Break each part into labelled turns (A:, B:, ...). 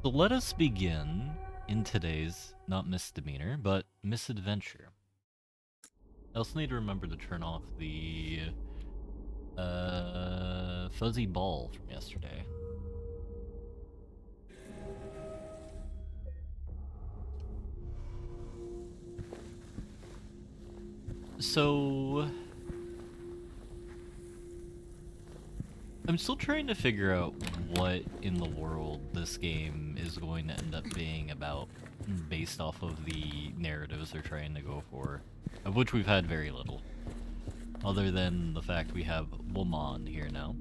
A: So let us begin in today's, not misdemeanor, but misadventure. I also need to remember to turn off the fuzzy ball from yesterday. So I'm still trying to figure out what in the world this game is going to end up being about based off of the narratives they're trying to go for, of which we've had very little. Other than the fact we have Woman here now.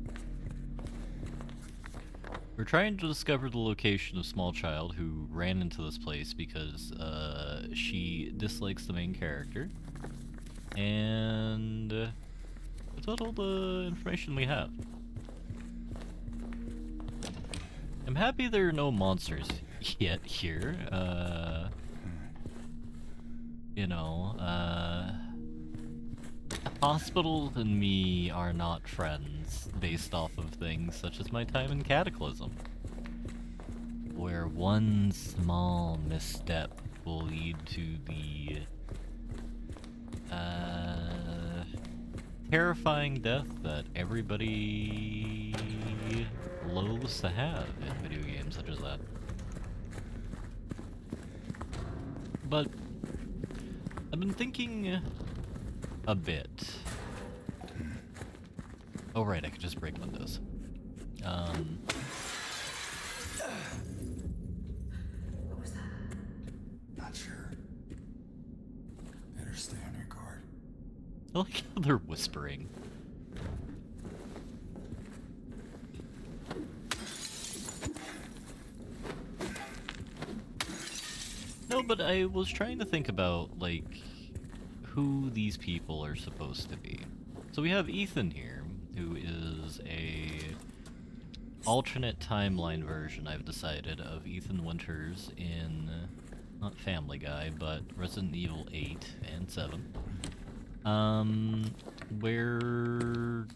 A: We're trying to discover the location of small child who ran into this place because she dislikes the main character. And that's about all the information we have. I'm happy there are no monsters yet here. You know, hospitals and me are not friends based off of things such as my time in Cataclysm, where one small misstep will lead to the terrifying death that everybody loathes to have in video games such as that. But I've been thinking a bit. Oh right, I could just break windows.
B: What was that? Not sure. Better stay on your guard.
A: I like how they're whispering. No, but I was trying to think about, like, who these people are supposed to be. So we have Ethan here, who is a alternate timeline version, I've decided, of Ethan Winters in, not Family Guy, but Resident Evil 8 and 7. Where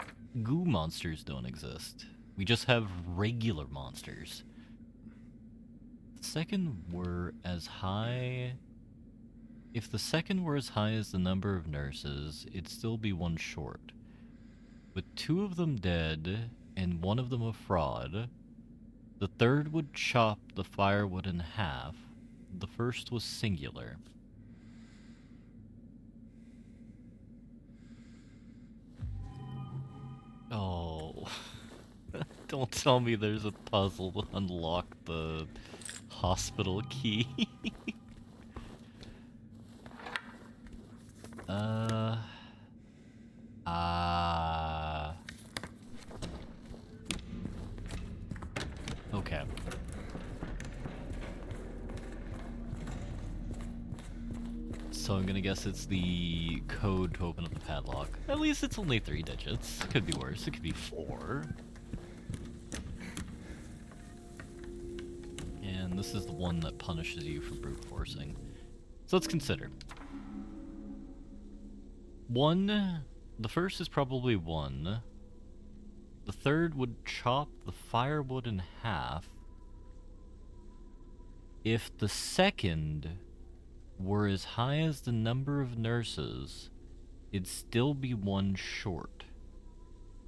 A: goo monsters don't exist. We just have regular monsters. The second were as high... If the second were as high as the number of nurses, it'd still be one short. With two of them dead, and one of them a fraud, the third would chop the firewood in half. The first was singular. Oh... Don't tell me there's a puzzle to unlock the hospital key. uh... Okay. So I'm gonna guess it's the code to open up the padlock. At least it's only 3 digits. It could be worse. It could be 4. And this is the one that punishes you for brute forcing. So let's consider. 1. The first is probably 1. The third would chop the firewood in half. If the second were as high as the number of nurses, it'd still be 1 short.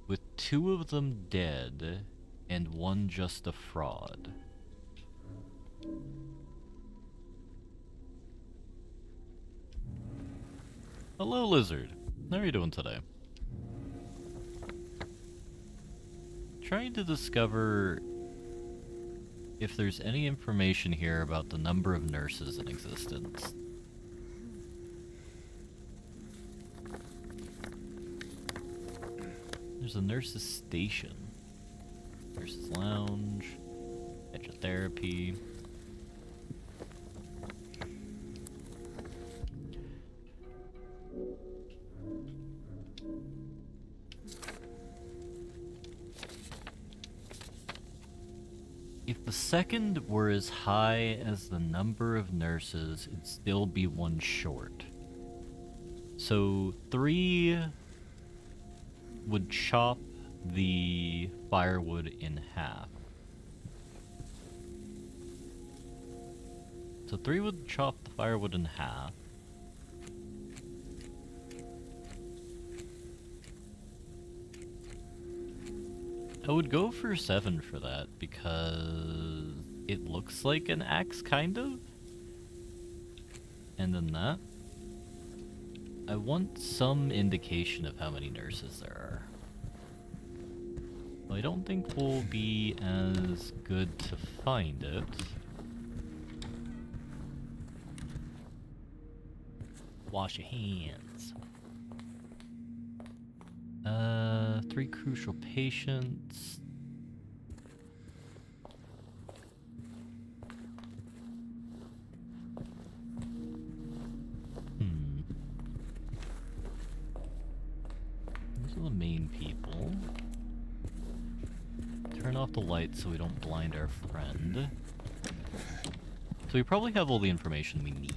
A: With 2 of them dead, and 1 just a fraud. Hello, Lizard. How are you doing today? Trying to discover if there's any information here about the number of nurses in existence. There's a nurse's station. Nurse's lounge. Edge of therapy. If the second were as high as the number of nurses, it'd still be 1 short. So 3 would chop the firewood in half. So 3 would chop the firewood in half. I would go for 7 for that because it looks like an axe, kind of. And then that. I want some indication of how many nurses there are. I don't think we'll be as good to find it. Wash your hands. 3 crucial patients. Those are the main people. Turn off the lights so we don't blind our friend. So we probably have all the information we need.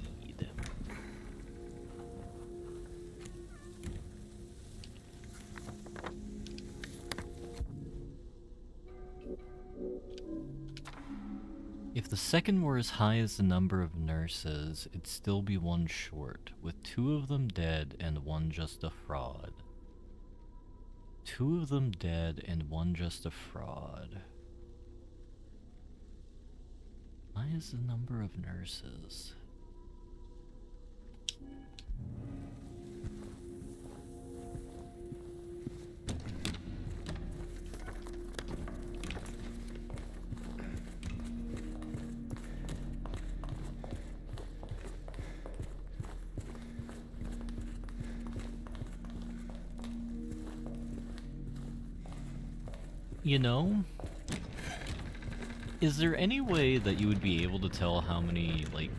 A: If the second were as high as the number of nurses, it'd still be 1 short, with 2 of them dead and 1 just a fraud. 2 of them dead and 1 just a fraud. High is the number of nurses. You know, is there any way that you would be able to tell how many, like,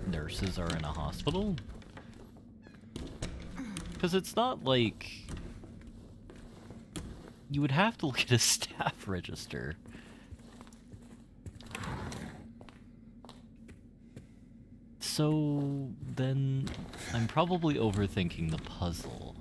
A: nurses are in a hospital? Because it's not like... You would have to look at a staff register. So, then, I'm probably overthinking the puzzle.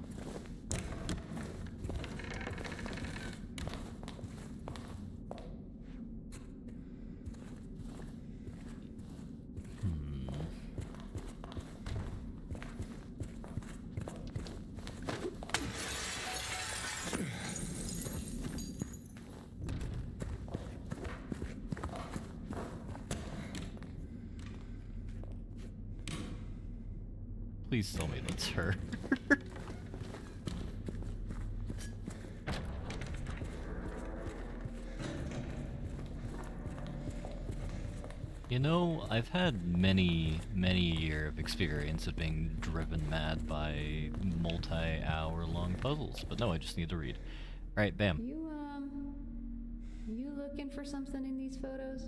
A: Please tell me that's her. You know, I've had many a year of experience of being driven mad by multi-hour long puzzles, but no, I just need to read. Alright, bam.
C: You looking for something in these photos?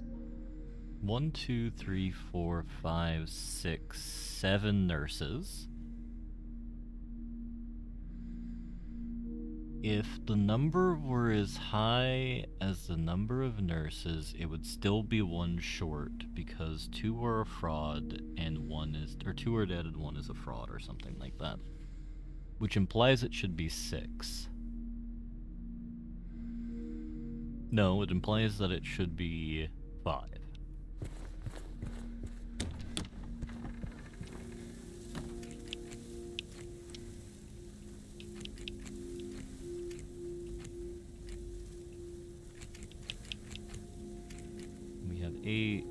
A: 1, 2, 3, 4, 5, 6, 7 nurses. If the number were as high as the number of nurses, it would still be 1 short because 2 are a fraud and 1 is, or 2 are dead and 1 is a fraud or something like that. Which implies it should be 6. No, it implies that it should be 5. We have 8.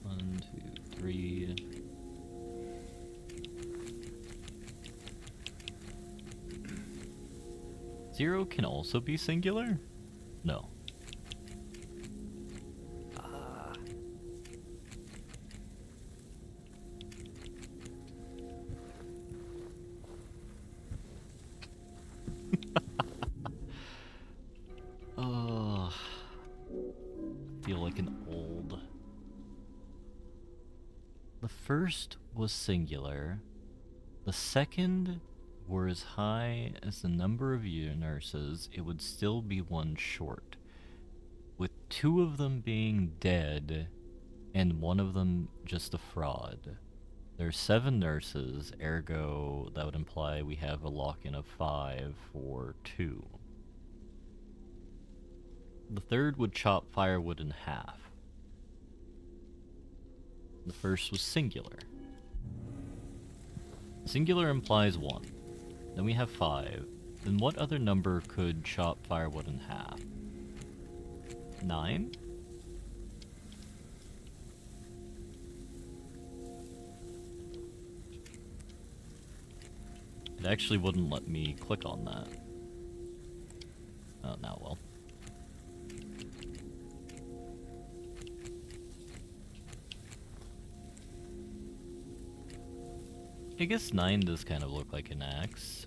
A: 1, 2, 3. Zero can also be singular? No. Oh, feel like an old. The first was singular. The second were as high as the number of nurses, it would still be 1 short, with 2 of them being dead and 1 of them just a fraud. There's 7 nurses, ergo that would imply we have a lock-in of 5 for 2. The third would chop firewood in half. The first was singular. Singular implies 1. Then we have 5. Then what other number could chop firewood in half? 9? It actually wouldn't let me click on that. Oh, now well. I guess 9 does kind of look like an axe.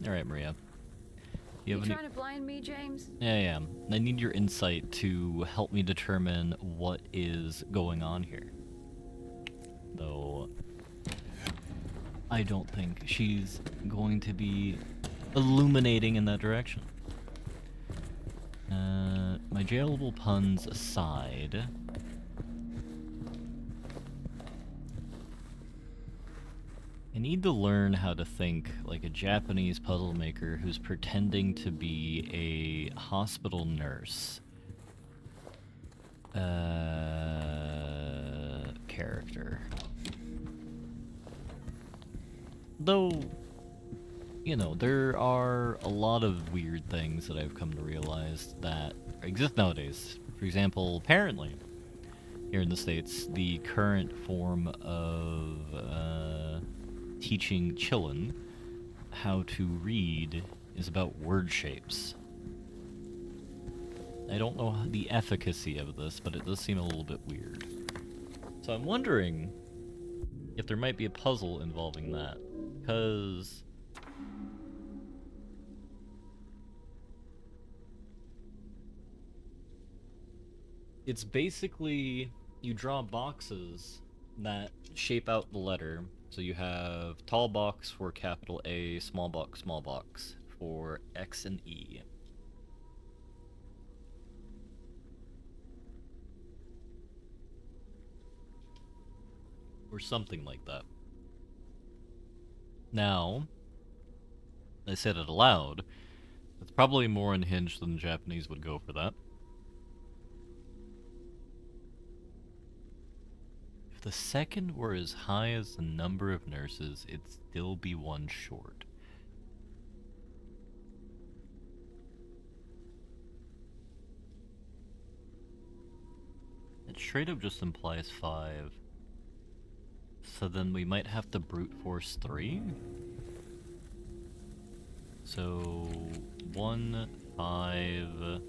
A: Alright, Maria.
C: You
A: have any...
C: trying to blind me, James?
A: Yeah, I am. I need your insight to help me determine what is going on here. Though, I don't think she's going to be illuminating in that direction. My jailable puns aside... I need to learn how to think like a Japanese puzzle maker who's pretending to be a hospital nurse. Character. Though, you know, there are a lot of weird things that I've come to realize that exist nowadays. For example, apparently, here in the States, the current form of, teaching children how to read is about word shapes. I don't know the efficacy of this, but it does seem a little bit weird. So I'm wondering if there might be a puzzle involving that, because it's basically you draw boxes that shape out the letter. So you have tall box for capital A, small box for X and E. Or something like that. Now, I said it aloud, it's probably more unhinged than the Japanese would go for that. If the second were as high as the number of nurses, it'd still be 1 short. It straight up just implies 5. So then we might have to brute force 3? So 1, 5...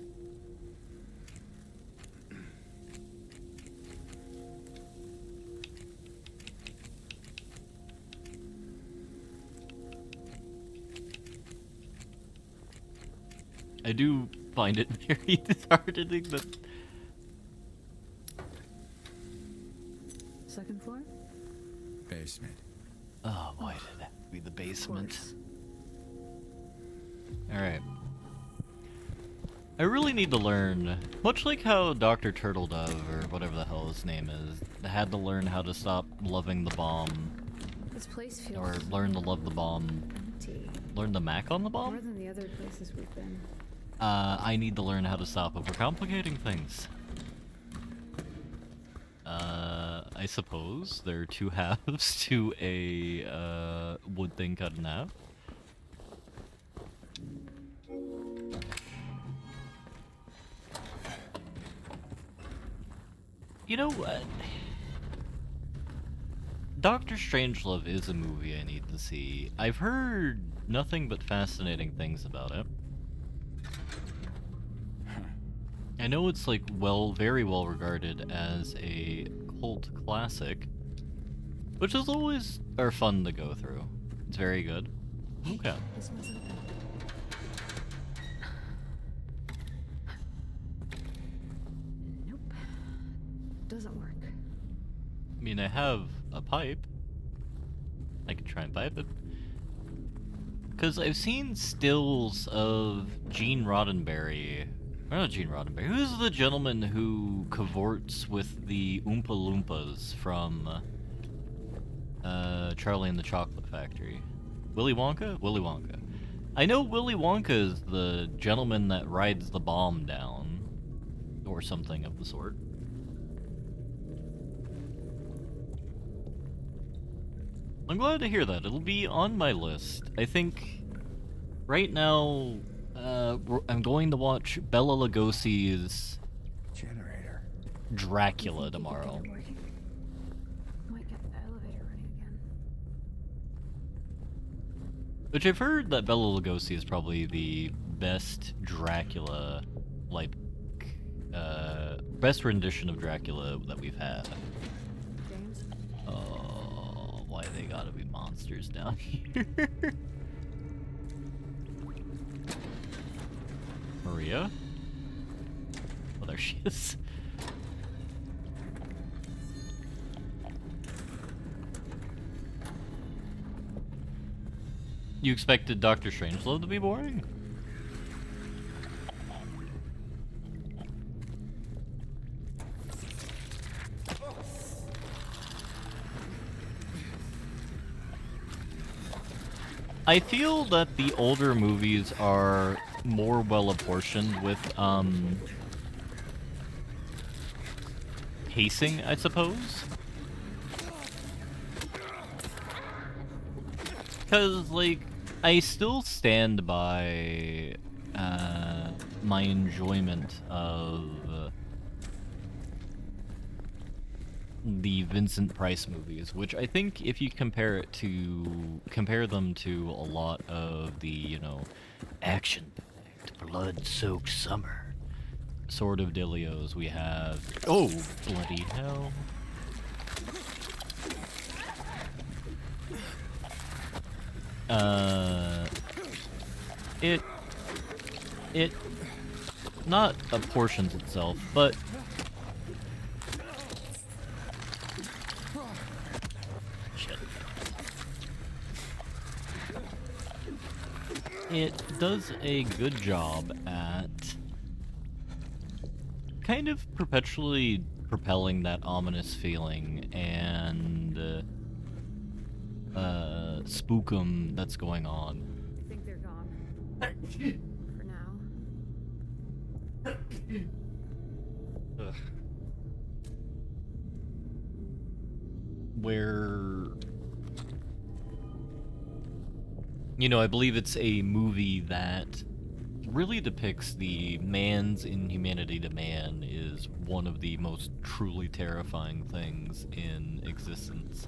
A: I do find it very disheartening that...
C: Second floor?
B: Basement.
A: Oh, why did it have to be the basement?
C: Course.
A: Alright. I really need to learn, much like how Dr. Turtledove, or whatever the hell his name is, had to learn how to stop loving the bomb.
C: This place feels
A: Or learn to love the bomb.
C: empty.
A: Learn the Mac on the
C: More
A: bomb?
C: than the other places we've been.
A: I need to learn how to stop overcomplicating things. I suppose there are 2 halves to a, wood thing cut in half. You know what? Doctor Strangelove is a movie I need to see. I've heard nothing but fascinating things about it. I know it's like very well regarded as a cult classic, which is always fun to go through. It's very good. Okay.
C: This one's open. Nope. Doesn't work.
A: I mean, I have a pipe. I could try and pipe it. Because I've seen stills of Gene Roddenberry. Or not Gene Roddenberry. Who's the gentleman who cavorts with the Oompa Loompas from Charlie and the Chocolate Factory? Willy Wonka? Willy Wonka. I know Willy Wonka is the gentleman that rides the bomb down. Or something of the sort. I'm glad to hear that. It'll be on my list. I think right now I'm going to watch Bela Lugosi's
B: Generator.
A: Dracula
C: You think you could
A: tomorrow.
C: get it working? Might get the elevator running again.
A: Which I've heard that Bela Lugosi is probably the best Dracula, like, best rendition of Dracula that we've had.
C: James?
A: Oh, why they gotta be monsters down here? Maria? Oh, there she is. You expected Dr. Strangelove to be boring? I feel that the older movies are more well apportioned with pacing, I suppose. Because, like, I still stand by my enjoyment of the Vincent Price movies, which I think if you compare them to a lot of the, you know, action-packed, blood-soaked summer sort of dealios we have. Oh, bloody hell. It not apportions itself, but shit. It does a good job at kind of perpetually propelling that ominous feeling and spookum that's going on.
C: I think they're gone. For now.
A: Ugh. Where, you know, I believe it's a movie that really depicts the man's inhumanity to man is one of the most truly terrifying things in existence.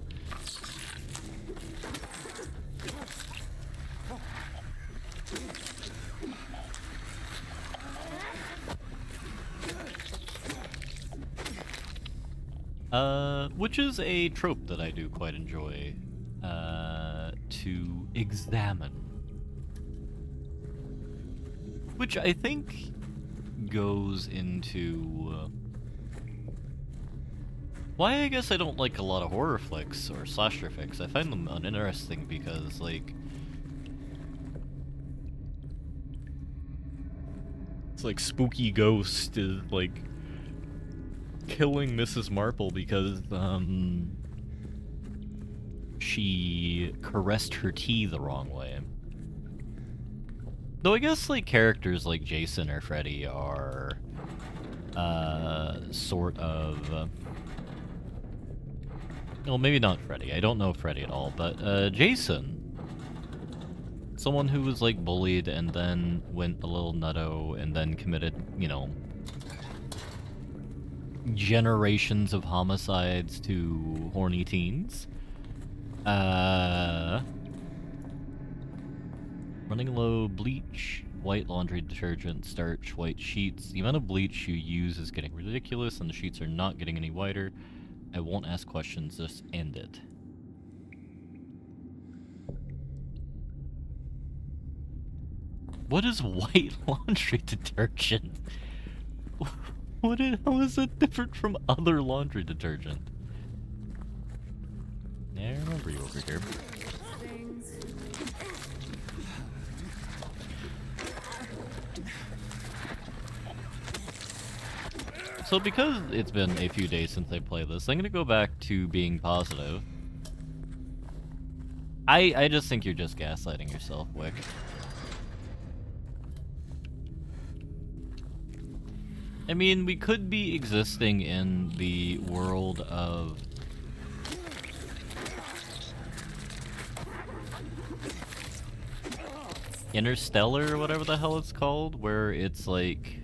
A: Which is a trope that I do quite enjoy, to examine. Which I think goes into, why I guess I don't like a lot of horror flicks or slasher flicks. I find them uninteresting because, like, it's like spooky ghost is, like, killing Mrs. Marple because, she caressed her tea the wrong way. Though I guess, like, characters like Jason or Freddy are, sort of, well, maybe not Freddy. I don't know Freddy at all, but, Jason. Someone who was, like, bullied and then went a little nutto and then committed, you know, generations of homicides to horny teens. Running low, bleach, white laundry detergent, starch, white sheets. The amount of bleach you use is getting ridiculous and the sheets are not getting any whiter. I won't ask questions, just end it. What is white laundry detergent? How is it different from other laundry detergent? Yeah, I remember you over here.
C: Things.
A: So because it's been a few days since I played this, I'm gonna go back to being positive. I just think you're just gaslighting yourself, Wick. I mean, we could be existing in the world of Interstellar, or whatever the hell it's called, where it's like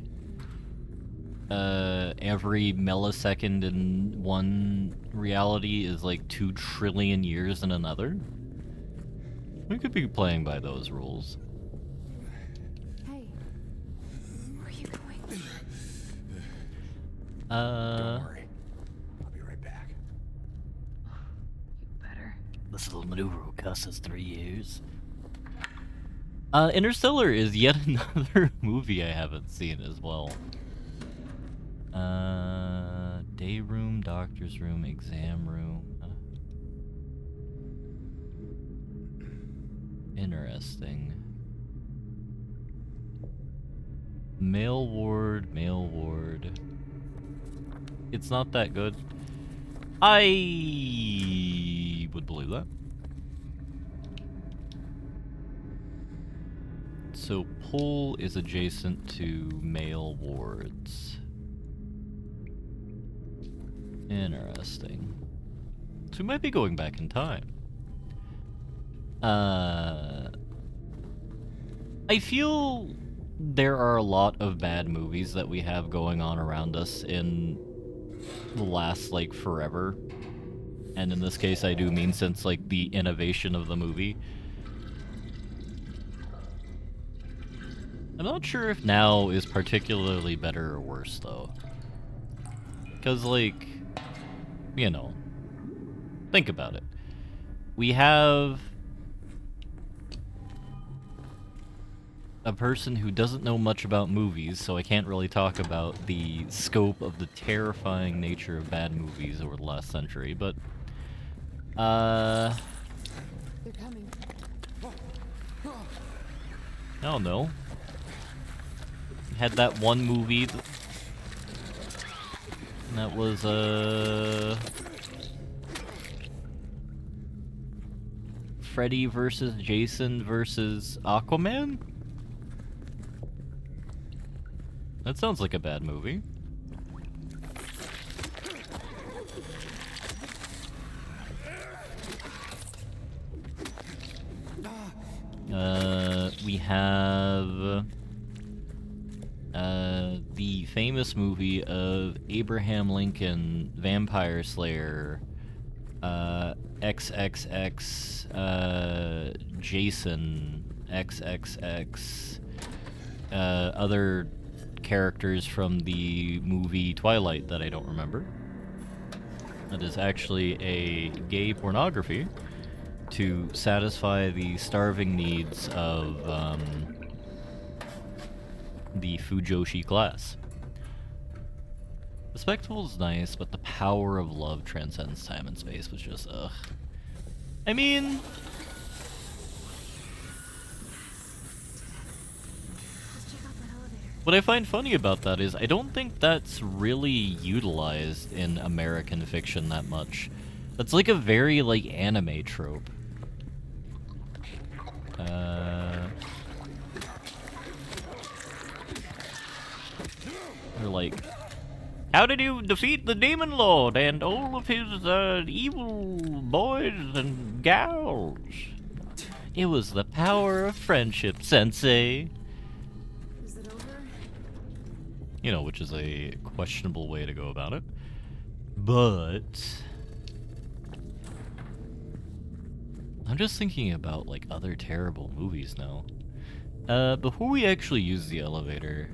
A: every millisecond in one reality is like 2 trillion years in another. We could be playing by those rules.
C: Hey, where are you going?
B: Don't worry. I'll be right back.
C: You better.
A: This little maneuver will cost us 3 years. Interstellar is yet another movie I haven't seen as well. Day room, doctor's room, exam room. Interesting. Male ward, male ward. It's not that good. I would believe that. So pull is adjacent to male wards. Interesting. So we might be going back in time. I feel there are a lot of bad movies that we have going on around us in the last, like, forever. And in this case, I do mean since, like, the innovation of the movie. I'm not sure if now is particularly better or worse, though. Because, like, you know, think about it. We have a person who doesn't know much about movies, so I can't really talk about the scope of the terrifying nature of bad movies over the last century, but,
C: They're coming.
A: I don't know. Had that one movie that was, Freddy versus Jason versus Aquaman? That sounds like a bad movie. We have the famous movie of Abraham Lincoln, Vampire Slayer, XXX, Jason, XXX, other characters from the movie Twilight that I don't remember. That is actually a gay pornography to satisfy the starving needs of the Fujoshi class. The spectacle is nice, but the power of love transcends time and space, which just, ugh. I mean,
C: Let's check out that elevator.
A: what I find funny about that is I don't think that's really utilized in American fiction that much. That's like a very, like, anime trope. They're like, how did you defeat the Demon Lord and all of his, evil boys and gals? It was the power of friendship, Sensei.
C: Is it over?
A: You know, which is a questionable way to go about it. But I'm just thinking about, like, other terrible movies now. Before we actually use the elevator,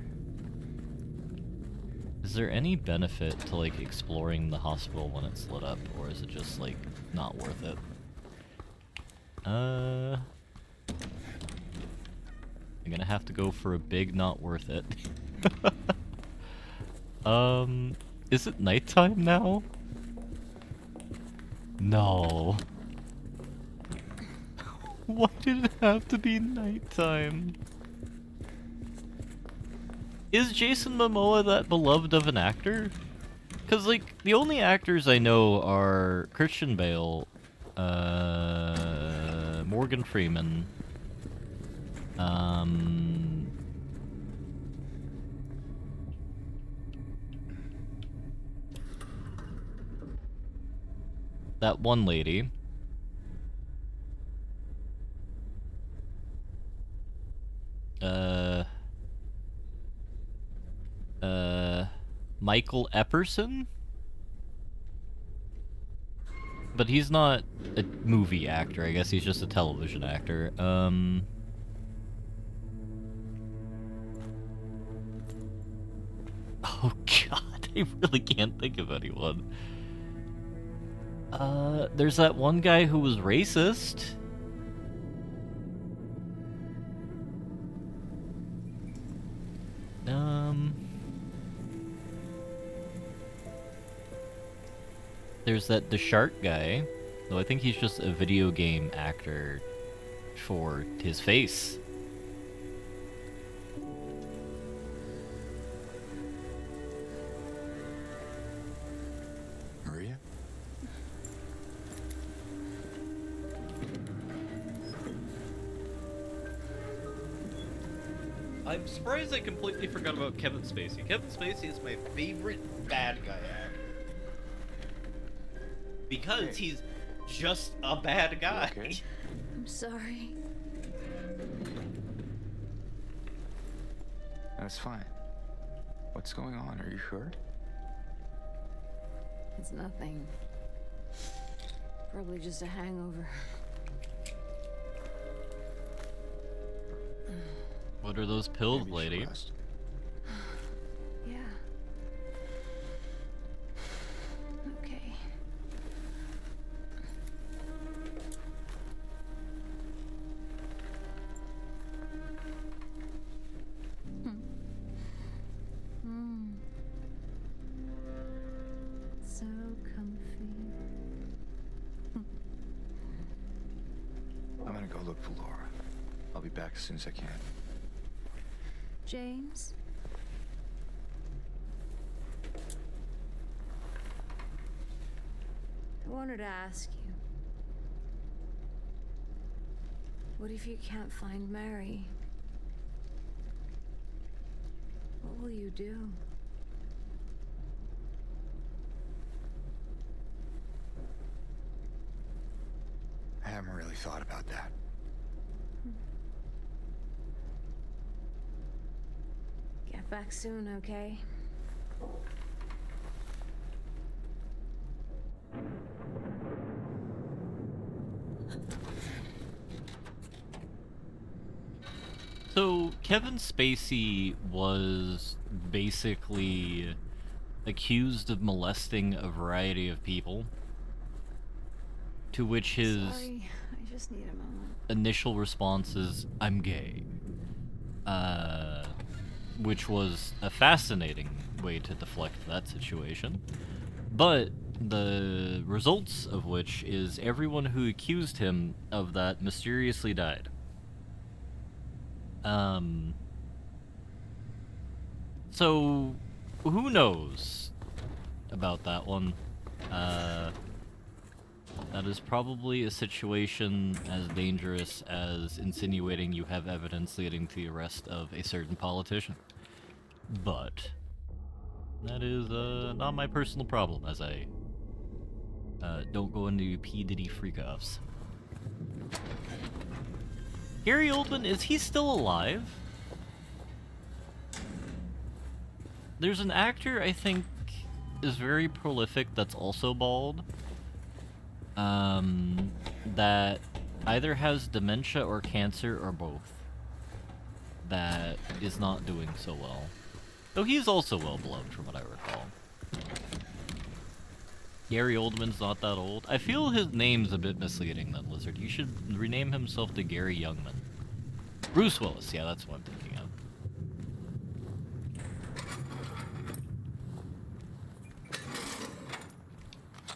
A: is there any benefit to, like, exploring the hospital when it's lit up, or is it just, like, not worth it? I'm gonna have to go for a big not worth it. Is it nighttime now? No. Why did it have to be nighttime? Is Jason Momoa that beloved of an actor? Cause like, the only actors I know are Christian Bale, Morgan Freeman, that one lady. Michael Epperson? But he's not a movie actor, I guess he's just a television actor. Oh god, I really can't think of anyone. There's that one guy who was racist. There's the shark guy, though I think he's just a video game actor for his face.
B: Maria?
A: I'm surprised I completely forgot about Kevin Spacey. Kevin Spacey is my favorite bad guy actor. Because he's just a bad guy.
B: Okay.
C: I'm sorry.
B: That's fine. What's going on? Are you sure?
C: It's nothing. Probably just a hangover.
A: What are those pills,
B: Maybe you should
A: lady?
B: rest.
C: Yeah. Okay. So comfy.
B: I'm gonna go look for Laura. I'll be back as soon as I can.
C: James? I wanted to ask you. What if you can't find Mary? What will you do?
B: I haven't really thought about that.
C: Get back soon, okay?
A: So, Kevin Spacey was basically accused of molesting a variety of people, to which his
C: Sorry, I just need a moment.
A: initial response is, "I'm gay." Which was a fascinating way to deflect that situation. But the results of which is everyone who accused him of that mysteriously died. So, who knows about that one? That is probably a situation as dangerous as insinuating you have evidence leading to the arrest of a certain politician. But that is not my personal problem, as I don't go into P. Diddy freak-offs. Gary Oldman, is he still alive? There's an actor I think is very prolific that's also bald. That either has dementia or cancer or both. That is not doing so well. Though he's also well beloved from what I recall. Gary Oldman's not that old. I feel his name's a bit misleading, then, Lizard. You should rename himself to Gary Youngman. Bruce Willis, yeah, that's what I'm thinking of.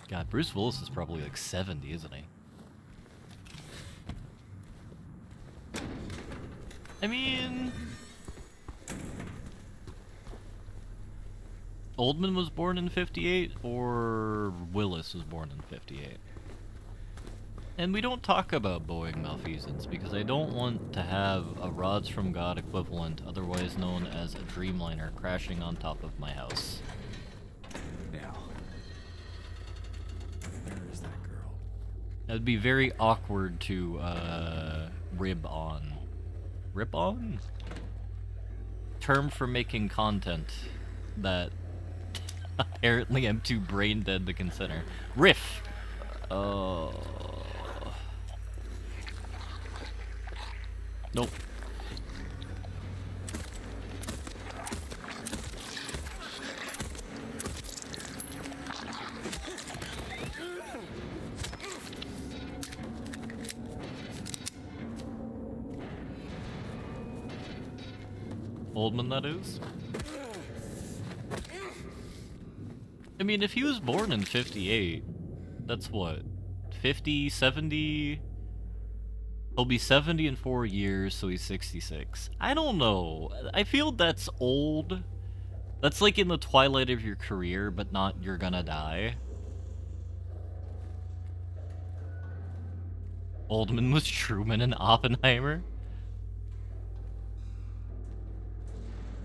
A: God, Bruce Willis is probably like 70, isn't he? I mean... Oldman was born in 58, or Willis was born in 58? And we don't talk about Boeing malfeasance, because I don't want to have a Rods from God equivalent, otherwise known as a Dreamliner, crashing on top of my house.
B: Now, where is that girl?
A: That'd be very awkward to, rib on. Rip on? Term for making content that apparently I'm too brain dead to consider. Riff! Oh. Nope. Oldman, that is? I mean, if he was born in 58, that's what? 50, 70? He'll be 70 in 4 years, so he's 66. I don't know. I feel that's old. That's like in the twilight of your career, but not you're gonna die. Oldman was Truman in Oppenheimer.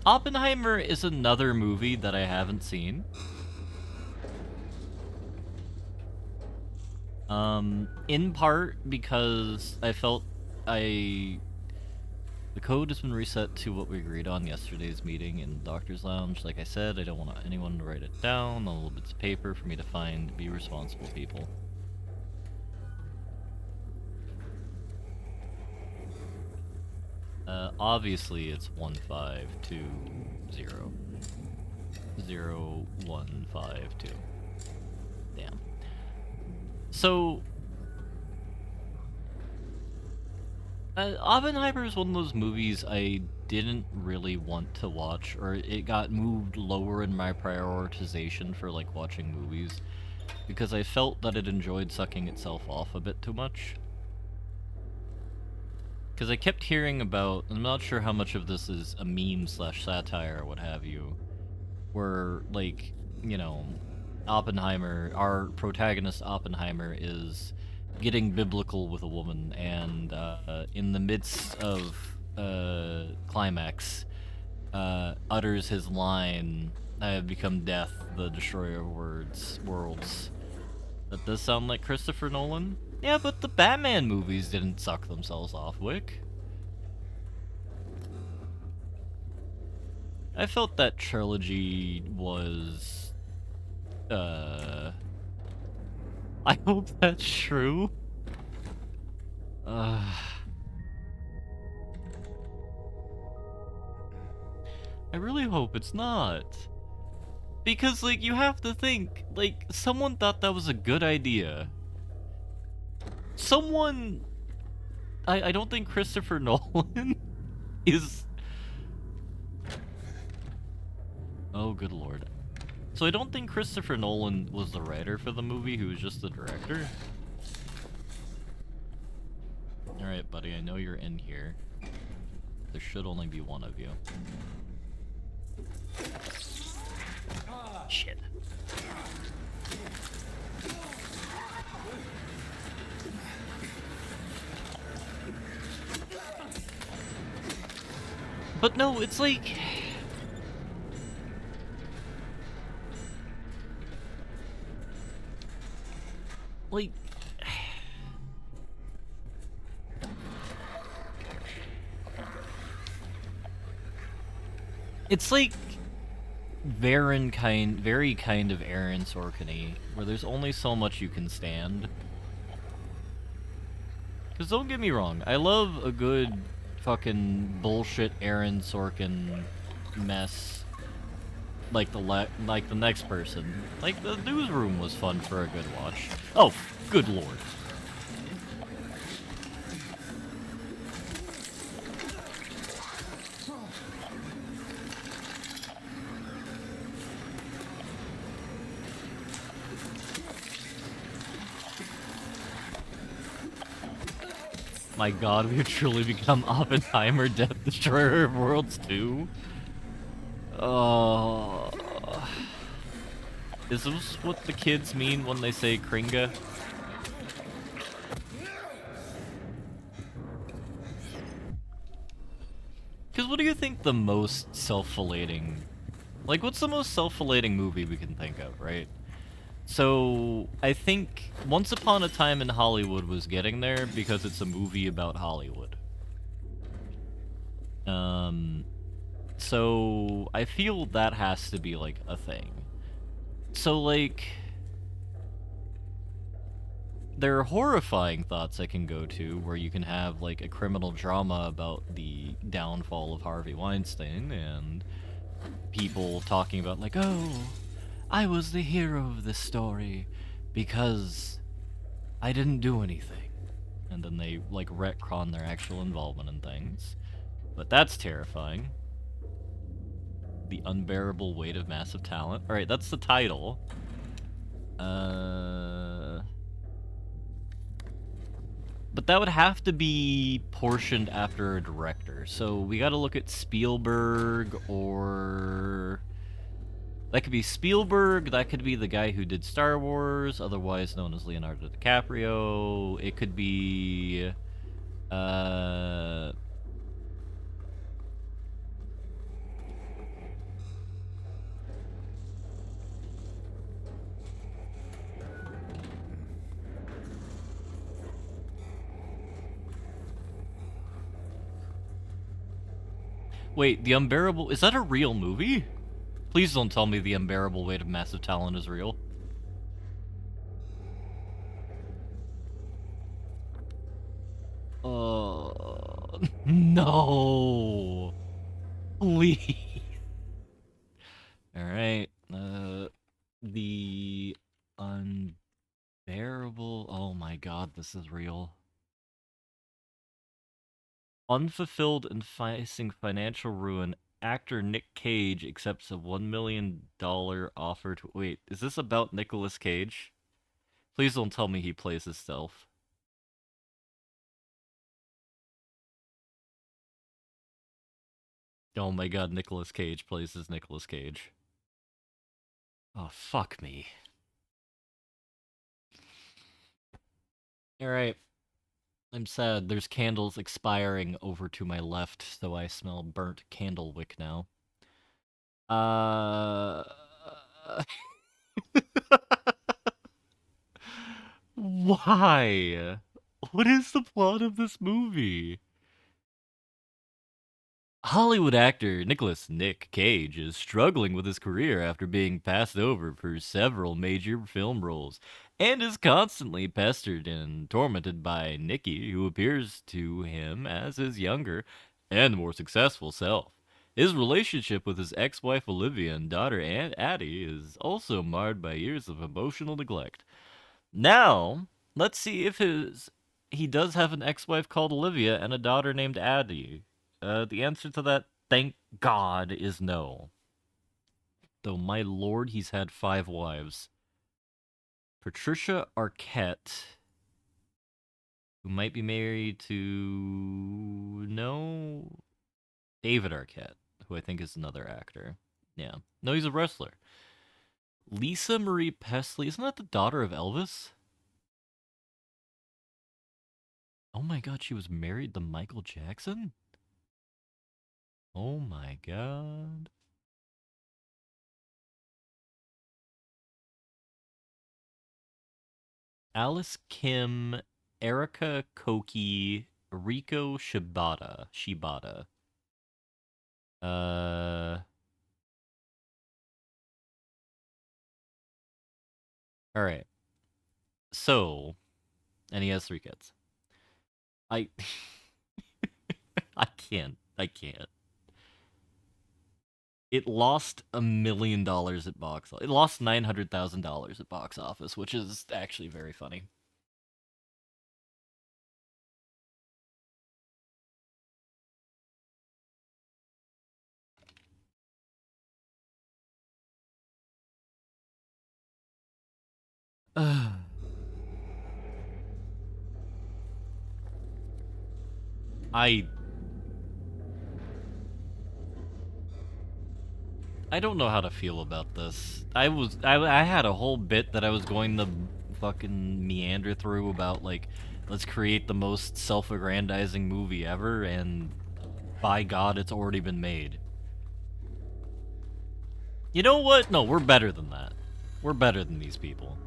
A: Oppenheimer is another movie that I haven't seen. In part because I felt the code has been reset to what we agreed on yesterday's meeting in the doctor's lounge. Like I said, I don't want anyone to write it down on little bits of paper for me to find, be responsible people. Obviously it's 1520. 0152. Damn. So, Oppenheimer is one of those movies I didn't really want to watch, or it got moved lower in my prioritization for, like, watching movies, because I felt that it enjoyed sucking itself off a bit too much. Because I kept hearing about, I'm not sure how much of this is a meme slash satire or what have you, where, like, you know, Oppenheimer, our protagonist Oppenheimer, is getting biblical with a woman, and in the midst of climax, utters his line, "I have become death, the destroyer of worlds." That does sound like Christopher Nolan. Yeah, but the Batman movies didn't suck themselves off, Wick. I felt that trilogy was... I hope that's true. I really hope it's not. Because, like, you have to think, like, someone thought that was a good idea. Someone... I don't think Christopher Nolan is... Oh, good lord. So I don't think Christopher Nolan was the writer for the movie, he was just the director. Alright, buddy, I know you're in here. There should only be one of you. Shit. But no, it's like... Like... It's like... very kind of Aaron Sorkin-y, where there's only so much you can stand. Because don't get me wrong, I love a good fucking bullshit Aaron Sorkin mess, like the next person. Like the Newsroom was fun for a good watch. Oh, good lord. My god, we've truly become Oppenheimer, Death Destroyer of Worlds 2. Oh. Is this what the kids mean when they say Kringa? Because what do you think the most self-filleting... Like, what's the most self-filleting movie we can think of, right? So, I think Once Upon a Time in Hollywood was getting there because it's a movie about Hollywood. So I feel that has to be, like, a thing. So, like... There are horrifying thoughts I can go to, where you can have, like, a criminal drama about the downfall of Harvey Weinstein, and people talking about, like, oh, I was the hero of this story because I didn't do anything. And then they, like, retcon their actual involvement in things. But that's terrifying. The Unbearable Weight of Massive Talent. Alright, that's the title. But that would have to be portioned after a director. So we gotta look at Spielberg, or... That could be Spielberg, that could be the guy who did Star Wars, otherwise known as Leonardo DiCaprio. It could be... Wait, The Unbearable... Is that a real movie? Please don't tell me The Unbearable Weight of Massive Talent is real. No! Please! Alright, The Unbearable... Oh my god, this is real. Unfulfilled and facing financial ruin, actor Nick Cage accepts a $1 million offer to... Wait, is this about Nicolas Cage? Please don't tell me he plays himself. Oh my god, Nicolas Cage plays as Nicolas Cage. Oh, fuck me. Alright. I'm sad. There's candles expiring over to my left, so I smell burnt candle wick now. Why? What is the plot of this movie? Hollywood actor Nick Cage is struggling with his career after being passed over for several major film roles, and is constantly pestered and tormented by Nikki, who appears to him as his younger and more successful self. His relationship with his ex-wife Olivia and daughter Aunt Addie is also marred by years of emotional neglect. Now, let's see if he does have an ex-wife called Olivia and a daughter named Addie. The answer to that, thank God, is no. Though, my lord, he's had 5 wives. Patricia Arquette, who might be married to... No... David Arquette, who I think is another actor. Yeah. No, he's a wrestler. Lisa Marie Presley, isn't that the daughter of Elvis? Oh my god, she was married to Michael Jackson? Oh my god. Alice Kim, Erica Kooky, Rico Shibata. Alright. So, and he has 3 kids. I... I can't. It lost $1 million at box office. It lost $900,000 at box office, which is actually very funny. I don't know how to feel about this. I had a whole bit that I was going to fucking meander through about, like, let's create the most self-aggrandizing movie ever, and by God, it's already been made. You know what? No, we're better than that. We're better than these people.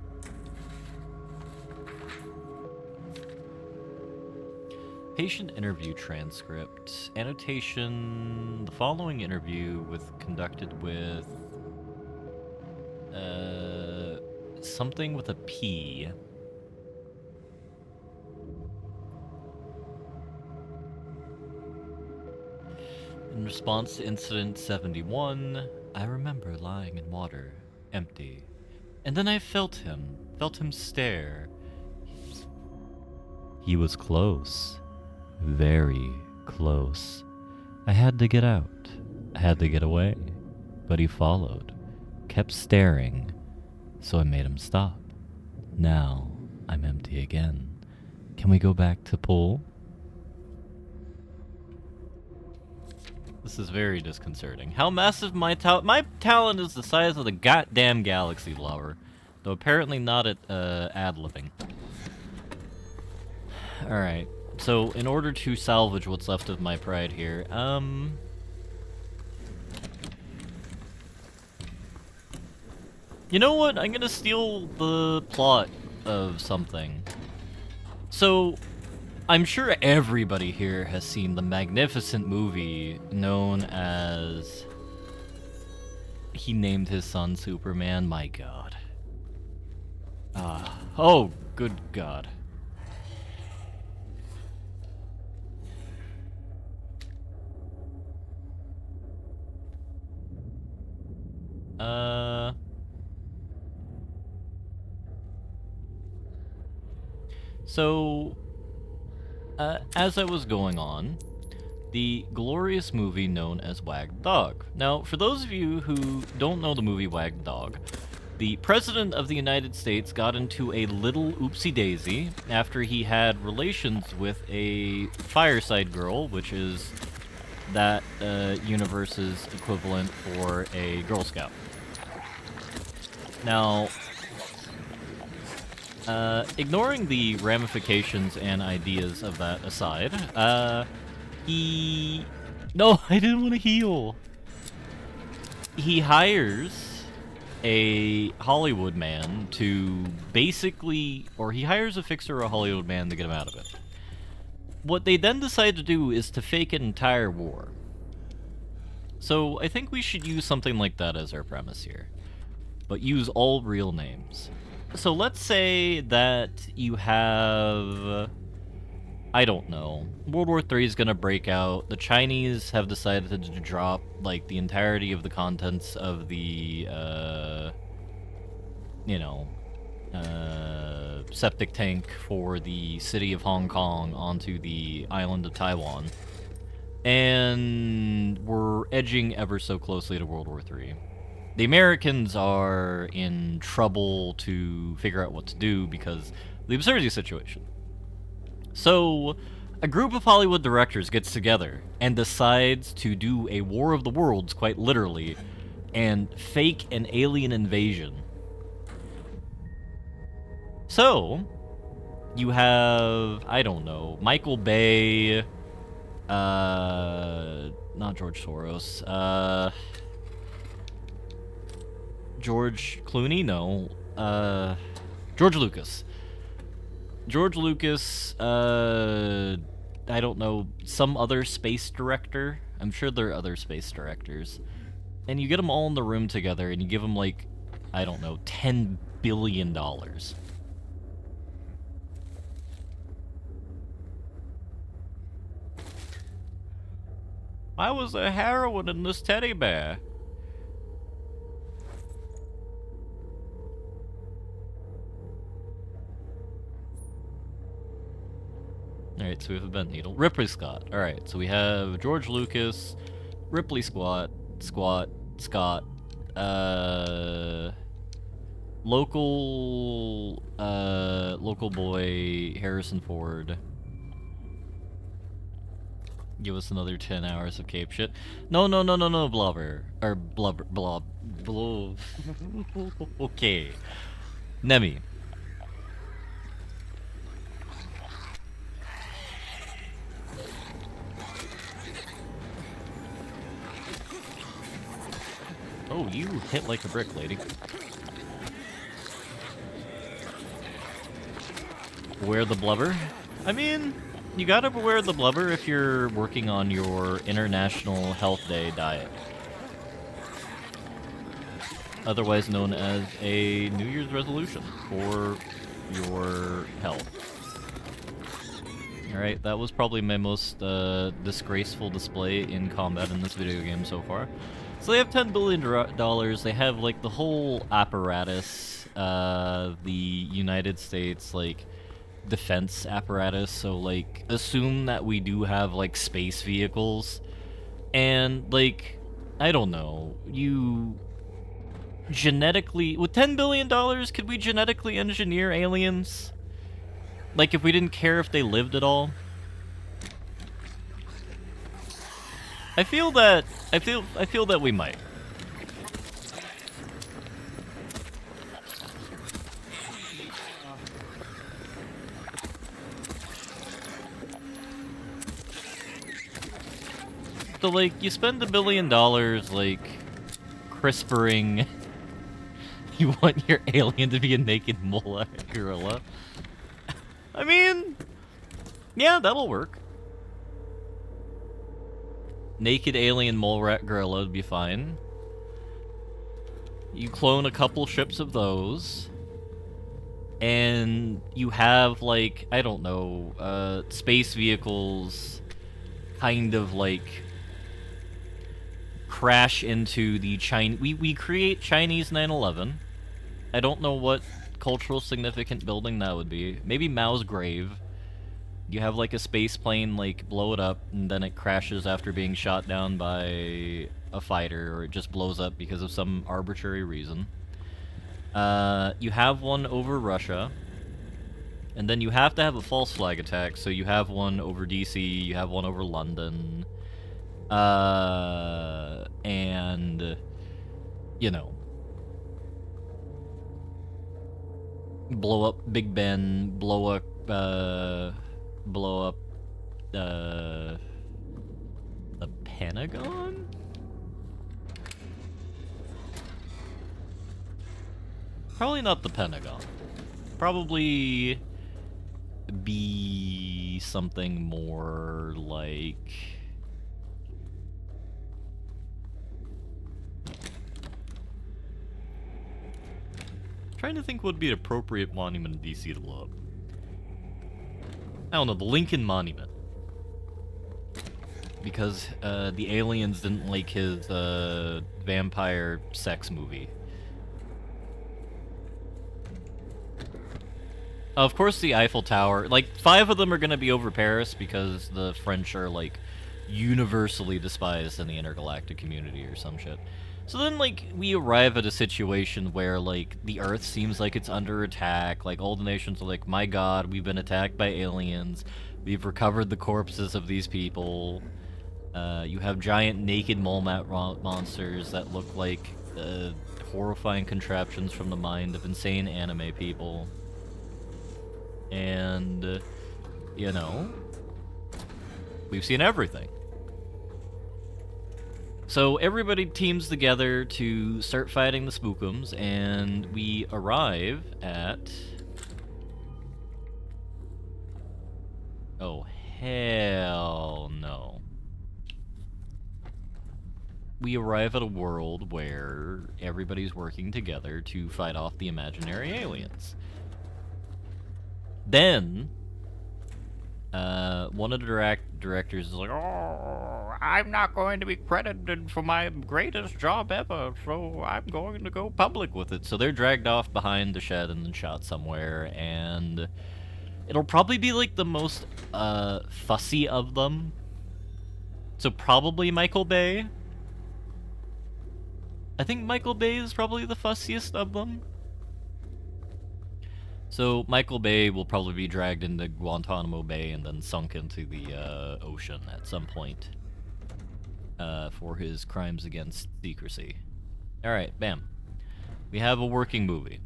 A: Patient interview transcript. Annotation. The following interview conducted with something with a P. In response to incident 71, I remember lying in water, empty. And then I felt him stare. He was close. Very close. I had to get out. I had to get away. But he followed, kept staring, so I made him stop. Now I'm empty again. Can we go back to pool? This is very disconcerting. How massive my talent is the size of the goddamn galaxy, Lower. Though apparently not at ad-libbing. Alright. So, in order to salvage what's left of my pride here, you know what? I'm gonna steal the plot of something. So, I'm sure everybody here has seen the magnificent movie known as... He named his son Superman, my god. Oh, good god. So, as I was going on, the glorious movie known as Wag the Dog. Now, for those of you who don't know the movie Wag the Dog, the President of the United States got into a little oopsie-daisy after he had relations with a fireside girl, which is that universe's equivalent for a Girl Scout. Now, ignoring the ramifications and ideas of that aside, No, I didn't want to heal! He hires a Hollywood man to basically... Or he hires a fixer or a Hollywood man to get him out of it. What they then decide to do is to fake an entire war. So, I think we should use something like that as our premise here. But use all real names. So let's say that you have... I don't know. World War III is gonna break out. The Chinese have decided to drop, like, the entirety of the contents of the, septic tank for the city of Hong Kong onto the island of Taiwan. And we're edging ever so closely to World War III. The Americans are in trouble to figure out what to do because of the absurdity situation. So, a group of Hollywood directors gets together and decides to do a War of the Worlds, quite literally, and fake an alien invasion. So, you have, I don't know, Michael Bay, not George Soros, George Clooney? No. George Lucas. George Lucas, I don't know, some other space director? I'm sure there are other space directors. And you get them all in the room together and you give them, like, I don't know, $10 billion. Why was there heroin in this teddy bear? Alright, so we have a bent needle. Ripley Scott. Alright, so we have George Lucas, Ripley Scott, local boy, Harrison Ford. Give us another 10 hours of cape shit. No, no, no, no, no, blubber. Or blubber, blob. Okay. Nemi. Oh, you hit like a brick, lady. Wear the blubber? I mean, you gotta wear the blubber if you're working on your International Health Day diet. Otherwise known as a New Year's resolution for your health. Alright, that was probably my most disgraceful display in combat in this video game so far. So they have $10 billion, they have like the whole apparatus, the United States, like, defense apparatus, so like, assume that we do have like space vehicles, and like, I don't know, you genetically, with $10 billion, could we genetically engineer aliens? Like, if we didn't care if they lived at all? I feel that we might. So, like, you spend $1 billion, like, CRISPRing. You want your alien to be a naked mole gorilla? I mean, yeah, that'll work. Naked alien mole rat gorilla would be fine. You clone a couple ships of those, and you have, like, I don't know, space vehicles kind of, like, crash into the Chinese... We create Chinese 9/11. I don't know what cultural significant building that would be. Maybe Mao's grave. You have like a space plane like blow it up, and then it crashes after being shot down by a fighter, or it just blows up because of some arbitrary reason. You have one over Russia, and then you have to have a false flag attack, so you have one over DC, you have one over London, and, you know, blow up Big Ben, blow up the Pentagon? Probably not the Pentagon. Probably be something more like... Trying to think what would be an appropriate monument in DC to blow up. I don't know, the Lincoln Monument. Because the aliens didn't like his vampire sex movie. Of course the Eiffel Tower, like 5 of them are gonna be over Paris because the French are like universally despised in the intergalactic community or some shit. So then, like, we arrive at a situation where, like, the Earth seems like it's under attack. Like, all the nations are like, my god, we've been attacked by aliens. We've recovered the corpses of these people. You have giant naked mole mat monsters that look like horrifying contraptions from the mind of insane anime people. And, you know, we've seen everything. So everybody teams together to start fighting the Spookums, and we arrive at... Oh, hell no. We arrive at a world where everybody's working together to fight off the imaginary aliens. Then, one of the directors is like, oh, I'm not going to be credited for my greatest job ever, so I'm going to go public with it. So they're dragged off behind the shed and then shot somewhere, and it'll probably be like the most fussy of them. So probably Michael Bay. I think Michael Bay is probably the fussiest of them. So Michael Bay will probably be dragged into Guantanamo Bay and then sunk into the ocean at some point for his crimes against secrecy. All right, bam. We have a working movie.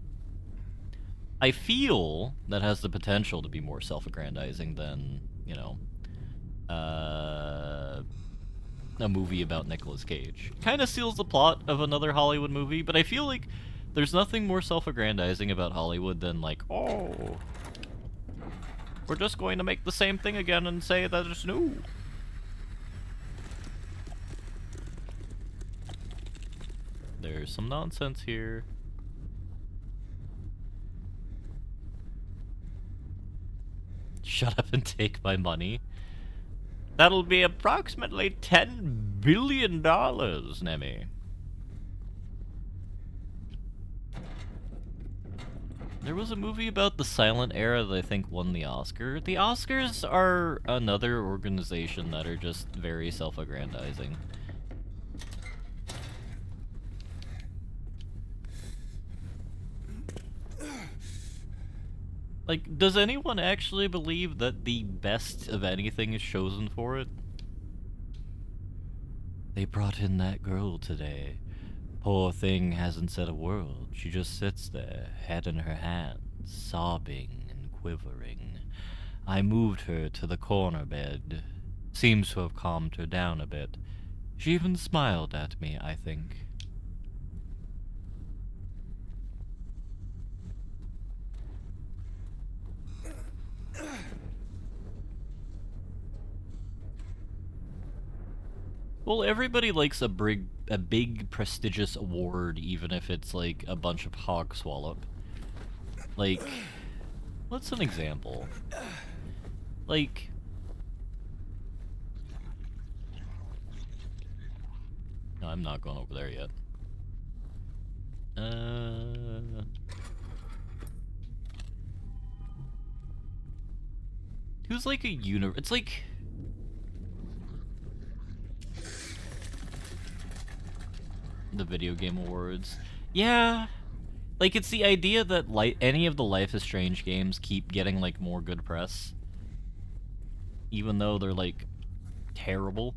A: I feel that has the potential to be more self-aggrandizing than, you know, a movie about Nicolas Cage. Kind of steals the plot of another Hollywood movie, but I feel like there's nothing more self-aggrandizing about Hollywood than like, oh, we're just going to make the same thing again and say that it's new. There's some nonsense here. Shut up and take my money. That'll be approximately $10 billion, Nemi. There was a movie about the silent era that I think won the Oscar. The Oscars are another organization that are just very self-aggrandizing. Like, does anyone actually believe that the best of anything is chosen for it? They brought in that girl today. Poor thing hasn't said a word. She just sits there, head in her hands, sobbing and quivering. I moved her to the corner bed. Seems to have calmed her down a bit. She even smiled at me, I think. Well, everybody likes a big prestigious award, even if it's like a bunch of hog swallop. Like, what's an example? Like, no, I'm not going over there yet. Who's like a it's like the video game awards. Yeah. Like, it's the idea that any of the Life is Strange games keep getting like more good press, even though they're like terrible.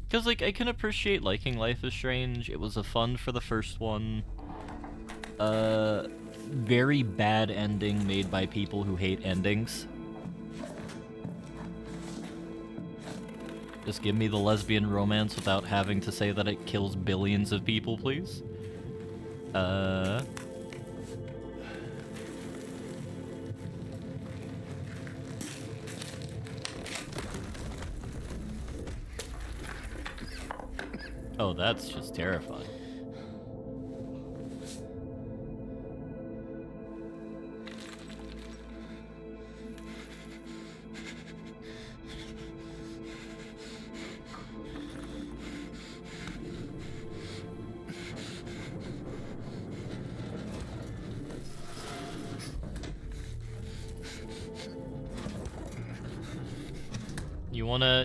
A: Because like I can appreciate liking Life is Strange. It was a fun for the first one. Very bad ending made by people who hate endings. Just give me the lesbian romance without having to say that it kills billions of people, please. Oh, that's just terrifying.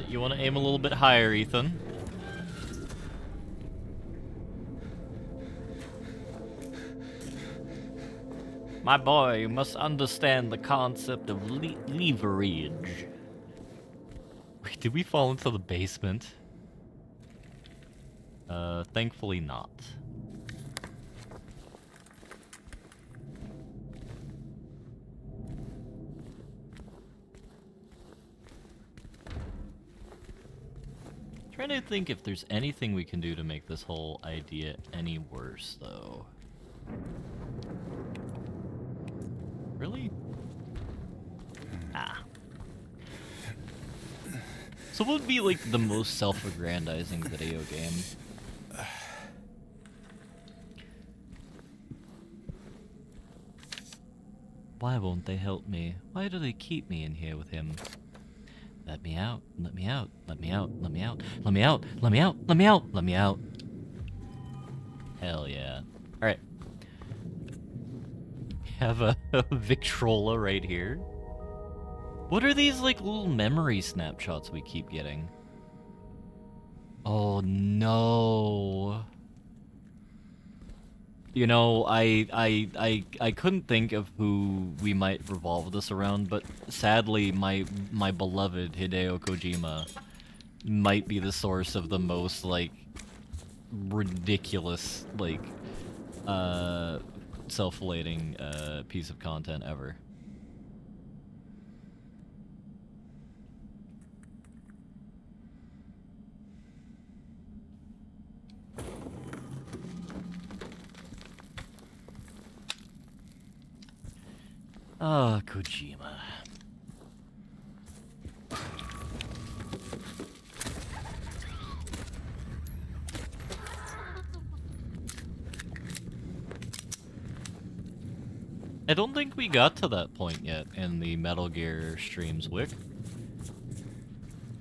A: You wanna aim a little bit higher, Ethan? My boy, you must understand the concept of leverage. Wait, did we fall into the basement? Thankfully not. Trying to think if there's anything we can do to make this whole idea any worse, though. Really? Ah. So what would be like the most self-aggrandizing video game? Why won't they help me? Why do they keep me in here with him? Let me out, let me out, let me out, let me out, let me out, let me out, let me out, let me out. Hell yeah. Alright. Have a Victrola right here. What are these like little memory snapshots we keep getting? Oh no. You know, I couldn't think of who we might revolve this around, but sadly, my beloved Hideo Kojima might be the source of the most, like, ridiculous, like, self-relating, piece of content ever. Ah, Kojima. I don't think we got to that point yet in the Metal Gear streams, Wick.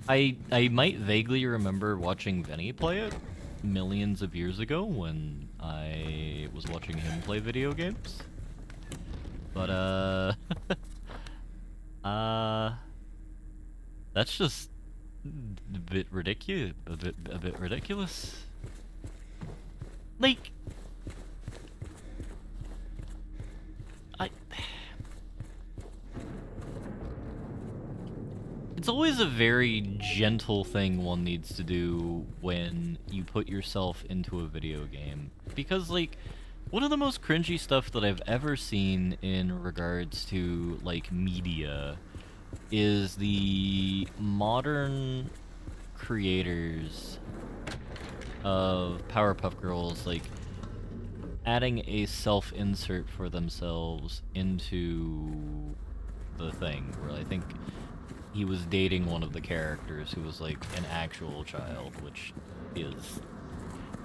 A: I might vaguely remember watching Vinny play it millions of years ago when I was watching him play video games. But, that's just a bit ridiculous. A bit ridiculous. Like, it's always a very gentle thing one needs to do when you put yourself into a video game. Because, like, one of the most cringy stuff that I've ever seen in regards to, like, media is the modern creators of Powerpuff Girls, like, adding a self-insert for themselves into the thing, where I think he was dating one of the characters who was, like, an actual child, which is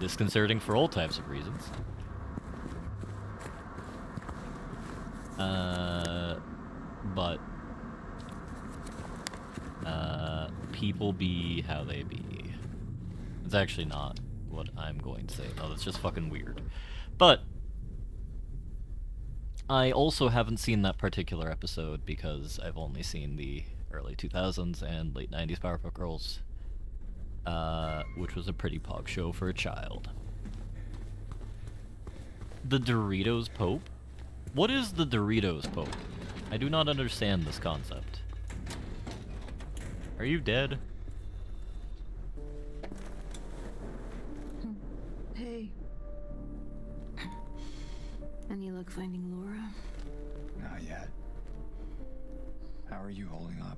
A: disconcerting for all types of reasons. But people be how they be. It's actually not what I'm going to say. No, that's just fucking weird. But I also haven't seen that particular episode because I've only seen the early 2000s and late 90s Powerpuff Girls, which was a pretty pog show for a child. The Doritos Pope? What is the Doritos Pope? I do not understand this concept. Are you dead?
C: Hey. Any luck finding Laura?
B: Not yet. How are you holding up?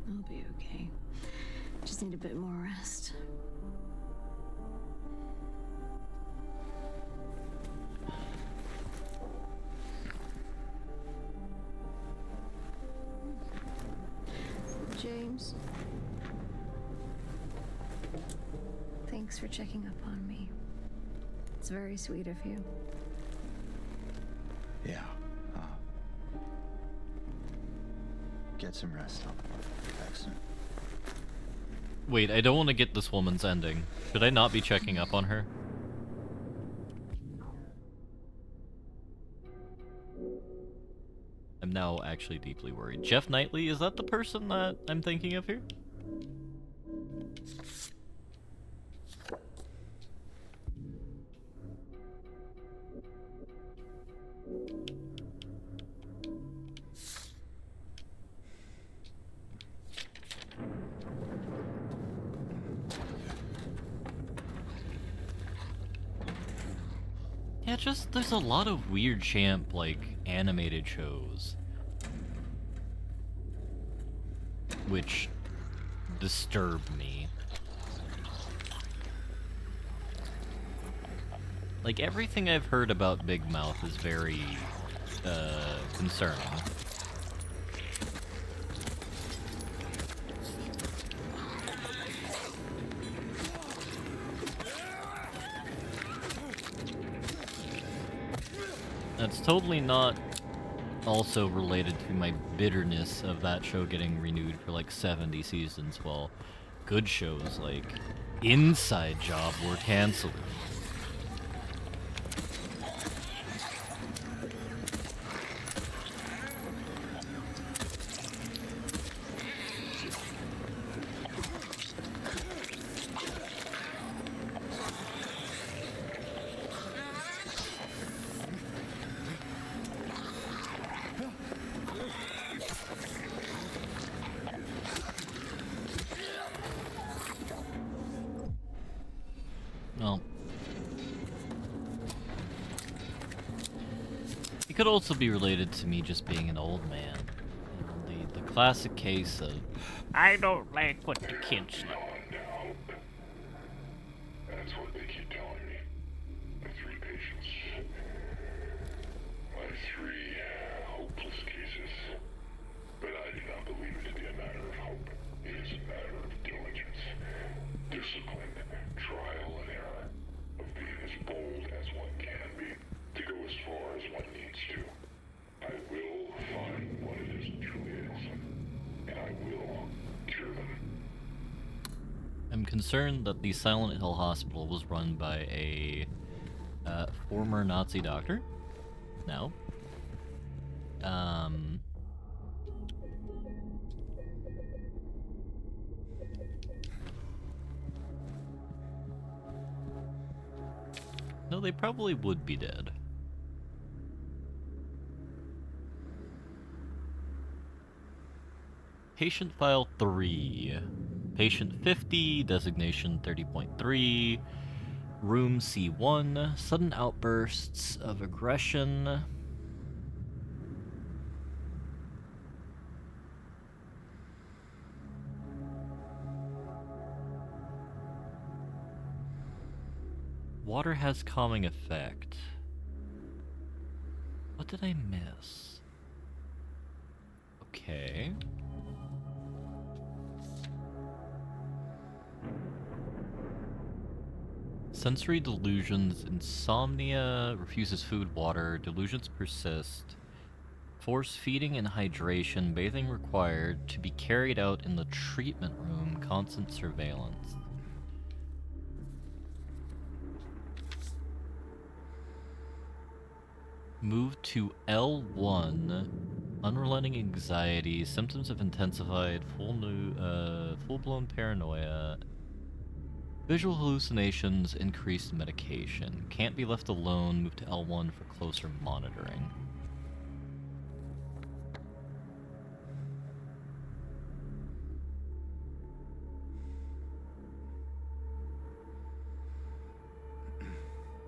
C: I'll be okay. Just need a bit more rest. James. Thanks for checking up on me. It's very sweet of you.
B: Yeah. Get some rest. Excellent.
A: Wait, I don't want to get this woman's ending. Should I not be checking up on her? I'm now actually deeply worried. Jeff Knightley, is that the person that I'm thinking of here? Yeah, just, there's a lot of weird champ, like, animated shows. Which disturb me. Like, everything I've heard about Big Mouth is very, concerning. That's totally not also related to my bitterness of that show getting renewed for like 70 seasons, while good shows like Inside Job were cancelled. could also be related to me just being an old man. You know, the classic case of, I don't like what the kids like.
D: That's what they keep telling me. The 3 patients. My 3 hopeless cases. But I do not believe it to be a matter of hope. It is a matter of diligence, discipline, trial and error, of being as bold as one can be, to go as far as one needs to. I will find what it is that truly ails them, and I will cure them.
A: I'm concerned that the Silent Hill Hospital was run by a former Nazi doctor. No. No, they probably would be dead. Patient file 3. Patient 50, designation 30.3. Room C1, sudden outbursts of aggression. Water has calming effect. What did I miss? Okay. Sensory delusions, insomnia, refuses food, water, delusions persist. Force feeding and hydration, bathing required, to be carried out in the treatment room, constant surveillance. Move to L1. Unrelenting anxiety, symptoms have intensified, full-blown paranoia, visual hallucinations, increased medication. Can't be left alone, move to L1 for closer monitoring.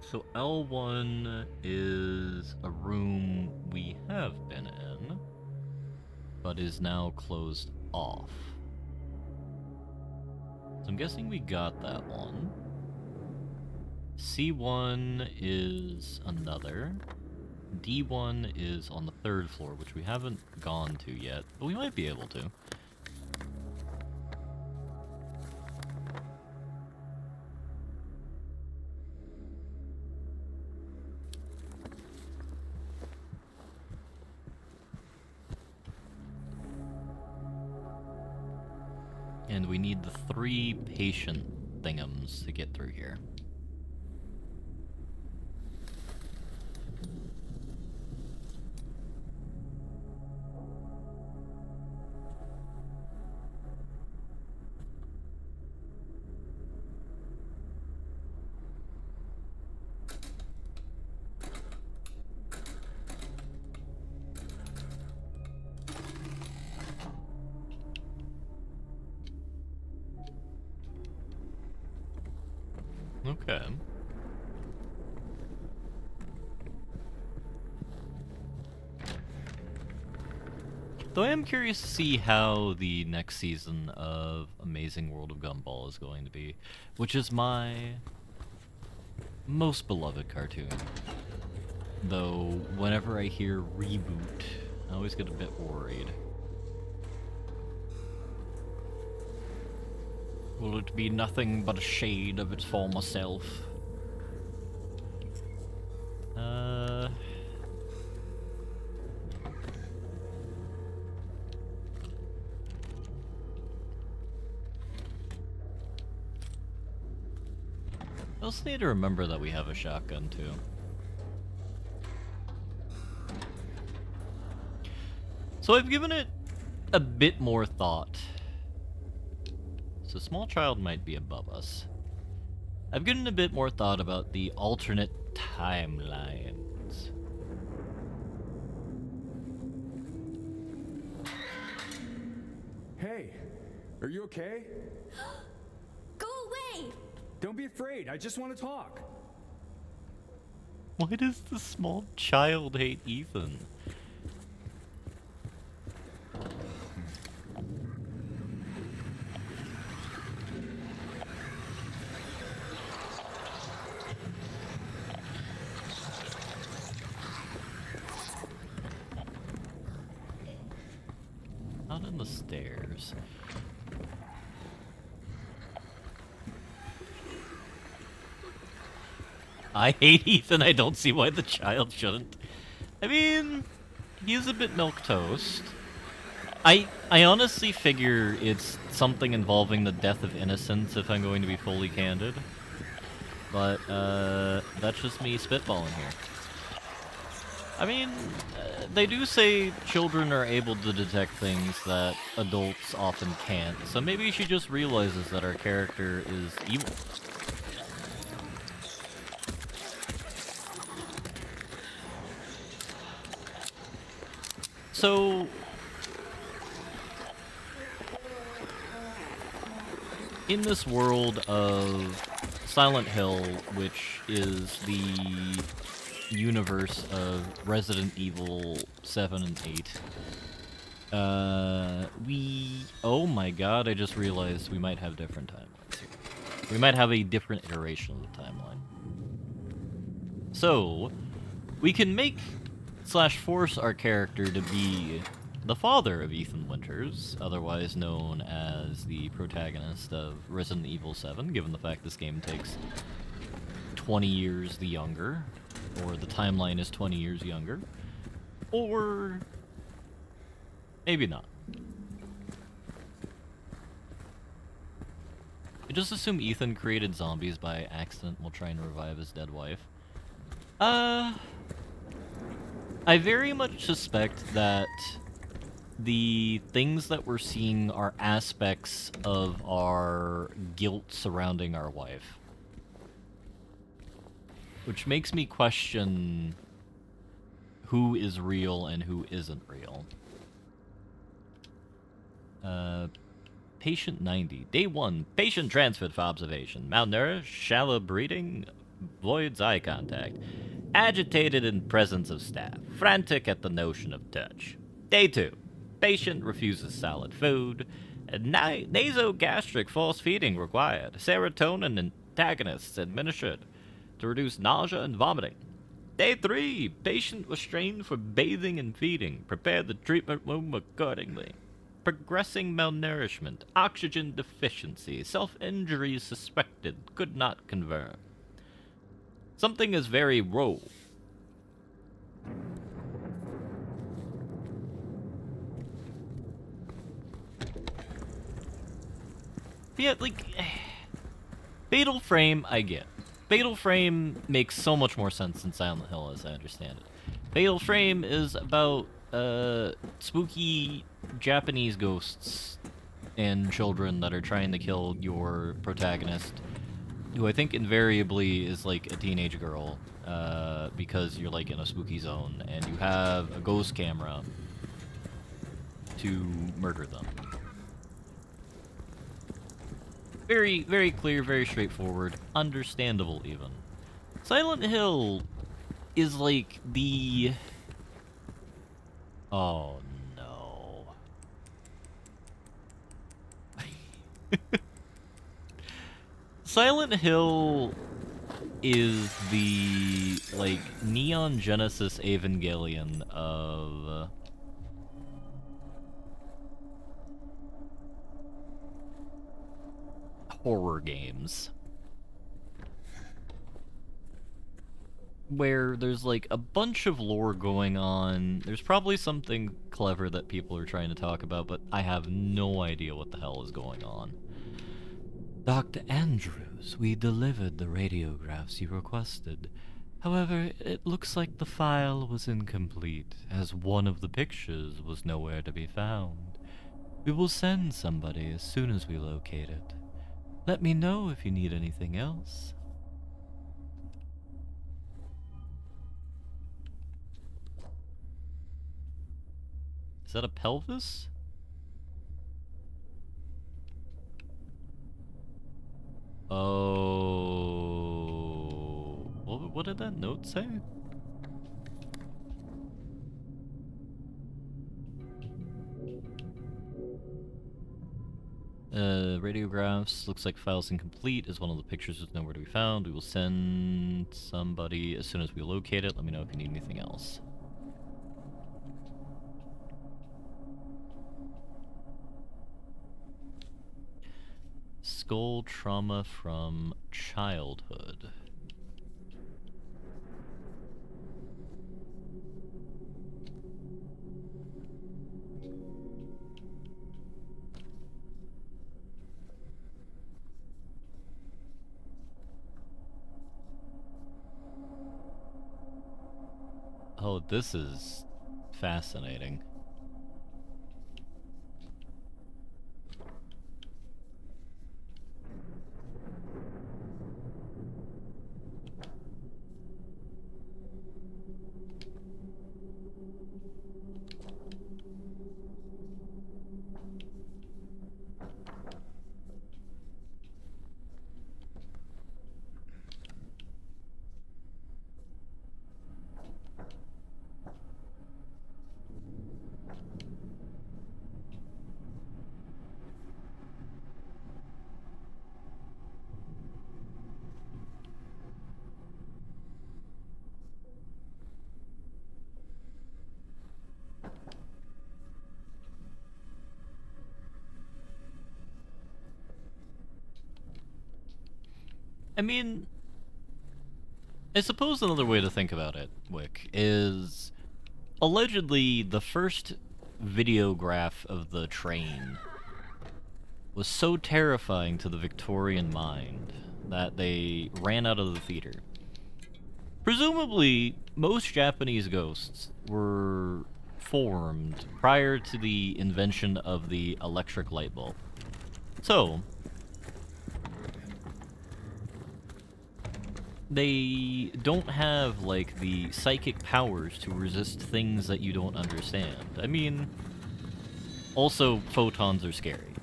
A: So L1 is a room we have been in, but is now closed off. So I'm guessing we got that one. C1 is another. D1 is on the 3rd floor, which we haven't gone to yet, but we might be able to. And we need the 3 patient thingums to get through here. Okay. Though I am curious to see how the next season of Amazing World of Gumball is going to be, which is my most beloved cartoon. Though, whenever I hear reboot, I always get a bit worried. Will it be nothing but a shade of its former self? I also need to remember that we have a shotgun, too. So I've given it a bit more thought. So small child might be above us. I've given a bit more thought about the alternate timelines.
B: Hey, are you okay?
E: Go away!
B: Don't be afraid. I just want to talk.
A: Why does the small child hate Ethan? Out on the stairs. I hate Ethan. I don't see why the child shouldn't. I mean, he's a bit milquetoast. I honestly figure it's something involving the death of innocence, if I'm going to be fully candid. But, that's just me spitballing here. I mean, they do say children are able to detect things that adults often can't, so maybe she just realizes that our character is evil. So, in this world of Silent Hill, which is the universe of Resident Evil 7 and 8, oh my god, I just realized we might have different timelines here. We might have a different iteration of the timeline. So, we can make / force our character to be the father of Ethan Winters, otherwise known as the protagonist of Resident Evil 7, given the fact this game takes 20 years the younger, or the timeline is 20 years younger, or maybe not. I just assume Ethan created zombies by accident while trying to revive his dead wife. I very much suspect that the things that we're seeing are aspects of our guilt surrounding our wife. Which makes me question who is real and who isn't real. Patient 90. Day 1. Patient transferred for observation. Malnourished, shallow breathing, voids eye contact. Agitated in presence of staff. Frantic at the notion of touch. Day 2. Patient refuses solid food. Nasogastric force feeding required. Serotonin antagonists administered to reduce nausea and vomiting. Day 3. Patient was trained for bathing and feeding. Prepare the treatment room accordingly. Progressing malnourishment. Oxygen deficiency. Self-injury suspected. Could not confirm. Something is very raw. Yeah, like... Fatal Frame, I get. Fatal Frame makes so much more sense than Silent Hill, as I understand it. Fatal Frame is about, spooky Japanese ghosts and children that are trying to kill your protagonist, who I think invariably is, like, a teenage girl, because you're, like, in a spooky zone, and you have a ghost camera to murder them. Very, very clear, very straightforward, understandable even. Silent Hill is like the... Oh no. Silent Hill is the, like, Neon Genesis Evangelion of... horror games. Where there's like a bunch of lore going on. There's probably something clever that people are trying to talk about, but I have no idea what the hell is going on. Dr. Andrews, we delivered the radiographs you requested. However, it looks like the file was incomplete, as one of the pictures was nowhere to be found. We will send somebody as soon as we locate it. Let me know if you need anything else. Is that a pelvis? Oh... What What did that note say? Radiographs. Looks like files incomplete. Is one of the pictures is nowhere to be found. We will send somebody as soon as we locate it. Let me know if you need anything else. Skull trauma from childhood. Oh, this is fascinating. I mean, I suppose another way to think about it, Wick, is allegedly the first videograph of the train was so terrifying to the Victorian mind that they ran out of the theater. Presumably, most Japanese ghosts were formed prior to the invention of the electric light bulb. So, they don't have, like, the psychic powers to resist things that you don't understand. I mean, also, photons are scary.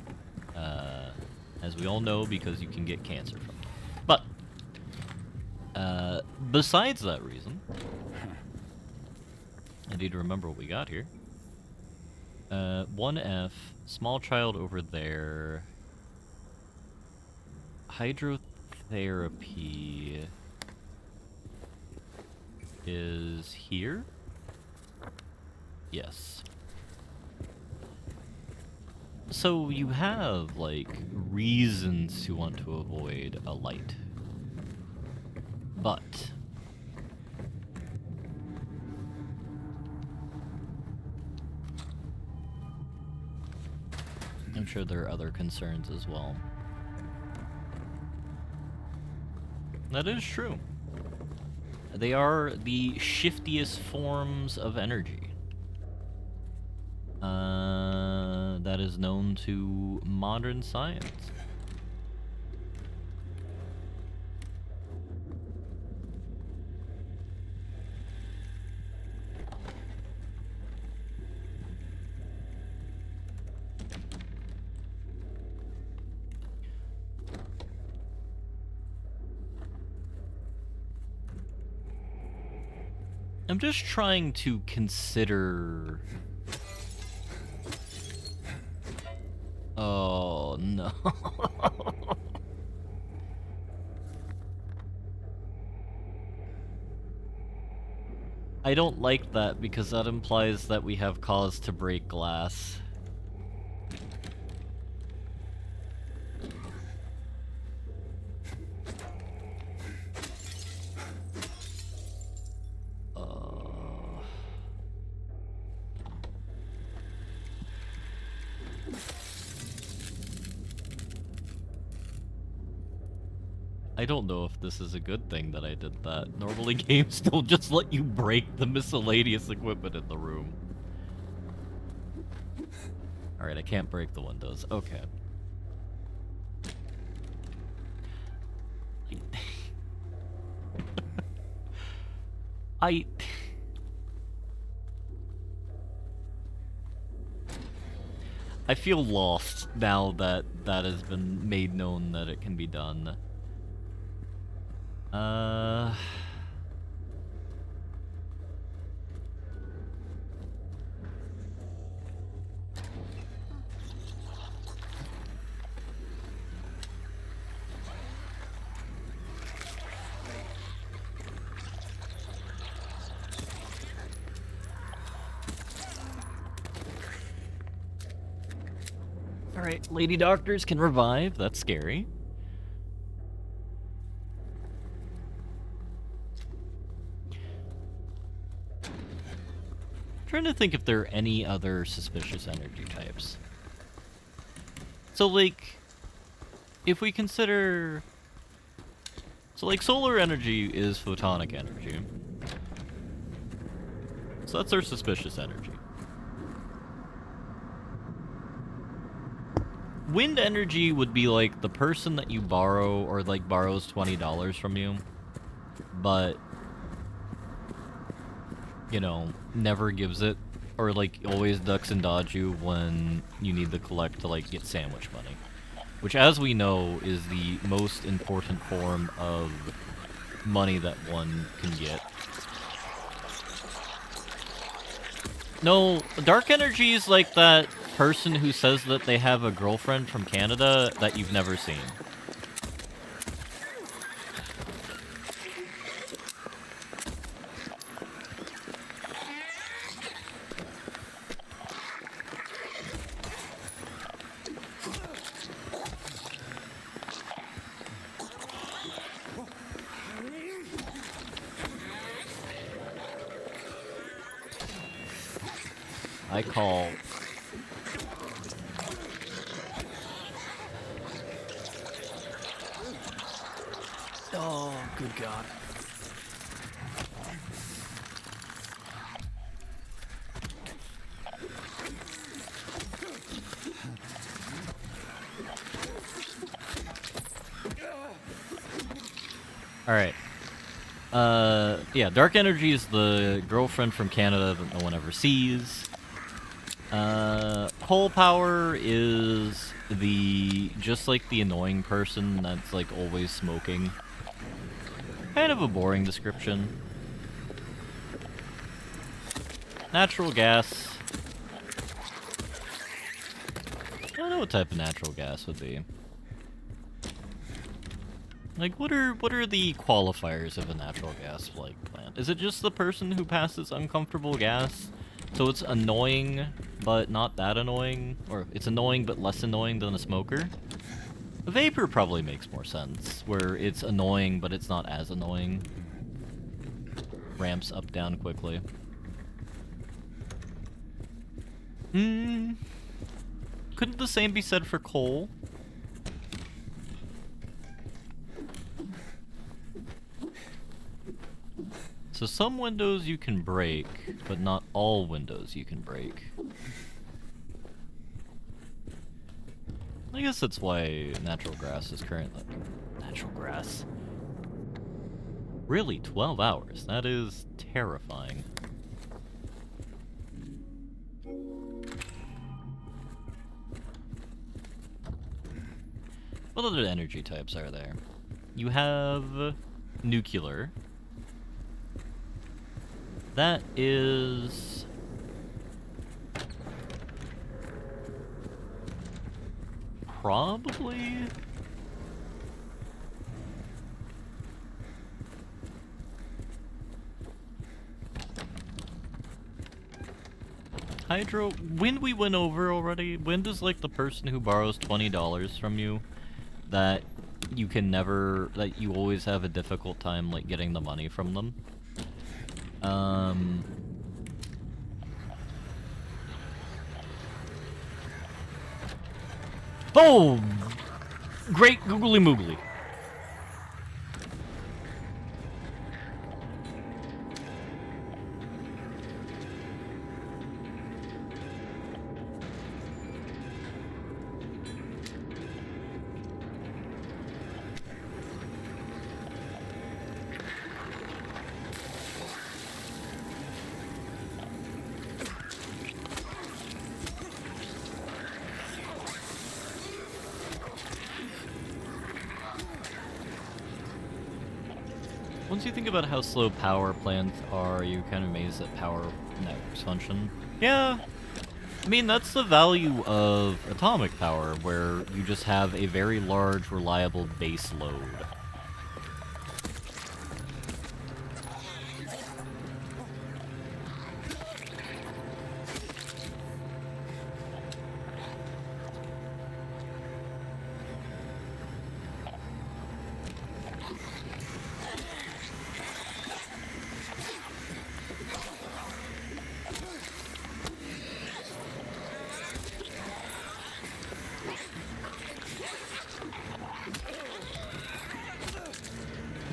A: As we all know, because you can get cancer from them. But, besides that reason, I need to remember what we got here. 1F, small child over there, hydrotherapy is here? Yes. So you have, like, reasons to want to avoid a light. But I'm sure there are other concerns as well. That is true. They are the shiftiest forms of energy. That is known to modern science. I'm just trying to consider... Oh, no. I don't like that because that implies that we have cause to break glass. I don't know if this is a good thing that I did that. Normally games don't just let you break the miscellaneous equipment in the room. Alright, I can't break the windows. Okay. I feel lost now that that has been made known that it can be done. Alright, lady doctors can revive. That's scary. Trying to think if there are any other suspicious energy types. So, like, if we consider... So, like, solar energy is photonic energy. So that's our suspicious energy. Wind energy would be, like, the person that you borrow, or, like, borrows $20 from you, but... you know, never gives it, or like always ducks and dodge you when you need to collect to like get sandwich money. Which, as we know, is the most important form of money that one can get. No, dark energy is like that person who says that they have a girlfriend from Canada that you've never seen. I call... Oh, good God. Alright. Yeah, dark energy is the girlfriend from Canada that no one ever sees. Coal power is just like the annoying person that's like always smoking. Kind of a boring description. Natural gas. I don't know what type of natural gas would be. Like, what are the qualifiers of a natural gas like plant? Is it just the person who passes uncomfortable gas? So it's annoying, but not that annoying? Or it's annoying, but less annoying than a smoker? A vapor probably makes more sense, where it's annoying, but it's not as annoying. Ramps up, down quickly. Couldn't the same be said for coal? So some windows you can break, but not all windows you can break. I guess that's why natural grass is currently... Natural grass. Really, 12 hours? That is terrifying. What other energy types are there? You have nuclear. That is... probably... hydro... Wind we went over already. Wind is like the person who borrows $20 from you that you can never... that you always have a difficult time, like, getting the money from them. Oh! Great googly moogly. Once you think about how slow power plants are, you're kind of amazed at power networks function. Yeah, I mean, that's the value of atomic power, where you just have a very large, reliable base load.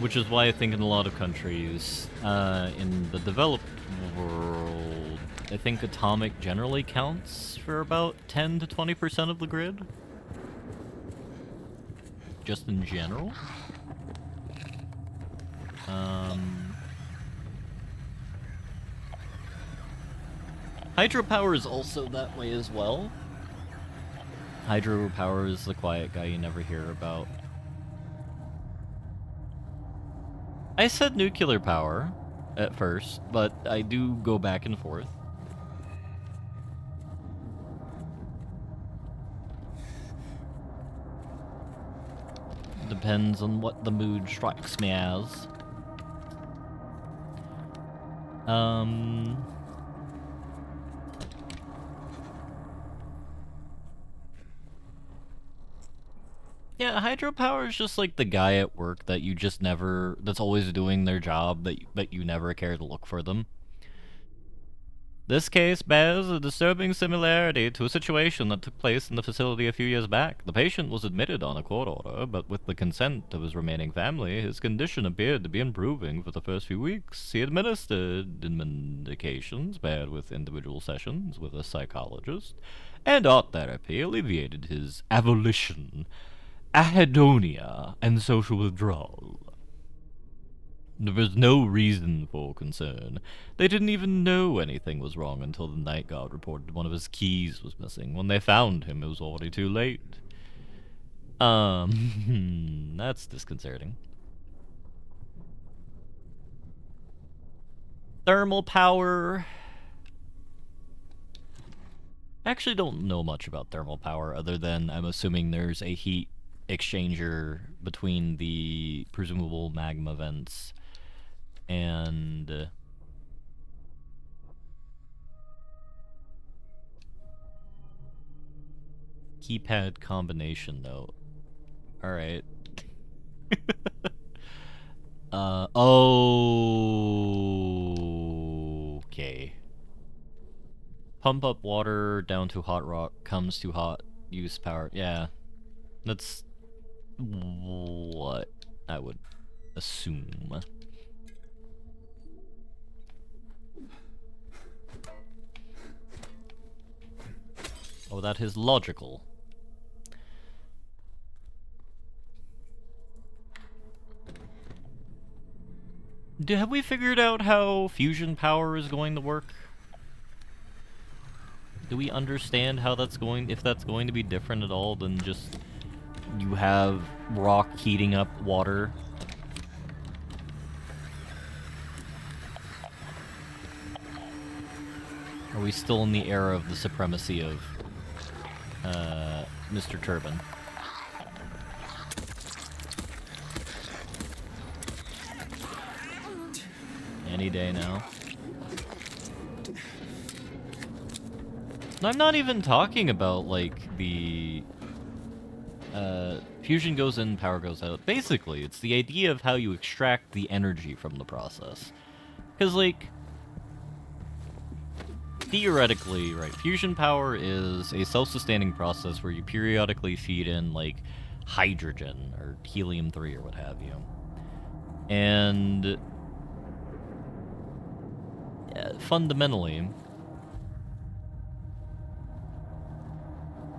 A: Which is why I think in a lot of countries, in the developed world, I think atomic generally counts for about 10 to 20% of the grid. Just in general. Hydropower is also that way as well. Hydropower is the quiet guy you never hear about. I said nuclear power at first, but I do go back and forth. Depends on what the mood strikes me as. Yeah, hydropower is just like the guy at work that you just never, that's always doing their job, but you never care to look for them. This case bears a disturbing similarity to a situation that took place in the facility a few years back. The patient was admitted on a court order, but with the consent of his remaining family, his condition appeared to be improving for the first few weeks. He administered medications paired with individual sessions with a psychologist, and art therapy alleviated his avolition, ahedonia, and social withdrawal. There was no reason for concern. They didn't even know anything was wrong until the night guard reported one of his keys was missing. When they found him, it was already too late. That's disconcerting. Thermal power. I actually don't know much about thermal power other than I'm assuming there's a heat exchanger between the presumable magma vents and keypad combination note. Alright. Okay. Pump up water down to hot rock, comes to hot, use power. Yeah. That's what I would assume. Oh, that is logical. Have we figured out how fusion power is going to work? Do we understand how that's going, if that's going to be different at all than just you have rock heating up water? Are we still in the era of the supremacy of Mr. Turbin? Any day now. I'm not even talking about, like, the fusion goes in, power goes out. Basically, it's the idea of how you extract the energy from the process. Because, like, theoretically, right, fusion power is a self-sustaining process where you periodically feed in, like, hydrogen or helium-3 or what have you. And fundamentally,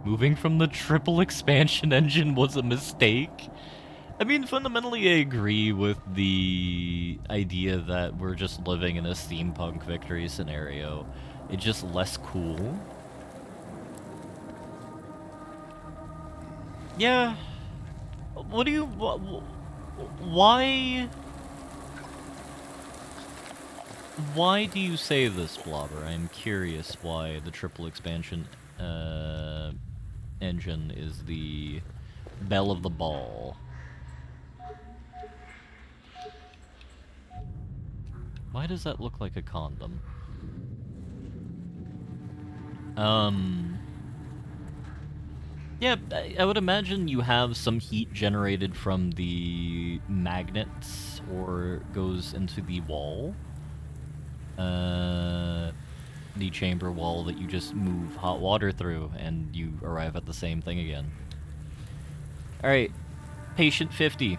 A: moving from the triple expansion engine was a mistake. I mean, fundamentally, I agree with the idea that we're just living in a steampunk victory scenario. It's just less cool. Yeah. What do you... Why... Why do you say this, Blobber? I'm curious why the triple expansion engine is the belle of the ball. Why does that look like a condom? Yeah, I would imagine you have some heat generated from the magnets or goes into the wall. The chamber wall that you just move hot water through and you arrive at the same thing again. Alright, patient 50.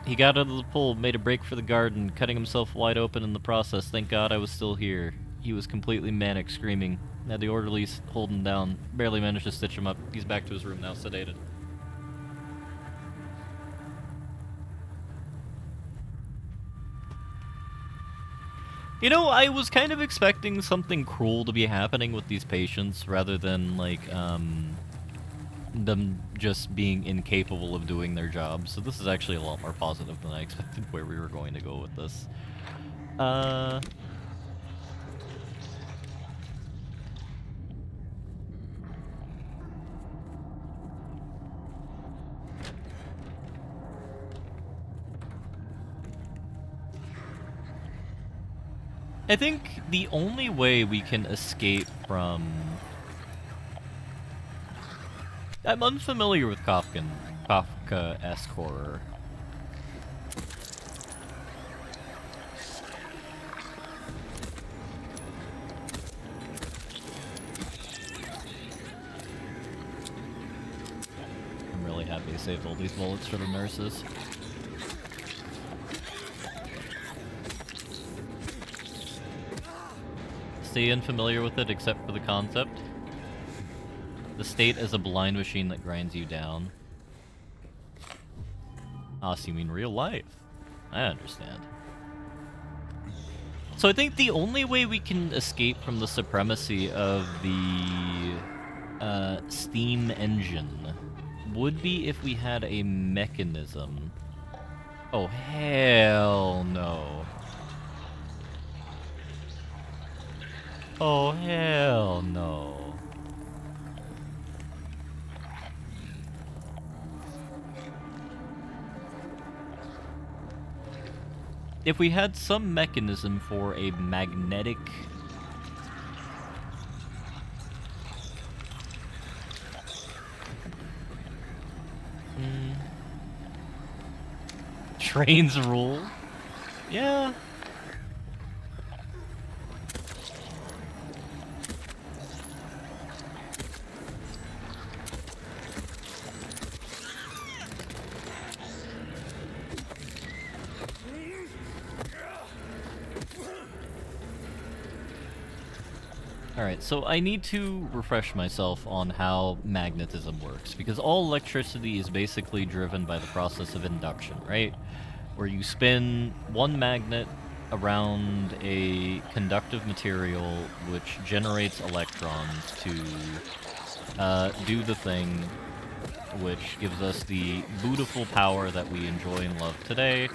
A: He got out of the pool, made a break for the garden, cutting himself wide open in the process. Thank God I was still here. He was completely manic, screaming. Had the orderlies hold him down. Barely managed to stitch him up. He's back to his room now, sedated. You know, I was kind of expecting something cruel to be happening with these patients rather than, like, them just being incapable of doing their job. So this is actually a lot more positive than I expected where we were going to go with this. I think the only way we can escape from... I'm unfamiliar with Kafka-esque horror. I'm really happy to save all these bullets for the nurses. Stay unfamiliar with it except for the concept. The state is a blind machine that grinds you down. Ah, so you mean real life? I understand. So I think the only way we can escape from the supremacy of the steam engine would be if we had a mechanism. Oh, hell no. Oh, hell no. If we had some mechanism for a magnetic... Trains rule? Yeah. Alright, so I need to refresh myself on how magnetism works, because all electricity is basically driven by the process of induction, right? Where you spin one magnet around a conductive material which generates electrons to do the thing which gives us the beautiful power that we enjoy and love today.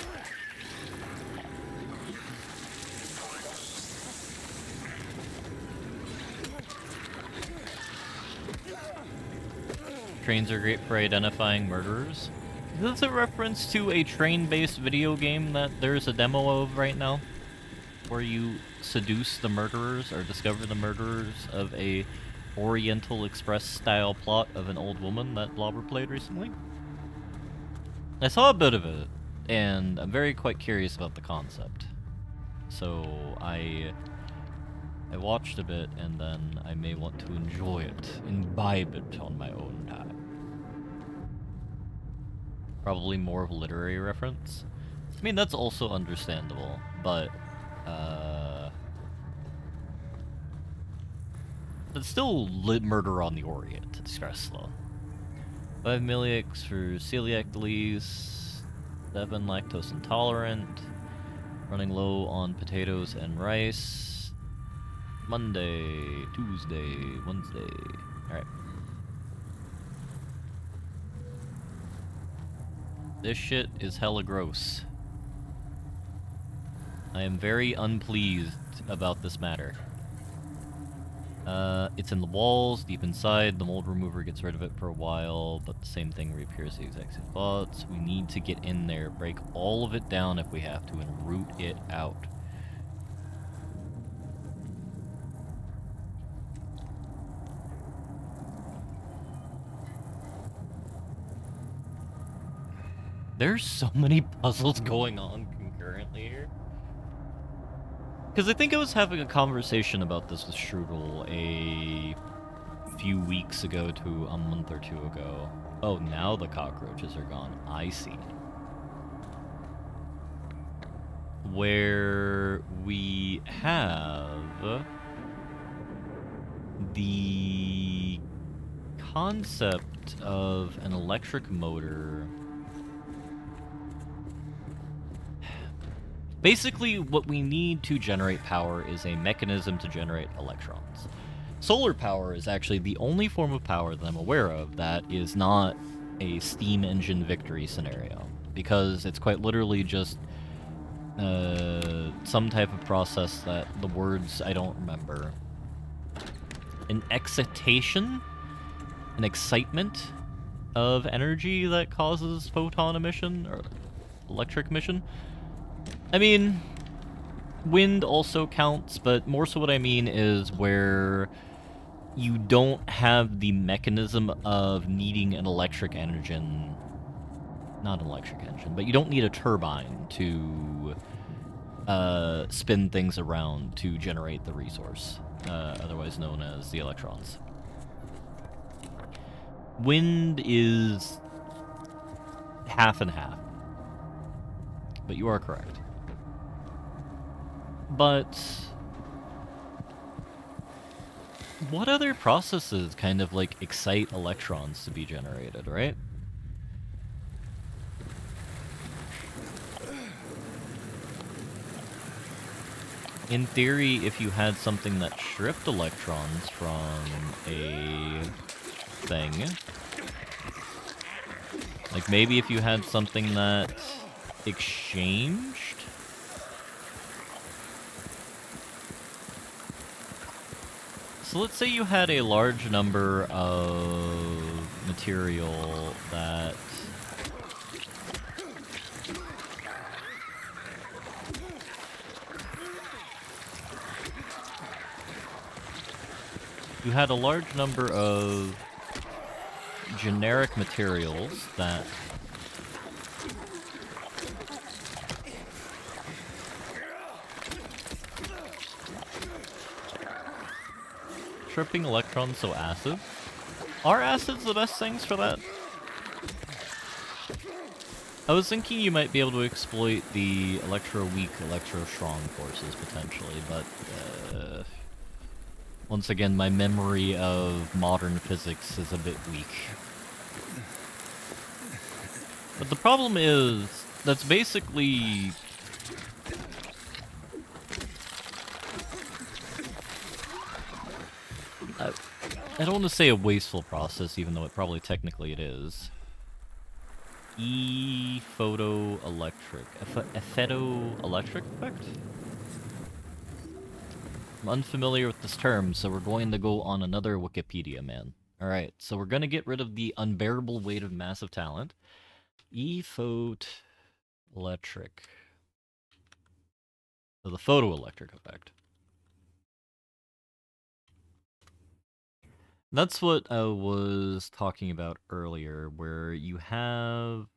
A: Trains are great for identifying murderers. Is this a reference to a train-based video game that there's a demo of right now? Where you seduce the murderers or discover the murderers of a Oriental Express-style plot of an old woman that Blobber played recently? I saw a bit of it, and I'm very quite curious about the concept. So I watched a bit, and then I may want to enjoy it, imbibe it on my own time. Probably more of a literary reference. I mean, that's also understandable, but, it's still Murder on the Orient Express, though. 5 milliacs for celiac disease, 7 lactose intolerant, running low on potatoes and rice, Monday, Tuesday, Wednesday. Alright. This shit is hella gross. I am very unpleased about this matter. It's in the walls, deep inside. The mold remover gets rid of it for a while, but the same thing reappears the exact same spots. We need to get in there, break all of it down if we have to, and root it out. There's so many puzzles going on concurrently here. Because I think I was having a conversation about this with Strudel a few weeks ago to a month or two ago. Oh, now the cockroaches are gone. I see. where we have the concept of an electric motor. Basically, what we need to generate power is a mechanism to generate electrons. Solar power is actually the only form of power that I'm aware of that is not a steam engine victory scenario, because it's quite literally just some type of process that the words I don't remember. An excitation? An excitement of energy that causes photon emission or electric emission? I mean, wind also counts, but more so what I mean is where you don't have the mechanism of needing an electric engine. Not an electric engine, but you don't need a turbine to spin things around to generate the resource, otherwise known as the electrons. Wind is half and half, but you are correct. But what other processes kind of like excite electrons to be generated, right? In theory, if you had something that stripped electrons from a thing, like maybe if you had something that exchanged. So let's say you had a large number of material that you had a large number of generic materials that stripping electrons, so acid. Are acids the best things for that? I was thinking you might be able to exploit the electro-weak, electro-strong forces potentially, but once again, my memory of modern physics is a bit weak. But the problem is, that's basically I don't want to say a wasteful process, even though it probably technically it is. E-photoelectric. A photoelectric effect? I'm unfamiliar with this term, so we're going to go on another Wikipedia, man. Alright, so we're going to get rid of the unbearable weight of massive talent. E-photoelectric. So the photoelectric effect. That's what I was talking about earlier, where you have...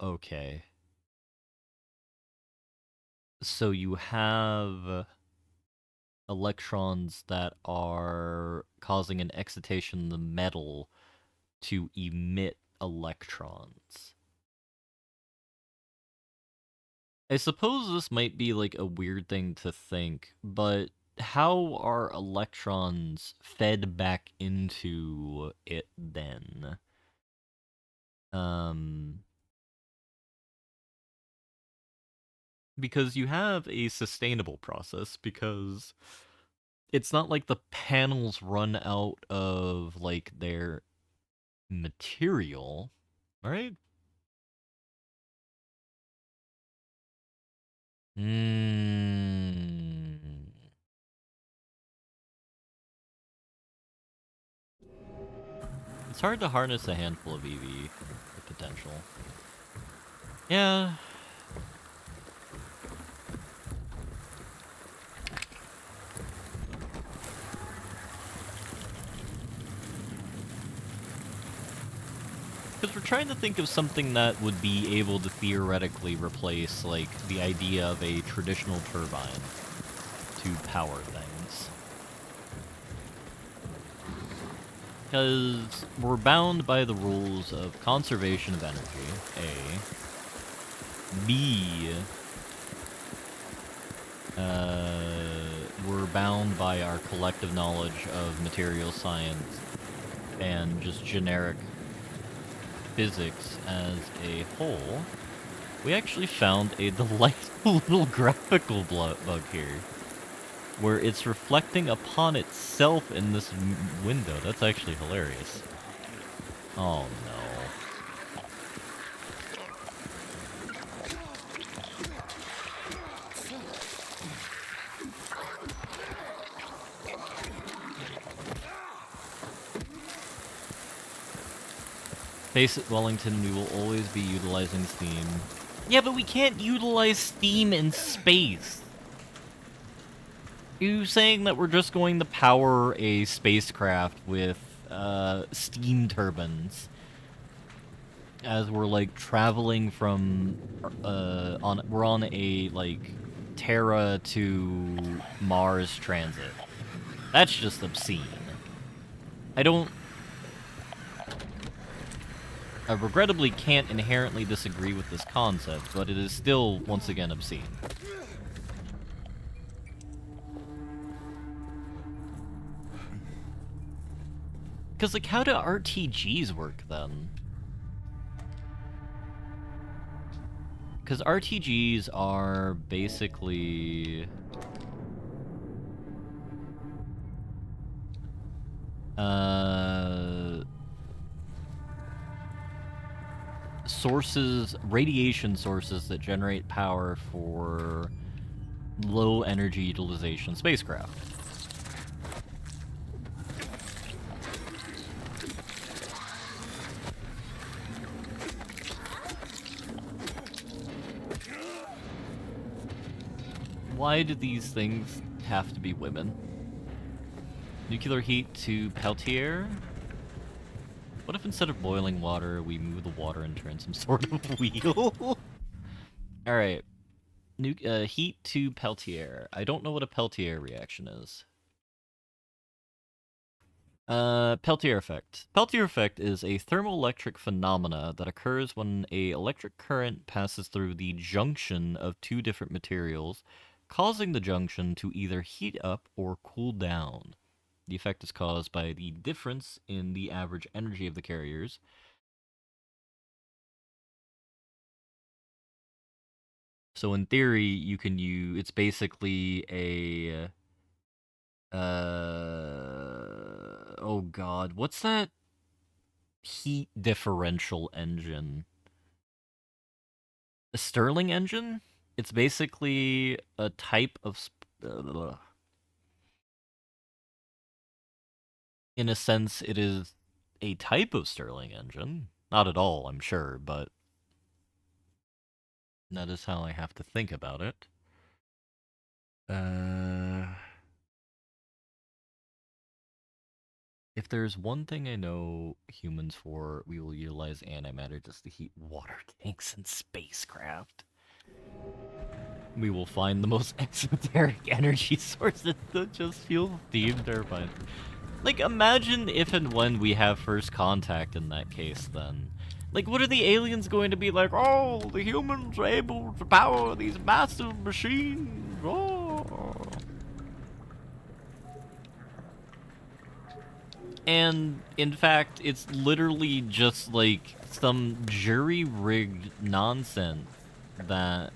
A: okay. So you have electrons that are causing an excitation in the metal to emit electrons. I suppose this might be like a weird thing to think, but how are electrons fed back into it then? Because you have a sustainable process, because it's not like the panels run out of, like, their material, right? It's hard to harness a handful of EV potential. Yeah. Because we're trying to think of something that would be able to theoretically replace, like, the idea of a traditional turbine to power things. Because we're bound by the rules of conservation of energy, A. B, we're bound by our collective knowledge of material science and just generic physics as a whole. We actually found a delightful little graphical bug here, where it's reflecting upon itself in this window. That's actually hilarious. Oh no. Face it, Wellington, we will always be utilizing Steam. Yeah, but we can't utilize Steam in space. You saying that we're just going to power a spacecraft with steam turbines as we're like traveling from we're on a like Terra to Mars transit. That's just obscene. I regrettably can't inherently disagree with this concept, but it is still, once again, obscene. Because, like, how do RTGs work, then? Because RTGs are basically... radiation sources that generate power for low energy utilization spacecraft. Why do these things have to be women? Nuclear heat to Peltier? What if instead of boiling water, we move the water and turn some sort of wheel? Alright. Heat to Peltier. I don't know what a Peltier reaction is. Peltier effect. Peltier effect is a thermoelectric phenomena that occurs when a electric current passes through the junction of two different materials, causing the junction to either heat up or cool down. The effect is caused by the difference in the average energy of the carriers. So in theory, you can use... It's basically a... Oh god, what's that heat differential engine? A Stirling engine? It's basically a type of... In a sense, it is a type of Stirling engine. Not at all, I'm sure, but that is how I have to think about it. If there's one thing I know humans for, we will utilize antimatter just to heat water tanks and spacecraft. We will find the most exoteric energy sources that just fuel steam turbines. Like, imagine if and when we have first contact in that case, then. Like, what are the aliens going to be like? Oh, the humans are able to power these massive machines. Oh. And, in fact, it's literally just, like, some jury-rigged nonsense that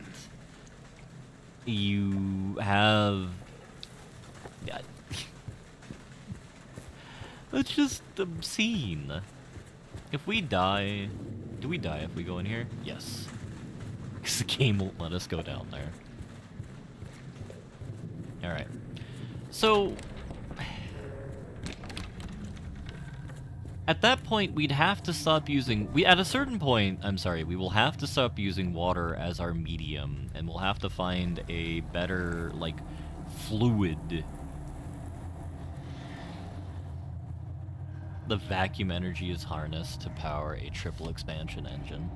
A: you have... That's just obscene. If we die... Do we die if we go in here? Yes. Because the game won't let us go down there. Alright. So... At that point, we'd have to stop using... At a certain point, we will have to stop using water as our medium, and we'll have to find a better, like, fluid. The vacuum energy is harnessed to power a triple expansion engine.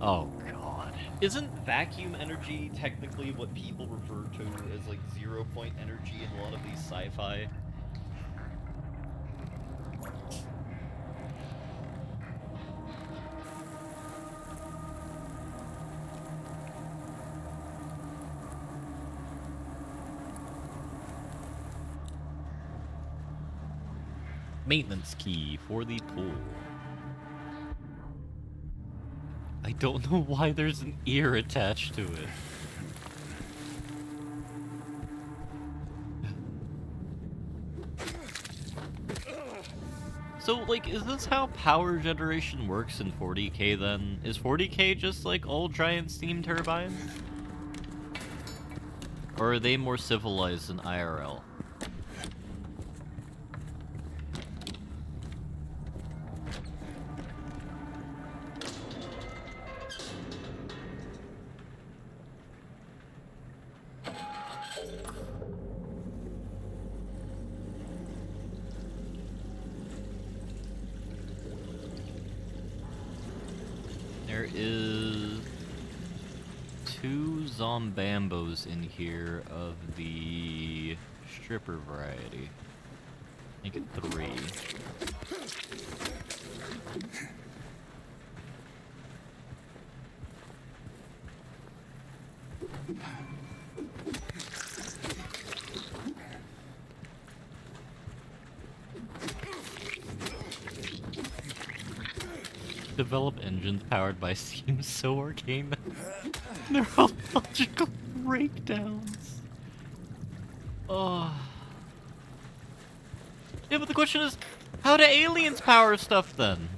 A: Oh, God. Isn't vacuum energy technically what people refer to as, like, zero-point energy in a lot of these sci-fi? Maintenance key for the pool. I don't know why there's an ear attached to it. So, like, is this how power generation works in 40K then? Is 40K just like all giant steam turbines? Or are they more civilized in IRL? There is 2 Zombambos in here of the stripper variety. Make it 3. Develop engines powered by seems so arcane. Neurological breakdowns. Oh. Yeah, but the question is, how do aliens power stuff then?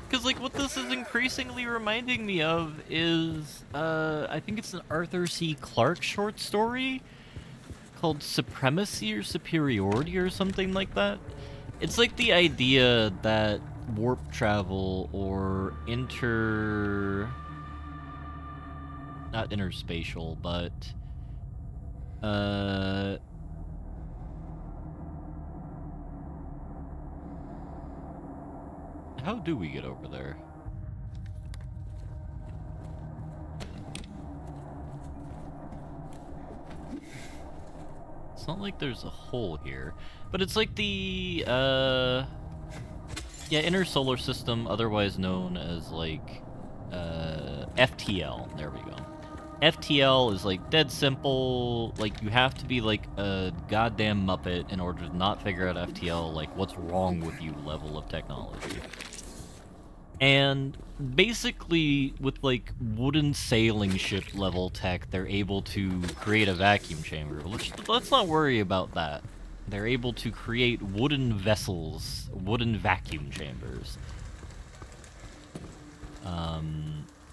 A: Because, like, what this is increasingly reminding me of is, I think it's an Arthur C. Clarke short story called Supremacy or Superiority or something like that. It's like the idea that warp travel or not interspatial, but how do we get over there? It's not like there's a hole here, but it's like the, yeah, inner solar system, otherwise known as, like, FTL. There we go. FTL is, like, dead simple. Like, you have to be, like, a goddamn Muppet in order to not figure out FTL, like, what's wrong with you level of technology. And basically, with, like, wooden sailing ship level tech, they're able to create a vacuum chamber. Let's not worry about that. They're able to create wooden vessels, wooden vacuum chambers.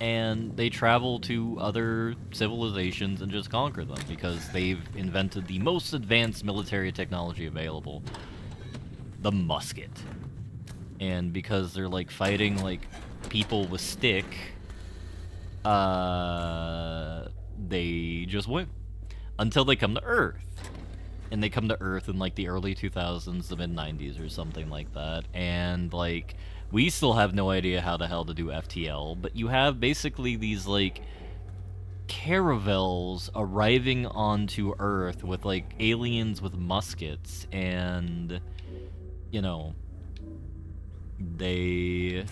A: And they travel to other civilizations and just conquer them because they've invented the most advanced military technology available, the musket. And because they're, like, fighting, like, people with stick, they just win. Until they come to Earth. And they come to Earth in, like, the early 2000s, the mid-90s or something like that. And, like, we still have no idea how the hell to do FTL, but you have basically these, like, caravels arriving onto Earth with, like, aliens with muskets, and, you know, they...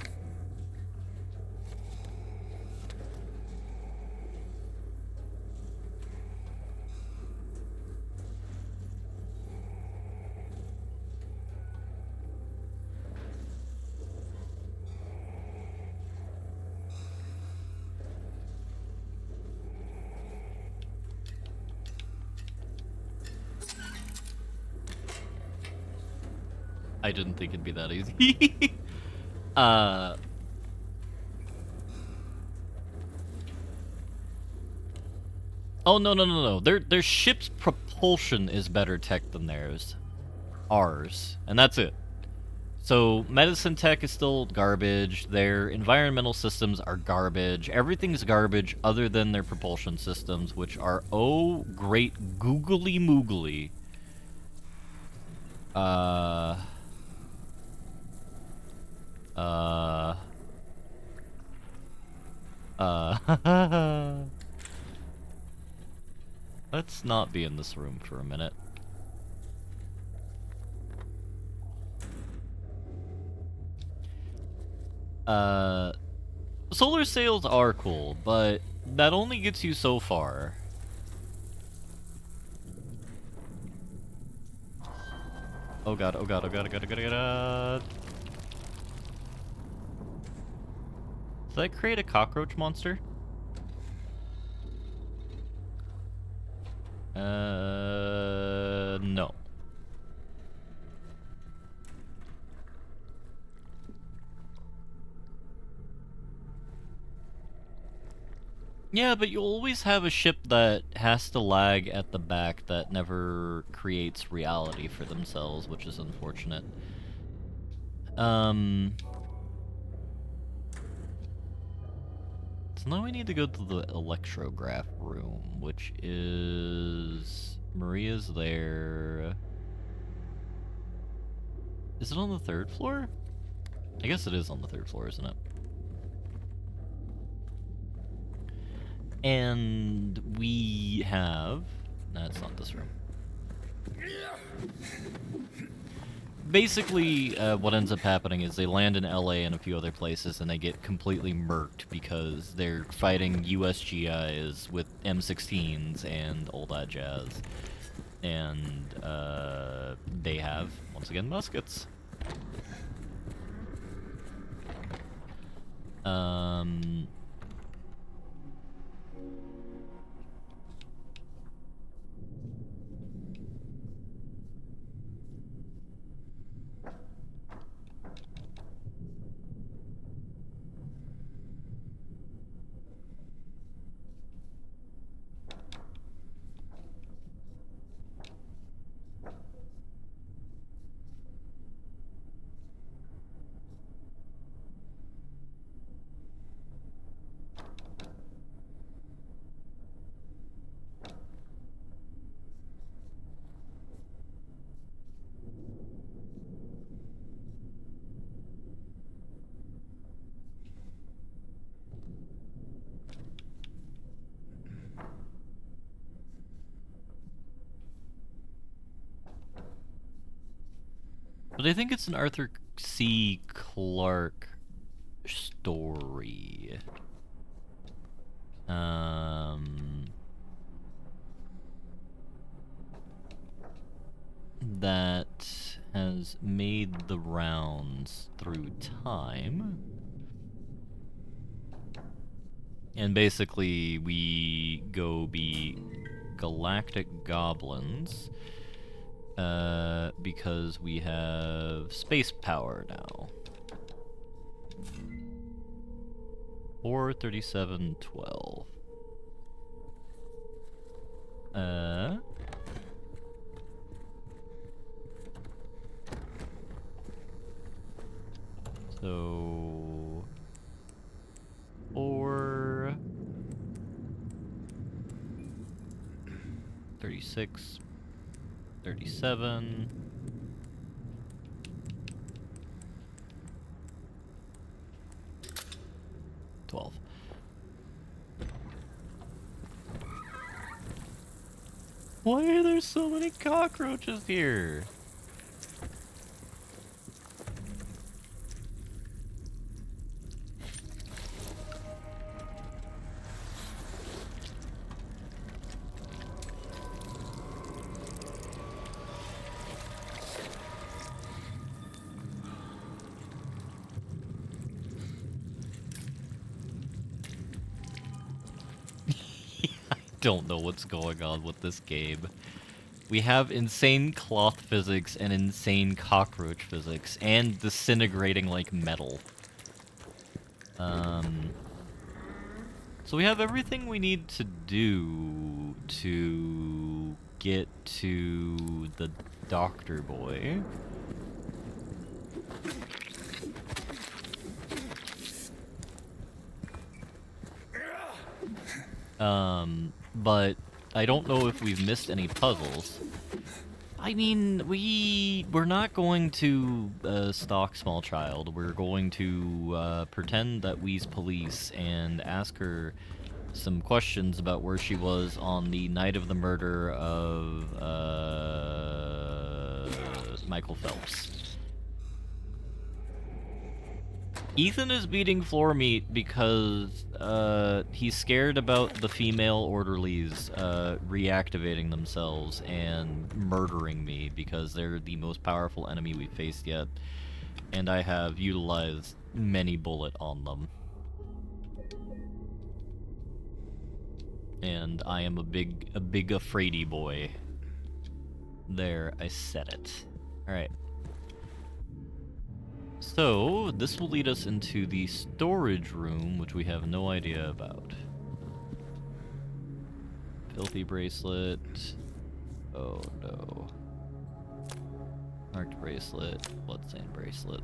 A: I didn't think it'd be that easy. Oh, no. Their ship's propulsion is better tech than theirs. Ours. And that's it. So, medicine tech is still garbage. Their environmental systems are garbage. Everything's garbage other than their propulsion systems, which are, oh, great googly moogly. Let's not be in this room for a minute. Solar sails are cool, but that only gets you so far. Oh god, oh god, oh god, oh god, oh god, oh god. Does that create a cockroach monster? No. Yeah, but you always have a ship that has to lag at the back that never creates reality for themselves, which is unfortunate. So now we need to go to the electrograph room, which is... Maria's there. Is it on the 3rd floor? I guess it is on the 3rd floor, isn't it? And we have... No, it's not this room. Basically, what ends up happening is they land in LA and a few other places, and they get completely murked because they're fighting USGIs with M16s and all that jazz. And they have, once again, muskets. But I think it's an Arthur C. Clarke story. That has made the rounds through time. And basically, we go be galactic goblins. Because we have space power now. 43712. So 4 36 37 12. Why are there so many cockroaches here? Don't know what's going on with this game. We have insane cloth physics and insane cockroach physics and disintegrating like metal. So we have everything we need to do to get to the doctor boy. But I don't know if we've missed any puzzles. I mean, we're not going to stalk small child. We're going to pretend that we's police and ask her some questions about where she was on the night of the murder of Michael Phelps. Ethan is beating floor meat because he's scared about the female orderlies reactivating themselves and murdering me because they're the most powerful enemy we've faced yet, and I have utilized many bullet on them. And I am a big afraidy boy. There, I said it. Alright. So, this will lead us into the storage room, which we have no idea about. Filthy bracelet. Oh no. Marked bracelet. Bloodstained bracelet.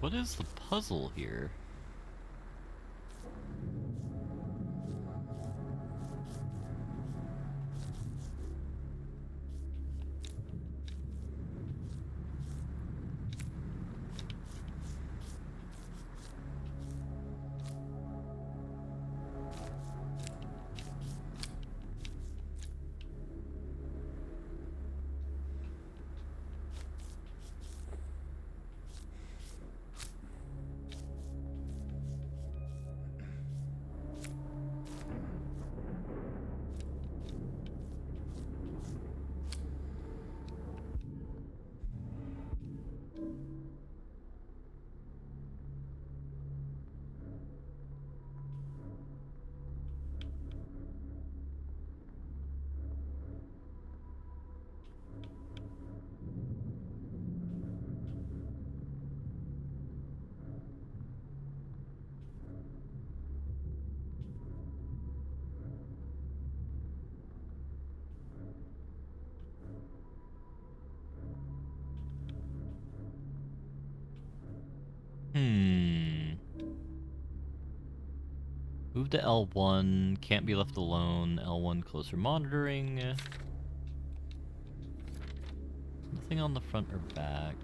A: What is the puzzle here? Move to L1, can't be left alone. L1 closer monitoring. Nothing on the front or back.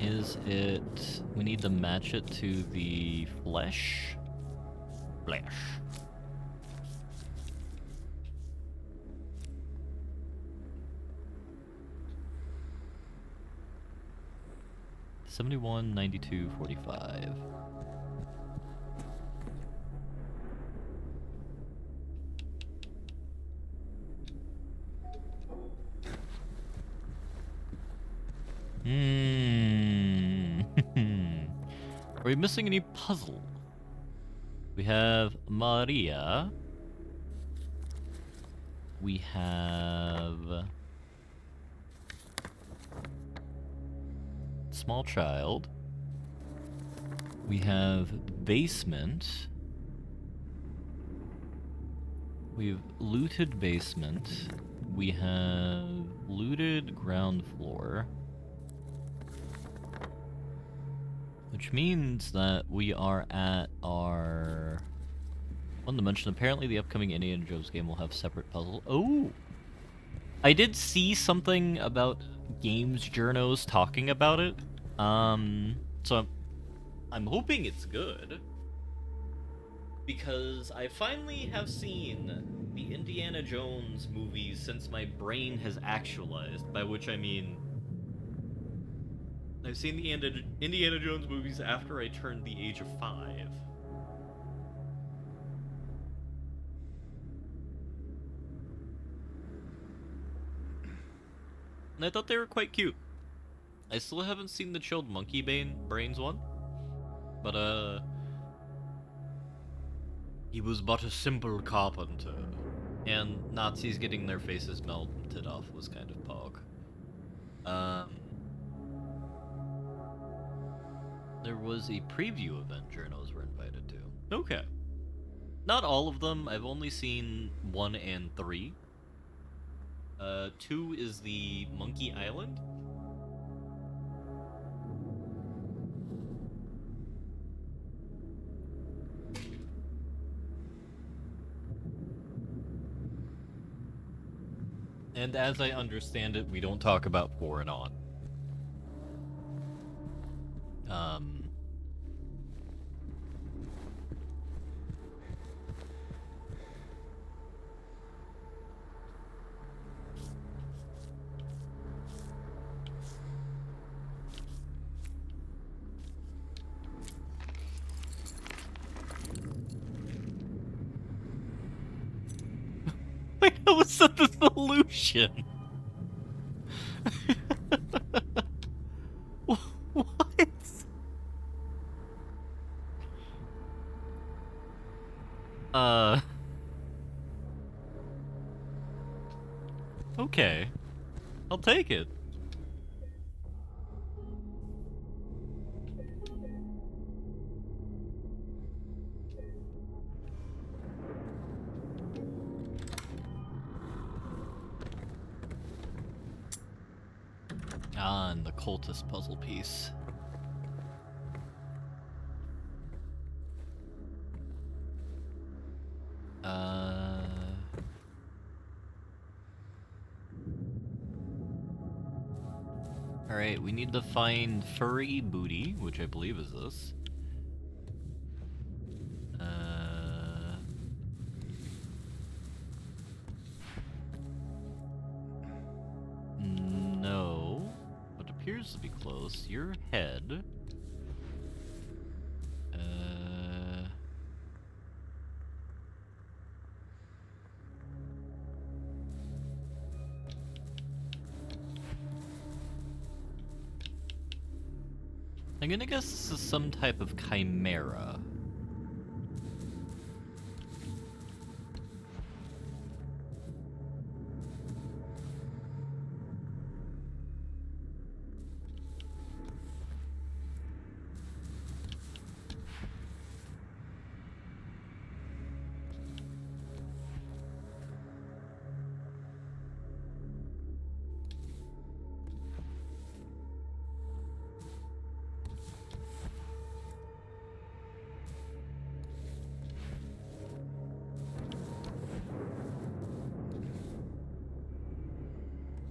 A: Is it... we need to match it to the flesh? Flesh. $71, $92, $45. Are we missing any puzzle? We have Maria. We have... small child. We have basement. We've looted basement. We have looted ground floor. Which means that we are at our... one to mention, apparently the upcoming Indiana Jones game will have separate puzzle. Oh! I did see something about games journos talking about it. So I'm hoping it's good. Because I finally have seen the Indiana Jones movies since my brain has actualized, by which I mean I've seen the Indiana Jones movies after I turned the age of 5. And I thought they were quite cute. I still haven't seen the chilled monkey brains one. But, he was but a simple carpenter. And Nazis getting their faces melted off was kind of pog. There was a preview event journos were invited to. Okay. Not all of them. I've only seen 1 and 3. 2 is the Monkey Island. And as I understand it, we don't talk about 4 and on. Um, like, how was that the solution? What? Uh. Okay. I'll take it. Ah, and the cultist puzzle piece. Uh. Alright, we need to find Furry Booty, which I believe is this. No. What appears to be close. Your head. I'm gonna guess this is some type of chimera.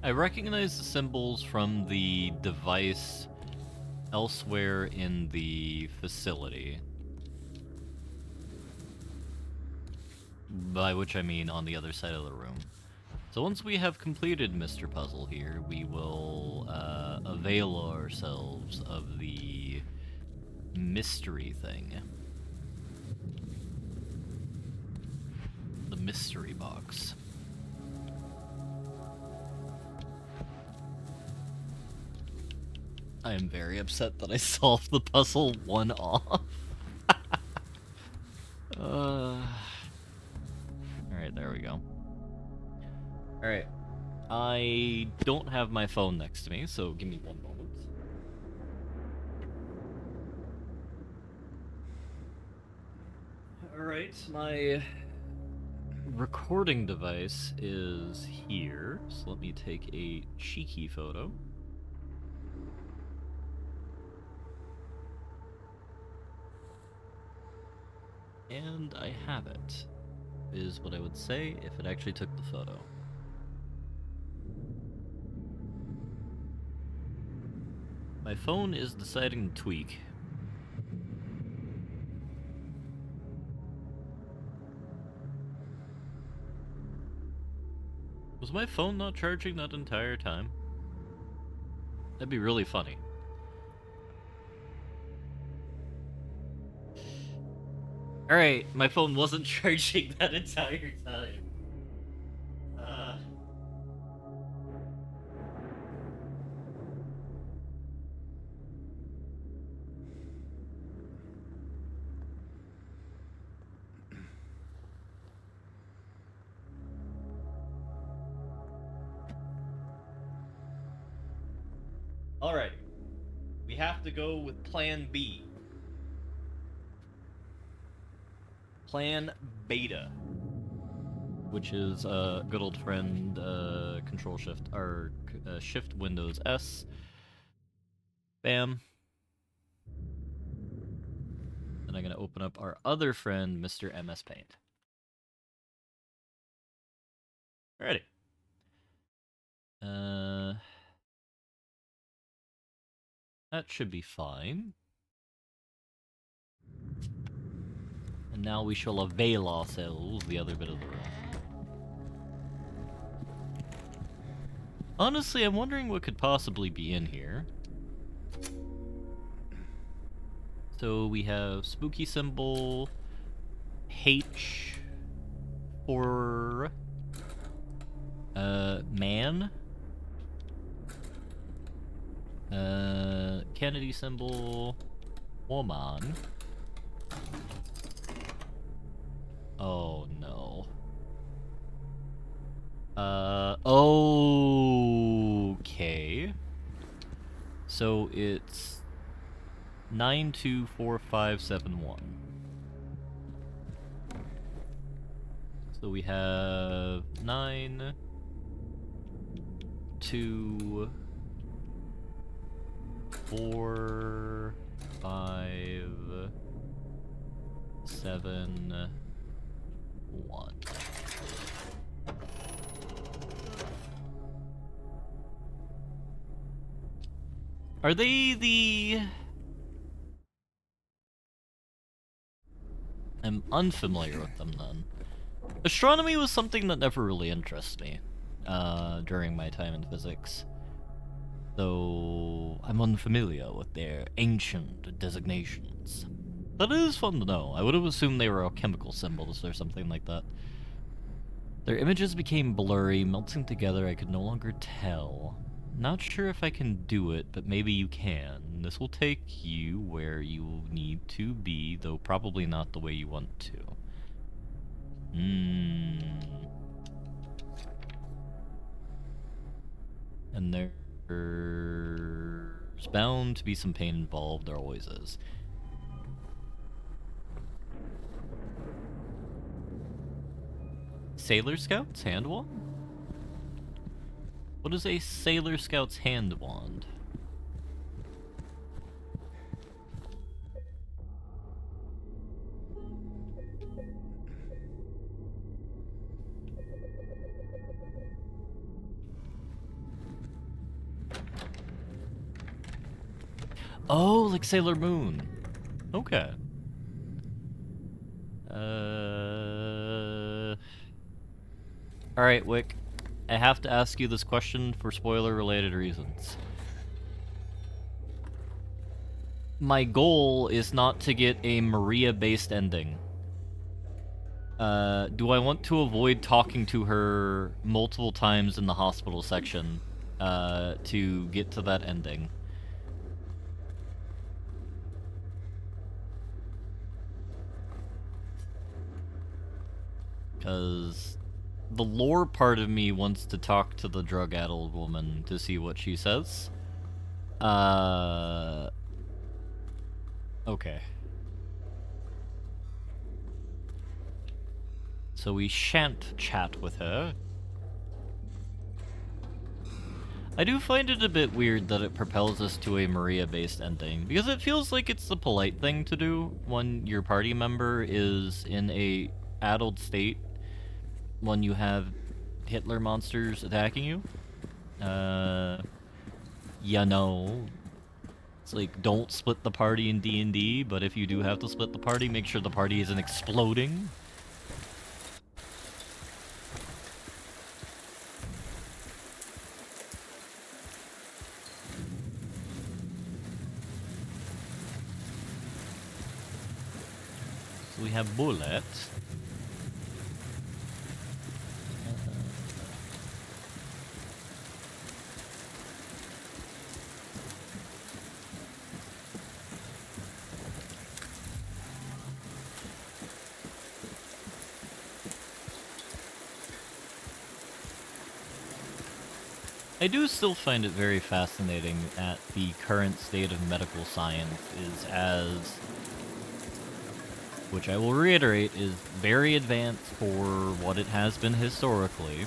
A: I recognize the symbols from the device elsewhere in the facility. By which I mean on the other side of the room. So once we have completed Mr. Puzzle here, we will avail ourselves of the mystery thing. The mystery box. I am very upset that I solved the puzzle one off. Alright, there we go. Alright. I don't have my phone next to me, so give me one moment. Alright, my recording device is here, so let me take a cheeky photo. And I have it, is what I would say if it actually took the photo. My phone is deciding to tweak. Was my phone not charging that entire time? That'd be really funny. Alright, my phone wasn't charging that entire time. Alright. We have to go with Plan B. Plan Beta. Which is good old friend Control Shift, or Shift Windows S. Bam. Then I'm gonna open up our other friend, Mr. MS Paint. Alrighty. That should be fine. And now we shall avail ourselves the other bit of the room. Honestly, I'm wondering what could possibly be in here. So we have spooky symbol H for man. Kennedy symbol woman. Oh no. Okay. So it's 924571. So we have 9, 2, 4, 5, 7, 1. Are they the... I'm unfamiliar with them then. Astronomy was something that never really interested me during my time in physics. So I'm unfamiliar with their ancient designations. But it is fun to know. I would have assumed they were all chemical symbols or something like that. Their images became blurry, melting together. I could no longer tell. Not sure if I can do it, but maybe you can. This will take you where you need to be, though probably not the way you want to. And there's bound to be some pain involved, there always is. Sailor Scout's hand wand? What is a Sailor Scout's hand wand? Oh, like Sailor Moon. Okay. Alright, Wick. I have to ask you this question for spoiler-related reasons. My goal is not to get a Maria-based ending. Do I want to avoid talking to her multiple times in the hospital section to get to that ending? Because the lore part of me wants to talk to the drug-addled woman to see what she says. Okay. So we shan't chat with her. I do find it a bit weird that it propels us to a Maria-based ending, because it feels like it's the polite thing to do when your party member is in a addled state when you have Hitler monsters attacking you. You know, it's like, don't split the party in D&D, but if you do have to split the party, make sure the party isn't exploding. So we have bullet. I do still find it very fascinating that the current state of medical science is as, which I will reiterate, is very advanced for what it has been historically,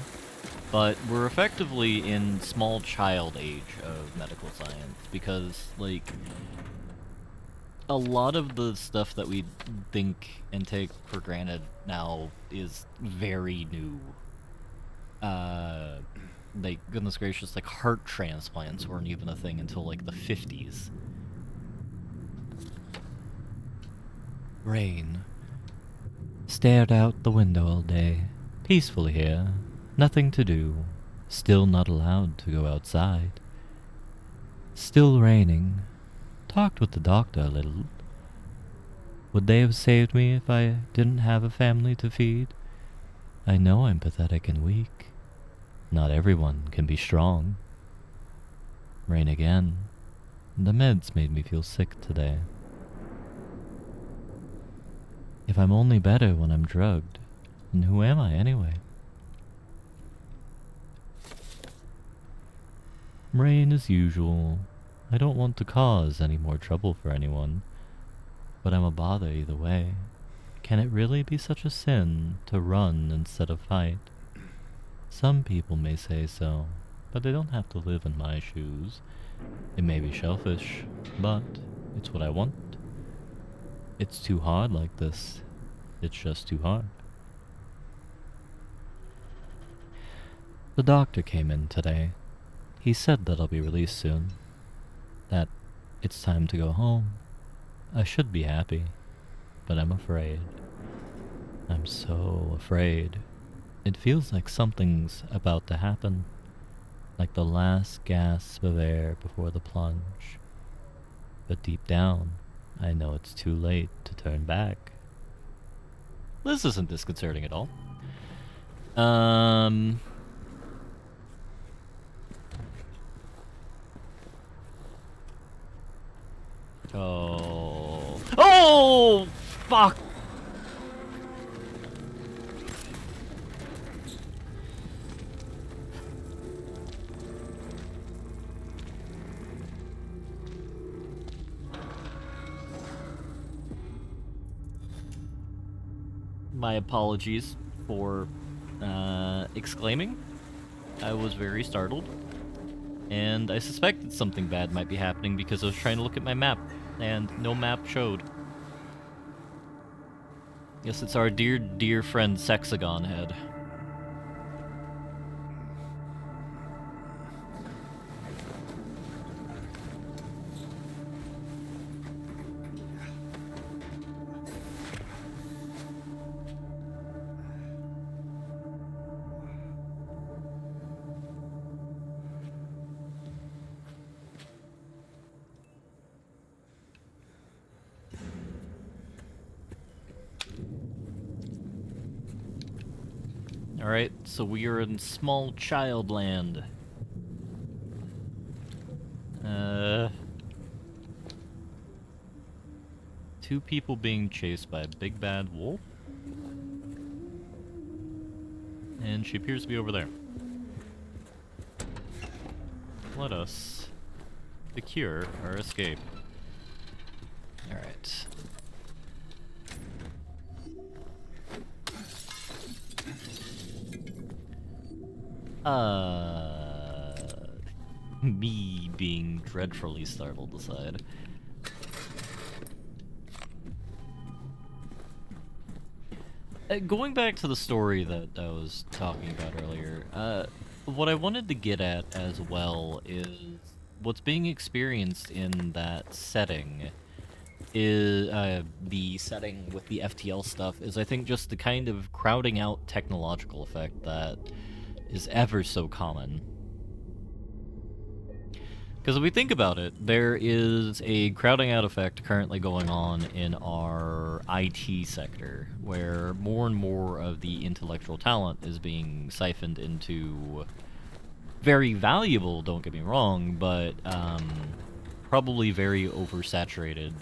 A: but we're effectively in small child age of medical science, because, like, a lot of the stuff that we think and take for granted now is very new. like, goodness gracious, like, heart transplants weren't even a thing until, like, the 50s. Rain. Stared out the window all day. Peaceful here. Nothing to do. Still not allowed to go outside. Still raining. Talked with the doctor a little. Would they have saved me if I didn't have a family to feed? I know I'm pathetic and weak. Not everyone can be strong. Rain again. The meds made me feel sick today. If I'm only better when I'm drugged, then who am I anyway? Rain as usual. I don't want to cause any more trouble for anyone, but I'm a bother either way. Can it really be such a sin to run instead of fight? Some people may say so, but they don't have to live in my shoes. It may be selfish, but it's what I want. It's too hard like this. It's just too hard. The doctor came in today. He said that I'll be released soon. That it's time to go home. I should be happy, but I'm afraid. I'm so afraid. It feels like something's about to happen. Like the last gasp of air before the plunge. But deep down, I know it's too late to turn back. This isn't disconcerting at all. Oh. Oh! Fuck! My apologies for exclaiming. I was very startled. And I suspected something bad might be happening because I was trying to look at my map, and no map showed. Yes, it's our dear, dear friend Sexagon head. Alright, so we are in small child land. Two people being chased by a big bad wolf. And she appears to be over there. Let us secure our escape. Alright. Me being dreadfully startled aside. Going back to the story that I was talking about earlier, what I wanted to get at as well is what's being experienced in that setting is the setting with the FTL stuff is I think just the kind of crowding out technological effect that is ever so common. Because if we think about it, there is a crowding out effect currently going on in our IT sector, where more and more of the intellectual talent is being siphoned into very valuable, don't get me wrong, but probably very oversaturated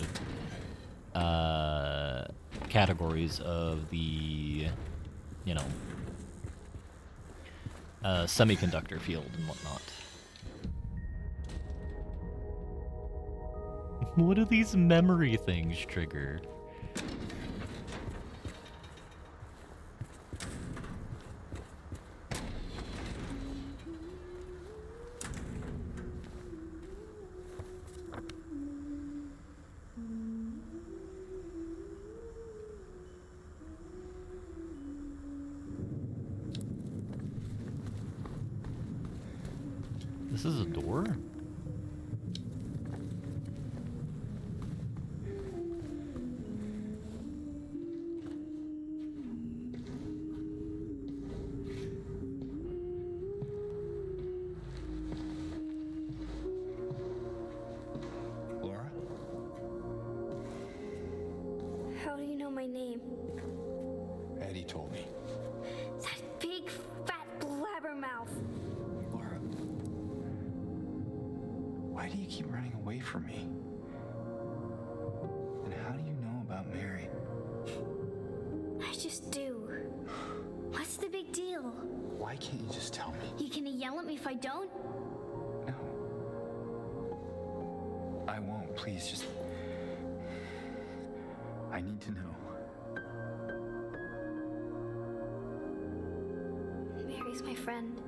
A: categories of the, you know, semiconductor field and whatnot. What do these memory things trigger? is a door?
B: Laura?
E: How do you know my name?
B: Eddie told me.
E: That big, fat blabbermouth.
B: Laura. Why do you keep running away from me? And how do you know about Mary?
E: I just do. What's the big deal?
B: Why can't you just tell me?
E: You gonna yell at me if I don't?
B: No. I won't. Please, just... I need to know.
E: Mary's my friend.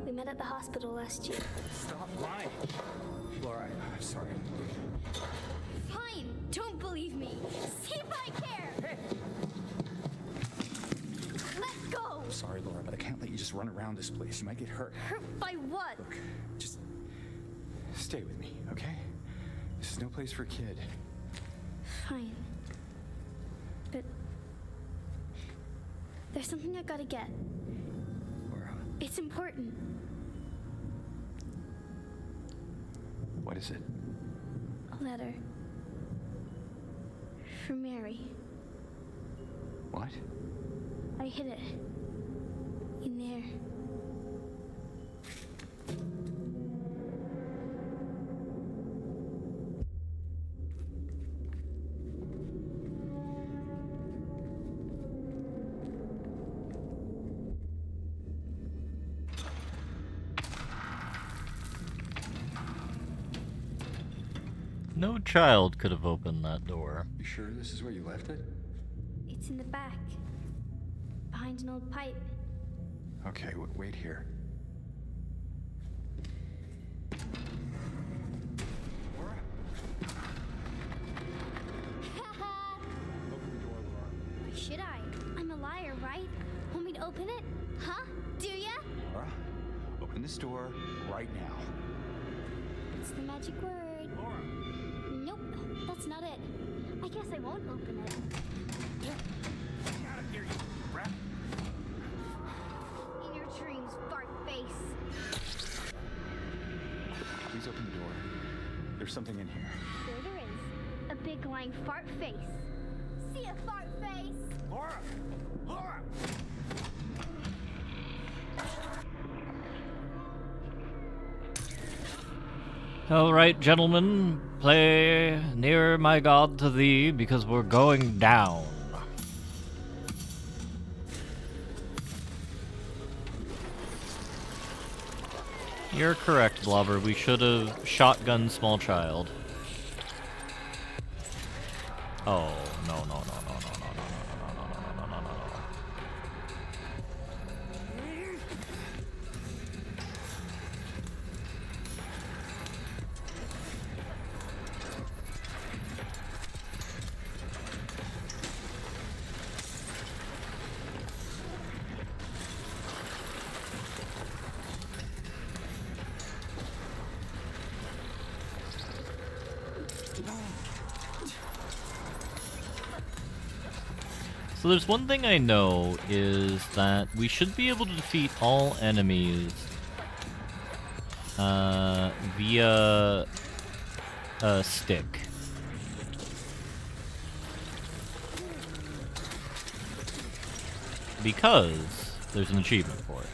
E: We met at the hospital last year.
B: Stop lying. Laura, I'm sorry.
E: Fine, don't believe me. See if I care.
B: Hey!
E: Let go.
B: I'm sorry, Laura, but I can't let you just run around this place. You might get hurt.
E: Hurt by what?
B: Look, just stay with me, okay? This is no place for a kid.
E: Fine. But there's something I gotta get.
B: Laura,
E: It's important.
B: what is it?
E: A letter. For Mary.
B: What?
E: I hid it. In there.
A: No child could have opened that door.
B: You sure this is where you left it?
E: It's in the back. Behind an old pipe.
B: Okay, wait here. Laura? Open the door, Laura.
E: Should I? I'm a liar, right? Want me to open it? Huh? Do ya?
B: Laura, open this door right now.
E: It's the magic word.
B: Laura!
E: Nope, that's not it. I guess I won't open it.
B: Get out of here, you rat!
E: In your dreams, fart face.
B: Please open the door. There's something in here.
E: There is. A big lying fart face. See a fart face?
B: Laura! Laura!
A: Alright, gentlemen, play Near My God to Thee, because we're going down. You're correct, Blobber. We should have shotgunned small child. Oh, no, no, no, no, no, no, no, no, no, no, no, no, no, no. So there's one thing I know is that we should be able to defeat all enemies via a stick. Because there's an achievement for it.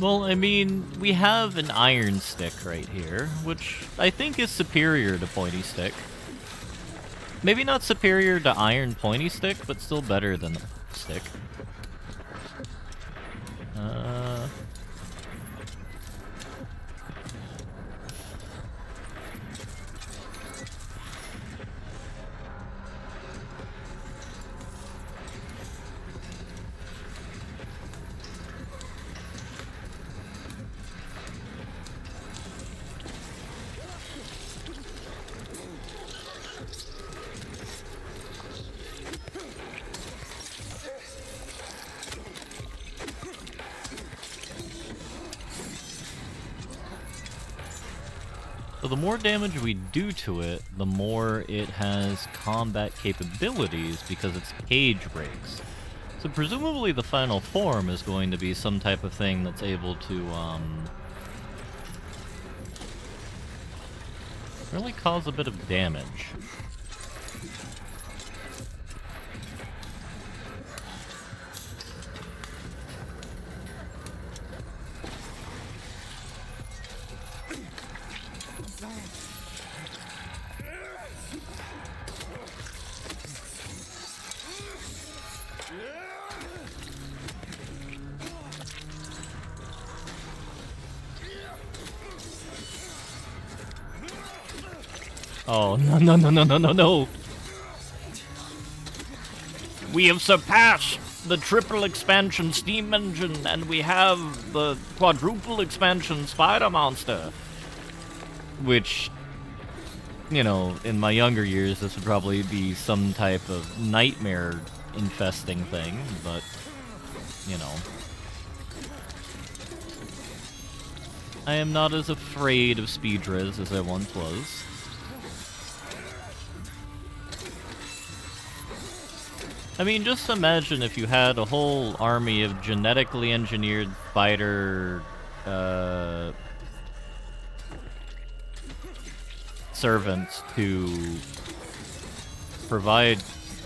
A: Well, I mean, we have an iron stick right here, which I think is superior to pointy stick. Maybe not superior to iron pointy stick, but still better than stick. So the more damage we do to it, the more it has combat capabilities because it's cage breaks. So presumably the final form is going to be some type of thing that's able to, really cause a bit of damage. Oh, no, no, no, no, no, no, no! We have surpassed the triple expansion steam engine, and we have the quadruple expansion spider monster. Which, you know, in my younger years, this would probably be some type of nightmare infesting thing, but, you know. I am not as afraid of speedres as I once was. I mean, just imagine if you had a whole army of genetically engineered spider, servants to provide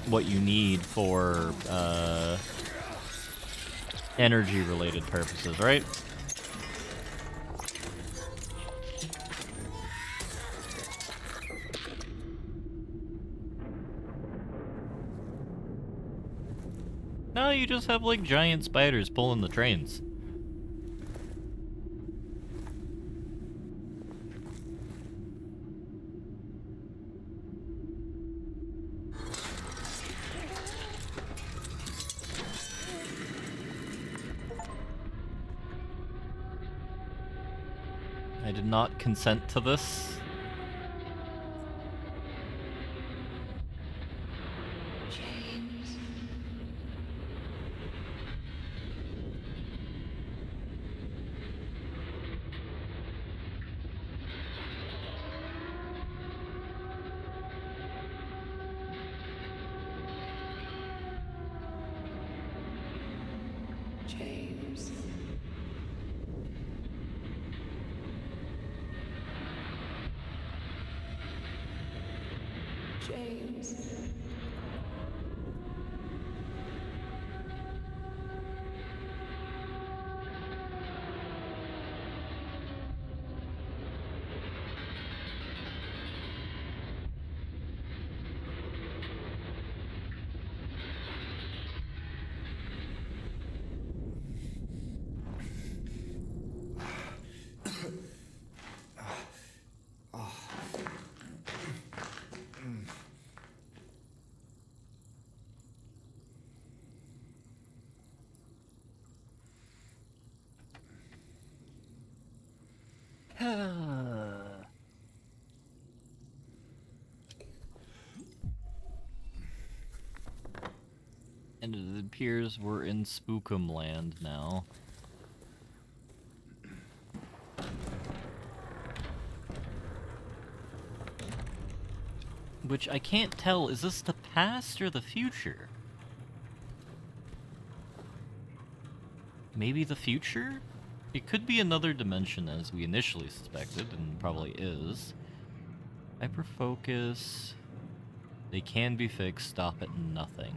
A: what you need for, energy-related purposes, right? No, you just have, like, giant spiders pulling the trains. I did not consent to this.
C: James. James. James.
A: And it appears we're in Spookum Land now. Which I can't tell, is this the past or the future? Maybe the future? It could be another dimension as we initially suspected, and probably is. Hyperfocus. They can be fixed, stop at nothing.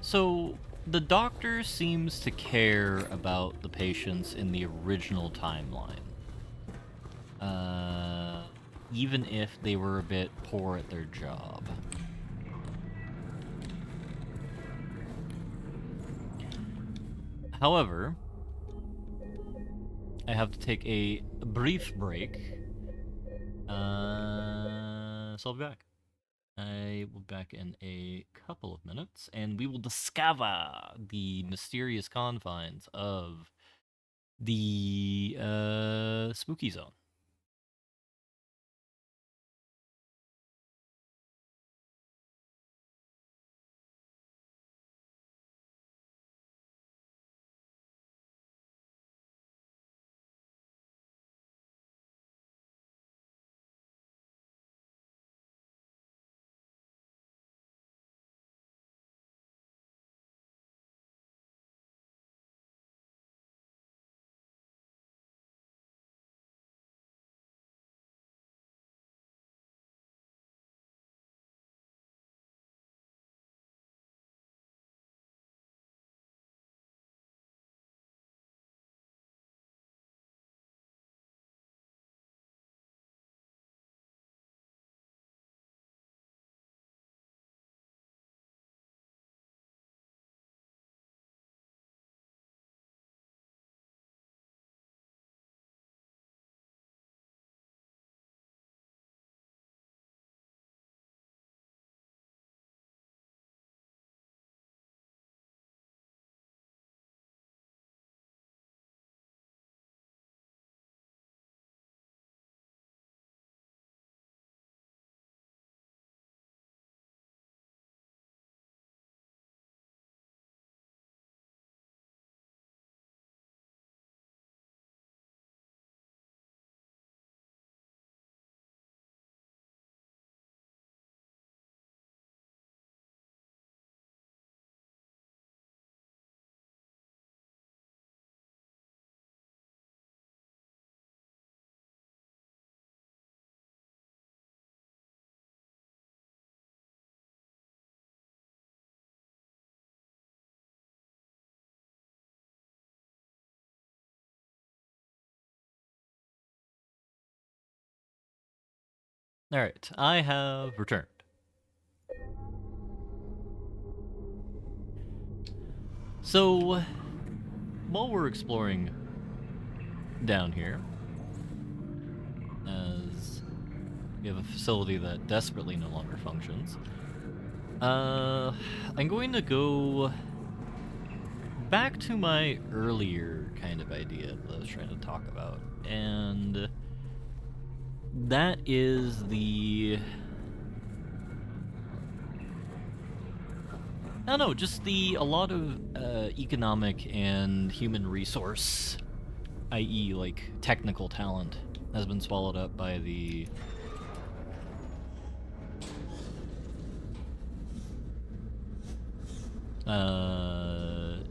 A: So, the doctor seems to care about the patients in the original timeline. Even if they were a bit poor at their job. However, I have to take a brief break. So I'll be back. I will be back in a couple of minutes, and we will discover the mysterious confines of the spooky zone. Alright, I have returned. So, while we're exploring down here, as we have a facility that desperately no longer functions, I'm going to go back to my earlier kind of idea that I was trying to talk about, and that is I don't know, just a lot of economic and human resource, i.e. like technical talent, has been swallowed up by the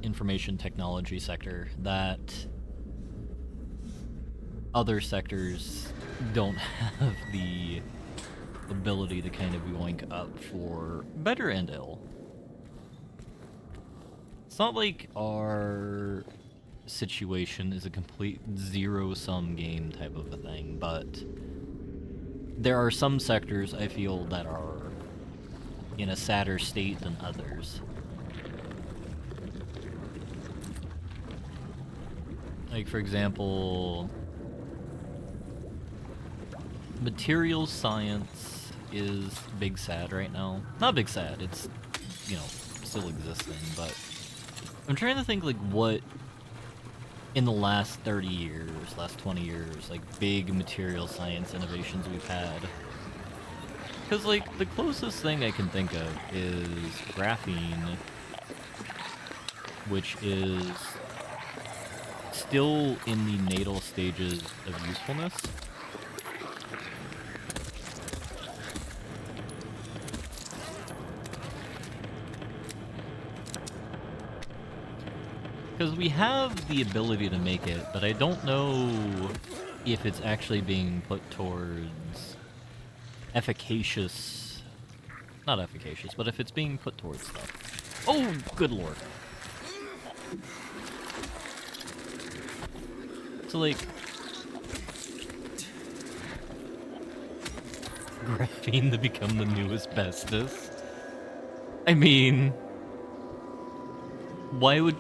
A: information technology sector that other sectors don't have the ability to kind of yoink up for better and ill. It's not like our situation is a complete zero-sum game type of a thing, but there are some sectors I feel that are in a sadder state than others. Like, for example, materials science is big sad right now. Not big sad, it's, you know, still existing, but I'm trying to think, like, what in the last 30 years, last 20 years, like, big material science innovations we've had. Because, like, the closest thing I can think of is graphene, which is still in the natal stages of usefulness. Because we have the ability to make it, but I don't know if it's actually being put towards efficacious... Not efficacious, but if it's being put towards stuff. Oh, good lord. So, like... graphene to become the new asbestos? I mean... Why would...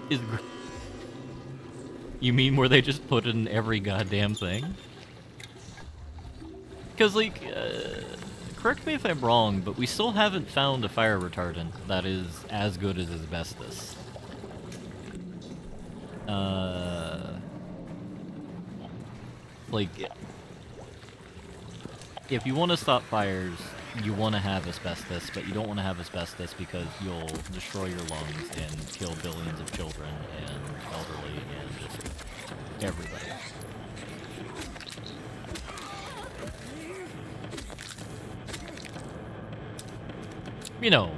A: You mean where they just put it in every goddamn thing? Because, like, correct me if I'm wrong, but we still haven't found a fire retardant that is as good as asbestos. Like, if you want to stop fires, you want to have asbestos, but you don't want to have asbestos because you'll destroy your lungs and kill billions of children and elderly and just everybody. You know,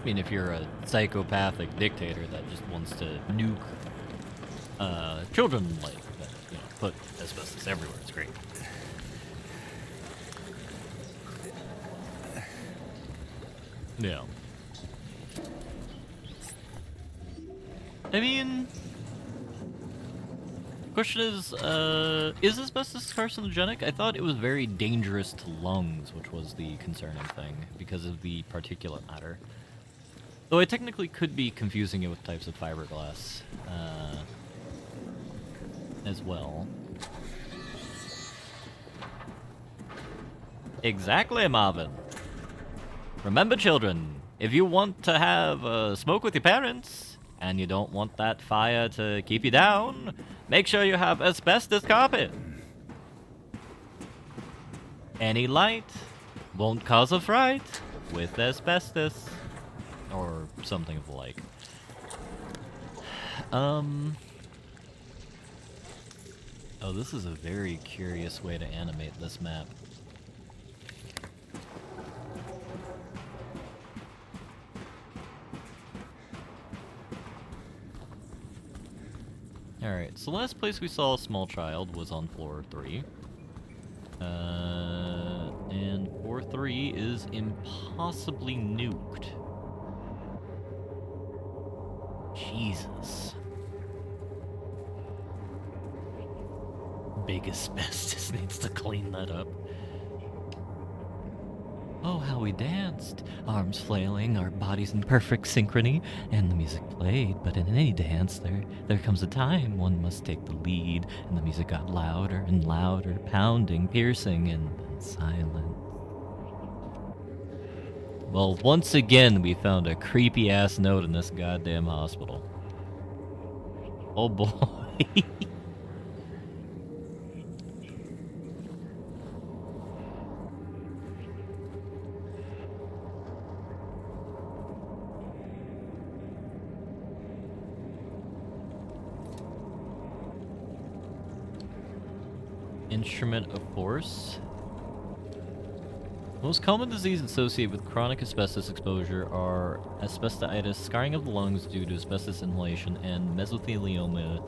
A: I mean, if you're a psychopathic dictator that just wants to nuke children, like, you know, put asbestos everywhere, it's great. Yeah. I mean, question is asbestos carcinogenic? I thought it was very dangerous to lungs, which was the concerning thing, because of the particulate matter. Though I technically could be confusing it with types of fiberglass, as well. Exactly, Marvin. Remember, children, if you want to have a smoke with your parents, and you don't want that fire to keep you down, make sure you have asbestos carpet. Any light won't cause a fright with asbestos. Or something of the like. Oh, this is a very curious way to animate this map. Alright, so last place we saw a small child was on floor 3. And floor 3 is impossibly nuked. Jesus. Big asbestos needs to clean that up. Oh, how we danced, arms flailing, our bodies in perfect synchrony, and the music played. But in any dance, there comes a time one must take the lead, and the music got louder and louder, pounding, piercing, and then silent. Well, once again, we found a creepy-ass note in this goddamn hospital. Oh boy. Instrument of force. Most common diseases associated with chronic asbestos exposure are asbestoitis, scarring of the lungs due to asbestos inhalation, and mesothelioma,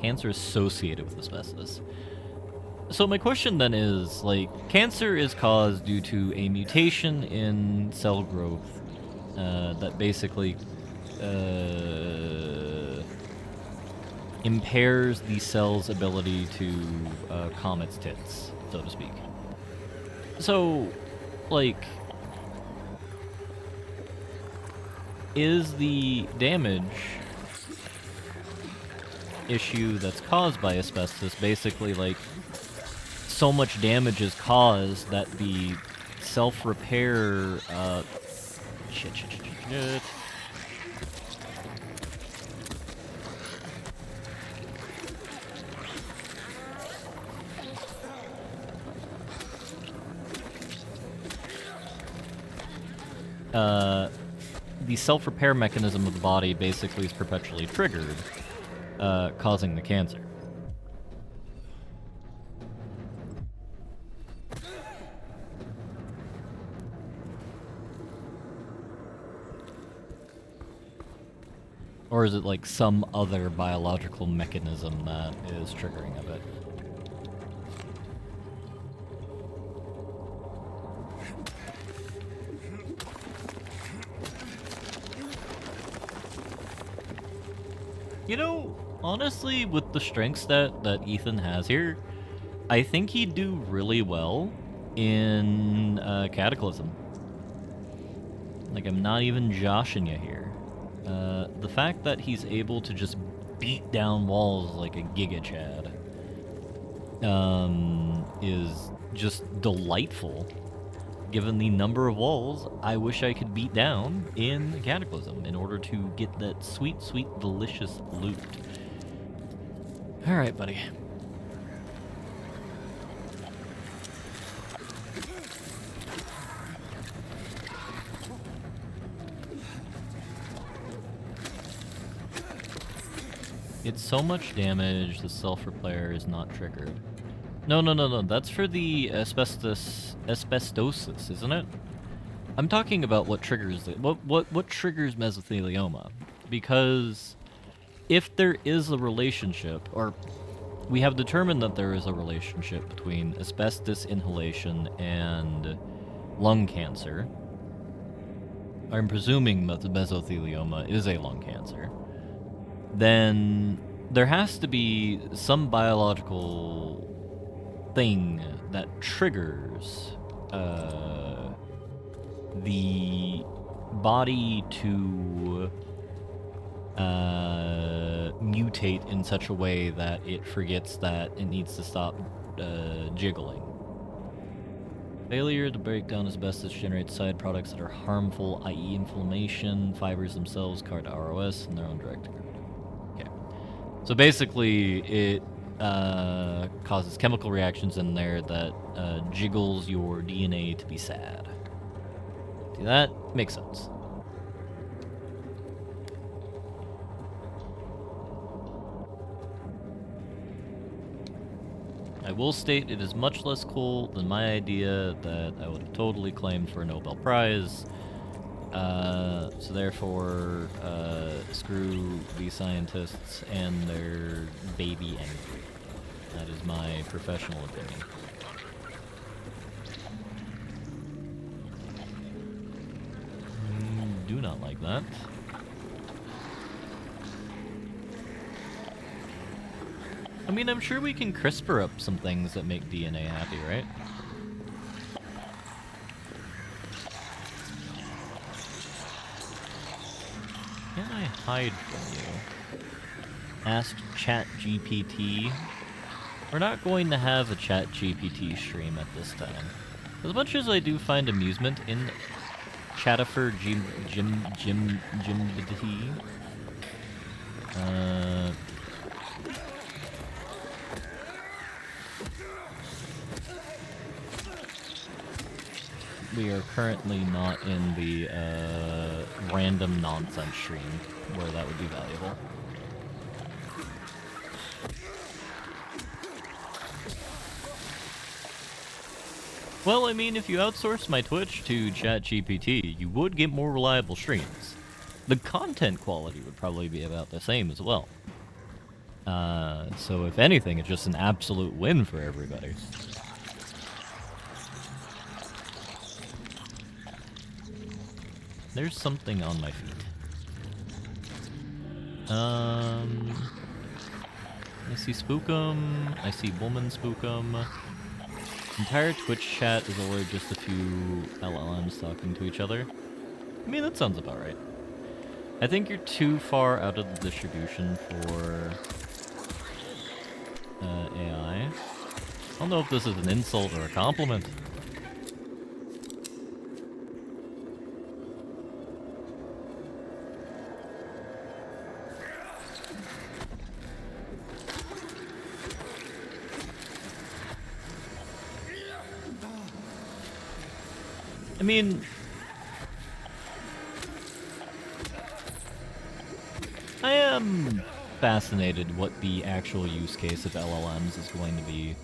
A: cancer associated with asbestos. So my question then is, like, cancer is caused due to a mutation in cell growth that basically impairs the cell's ability to calm its tits, so to speak. So, like, is the damage issue that's caused by asbestos basically, like, so much damage is caused that the self-repair, shit. The self-repair mechanism of the body basically is perpetually triggered, causing the cancer. Or is it like some other biological mechanism that is triggering of it? You know, honestly, with the strengths that Ethan has here, I think he'd do really well in Cataclysm. Like, I'm not even joshing you here. The fact that he's able to just beat down walls like a Giga Chad is just delightful. Given the number of walls I wish I could beat down in Cataclysm in order to get that sweet, sweet, delicious loot. Alright, buddy. It's so much damage, the self-repair is not triggered. No, that's for the asbestosis, isn't it? I'm talking about what triggers it. What triggers mesothelioma? Because if there is a relationship, or we have determined that there is a relationship between asbestos inhalation and lung cancer. I'm presuming that the mesothelioma is a lung cancer. Then there has to be some biological thing that triggers the body to mutate in such a way that it forgets that it needs to stop jiggling. Failure to break down asbestos generates side products that are harmful, i.e. inflammation, fibers themselves, CAR to ROS, and their own direct. Okay. So basically, it causes chemical reactions in there that jiggles your DNA to be sad. See, that makes sense. I will state it is much less cool than my idea that I would have totally claimed for a Nobel Prize. So therefore, screw the scientists and their baby energy. That is my professional opinion. Do not like that. I mean, I'm sure we can CRISPR up some things that make DNA happy, right? I hide from you? Asked ChatGPT. We're not going to have a ChatGPT stream at this time. As much as I do find amusement in Chatifer Jim we are currently not in the random nonsense stream where that would be valuable. Well, I mean, if you outsource my Twitch to ChatGPT, you would get more reliable streams. The content quality would probably be about the same as well. So if anything, it's just an absolute win for everybody. There's something on my feet. I see Spookum. I see Woman Spookum. Entire Twitch chat is already just a few LLMs talking to each other. I mean, that sounds about right. I think you're too far out of the distribution for AI. I don't know if this is an insult or a compliment. I mean, I am fascinated what the actual use case of LLMs is going to be.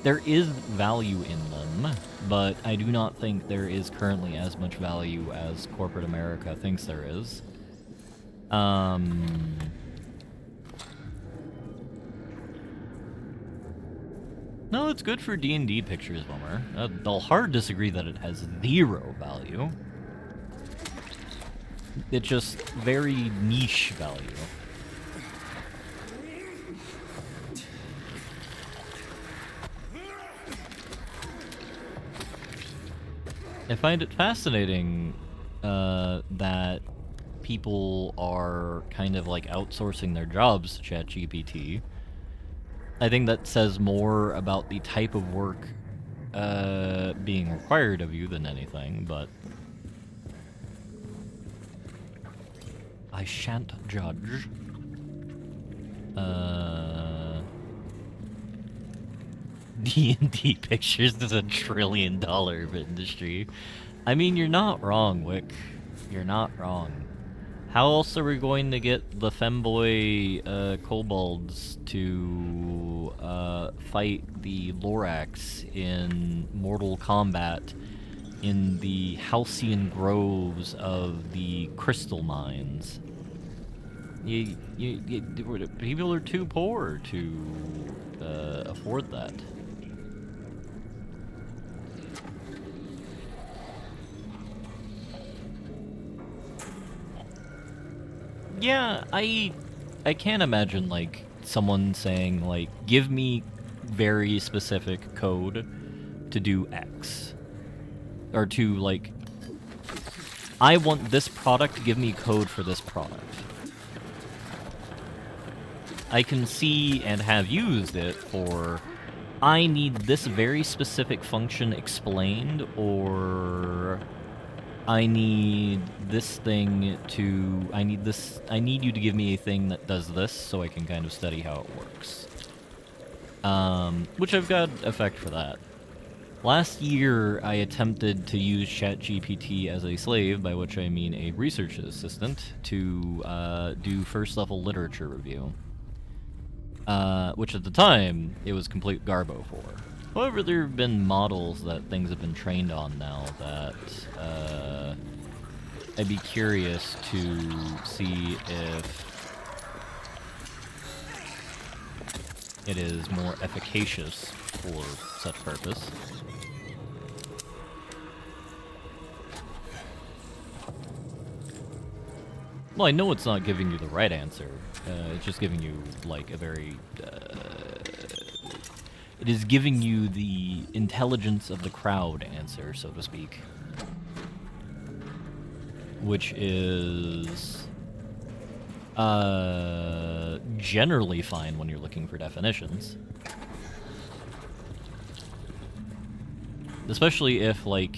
A: There is value in them, but I do not think there is currently as much value as corporate America thinks there is. No, it's good for D&D pictures, Bummer. I'll hard disagree that it has zero value. It's just very niche value. I find it fascinating that people are kind of like outsourcing their jobs to ChatGPT. I think that says more about the type of work being required of you than anything, but I shan't judge. D&D Pictures is $1 trillion industry. I mean, you're not wrong, Wick. You're not wrong. How else are we going to get the femboy kobolds to fight the Lorax in Mortal Kombat in the halcyon groves of the crystal mines? People are too poor to afford that. Yeah, I can't imagine, like, someone saying, like, give me very specific code to do X. Or to, like, I want this product, give me code for this product. I can see and have used it for, I need this very specific function explained, or I need this thing to, I need you to give me a thing that does this so I can kind of study how it works. Which I've got effect for that. Last year, I attempted to use ChatGPT as a slave, by which I mean a research assistant, to do first-level literature review. Which at the time, it was complete garbo for. However, there have been models that things have been trained on now that I'd be curious to see if it is more efficacious for such purpose. Well, I know it's not giving you the right answer. It's just giving you, like, a very... it is giving you the intelligence of the crowd answer, so to speak. Which is... Generally fine when you're looking for definitions. Especially if, like,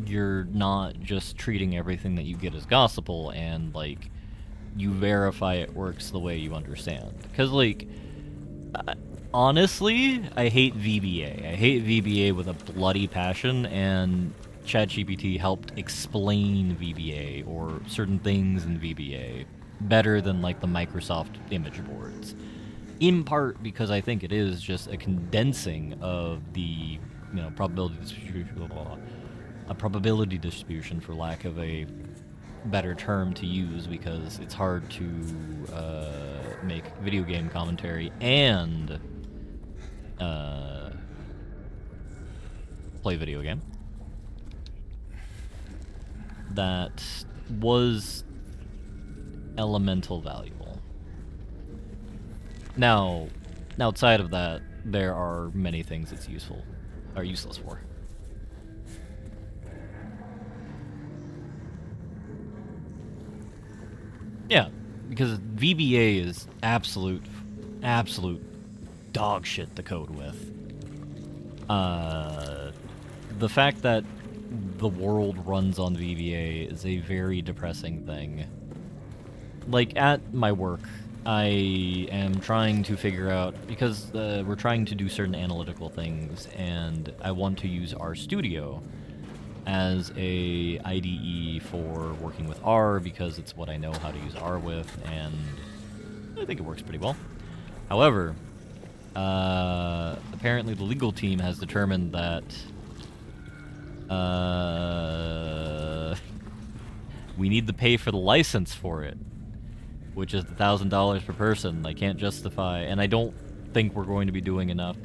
A: you're not just treating everything that you get as gospel and, like, you verify it works the way you understand. Because, like, honestly, I hate VBA. I hate VBA with a bloody passion, and ChatGPT helped explain VBA or certain things in VBA better than, like, the Microsoft image boards. In part because I think it is just a condensing of the, probability distribution, a probability distribution, for lack of a better term to use, because it's hard to make video game commentary and play video game. That was elemental valuable. Now, outside of that, there are many things it's useful or useless for. Yeah, because VBA is absolute dog shit to code with. The fact that the world runs on VBA is a very depressing thing. Like, at my work, I am trying to figure out, because we're trying to do certain analytical things, and I want to use RStudio as a IDE for working with R, because it's what I know how to use R with, and I think it works pretty well. However, apparently the legal team has determined that we need to pay for the license for it, which is $1,000 per person. I can't justify, and I don't think we're going to be doing enough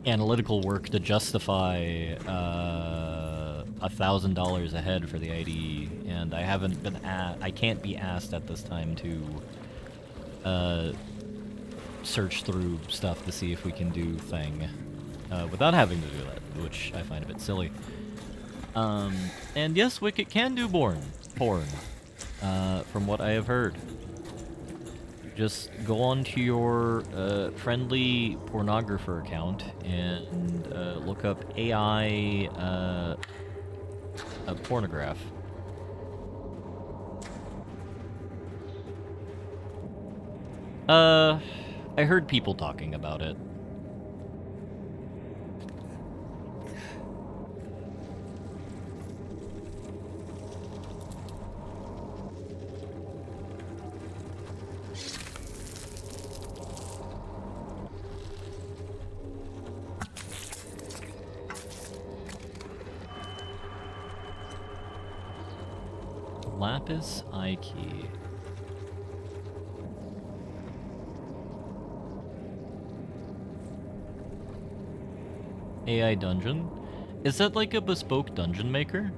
A: analytical work to justify $1,000 a head for the IDE, and I haven't been I can't be asked at this time to search through stuff to see if we can do thing without having to do that, which I find a bit silly. And yes, Wicket can do porn, from what I have heard. Just go onto your friendly pornographer account and look up AI a pornograph. I heard people talking about it. Lapis Eye Key. AI dungeon? Is that like a bespoke dungeon maker?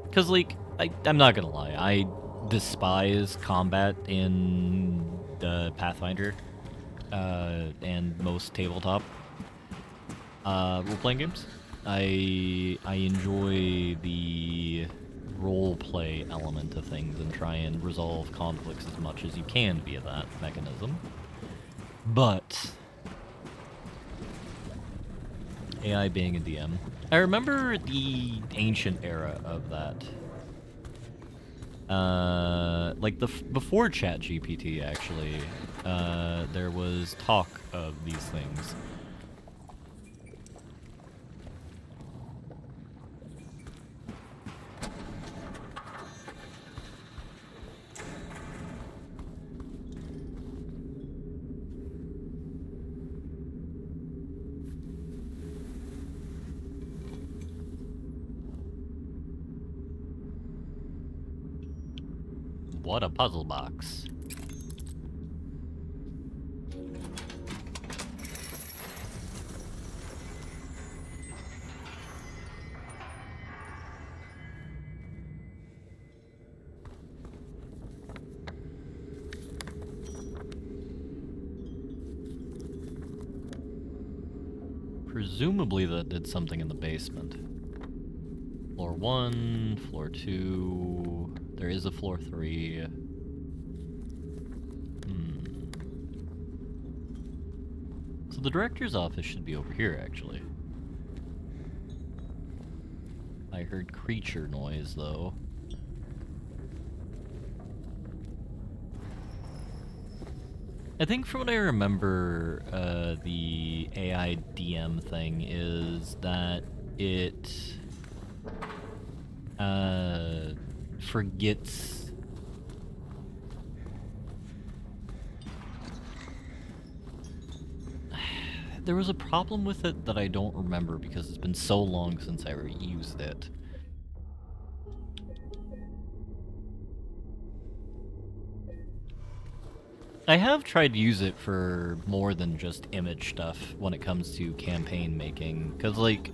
A: Because, like, I'm not gonna lie, I despise combat in Pathfinder and most tabletop role-playing games. I enjoy the role-play element of things and try and resolve conflicts as much as you can via that mechanism. But AI being a DM, I remember the ancient era of that. Like before ChatGPT, actually, there was talk of these things. What a puzzle box. presumably that did something in the basement. Floor 1, floor 2. There is a floor 3. So the director's office should be over here, actually. I heard creature noise, though. I think from what I remember, the AI DM thing is that it forgets. There was a problem with it that I don't remember because it's been so long since I used it. I have tried to use it for more than just image stuff when it comes to campaign making, because, like,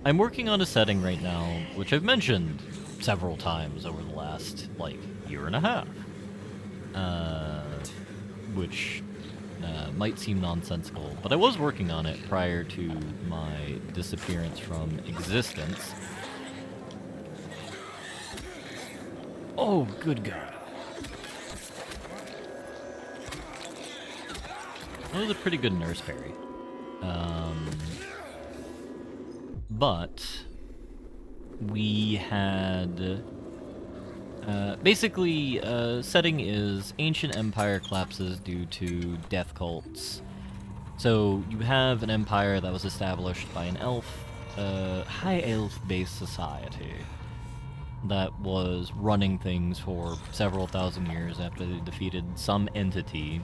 A: I'm working on a setting right now, which I've mentioned several times over the last, like, year and a half. Which might seem nonsensical, but I was working on it prior to my disappearance from existence. Oh, good God. That was a pretty good nurse parry. But we had basically setting is ancient empire collapses due to death cults. So you have an empire that was established by an elf, high elf-based society that was running things for several thousand years after they defeated some entity.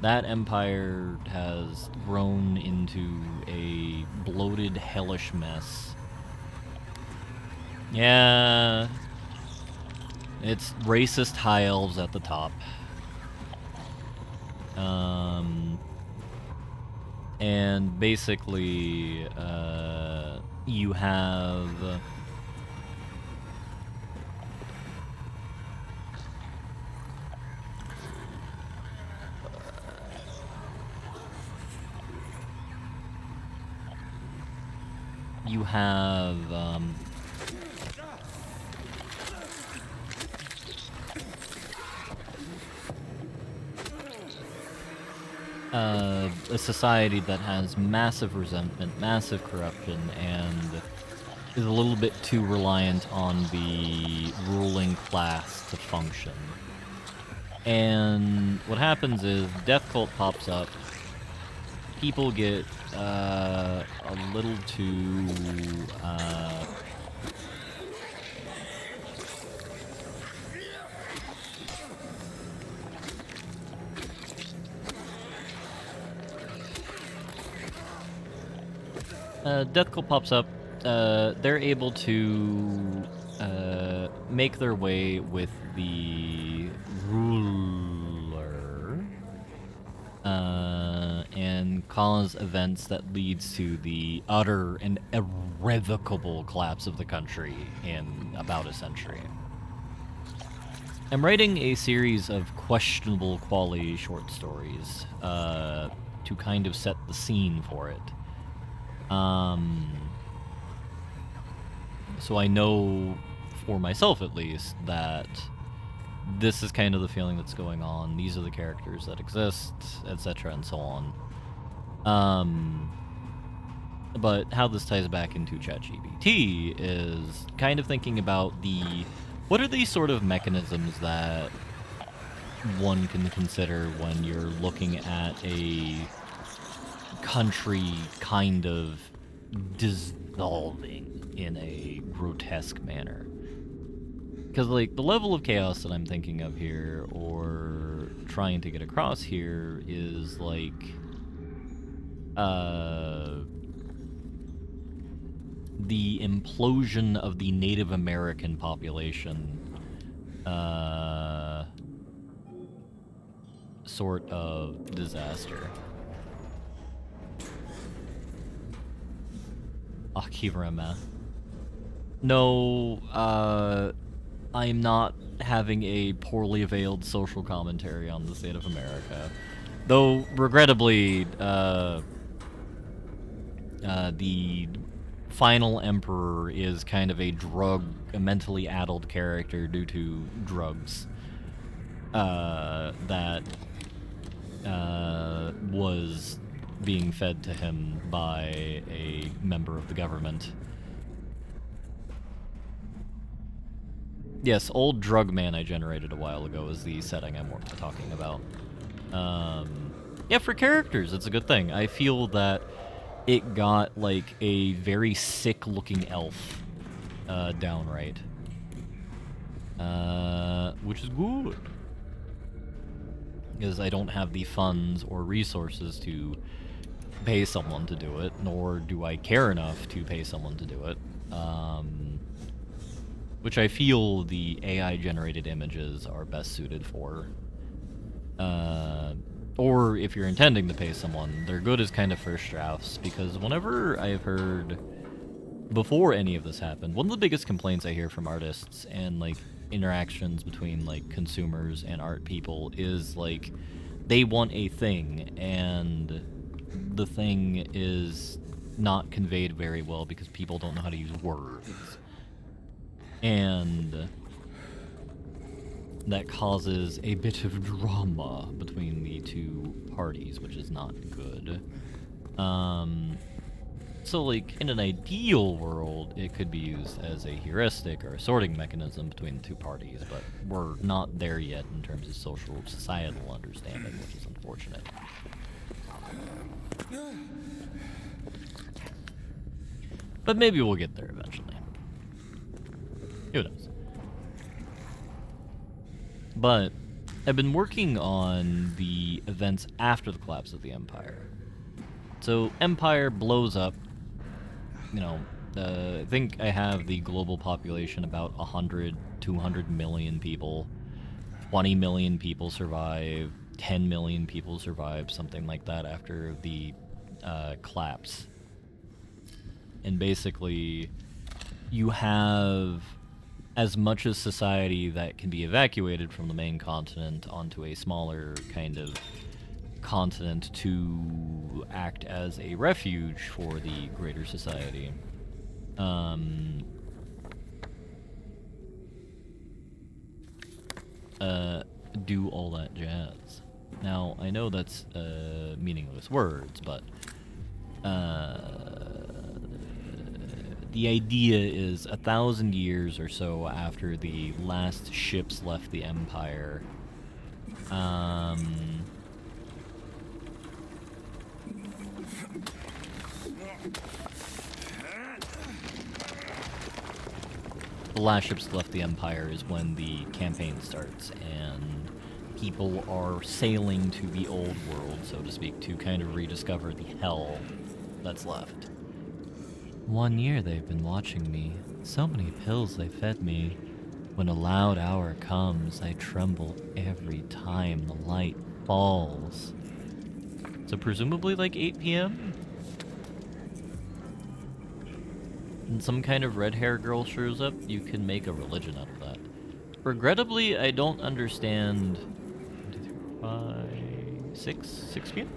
A: That empire has grown into a bloated, hellish mess. Yeah, it's racist high elves at the top. And basically, you have a society that has massive resentment, massive corruption, and is a little bit too reliant on the ruling class to function. And what happens is death cult pops up, people get a little too death cult pops up. They're able to make their way with the ruler and cause events that leads to the utter and irrevocable collapse of the country in about a century. I'm writing a series of questionable quality short stories to kind of set the scene for it. So I know, for myself at least, that this is kind of the feeling that's going on. These are the characters that exist, etc., and so on. But how this ties back into ChatGPT is kind of thinking about what are these sort of mechanisms that one can consider when you're looking at a country kind of dissolving in a grotesque manner. Because, like, the level of chaos that I'm thinking of here, or trying to get across here, is, like, the implosion of the Native American population, sort of disaster. Akirama. No, I am not having a poorly veiled social commentary on the state of America. Though, regrettably, The final emperor is kind of a mentally addled character due to drugs that was being fed to him by a member of the government. Yes, old drug man I generated a while ago is the setting I'm talking about. Yeah, for characters, it's a good thing. I feel that it got, like, a very sick-looking elf, downright. Which is good. Because I don't have the funds or resources to pay someone to do it, nor do I care enough to pay someone to do it. Which I feel the AI-generated images are best suited for. Or if you're intending to pay someone, they're good as kind of first drafts, because whenever I've heard, before any of this happened, one of the biggest complaints I hear from artists and, like, interactions between, like, consumers and art people is, like, they want a thing, and the thing is not conveyed very well because people don't know how to use words. And that causes a bit of drama between the two parties, which is not good. So, like, in an ideal world, it could be used as a heuristic or a sorting mechanism between the two parties, but we're not there yet in terms of societal understanding, which is unfortunate. But maybe we'll get there eventually. Who knows? But I've been working on the events after the collapse of the Empire. So, Empire blows up. You know, I think I have the global population about 100, 200 million people. 20 million people survive. 10 million people survive, something like that, after the collapse. And basically, you have as much as society that can be evacuated from the main continent onto a smaller kind of continent to act as a refuge for the greater society. Do all that jazz. Now, I know that's meaningless words, but the idea is 1,000 years or so after the last ships left the Empire, the last ships left the Empire is when the campaign starts, and people are sailing to the old world, so to speak, to kind of rediscover the hell that's left. 1 year they've been watching me. So many pills they fed me. When a loud hour comes, I tremble every time the light falls. So presumably like 8 p.m.? And some kind of red hair girl shows up, you can make a religion out of that. Regrettably, I don't understand... 1, 2, 3, 4, 5, 6 p.m.?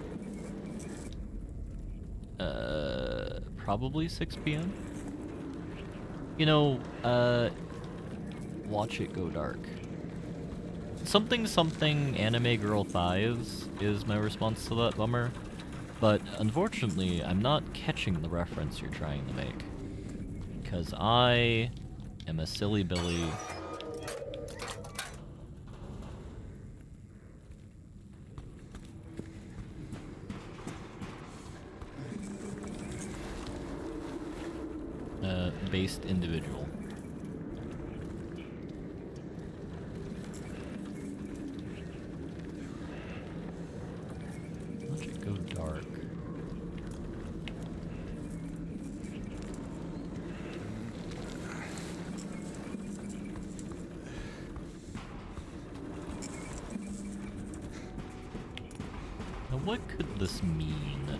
A: Probably 6 p.m.? You know, watch it go dark. Something anime girl thighs is my response to that bummer. But unfortunately, I'm not catching the reference you're trying to make. Because I am a silly Billy. Based individual. Watch it go dark. Now, what could this mean?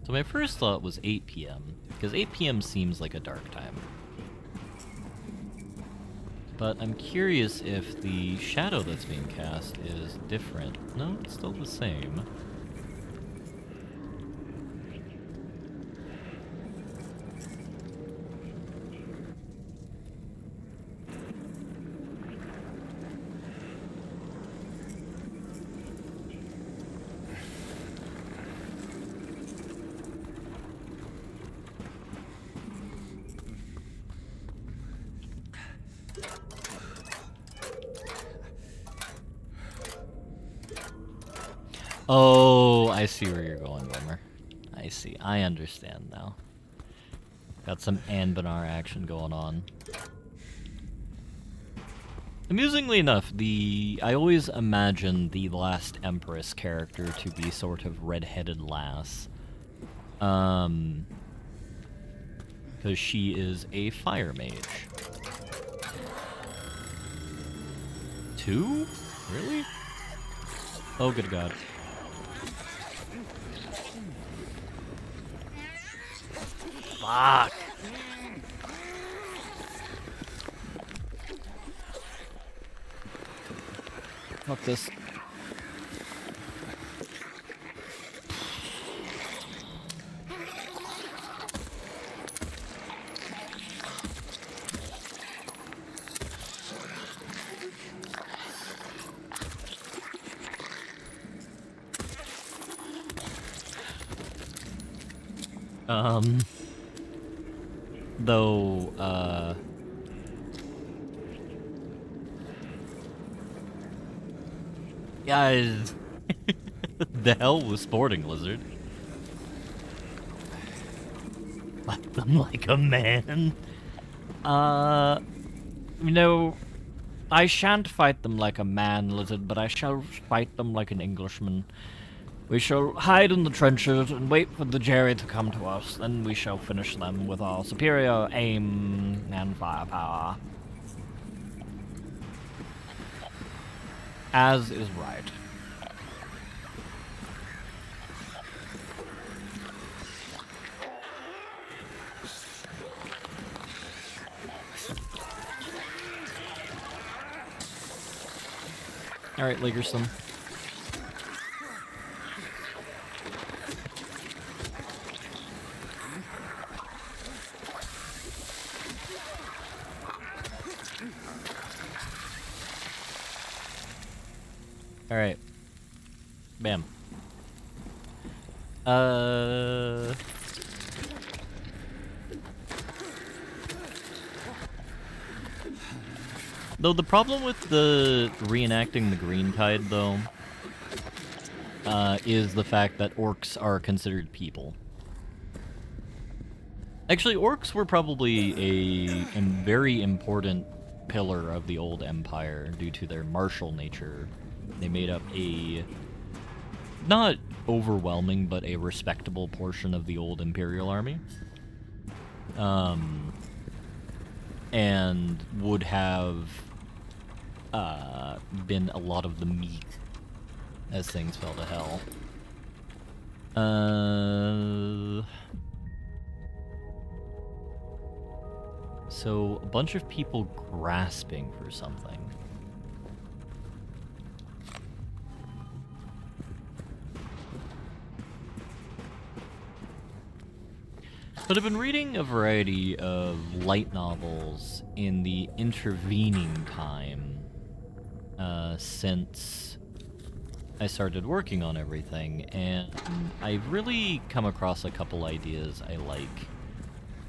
A: So my first thought was 8 p.m., because 8 p.m. seems like a dark time. But I'm curious if the shadow that's being cast is different. No, it's still the same. Oh, I see where you're going, Bummer. I see. I understand now. Got some Anbanar action going on. Amusingly enough, I always imagined the last Empress character to be sort of red-headed lass. Because she is a fire mage. 2? Really? Oh, good God. Fuck! Fuck this. Though, guys, the hell with Sporting Lizard? Fight them like a man. You know, I shan't fight them like a man, Lizard, but I shall fight them like an Englishman. We shall hide in the trenches and wait for the Jerry to come to us, then we shall finish them with our superior aim and firepower. As is right. Alright, Lagerston. Alright. Bam. Though the problem with the reenacting the Green Tide, though, is the fact that orcs are considered people. Actually, orcs were probably a very important pillar of the old empire due to their martial nature. They made up a, not overwhelming, but a respectable portion of the old Imperial army. And would have been a lot of the meat as things fell to hell. So, a bunch of people grasping for something. But I've been reading a variety of light novels in the intervening time since I started working on everything, and I've really come across a couple ideas I like.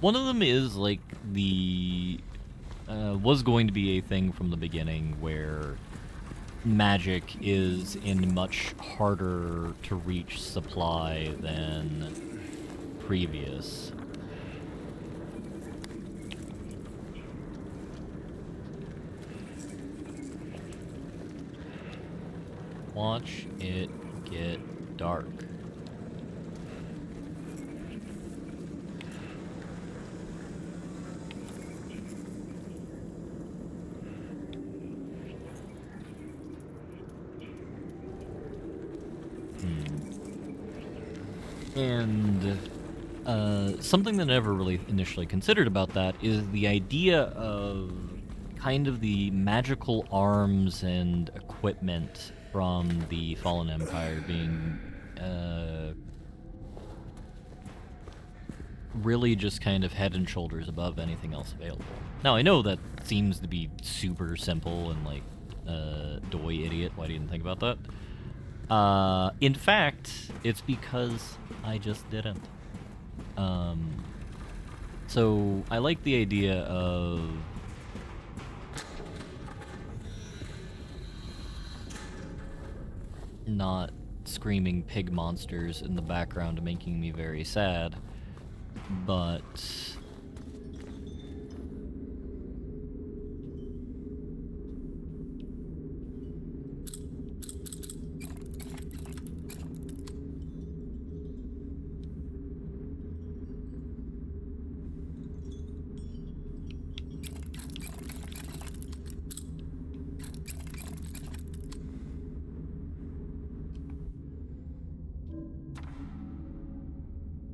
A: One of them is, like, was going to be a thing from the beginning where magic is in much harder to reach supply than previous. Watch it get dark. And something that I never really initially considered about that is the idea of kind of the magical arms and equipment from the Fallen Empire being really just kind of head and shoulders above anything else available. Now, I know that seems to be super simple and like, doy idiot, why didn't think about that? In fact, it's because I just didn't. So I like the idea of not screaming pig monsters in the background making me very sad, but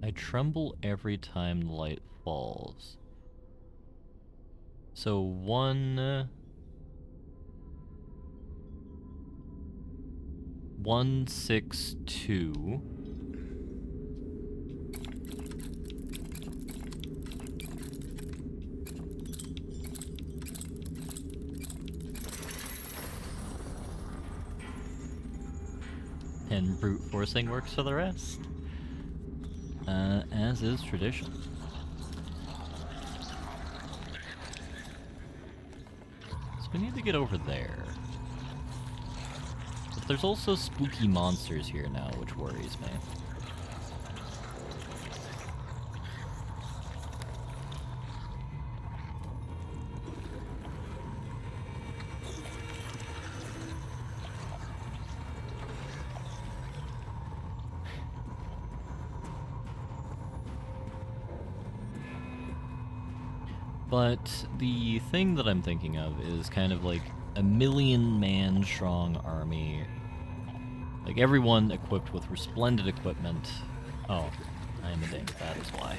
A: I tremble every time the light falls. So 162. And brute forcing works for the rest. As is tradition. So we need to get over there. But there's also spooky monsters here now, which worries me. But the thing that I'm thinking of is kind of like a 1,000,000-man strong army. Like everyone equipped with resplendent equipment. Oh, I am a dink, that is why.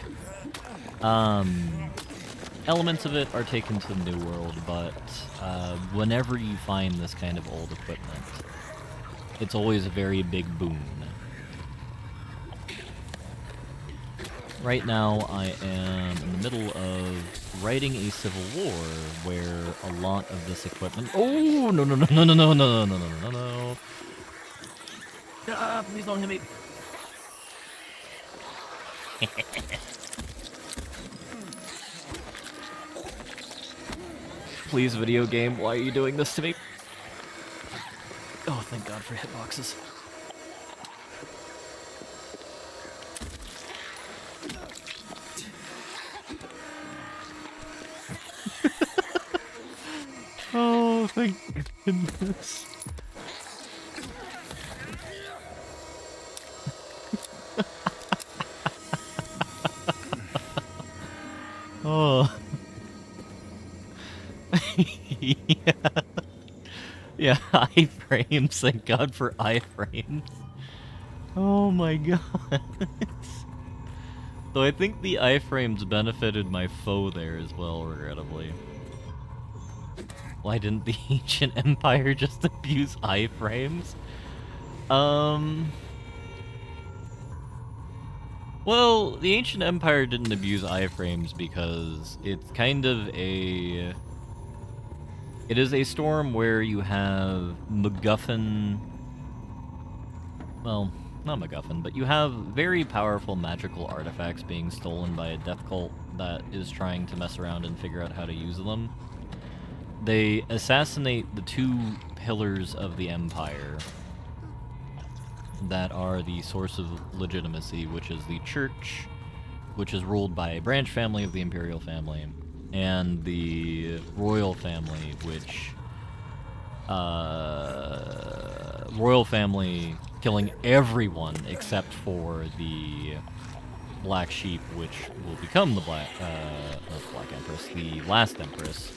A: Elements of it are taken to the New World, but whenever you find this kind of old equipment, it's always a very big boon. Right now, I am in the middle of writing a civil war where a lot of this equipment. Oh no no no no no no no no no no no! Ah, please don't hit me! Please, video game, why are you doing this to me? Oh, thank God for hitboxes. Oh, thank goodness. Oh. Yeah. Yeah, iframes. Thank God for iframes. Oh my God. Though I think the iframes benefited my foe there as well, regrettably. Why didn't the Ancient Empire just abuse iframes? Well, the Ancient Empire didn't abuse iframes because it's kind of a... It is a storm where you have MacGuffin... Well, not MacGuffin, but you have very powerful magical artifacts being stolen by a death cult that is trying to mess around and figure out how to use them. They assassinate the two pillars of the Empire that are the source of legitimacy, which is the Church, which is ruled by a branch family of the Imperial family, and the Royal family, which... Royal family killing everyone except for the Black Sheep, which will become the Black Empress, the last Empress.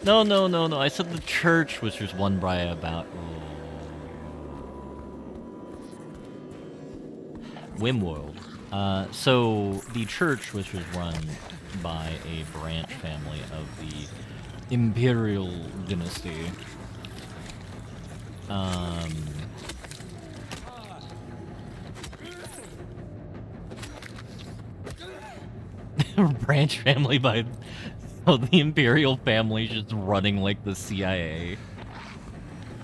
A: No, no, no, no. I said the Church, which was won by about... Wimworld. So the church, which was run by a branch family of the Imperial dynasty, branch family by, so the Imperial family's just running like the CIA.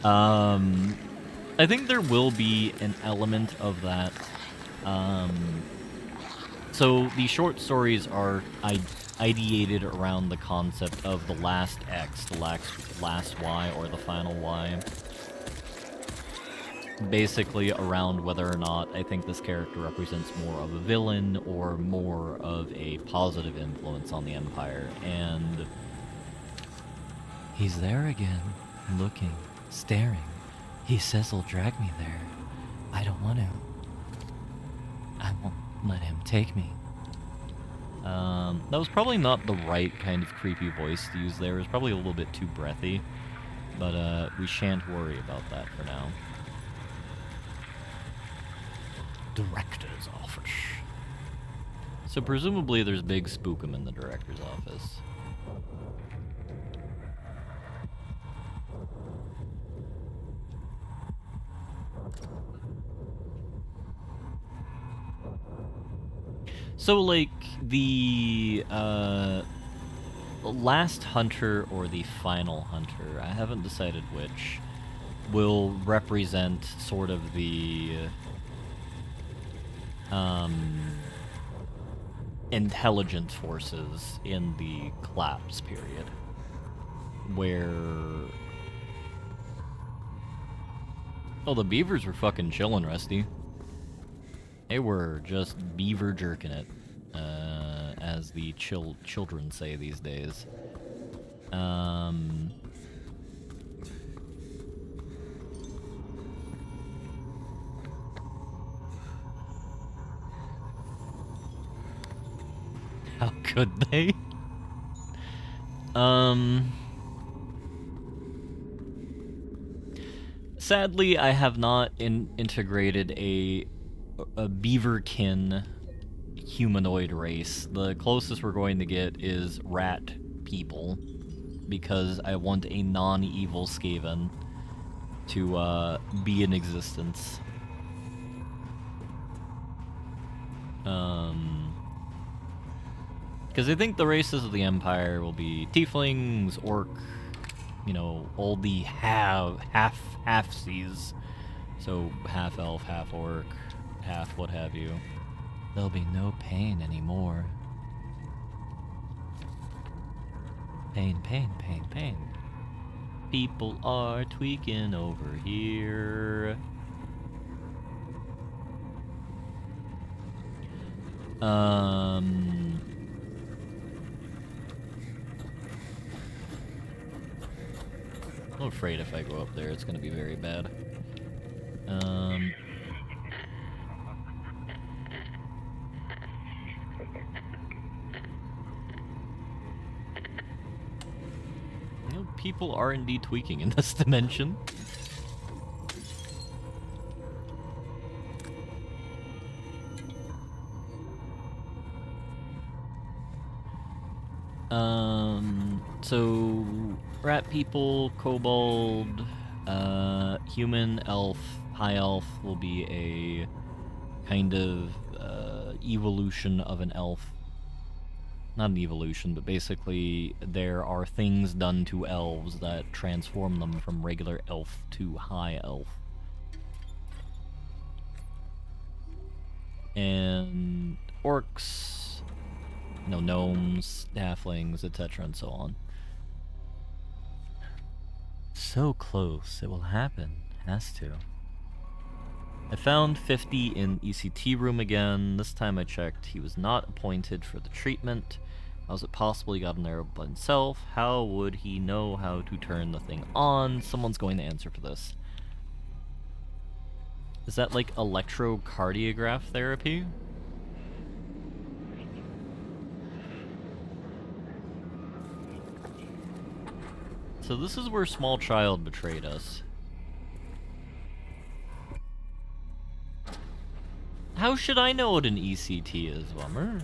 A: I think there will be an element of that. So the short stories are ideated around the concept of the last X, the last Y, or the final Y. Basically around whether or not I think this character represents more of a villain or more of a positive influence on the Empire. And he's there again, looking, staring. He says he'll drag me there. I don't want to. I won't let him take me. That was probably not the right kind of creepy voice to use there. It was probably a little bit too breathy. But we shan't worry about that for now. Director's office. So presumably there's big spookum in the director's office. So, like, the last hunter or the final hunter, I haven't decided which, will represent sort of the intelligent forces in the collapse period, where... Oh, the beavers were fucking chillin', Rusty. They were just beaver jerking it, as the children say these days. How could they? Sadly, I have not integrated a beaverkin humanoid race. The closest we're going to get is rat people, because I want a non-evil Skaven to be in existence. Because I think the races of the Empire will be tieflings, orc, you know, all the half-seas. So half elf, half orc, half what have you. There'll be no pain anymore. Pain, pain, pain, pain. People are tweaking over here. I'm afraid if I go up there, it's gonna be very bad. You know, people are indeed tweaking in this dimension. So rat people, kobold, human, elf, high elf will be a kind of evolution of an elf. Not an evolution, but basically there are things done to elves that transform them from regular elf to high elf. And orcs, you know, gnomes, halflings, etc., and so on. So close, it will happen. Has to. I found 50 in ECT room again. This time I checked, he was not appointed for the treatment. How is it possible he got an arrow by himself? How would he know how to turn the thing on? Someone's going to answer for this. Is that like electrocardiograph therapy? So this is where Small Child betrayed us. How should I know what an ECT is, Bummer?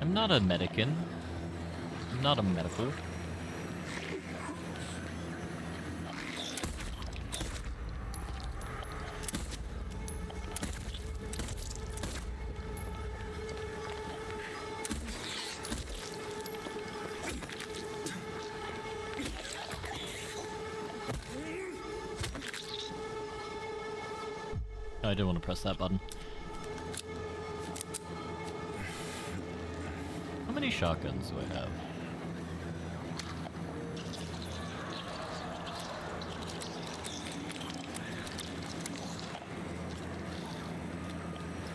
A: I'm not a medicin. I'm not a medical. Oh, I didn't want to press that button. How many shotguns do I have?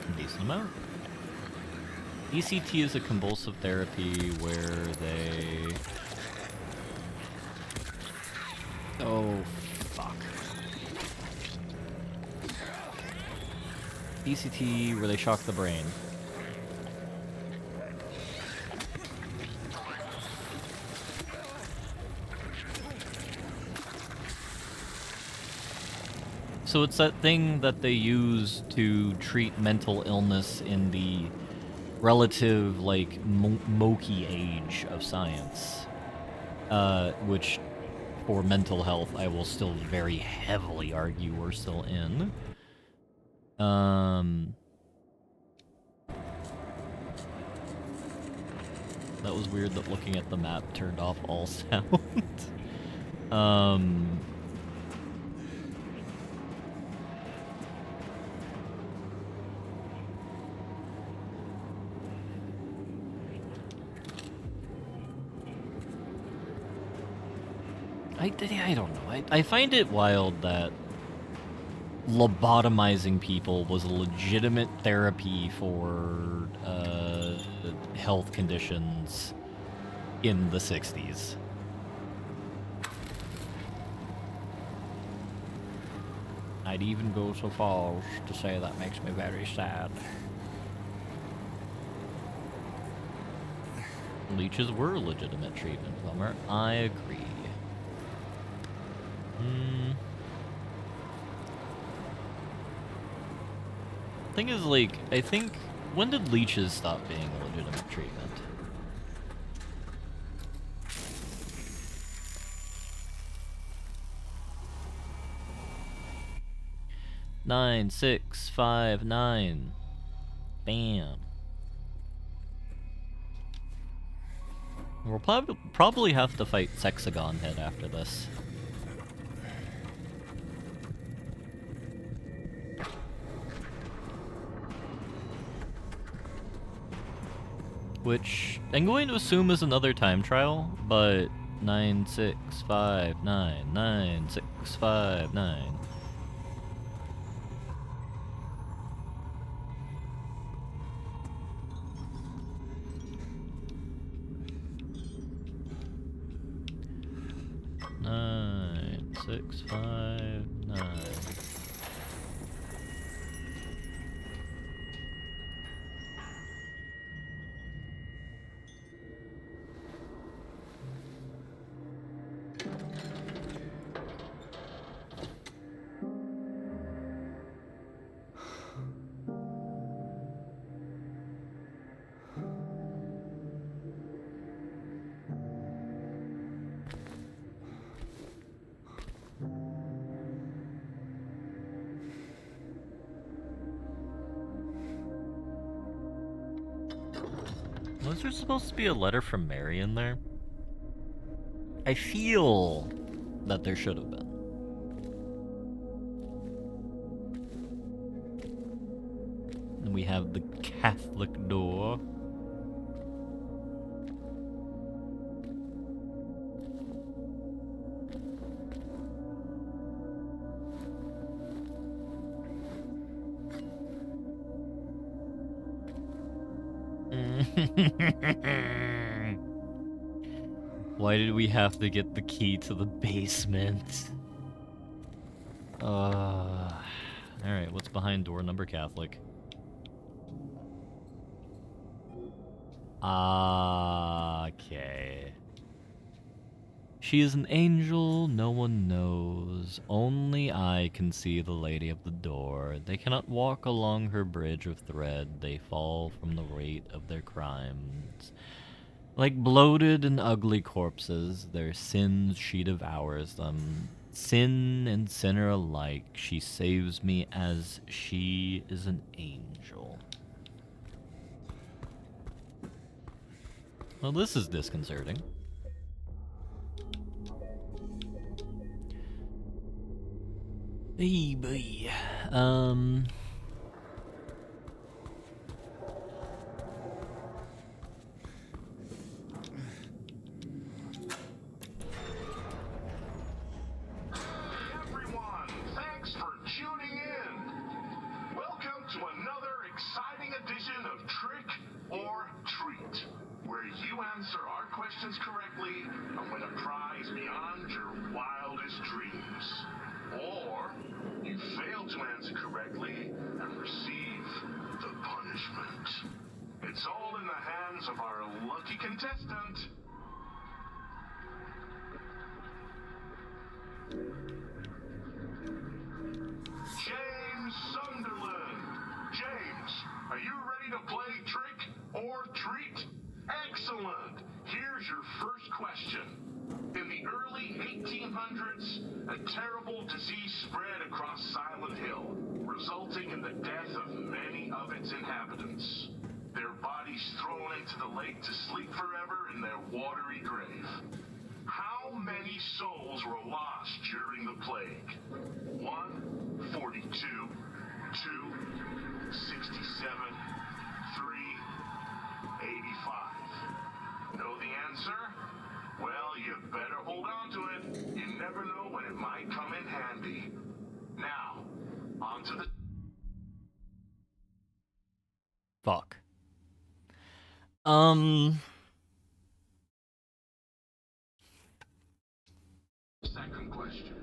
A: A decent amount. ECT is a convulsive therapy where they... Oh, fuck. ECT where they shock the brain. So it's that thing that they use to treat mental illness in the relative, like, mokey age of science. Which, for mental health, I will still very heavily argue we're still in. That was weird that looking at the map turned off all sound. I don't know. I find it wild that lobotomizing people was a legitimate therapy for health conditions in the 60s. I'd even go so far as to say that makes me very sad. Leeches were a legitimate treatment, Plumber. I agree. Thing is, like, I think, when did leeches stop being a legitimate treatment? Nine, 6, 5, 9. Bam. We'll probably have to fight Sexagon Head after this. Which I'm going to assume is another time trial, but 9, 6, 5, 9, 9, 6, 5, 9. Nine, 6, 5, 9. Was there supposed to be a letter from Mary in there? I feel that there should have been. And we have the Catholic door. Why did we have to get the key to the basement? Alright, what's behind door number Catholic? Okay. She is an angel no one knows. Only I can see the lady of the door. They cannot walk along her bridge of thread. They fall from the weight of their crimes. Like bloated and ugly corpses, their sins she devours them. Sin and sinner alike, she saves me as she is an angel. Well, this is disconcerting. Hey, boy.
D: Everyone, thanks for tuning in. Welcome to another exciting edition of Trick or Treat, where you answer our questions correctly and win a prize beyond your wildest dreams. Or you fail to answer correctly and receive the punishment. It's all in the hands of our lucky contestant. James Sunderland. James, are you ready to play Trick or Treat? Excellent. Here's your first question. In the early 1800s, a terrible disease spread across Silent Hill, resulting in the death of many of its inhabitants. Their bodies thrown into the lake to sleep forever in their watery grave. How many souls were lost during the plague? 1, 42, 2, 67, 3, 85. Know the answer? Well, you better hold on to it. You never know when it might come in handy. Now, on to the...
A: Fuck.
D: Second question.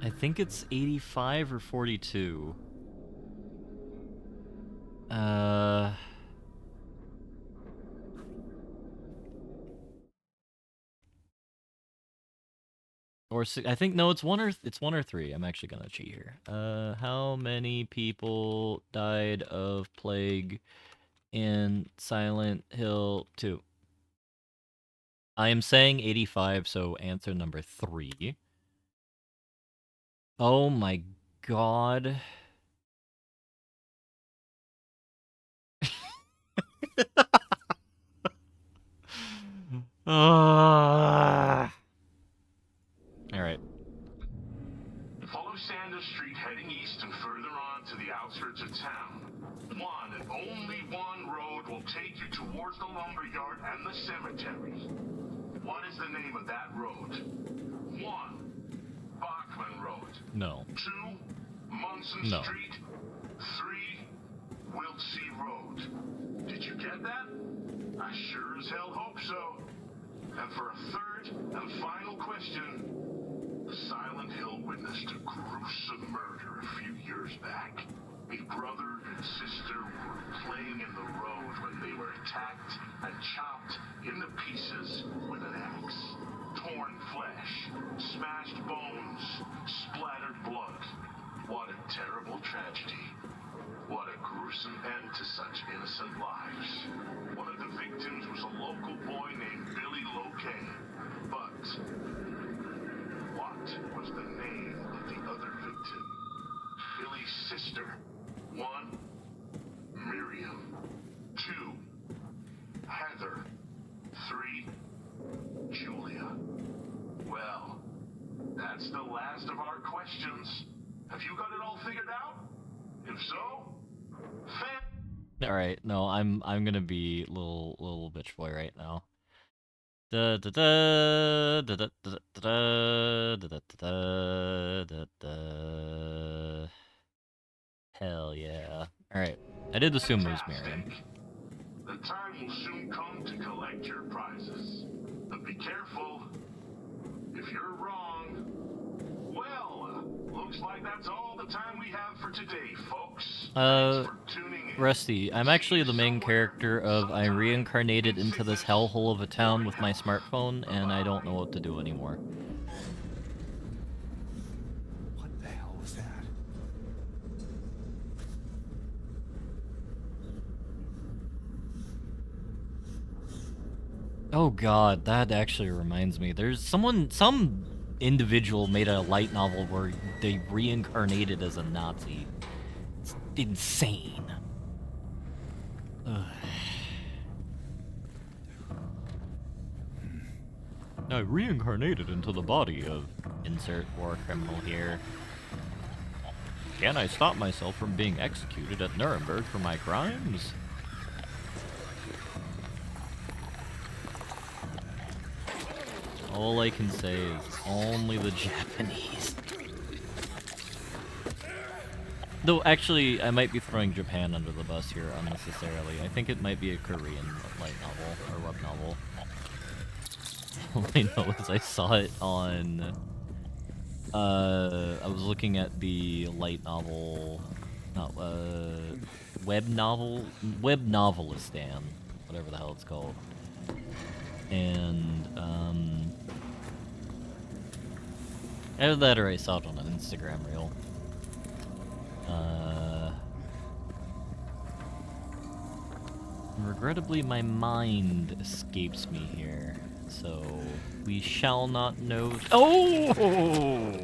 A: I think it's 85 or 42. I think no, it's one or three. I'm actually gonna cheat here. How many people died of plague in Silent Hill 2? I am saying 85, so answer number 3. Oh my god. Alright.
D: Follow Sanders Street heading east and further on to the outskirts of town. One and only one road will take you towards the lumberyard and the cemetery. What is the name of that road? 1, Bachman Road.
A: No.
D: 2, Munson
A: No.
D: Street. 3, Wiltsey Road. Did you get that? I sure as hell hope so. And for a third and final question, Silent Hill witnessed a gruesome murder a few years back. A brother and sister were playing in the road when they were attacked and chopped into pieces with an axe. Torn flesh, smashed bones, splattered blood. What a terrible tragedy. What a gruesome end to such innocent lives. One of the victims was a local boy named Billy Locane. But what was the name of the other victim? Billy's sister. 1, Miriam. 2, Heather. 3, Julia. Well, that's the last of our questions. Have you got it all figured out? If so,
A: All right, no, I'm gonna be little bitch boy right now. Da da da da da da da da da da da. Hell yeah! Alright. I did assume it was Miriam.
D: The time will soon come to collect your prizes. But be careful. If you're wrong, well, looks like that's all the time we have for today, folks. Thanks for tuning in.
A: Rusty, I'm actually the main character of I reincarnated into this hellhole of a town with my smartphone, and I don't know what to do anymore.
B: What the hell was that?
A: Oh god, that actually reminds me. There's some individual made a light novel where they reincarnated as a Nazi. It's insane. Ugh. I reincarnated into the body of insert war criminal here. Can I stop myself from being executed at Nuremberg for my crimes? All I can say is only the Japanese. Though, actually, I might be throwing Japan under the bus here unnecessarily. I think it might be a Korean light novel, or web novel. All I know is I saw it on... I was looking at the light novel... web novelistan, whatever the hell it's called. And, either that or I saw it on an Instagram reel. Regrettably, my mind escapes me here, so we shall not know. Oh!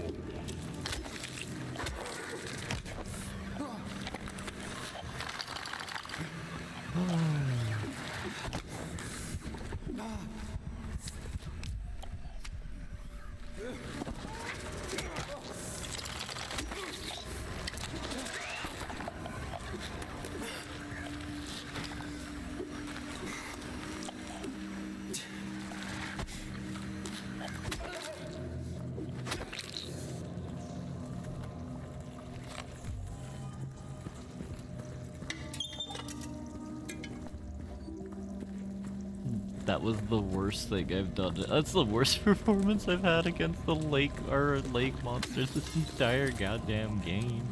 A: That was the worst thing I've done. That's the worst performance I've had against the lake monsters this entire goddamn game.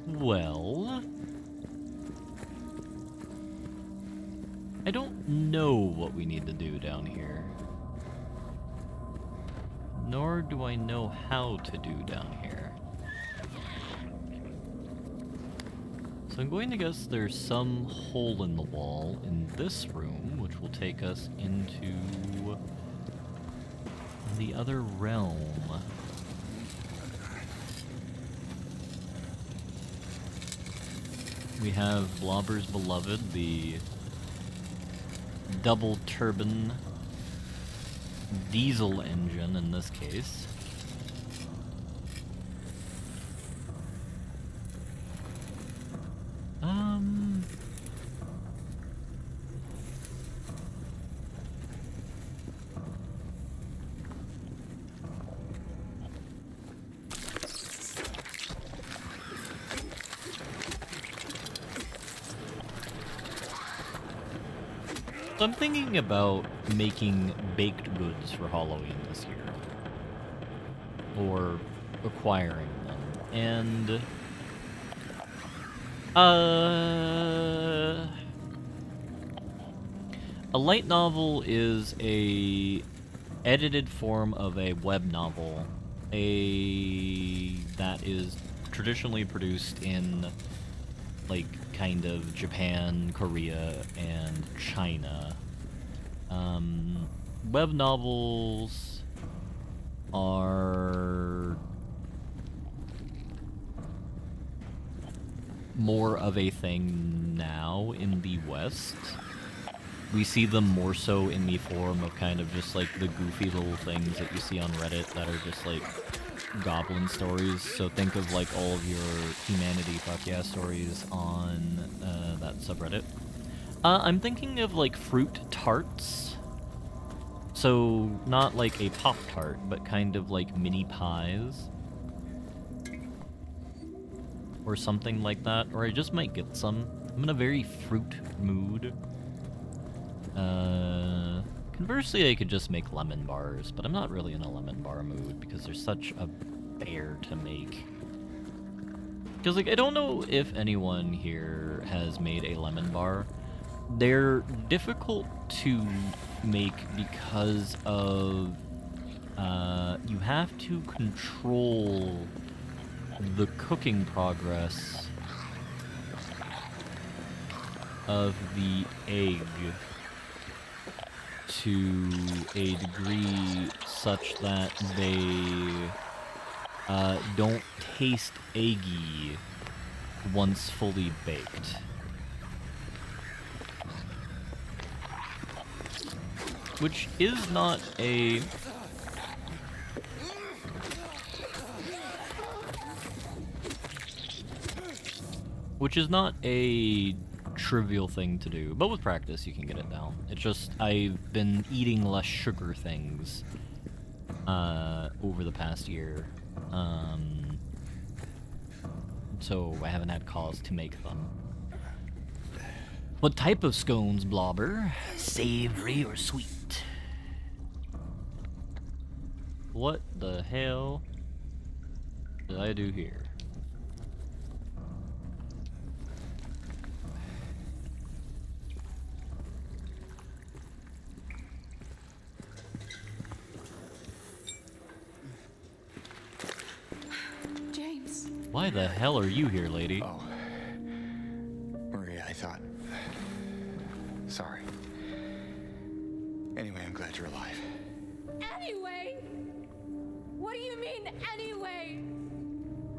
A: Well, I don't know what we need to do down here. Nor do I know how to do down here. So I'm going to guess there's some hole in the wall in this room, which will take us into the other realm. We have Blobber's Beloved, the double turbine diesel engine in this case. So I'm thinking about making baked goods for Halloween this year. Or acquiring them. And... a light novel is a edited form of a web novel. That is traditionally produced in, like, kind of Japan, Korea, and China. Web novels are more of a thing now in the West. We see them more so in the form of kind of just like the goofy little things that you see on Reddit that are just like goblin stories. So think of like all of your Humanity Fuck Yeah stories on that that subreddit. I'm thinking of like fruit tarts. So not like a Pop-Tart, but kind of like mini pies. Or something like that. Or I just might get some. I'm in a very fruit mood. Conversely, I could just make lemon bars, but I'm not really in a lemon bar mood because they're such a bear to make. Because, like, I don't know if anyone here has made a lemon bar. They're difficult to make because of, you have to control the cooking progress of the egg to a degree such that they don't taste eggy once fully baked. Which is not a... Which is not a trivial thing to do, but with practice you can get it down. It's just, I've been eating less sugar things over the past year. So I haven't had cause to make them. What type of scones, Blobber? Savory or sweet? What the hell did I do here?
C: James.
A: Why the hell are you here, lady?
B: Oh. Maria, I thought... Sorry. Anyway, I'm glad you're alive.
F: Anyway? What do you mean, anyway?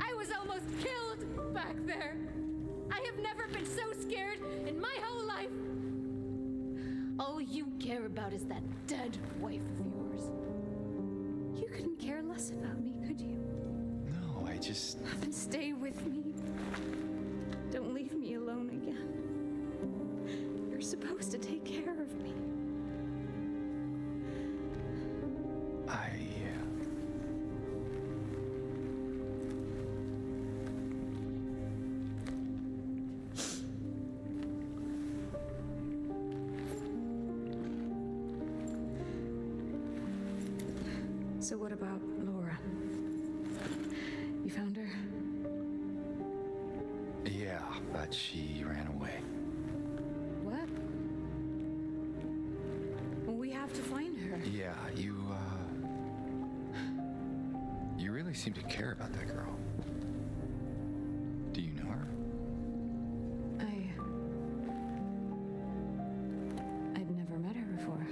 F: I was almost killed back there. I have never been so scared in my whole life. All you care about is that dead wife of yours.
C: You couldn't care less about me, could you?
B: No, I just...
C: Then stay with me. Don't leave me alone again. You're supposed to take care of me. So what about Laura? You found her?
B: Yeah, but she ran away.
C: What? Well, we have to find her.
B: Yeah, you really seem to care about that girl. Do you know her?
C: I'd never met her before.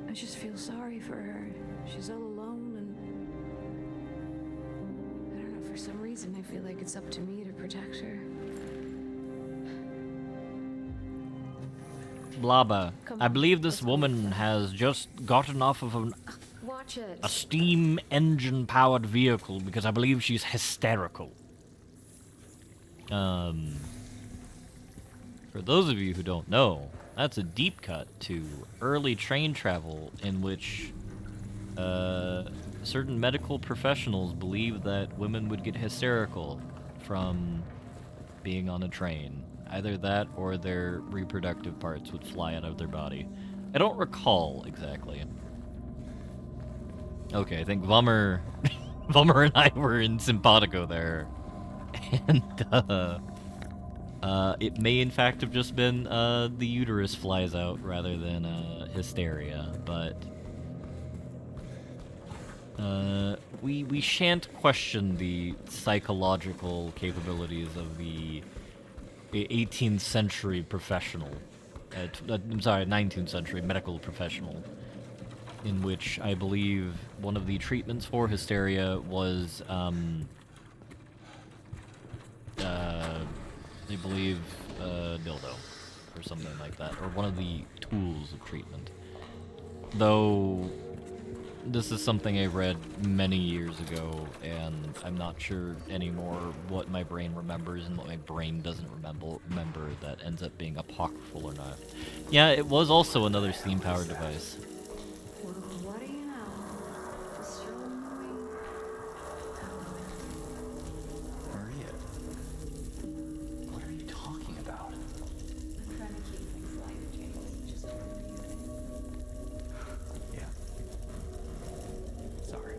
C: I just feel sorry for her. She's all alone, and I don't know, for some reason I feel like it's up to me to protect her.
A: Blabba, I believe this woman has just gotten off of
C: Watch it.
A: a steam engine powered vehicle because I believe she's hysterical. For those of you who don't know, that's a deep cut to early train travel in which certain medical professionals believed that women would get hysterical from being on a train. Either that or their reproductive parts would fly out of their body. I don't recall exactly. Okay, I think Vummer and I were in simpatico there. And, it may in fact have just been, the uterus flies out rather than, hysteria, but... we shan't question the psychological capabilities of the 18th century professional. I'm sorry, 19th century medical professional. In which I believe one of the treatments for hysteria was, I believe, dildo, or something like that, or one of the tools of treatment. Though, This is something I read many years ago, and I'm not sure anymore what my brain remembers and what my brain doesn't remember that ends up being apocryphal or not. Yeah, it was also another steam-powered device.
C: Well, what do you know? So annoying.
B: Maria, what are you talking about?
C: I'm trying to keep things light, James. Just
B: Yeah. Sorry.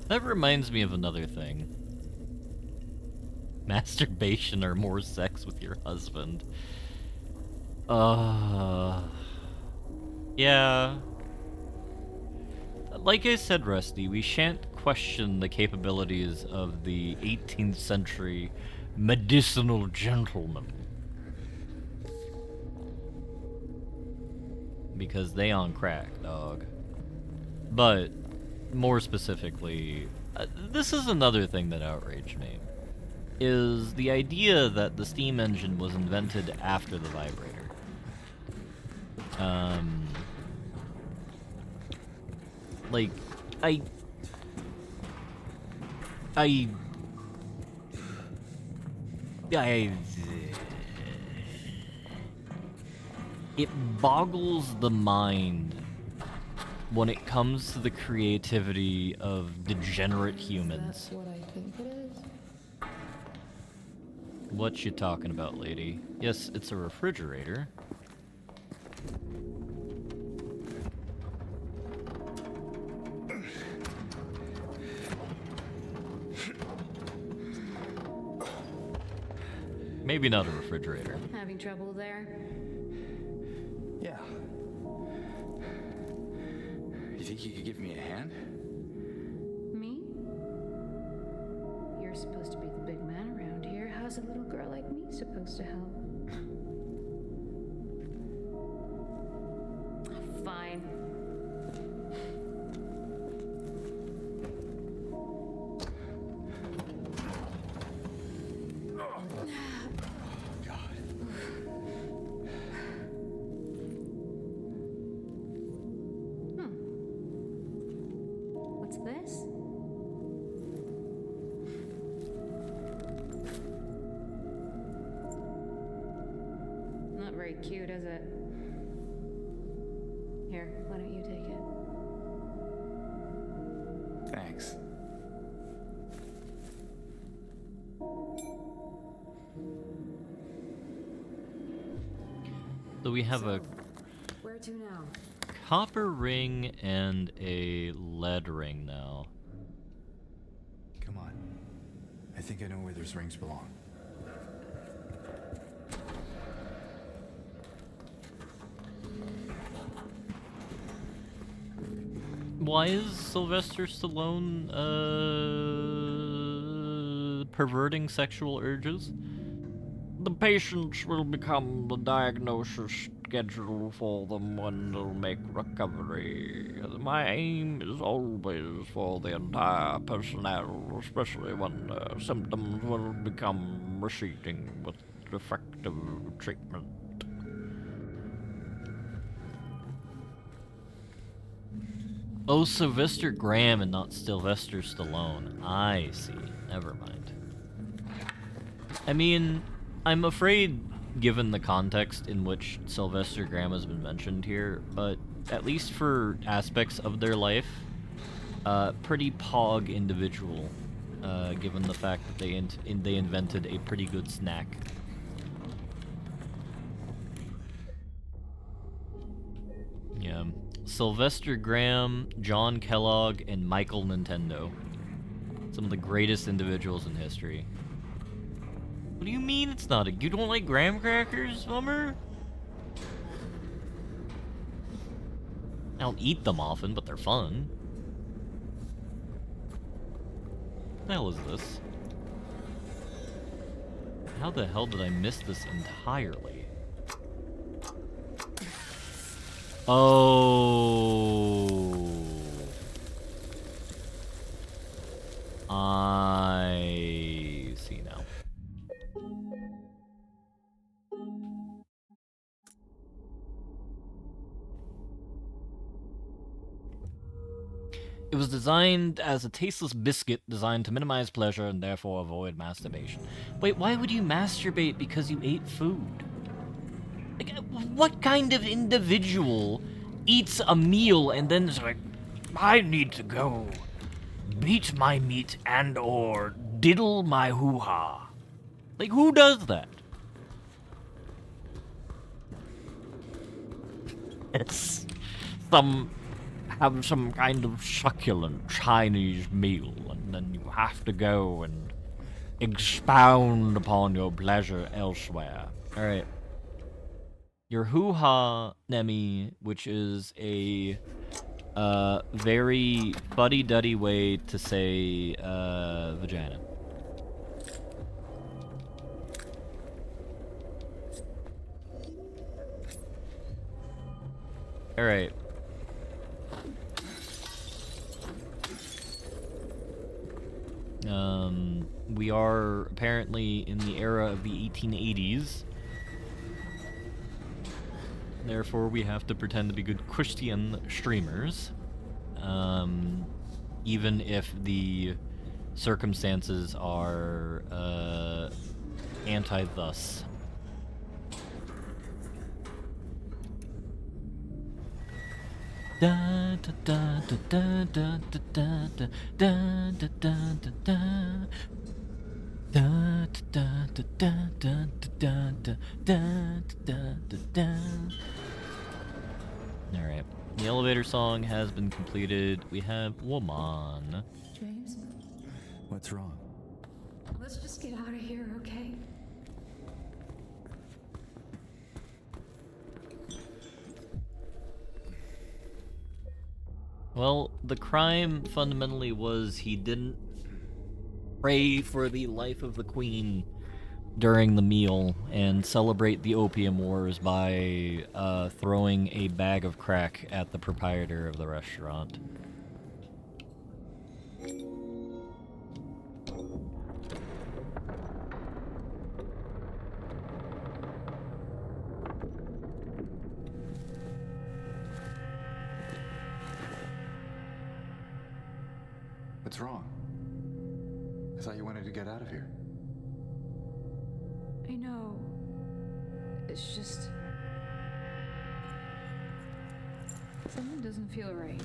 A: That reminds me of another thing. Masturbation or more sex with your husband. Yeah. Like I said, Rusty, we shan't question the capabilities of the 18th century medicinal gentleman. Because they on crack, dog. But, more specifically, this is another thing that outraged me. Is the idea that the steam engine was invented after the vibrator. Like, I it boggles the mind when it comes to the creativity of degenerate humans.
C: That's what I think it is.
A: What you talking about, lady? Yes, it's a refrigerator. Maybe not a refrigerator.
F: Having trouble there?
B: Yeah. You think you could give me a hand?
F: Me? You're supposed to be the big man around here. How's a little girl like me supposed to help? Fine. What's this? Not very cute, is it? Here, why don't you take it?
B: Thanks.
A: So we have a
C: Where to now?
A: copper ring and a lead ring now.
B: Come on. I think I know where those rings belong.
A: Why is Sylvester Stallone perverting sexual urges? The patients will become the diagnosis schedule for them when they'll make recovery. My aim is always for the entire personnel, especially when symptoms will become receding with effective treatment. Oh, Sylvester Graham and not Sylvester Stallone. I see. Never mind. I mean, I'm afraid, given the context in which Sylvester Graham has been mentioned here, but at least for aspects of their life, pretty pog individual, given the fact that they invented a pretty good snack. Yeah. Sylvester Graham, John Kellogg, and Michael Nintendo. Some of the greatest individuals in history. What do you mean it's not a... You don't like graham crackers, Bummer? I don't eat them often, but they're fun. What the hell is this? How the hell did I miss this entirely? Oh, I see now. was designed as a tasteless biscuit designed to minimize pleasure and therefore avoid masturbation. Wait, why would you masturbate because you ate food? Like, what kind of individual eats a meal and then is like, I need to go beat my meat and or diddle my hoo-ha? Like, who does that? It's have some kind of succulent Chinese meal, and then you have to go and expound upon your pleasure elsewhere. Alright. Your hoo-ha, Nemi, which is a very fuddy-duddy way to say vagina. Alright. We are apparently in the era of the 1880s. Therefore, we have to pretend to be good Christian streamers. Even if the circumstances are anti-thus. Da da da da da da da da da da da da. Da da da da da da da da da da da. Alright. The elevator song has been completed. We have Woman.
C: James,
B: What's wrong?
C: let's just get out of here, okay?
A: Well, the crime fundamentally was he didn't pray for the life of the queen during the meal and celebrate the opium wars by throwing a bag of crack at the proprietor of the restaurant.
B: What's wrong? I thought you wanted to get out of here.
C: I know. It's just. Something doesn't feel right.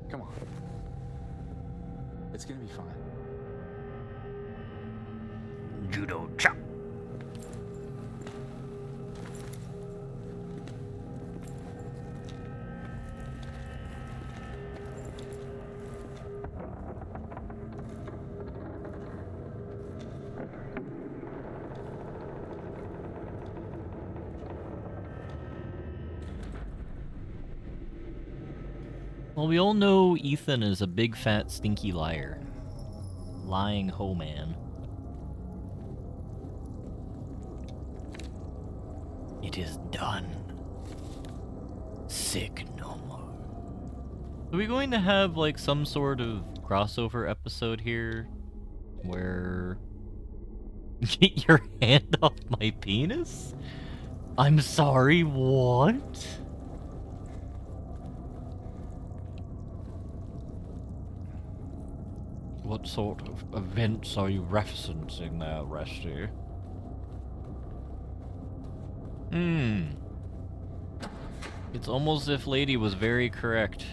B: Come on. It's gonna be fine.
A: Judo chop. Well, we all know Ethan is a big, fat, stinky liar. Lying hoe man. It is done. Sick no more. Are we going to have, like, some sort of crossover episode here? Where... Get your hand off my penis? I'm sorry, what? What sort of events are you referencing there, Rusty? It's almost as if Lady was very correct.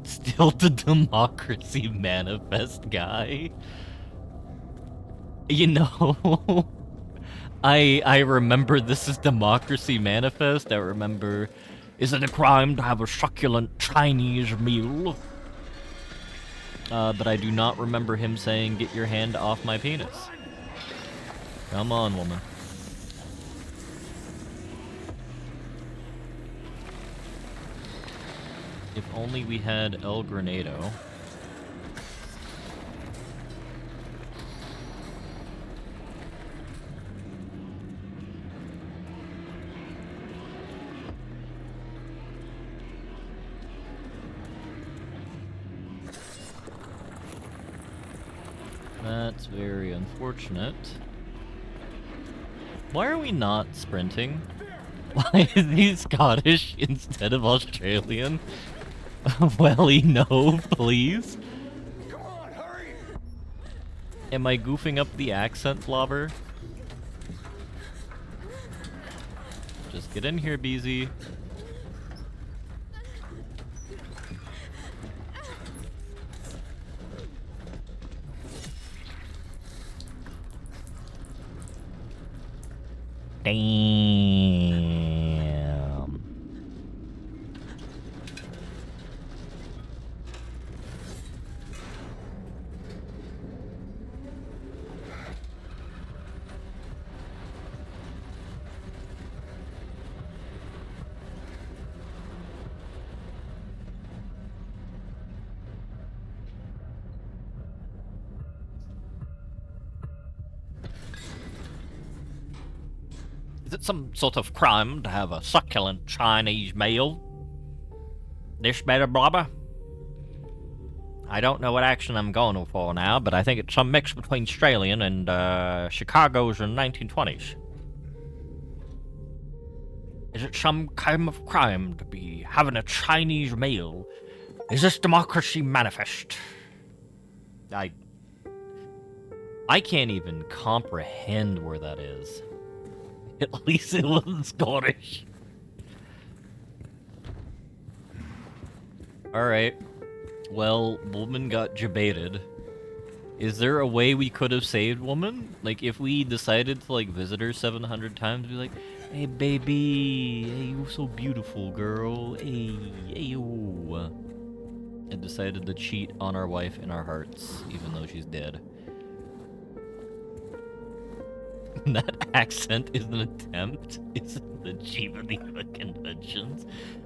A: Still the Democracy Manifest guy? You know... I remember this is Democracy Manifest. I remember... Is it a crime to have a succulent Chinese meal? But I do not remember him saying, get your hand off my penis. Come on, woman. If only we had El Granado. That's very unfortunate. Why are we not sprinting? Why is he Scottish instead of Australian? Welly, no, please.
B: Come on, hurry!
A: Am I goofing up the accent, Blobber? Just get in here, Beezy. Damn. Is it some sort of crime to have a succulent Chinese meal? This better, Blobber? I don't know what accent I'm going for now, but I think it's some mix between Australian and Chicago's in 1920s. Is it some kind of crime to be having a Chinese meal? Is this democracy manifest? I can't even comprehend where that is. At least it wasn't Scottish. Alright. Well, woman got jebaited. Is there a way we could have saved woman? Like, if we decided to, like, visit her 700 times, be like, hey, baby, hey, you're so beautiful, girl, hey, hey, you. And decided to cheat on our wife in our hearts, even though she's dead. That accent is an attempt. It's the Geneva Conventions.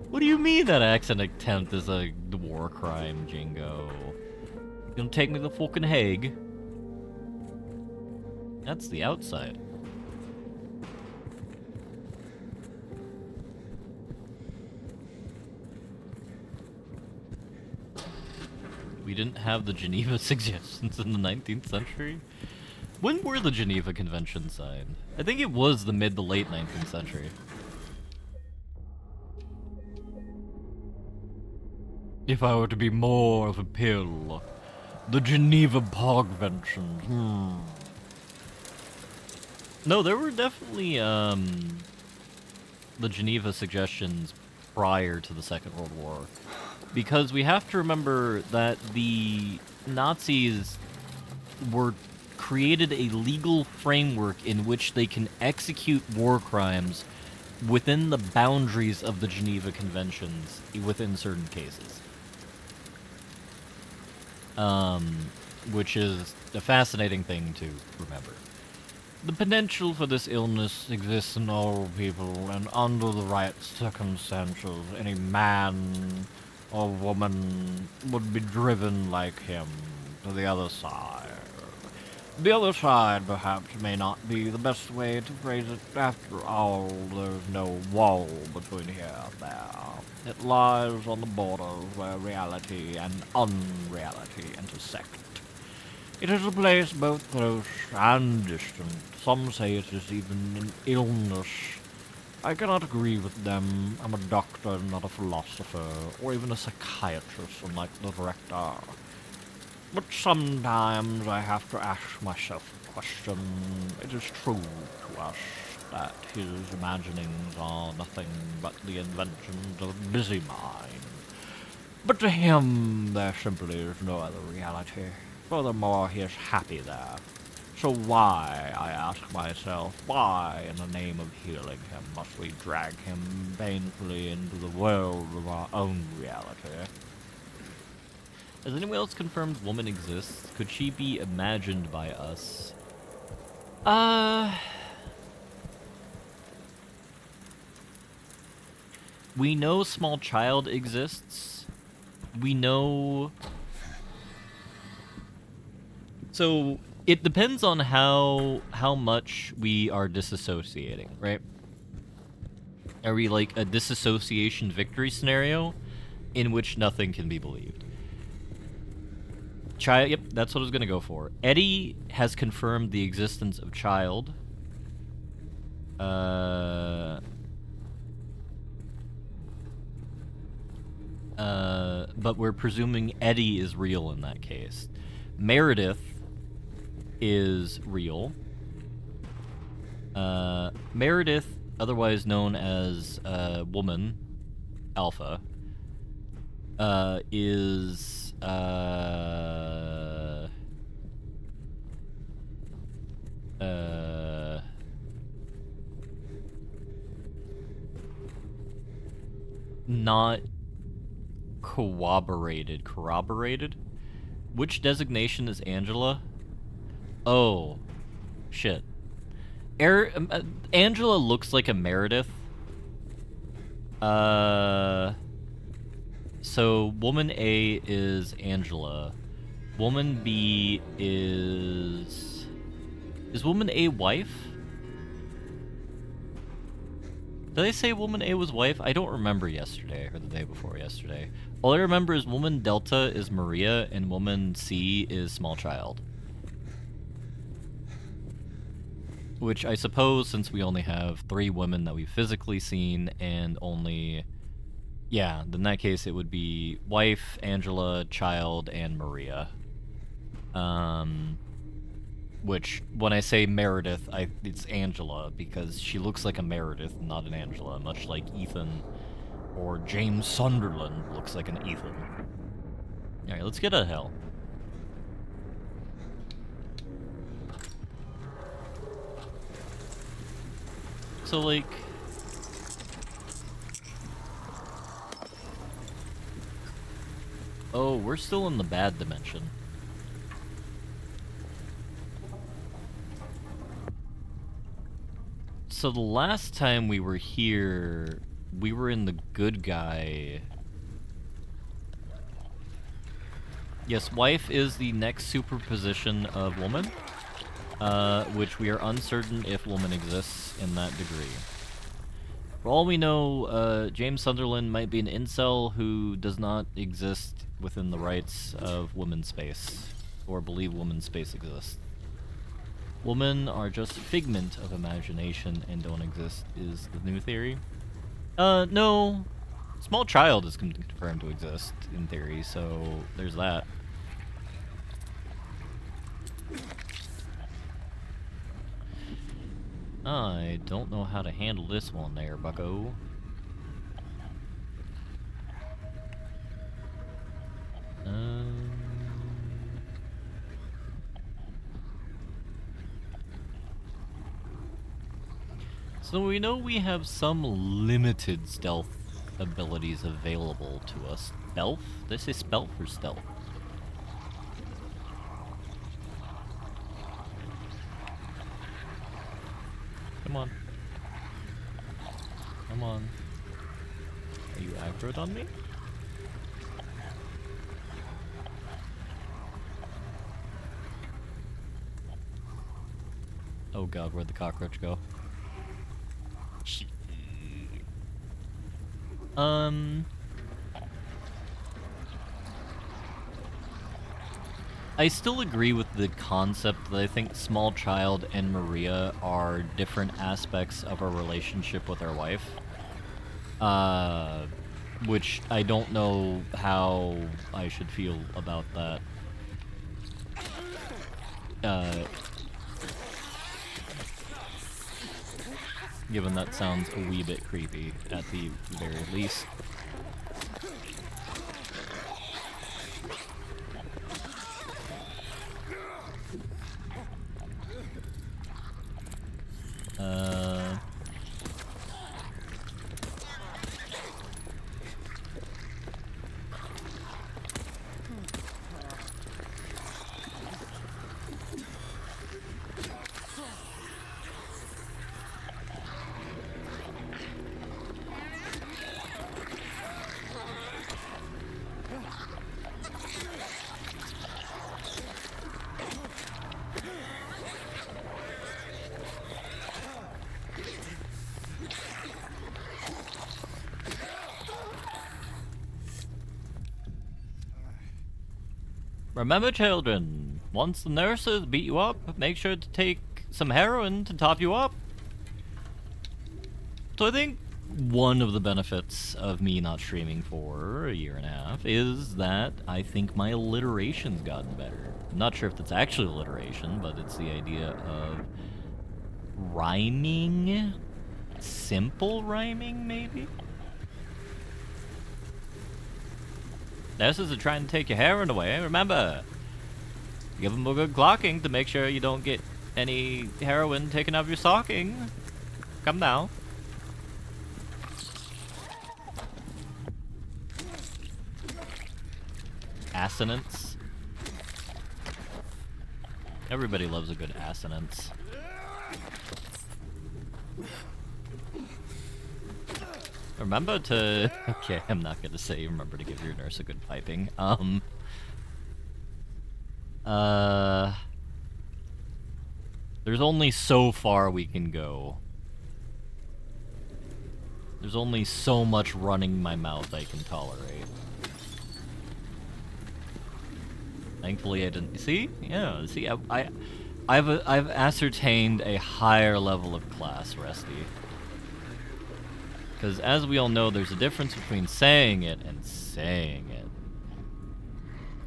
A: What do you mean that accent attempt is a war crime, Jingo? You gonna take me to the fucking Hague? That's the outside. We didn't have the Geneva suggestions in the 19th century? When were the Geneva Conventions signed? I think it was the mid to late 19th century. If I were to be more of a pill, the Geneva Conventions. No, there were definitely the Geneva suggestions prior to the Second World War. Because we have to remember that the Nazis were created a legal framework in which they can execute war crimes within the boundaries of the Geneva Conventions within certain cases. Which is a fascinating thing to remember. The potential for this illness exists in all people, and under the right circumstances, any man or woman would be driven like him to the other side. The other side, perhaps, may not be the best way to phrase it. After all, there's no wall between here and there. It lies on the borders where reality and unreality intersect. It is a place both close and distant. Some say it is even an illness. I cannot agree with them. I'm a doctor, not a philosopher, or even a psychiatrist, unlike the director. But sometimes I have to ask myself the question, it is true to us that his imaginings are nothing but the inventions of a busy mind. But to him, there simply is no other reality. Furthermore, he is happy there. So why, I ask myself, why, in the name of healing him, must we drag him painfully into the world of our own reality? Has anyone else confirmed woman exists? Could she be imagined by us? We know small child exists. We know... So, it depends on how much we are disassociating, right? Are we like a disassociation victory scenario in which nothing can be believed? Child, yep, that's what I was gonna go for. Eddie has confirmed the existence of child. But we're presuming Eddie is real in that case. Meredith is real. Meredith, otherwise known as Woman Alpha, is not corroborated. Which designation is Angela? Oh, shit. Angela looks like a Meredith. So Woman A is Angela. Woman B is Woman A wife? Did I say Woman A was wife? I don't remember yesterday, or the day before yesterday. All I remember is Woman Delta is Maria, and Woman C is Small Child. Which I suppose, since we only have 3 women that we've physically seen, and only... Yeah, in that case it would be wife, Angela, child, and Maria. Which, when I say Meredith, it's Angela, because she looks like a Meredith, not an Angela, much like Ethan or James Sunderland looks like an Ethan. Alright, let's get out of hell. So, like... Oh, we're still in the bad dimension. So the last time we were here, we were in the good guy. Yes, wife is the next superposition of woman, which we are uncertain if woman exists in that degree. For all we know, James Sunderland might be an incel who does not exist within the rights of women's space, or believe women's space exists. Women are just figment of imagination and don't exist, is the new theory. No. Small Child is confirmed to exist, in theory, so there's that. I don't know how to handle this one there, bucko. So we know we have some limited stealth abilities available to us. Stealth? Did I say stealth or stealth? Come on. Come on. Are you aggroed on me? Oh god, where'd the cockroach go? I still agree with the concept that I think Small Child and Maria are different aspects of our relationship with our wife. Which I don't know how I should feel about that. Given that sounds a wee bit creepy, at the very least. Remember, children, once the nurses beat you up, make sure to take some heroin to top you up. So I think one of the benefits of me not streaming for a year and a half is that I think my alliteration's gotten better. I'm not sure if that's actually alliteration, but it's the idea of rhyming, simple rhyming, maybe? This is trying to take your heroin away. Remember, give them a good clocking to make sure you don't get any heroin taken out of your stocking. Come now. Assonance. Everybody loves a good assonance. Remember to... Okay, I'm not gonna say remember to give your nurse a good piping. There's only so far we can go. There's only so much running my mouth I can tolerate. Thankfully I didn't... See? Yeah, see, I've ascertained a higher level of class, Rusty. Because as we all know, there's a difference between saying it and saying it.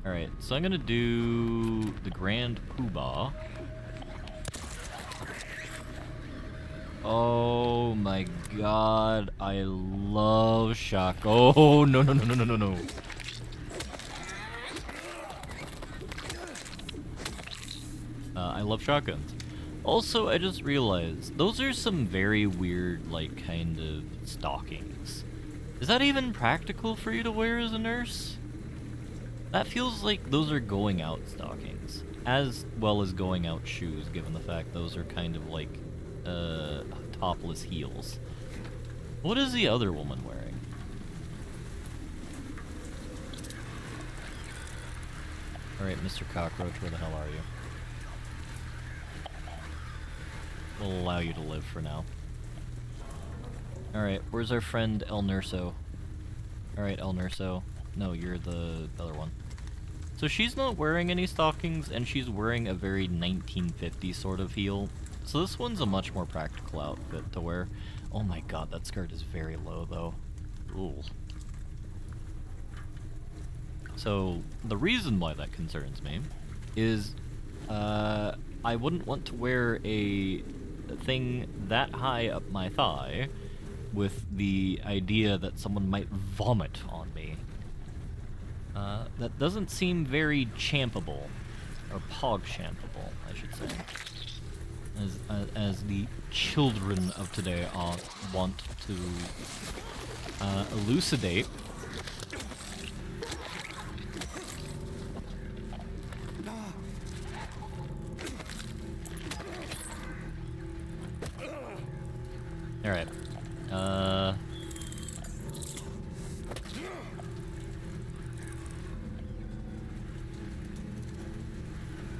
A: Alright, so I'm gonna do the Grand Poobah. Oh my god, I love shock. Oh, no, no, no, no, no, no, no. I love shotguns. Also, I just realized, those are some very weird, like, kind of stockings. Is that even practical for you to wear as a nurse? That feels like those are going out stockings, as well as going out shoes, given the fact those are kind of like, topless heels. What is the other woman wearing? Alright, Mr. Cockroach, where the hell are you? We'll allow you to live for now. Alright, where's our friend El Nurso? Alright, El Nurso. No, you're the other one. So she's not wearing any stockings, and she's wearing a very 1950s sort of heel. So this one's a much more practical outfit to wear. Oh my god, that skirt is very low, though. Ooh. So, the reason why that concerns me is, I wouldn't want to wear a thing that high up my thigh with the idea that someone might vomit on me. That doesn't seem very champable, or pog-champable, I should say. As the children of today want to elucidate. Alright.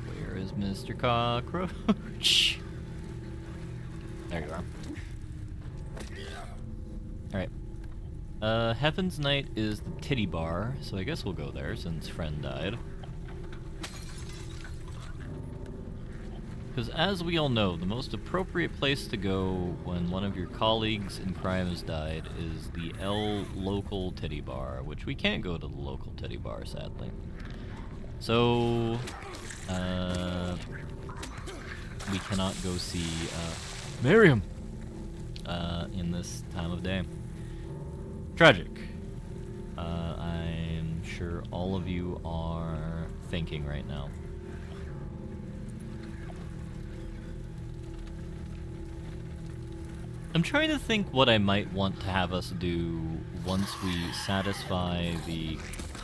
A: Where is Mr. Cockroach? There you are. Alright. Heaven's Night is the titty bar, so I guess we'll go there since friend died. Because as we all know, the most appropriate place to go when one of your colleagues in crime has died is the L local titty bar, which we can't go to the local titty bar, sadly. So, we cannot go see, Miriam! In this time of day. Tragic. I'm sure all of you are thinking right now. I'm trying to think what I might want to have us do once we satisfy the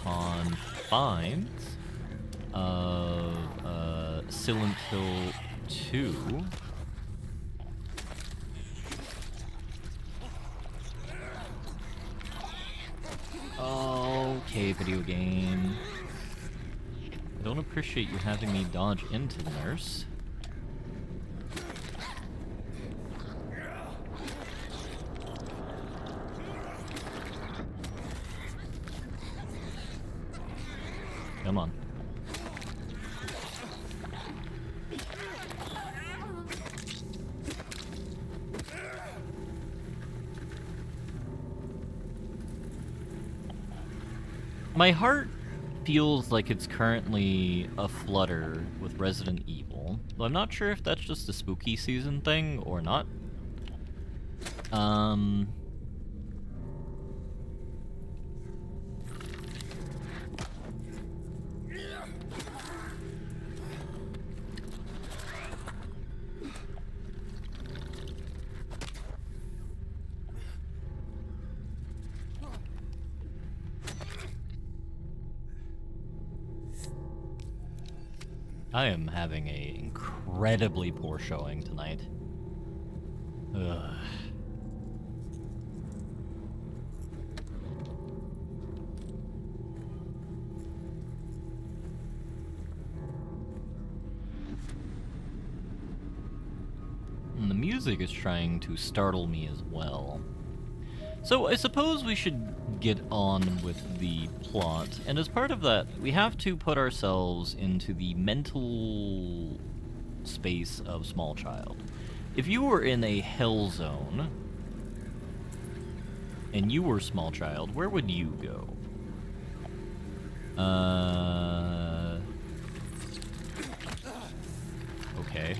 A: confines of Silent Hill 2. Okay, video game. I don't appreciate you having me dodge into the nurse. Come on. My heart feels like it's currently a flutter with Resident Evil, though I'm not sure if that's just a spooky season thing or not. I am having a incredibly poor showing tonight. Ugh. And the music is trying to startle me as well. So I suppose we should get on with the plot, and as part of that, we have to put ourselves into the mental space of small child. If you were in a hell zone, and you were small child, where would you go? Okay.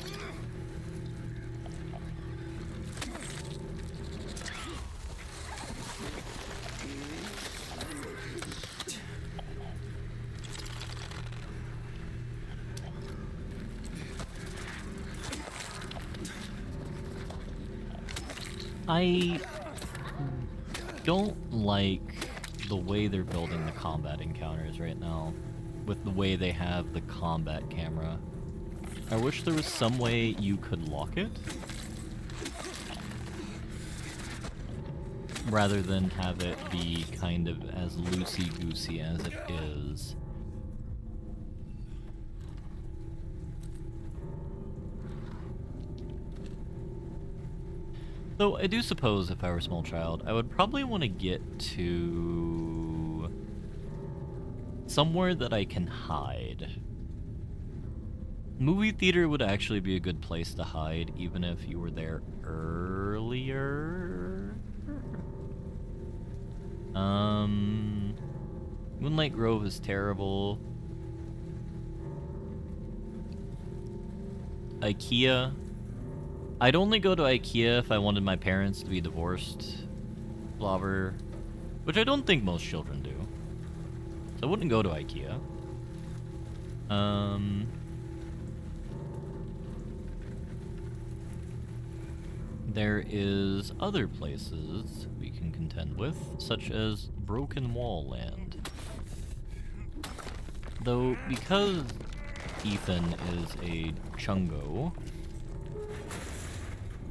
A: I don't like the way they're building the combat encounters right now, with the way they have the combat camera. I wish there was some way you could lock it, rather than have it be kind of as loosey-goosey as it is. So I do suppose if I were a small child, I would probably want to get to somewhere that I can hide. Movie theater would actually be a good place to hide, even if you were there earlier. Moonlight Grove is terrible. IKEA. I'd only go to IKEA if I wanted my parents to be divorced. Blobber. Which I don't think most children do. So I wouldn't go to IKEA. There is other places we can contend with, such as Broken Wall Land. Though, because Ethan is a chungo...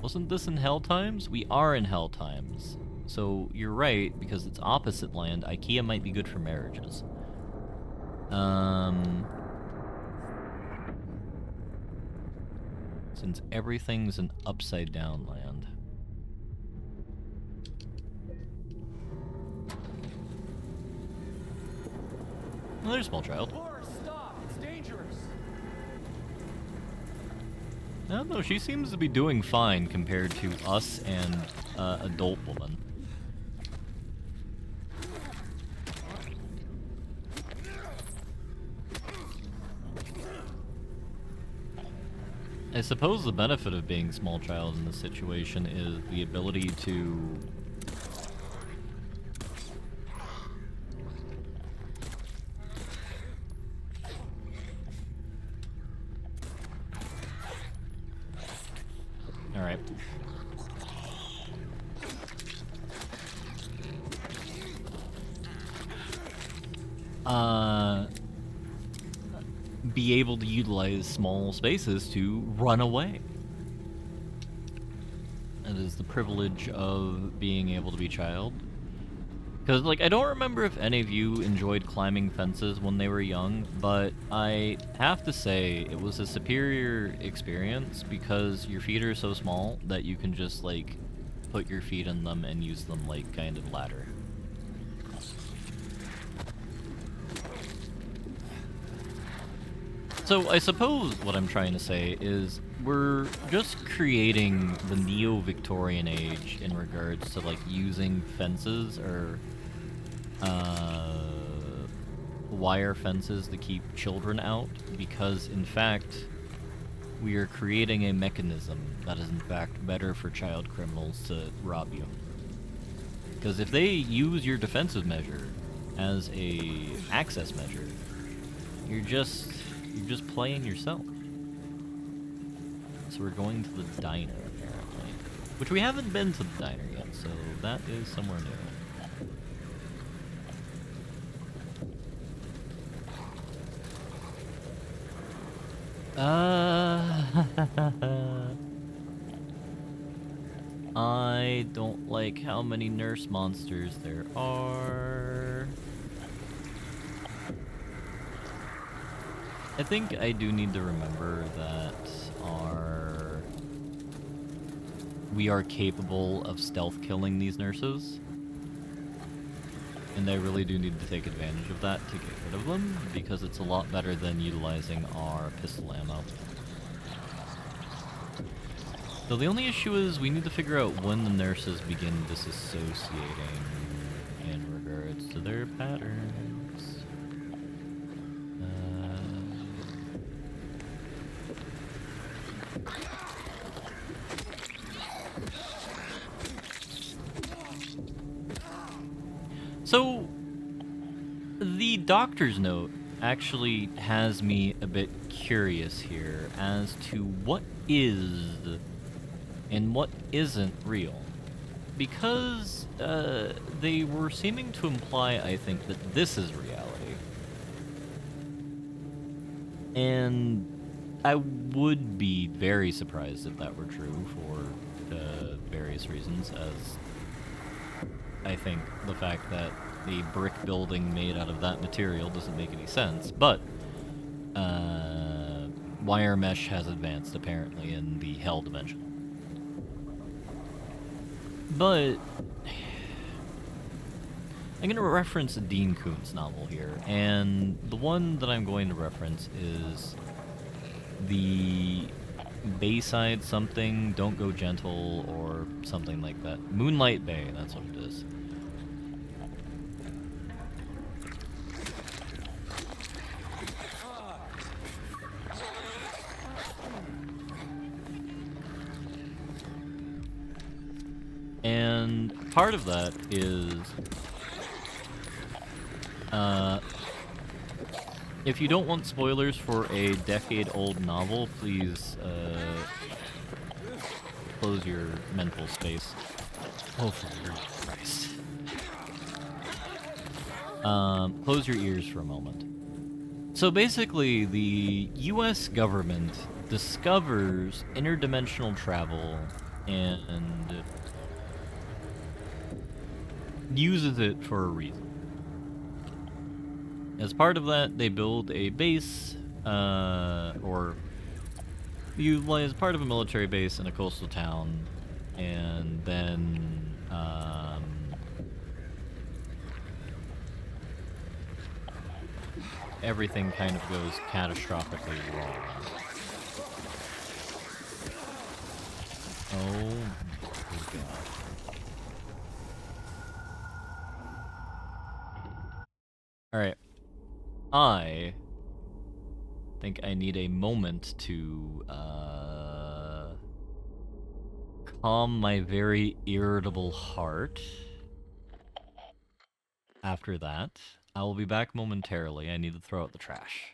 A: Wasn't this in Hell Times? We are in Hell Times. So you're right, because it's opposite land, IKEA might be good for marriages. Since everything's an upside down land. Well, there's a small child.
B: Laura, stop! It's dangerous!
A: I don't know, she seems to be doing fine compared to us and adult woman. I suppose the benefit of being small child in this situation is the ability to... Alright. Be able to utilize small spaces to run away. That is the privilege of being able to be child. Because, like, I don't remember if any of you enjoyed climbing fences when they were young, but I have to say it was a superior experience because your feet are so small that you can just, like, put your feet in them and use them like kind of ladder. So I suppose what I'm trying to say is we're just creating the neo-Victorian age in regards to like using fences or wire fences to keep children out, because in fact, we are creating a mechanism that is in fact better for child criminals to rob you. Because if they use your defensive measure as a access measure, you're just playing yourself. So we're going to the diner, apparently. Which we haven't been to the diner yet, so that is somewhere new. I don't like how many nurse monsters there are. I think I do need to remember that we are capable of stealth killing these nurses. And I really do need to take advantage of that to get rid of them, because it's a lot better than utilizing our pistol ammo. So the only issue is we need to figure out when the nurses begin disassociating in regards to their patterns. So, the doctor's note actually has me a bit curious here as to what is and what isn't real. Because they were seeming to imply, I think, that this is reality. And I would be very surprised if that were true for various reasons, as I think the fact that a brick building made out of that material doesn't make any sense, but wire mesh has advanced apparently in the hell dimension. But I'm going to reference a Dean Koontz novel here, and the one that I'm going to reference is the Bayside something, Don't Go Gentle, or something like that. Moonlight Bay, that's what it is. And part of that is, if you don't want spoilers for a decade-old novel, please, close your mental space. Oh, for Christ. Close your ears for a moment. So basically, the US government discovers interdimensional travel and uses it for a reason. As part of that, they build a base, or utilize part of a military base in a coastal town, and then, everything kind of goes catastrophically wrong. Oh, my God. Alright. I think I need a moment to, calm my very irritable heart. After that, I will be back momentarily. I need to throw out the trash.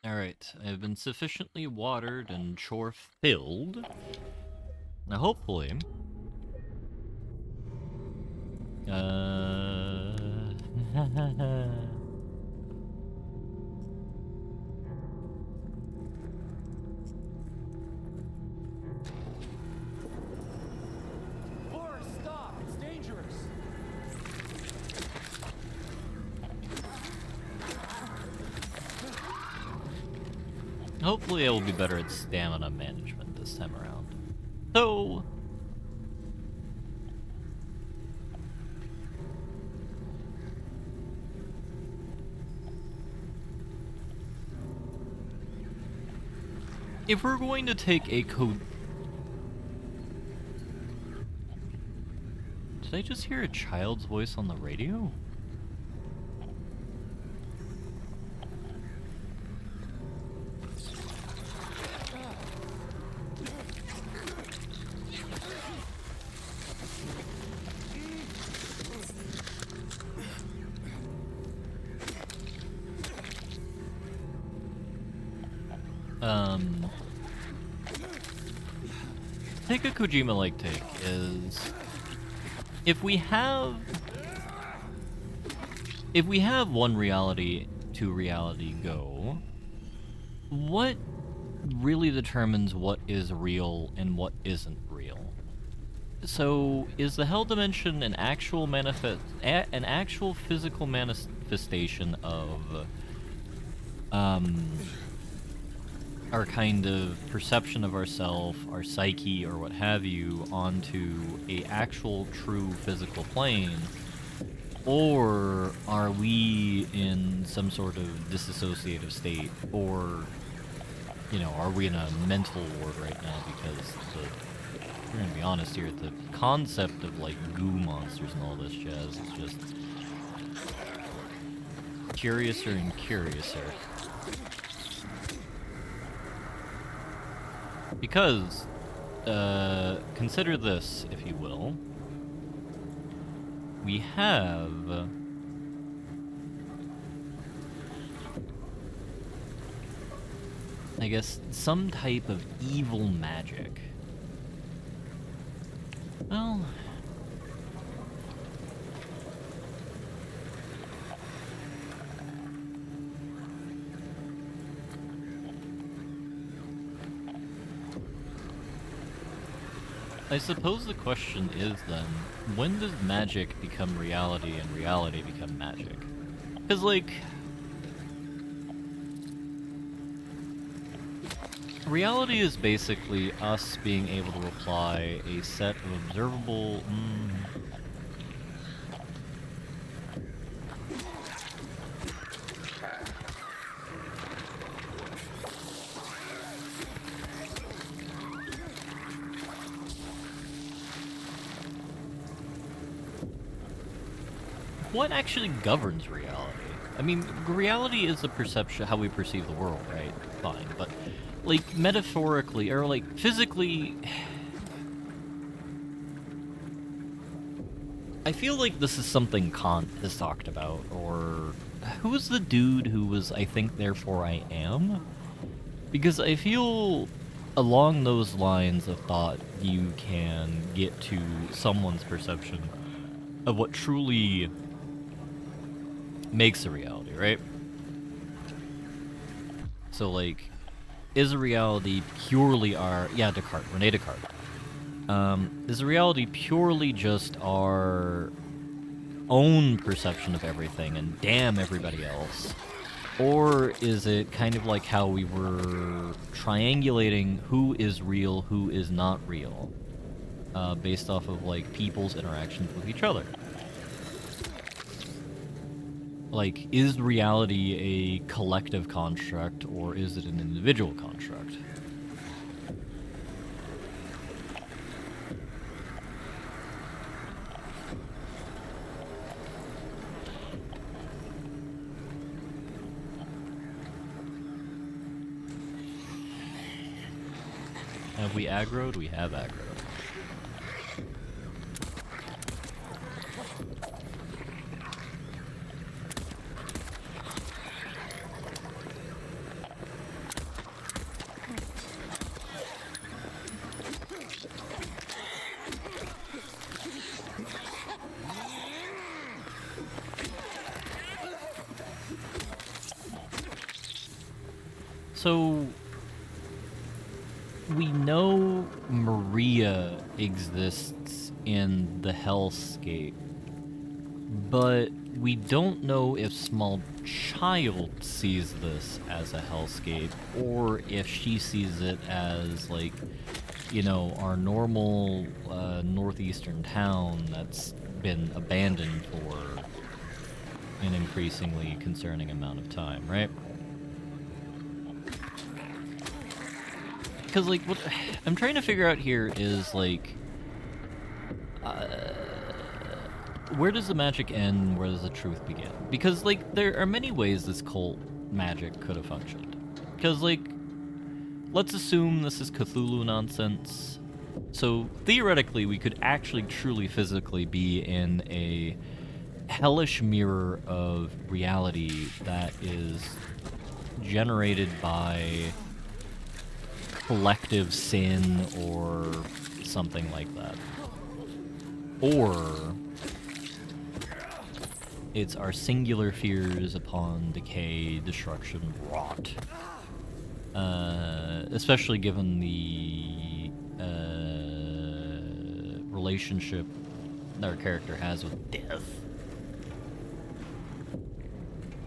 A: Alright, I've been sufficiently watered and chore filled. Now hopefully...
G: Forrest, stop! It's dangerous!
A: Hopefully I will be better at stamina management this time around. So... if we're going to take a code... Did I just hear a child's voice on the radio? Take a Kojima-like take is... If we have one reality to reality go, what really determines what is real and what isn't real? So, is the Hell Dimension an actual physical manifestation of our kind of perception of ourself, our psyche, or what have you, onto a actual true physical plane? Or are we in some sort of disassociative state? Or, you know, are we in a mental ward right now? Because we're gonna be honest here, the concept of like goo monsters and all this jazz is just curiouser and curiouser. Because, consider this, if you will. We have... I guess, some type of evil magic. Well... I suppose the question is then, when does magic become reality and reality become magic? Because, like... reality is basically us being able to apply a set of observable... what actually governs reality? I mean, reality is the perception, how we perceive the world, right? Fine, but, like, metaphorically, or, like, physically... I feel like this is something Kant has talked about, or... who's the dude who was, I think, therefore I am? Because I feel along those lines of thought, you can get to someone's perception of what truly makes a reality, right? So, like, is a reality purely our... yeah, Descartes, Rene Descartes. Is a reality purely just our own perception of everything and damn everybody else? Or is it kind of like how we were triangulating who is real, who is not real, based off of, like, people's interactions with each other? Like, is reality a collective construct, or is it an individual construct? Have we aggroed? We have aggroed. So we know Maria exists in the hellscape, but we don't know if small child sees this as a hellscape or if she sees it as, like, you know, our normal northeastern town that's been abandoned for an increasingly concerning amount of time, right? Because, like, what I'm trying to figure out here is, like, where does the magic end? Where does the truth begin? Because, like, there are many ways this cult magic could have functioned. Because, like, let's assume this is Cthulhu nonsense. So, theoretically, we could actually truly physically be in a hellish mirror of reality that is generated by collective sin or something like that. Or it's our singular fears upon decay, destruction, rot. Especially given the relationship our character has with death.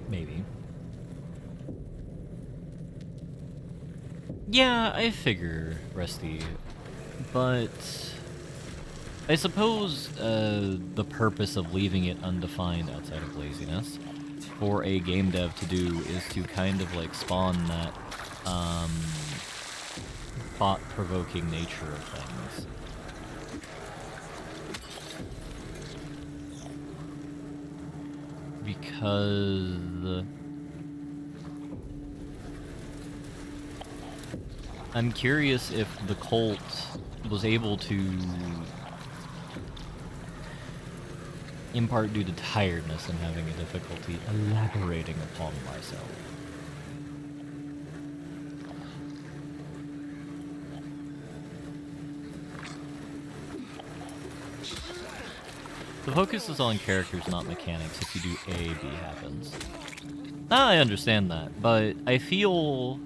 A: Maybe. Yeah, I figure, Rusty. But I suppose the purpose of leaving it undefined outside of laziness for a game dev to do is to kind of like spawn that thought-provoking nature of things. Because I'm curious if the cult was able to, in part due to tiredness and having a difficulty elaborating upon myself. The focus is on characters, not mechanics. If you do A, B happens. I understand that, but I feel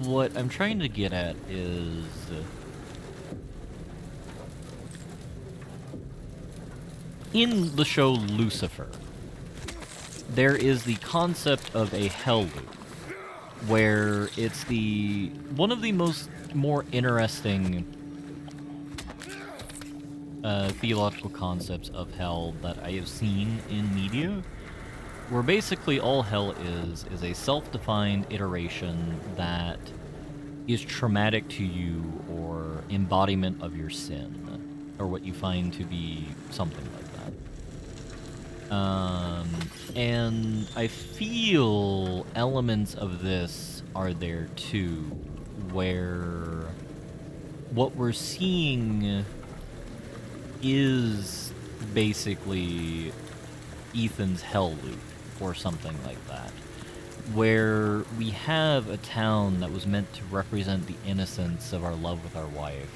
A: what I'm trying to get at is in the show Lucifer, there is the concept of a hell loop, where it's the one of the more interesting theological concepts of hell that I have seen in media, where basically all hell is a self-defined iteration that is traumatic to you or embodiment of your sin, or what you find to be something like that. And I feel elements of this are there too, where what we're seeing is basically Ethan's hell loop or something like that, where we have a town that was meant to represent the innocence of our love with our wife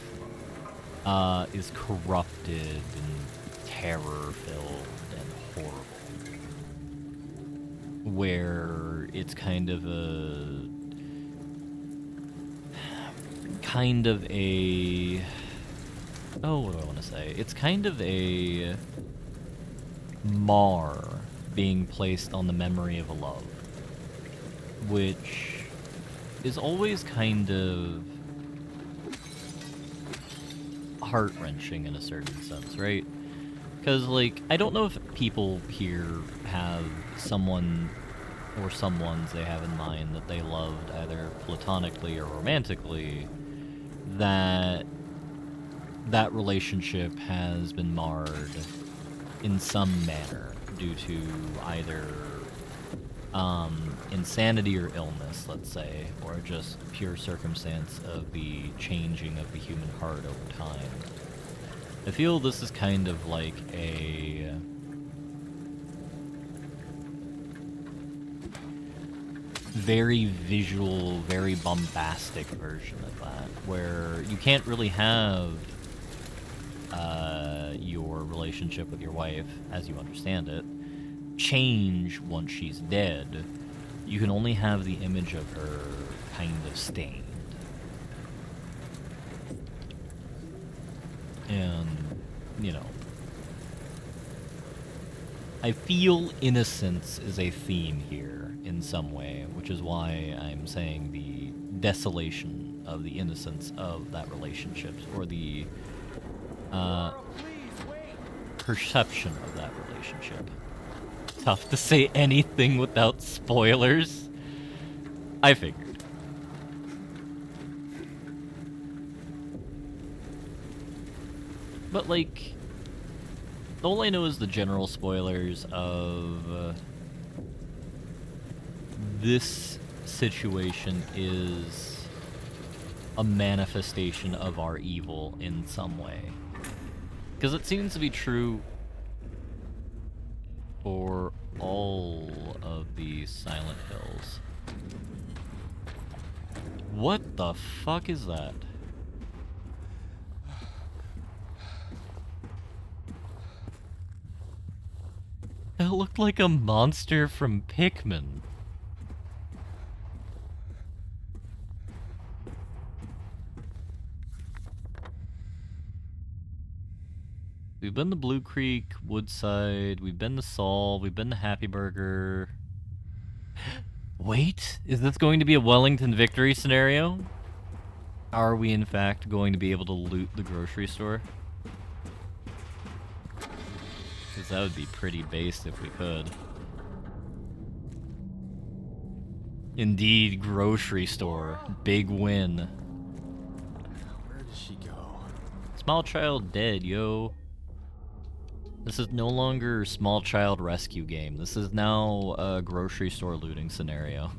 A: is corrupted and terror-filled and horrible, where it's kind of a oh, what do I want to say? It's kind of a mar being placed on the memory of a love, which is always kind of heart-wrenching in a certain sense, right? Because, like, I don't know if people here have someone or someones they have in mind that they loved either platonically or romantically, that relationship has been marred in some manner due to either insanity or illness, let's say, or just pure circumstance of the changing of the human heart over time. I feel this is kind of like a very visual, very bombastic version of that, where you can't really have your relationship with your wife, as you understand it, change once she's dead, you can only have the image of her kind of stained. And, you know, I feel innocence is a theme here in some way, which is why I'm saying the desolation of the innocence of that relationship, or the perception of that relationship. Tough to say anything without spoilers. I figured. But, like, all I know is the general spoilers of this situation is a manifestation of our evil in some way. Because it seems to be true for all of the Silent Hills. What the fuck is that? That looked like a monster from Pikmin. We've been to Blue Creek, Woodside, we've been to Sol, we've been to Happy Burger. Wait, is this going to be a Wellington Victory scenario? Are we in fact going to be able to loot the grocery store? Because that would be pretty based if we could. Indeed, grocery store. Big win.
B: Where did she go?
A: Small child dead, yo. This is no longer small child rescue game. This is now a grocery store looting scenario.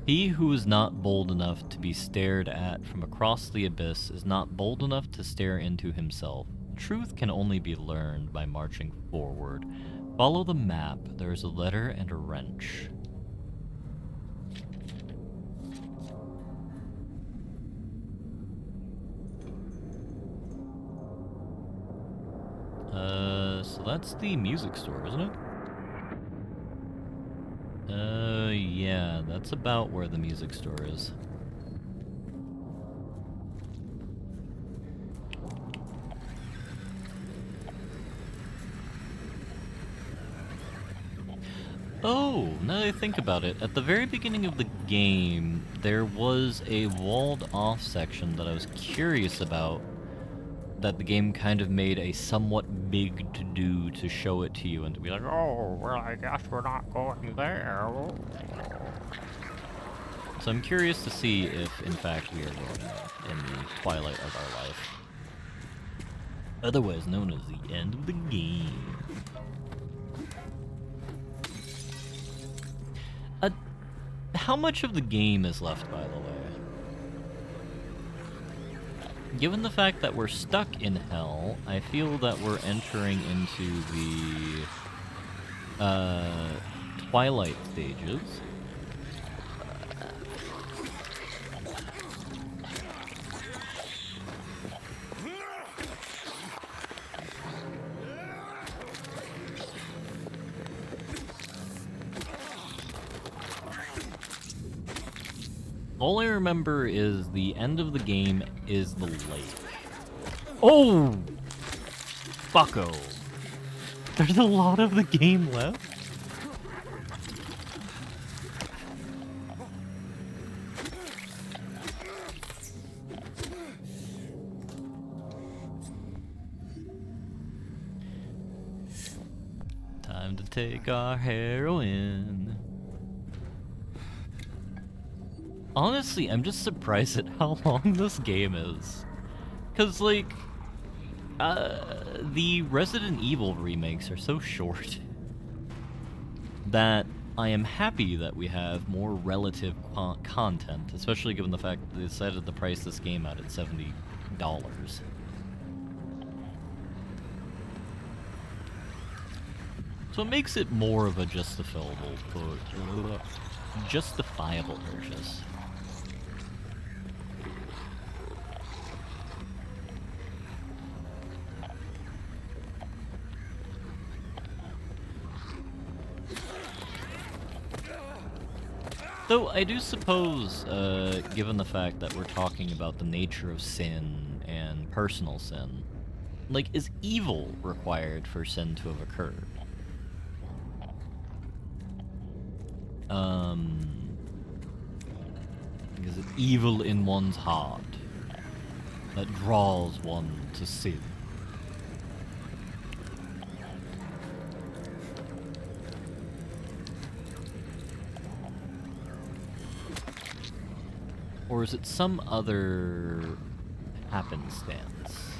A: He who is not bold enough to be stared at from across the abyss is not bold enough to stare into himself. Truth can only be learned by marching forward. Follow the map. There is a letter and a wrench. So that's the music store, isn't it? Yeah, that's about where the music store is. Oh, now that I think about it, at the very beginning of the game, there was a walled-off section that I was curious about, that the game kind of made a somewhat big to-do to show it to you and to be like, oh, well, I guess we're not going there. So I'm curious to see if, in fact, we are going there in the twilight of our life. Otherwise known as the end of the game. How much of the game is left, by the way? Given the fact that we're stuck in hell, I feel that we're entering into the twilight stages. All I remember is the end of the game is the lake. Oh! Fucko. There's a lot of the game left. Time to take our heroin. Honestly, I'm just surprised at how long this game is. Cause, like, the Resident Evil remakes are so short that I am happy that we have more relative content, especially given the fact that they decided to price this game out at $70. So it makes it more of a justifiable purchase. Though I do suppose, given the fact that we're talking about the nature of sin and personal sin, like, is evil required for sin to have occurred? Is it evil in one's heart that draws one to sin? Or is it some other happenstance?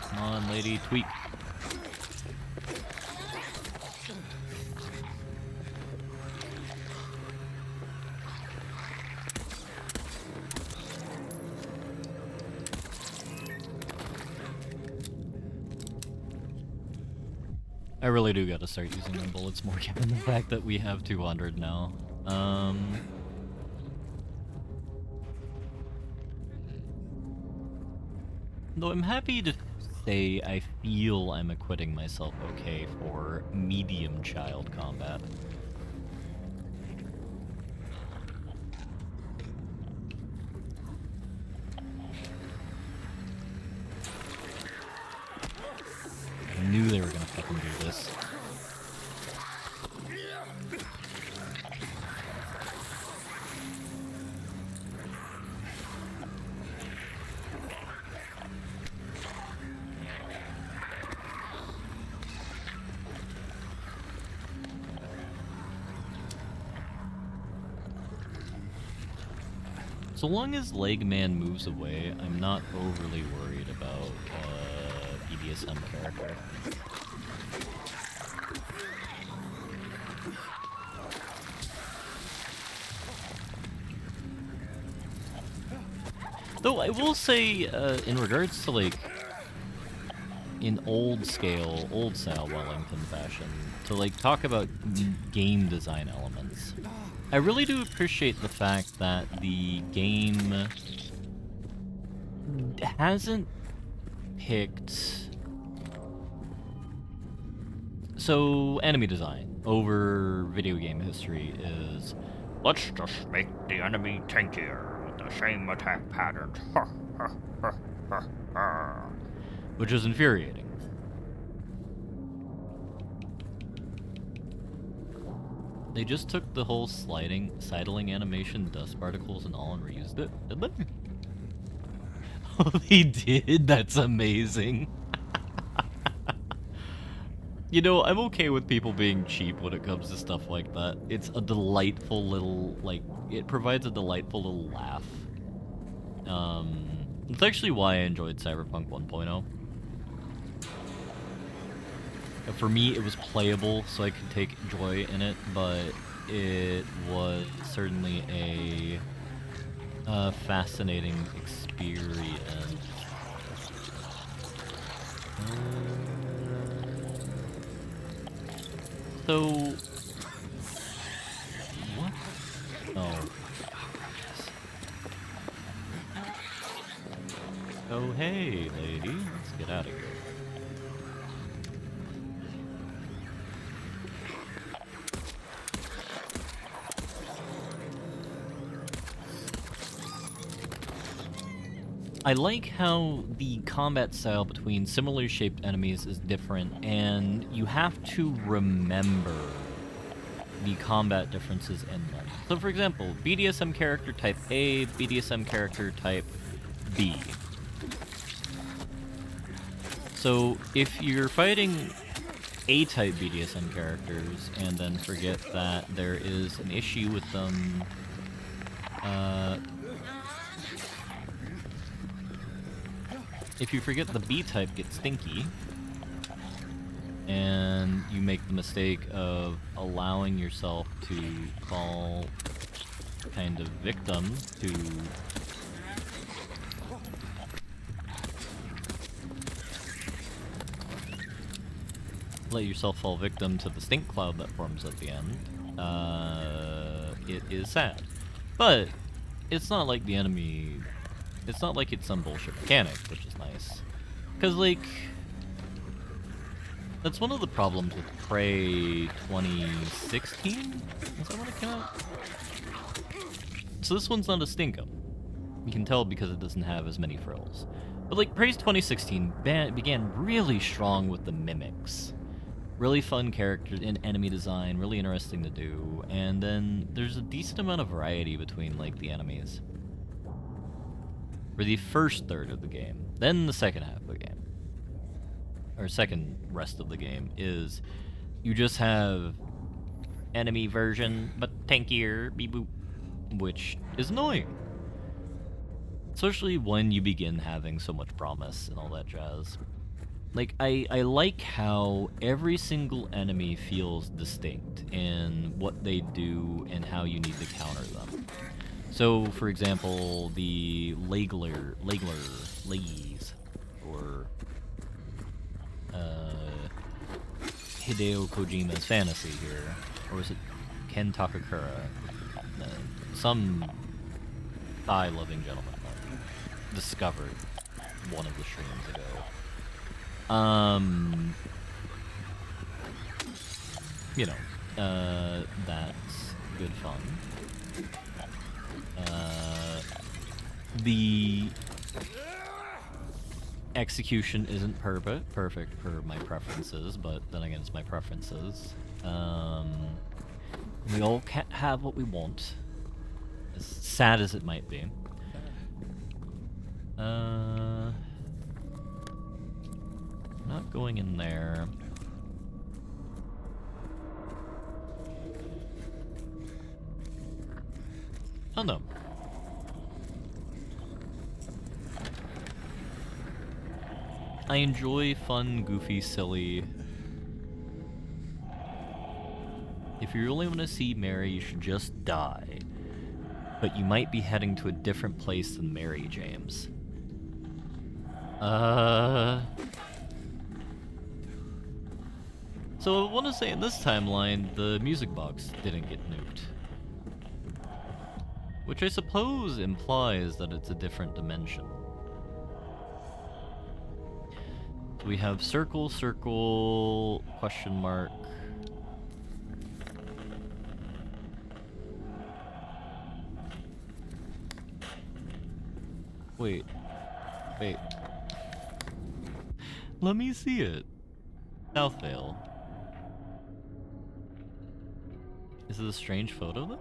A: Come on, lady, tweak. I really do gotta start using them bullets more given the fact that we have 200 now. Though I'm happy to say I feel I'm acquitting myself okay for medium child combat. I knew they were gonna fucking do this. So long as Legman moves away, I'm not overly worried about BDSM character. Though I will say, in regards to like, in old style Wellington fashion, to like talk about game design elements, I really do appreciate the fact that the game hasn't picked... So, enemy design over video game history is, let's just make the enemy tankier with the same attack patterns. Which is infuriating. They just took the whole sidling animation, dust particles, and all and reused it, did they? Oh, they did? That's amazing. You know, I'm okay with people being cheap when it comes to stuff like that. It's a delightful little, like, it provides a delightful little laugh. It's actually why I enjoyed Cyberpunk 1.0. For me, it was playable, so I could take joy in it, but it was certainly a fascinating experience. So... what? Oh. Oh, hey, lady. Let's get out of here. I like how the combat style between similarly shaped enemies is different, and you have to remember the combat differences in them. So for example, BDSM character type A, BDSM character type B. So if you're fighting A-type BDSM characters and then forget that there is an issue with them, if you forget the B-type gets stinky, and you make the mistake of allowing yourself to fall kind of victim to let yourself fall victim to the stink cloud that forms at the end, it is sad. But it's not like the enemy... it's not like it's some bullshit mechanic, which is nice. Because, like... That's one of the problems with Prey 2016? Is that when it came out? So this one's not a stinko. You can tell because it doesn't have as many frills. But like, Prey 2016 began really strong with the mimics. Really fun characters and enemy design, really interesting to do, and then there's a decent amount of variety between like the enemies. For the first third of the game. Then the second half of the game, or second rest of the game, is you just have enemy version, but tankier, beep boop, which is annoying. Especially when you begin having so much promise and all that jazz. Like, I like how every single enemy feels distinct in what they do and how you need to counter them. So, for example, the Leys, or Hideo Kojima's Fantasy here, or is it Ken Takakura? Some thigh-loving gentleman discovered one of the streams ago. You know, that's good fun. The execution isn't perfect per my preferences, but then again, it's my preferences. We all can't have what we want, as sad as it might be. Not going in there. Oh no. I enjoy fun, goofy, silly. If you really want to see Mary, you should just die. But you might be heading to a different place than Mary, James. So I want to say in this timeline, the music box didn't get nuked. Which I suppose implies that it's a different dimension. So we have circle, circle, question mark. Wait. Let me see it. Southvale. Is it a strange photo then?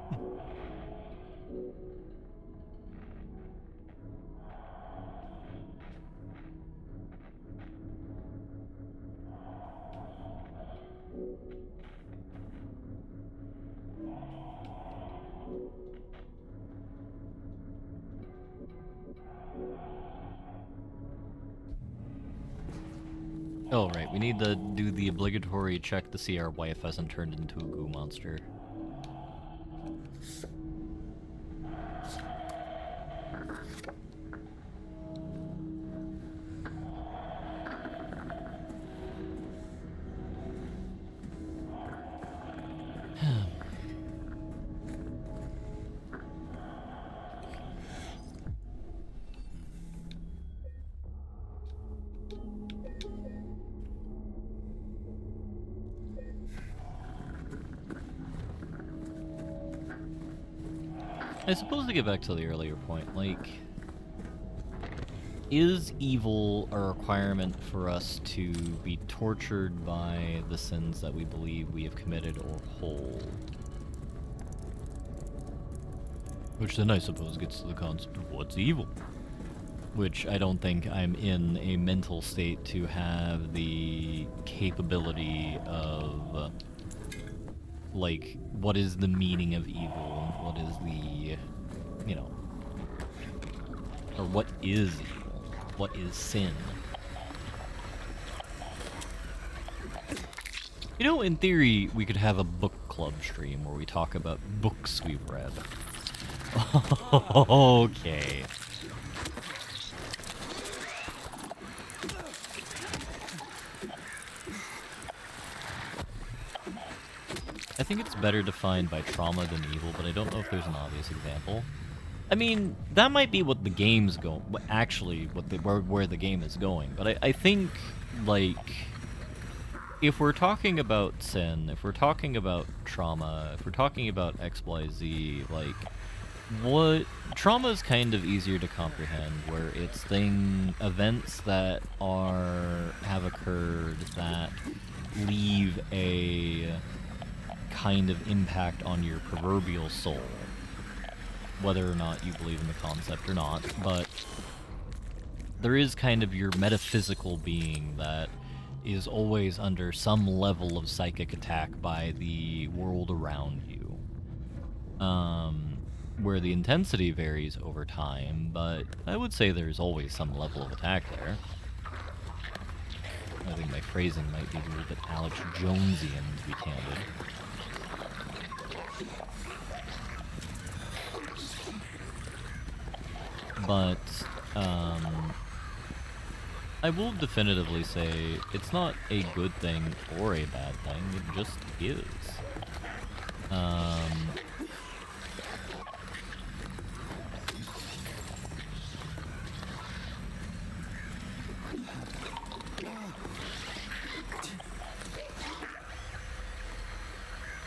A: Oh, right. We need to do the obligatory check to see our wife hasn't turned into a goo monster. I suppose to get back to the earlier point, like, is evil a requirement for us to be tortured by the sins that we believe we have committed or whole? Which then I suppose gets to the concept of what's evil. Which I don't think I'm in a mental state to have the capability of, like, what is the meaning of evil? What is the, you know, or what is evil? What is sin? You know, in theory, we could have a book club stream where we talk about books we've read. Okay. I think it's better defined by trauma than evil, but I don't know if there's an obvious example. I mean, that might be what the game's going, actually, where the game is going. But I think, like, if we're talking about sin, if we're talking about trauma, if we're talking about XYZ, like, what trauma is kind of easier to comprehend, where it's events that have occurred that leave a kind of impact on your proverbial soul, whether or not you believe in the concept or not, but there is kind of your metaphysical being that is always under some level of psychic attack by the world around you. Where the intensity varies over time, but I would say there's always some level of attack there. I think my phrasing might be a little bit Alex Jonesian, to be candid. But, I will definitively say it's not a good thing or a bad thing, it just is.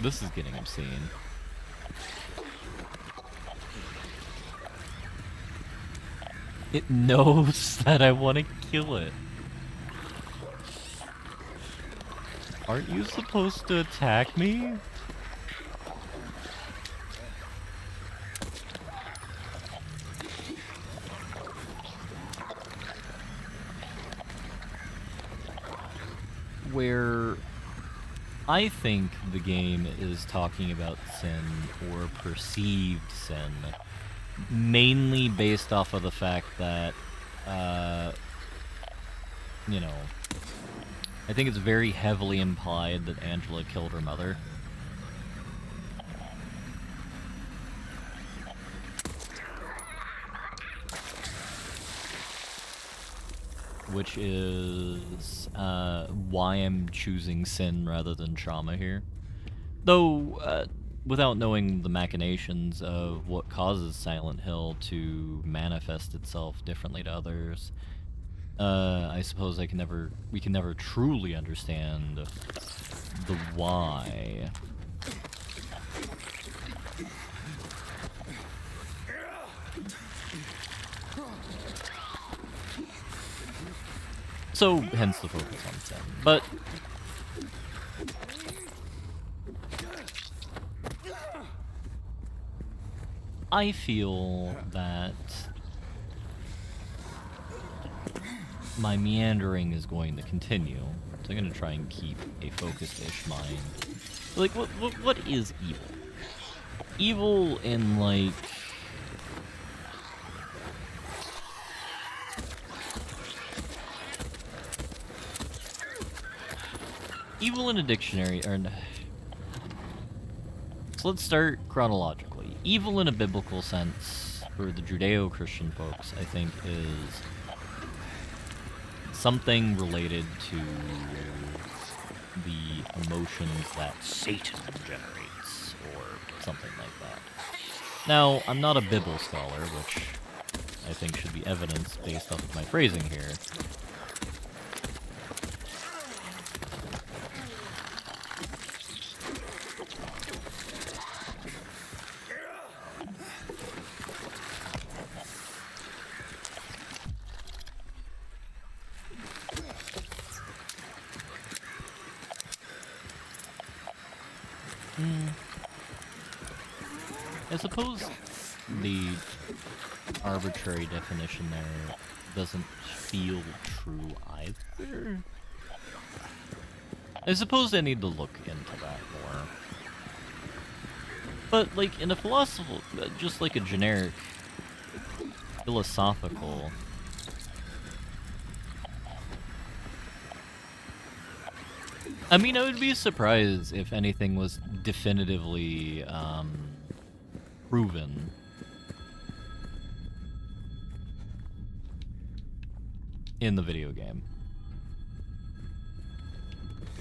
A: This is getting obscene. It knows that I want to kill it. Aren't you supposed to attack me? Where I think the game is talking about sin or perceived sin, mainly based off of the fact that, you know, I think it's very heavily implied that Angela killed her mother. Which is why I'm choosing sin rather than trauma here. Though, without knowing the machinations of what causes Silent Hill to manifest itself differently to others, I suppose we can never truly understand the why. So, hence the focus on sin. But I feel that my meandering is going to continue. So I'm going to try and keep a focused-ish mind. Like, what is evil? Evil in, like... Evil in a dictionary, or... So let's start chronologically. Evil in a biblical sense, for the Judeo-Christian folks, I think is something related to the emotions that Satan generates, or something like that. Now, I'm not a Bible scholar, which I think should be evidenced based off of my phrasing here. I suppose the arbitrary definition there doesn't feel true either. I suppose I need to look into that more. But, like, in a philosophical, just like a generic philosophical... I mean, I would be surprised if anything was definitively, proven. In the video game.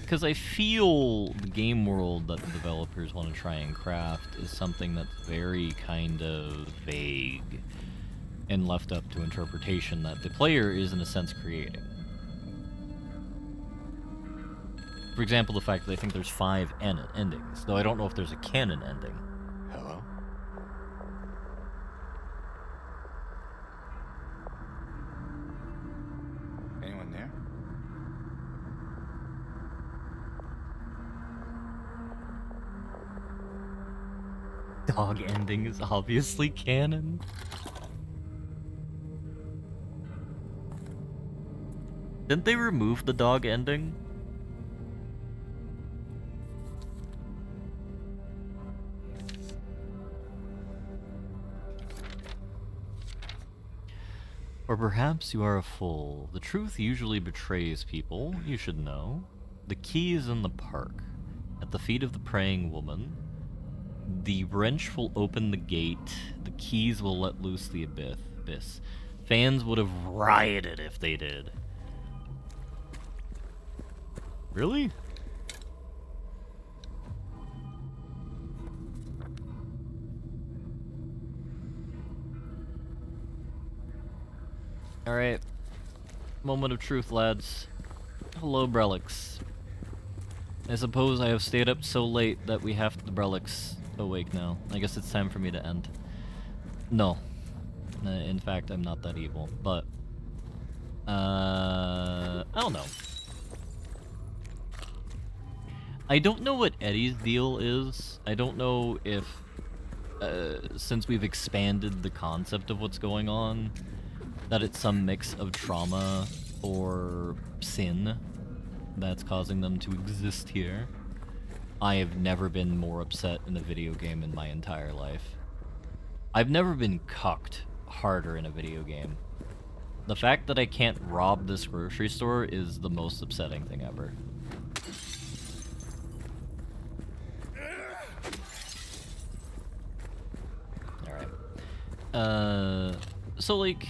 A: Because I feel the game world that the developers want to try and craft is something that's very kind of vague and left up to interpretation that the player is in a sense creating. For example, the fact that I think there's 5 endings, though I don't know if there's a canon ending.
B: Hello? Anyone there?
A: Dog ending is obviously canon. Didn't they remove the dog ending? Or perhaps you are a fool. The truth usually betrays people, you should know. The key is in the park, at the feet of the praying woman. The wrench will open the gate, the keys will let loose the abyss. Fans would have rioted if they did. Really? Alright. Moment of truth, lads. Hello, Brelix. I suppose I have stayed up so late that we have the Brelix awake now. I guess it's time for me to end. No. In fact, I'm not that evil, but... I don't know. I don't know what Eddie's deal is. I don't know if... since we've expanded the concept of what's going on, that it's some mix of trauma or sin that's causing them to exist here. I have never been more upset in a video game in my entire life. I've never been cucked harder in a video game. The fact that I can't rob this grocery store is the most upsetting thing ever. Alright. So like...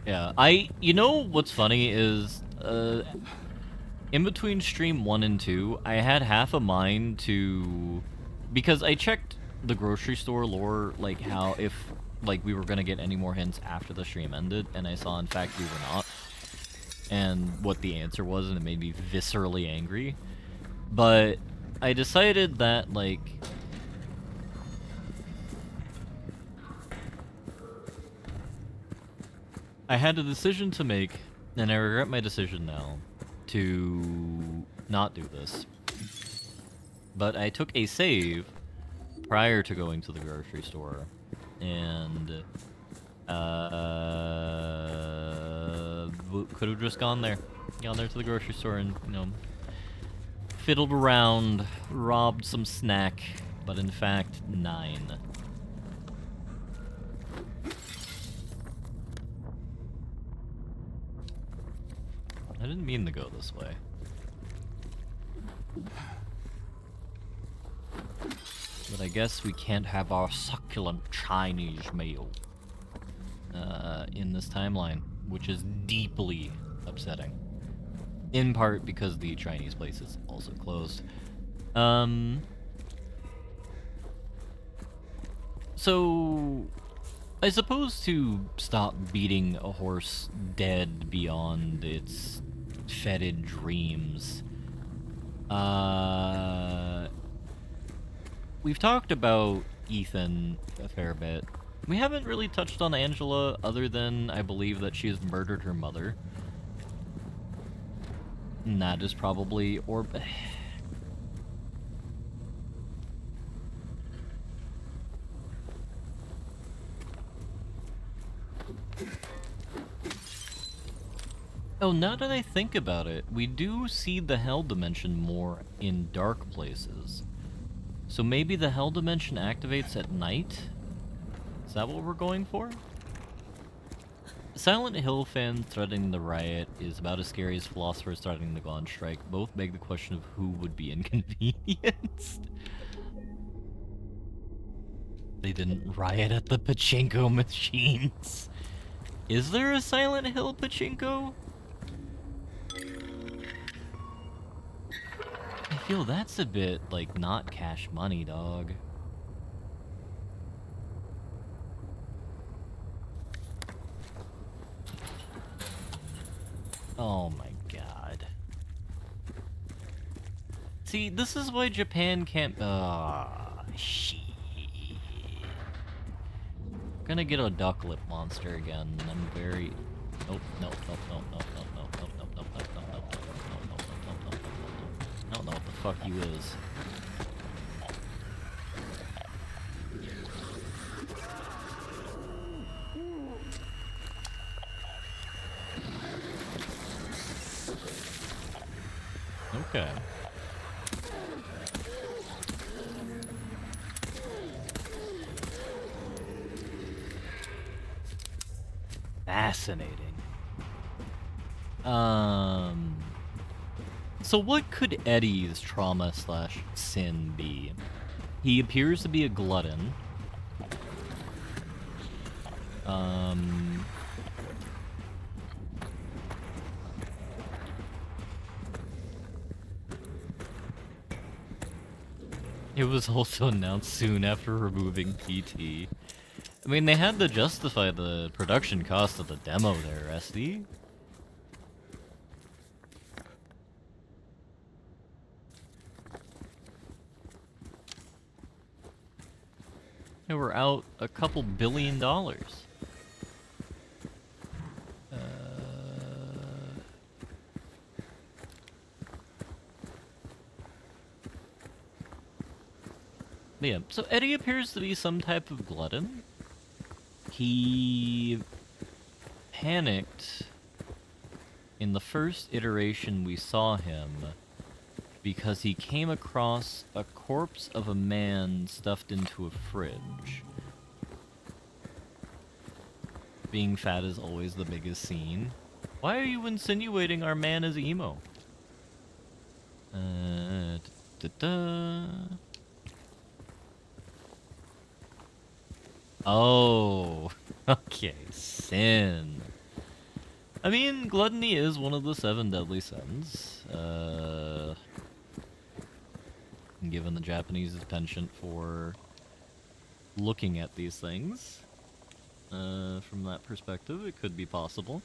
A: Yeah, you know what's funny is, in between stream 1 and 2, I had half a mind to, because I checked the grocery store lore, like how, if, like, we were gonna get any more hints after the stream ended, and I saw in fact we were not, and what the answer was, and it made me viscerally angry, but I decided that, like, I had a decision to make, and I regret my decision now, to not do this. But I took a save prior to going to the grocery store, and could have just gone there to the grocery store and, you know, fiddled around, robbed some snack, but in fact, 9. I didn't mean to go this way. But I guess we can't have our succulent Chinese meal in this timeline, which is deeply upsetting. In part because the Chinese place is also closed. So... I suppose to stop beating a horse dead beyond its fetid dreams. We've talked about Ethan a fair bit. We haven't really touched on Angela other than I believe that she has murdered her mother. And that is probably... Oh, now that I think about it, we do see the Hell Dimension more in dark places. So maybe the Hell Dimension activates at night? Is that what we're going for? Silent Hill fan threatening the riot is about as scary as philosophers threatening the Gone Strike. Both beg the question of who would be inconvenienced. They didn't riot at the pachinko machines. Is there a Silent Hill pachinko? I feel that's a bit, like, not cash money, dog. Oh my god. See, this is why Japan can't. Shit. Gonna get a duck lip monster again. I'm very. Nope. No. I don't know what the fuck you is. Okay. Fascinating. So what could Eddie's trauma / sin be? He appears to be a glutton. It was also announced soon after removing PT. I mean, they had to justify the production cost of the demo there, SD. They were out a couple $2 billion. Yeah, so Eddie appears to be some type of glutton. He panicked in the first iteration we saw him because he came across a corpse of a man stuffed into a fridge. Being fat is always the biggest scene. Why are you insinuating our man is emo? Oh, okay, sin. I mean, gluttony is one of the 7 deadly sins. Given the Japanese penchant for looking at these things, from that perspective, it could be possible.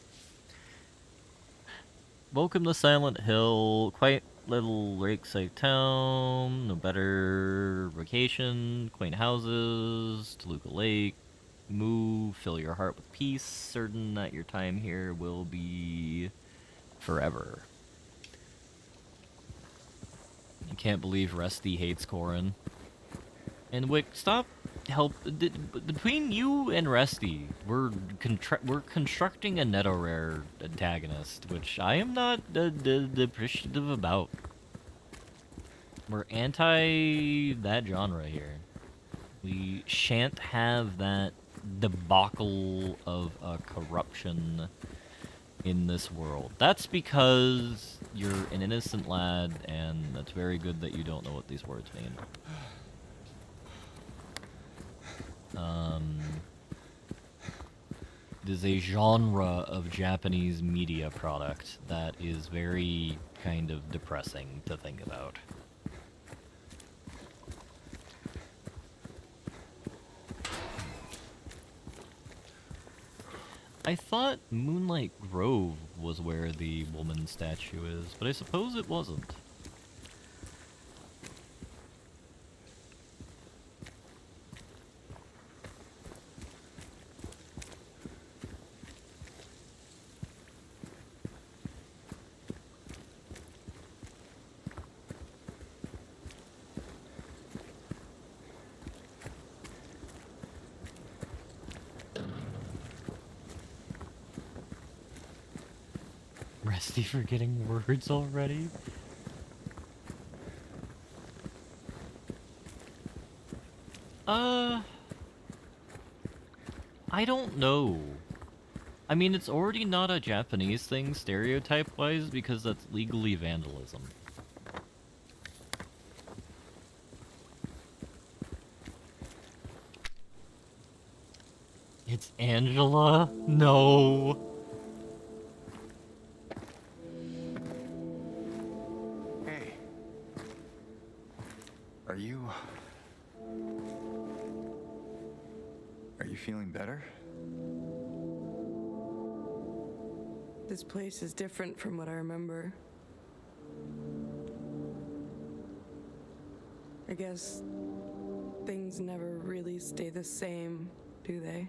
A: Welcome to Silent Hill, quite little lakeside town, no better vacation, quaint houses, Toluca Lake, move, fill your heart with peace, certain that your time here will be forever. I can't believe Rusty hates Corin. And Wick, stop between you and Rusty, we're constructing a Neto Rare antagonist, which I am not appreciative about. We're anti that genre here. We shan't have that debacle of corruption in this world. That's because you're an innocent lad, and that's very good that you don't know what these words mean. It is a genre of Japanese media product that is very kind of depressing to think about. I thought Moonlight Grove was where the woman statue is, but I suppose it wasn't. Rusty forgetting words already? I don't know. I mean, it's already not a Japanese thing stereotype-wise because that's legally vandalism. It's Angela? No.
B: Hey. Are you feeling better?
H: This place is different from what I remember. I guess things never really stay the same, do they?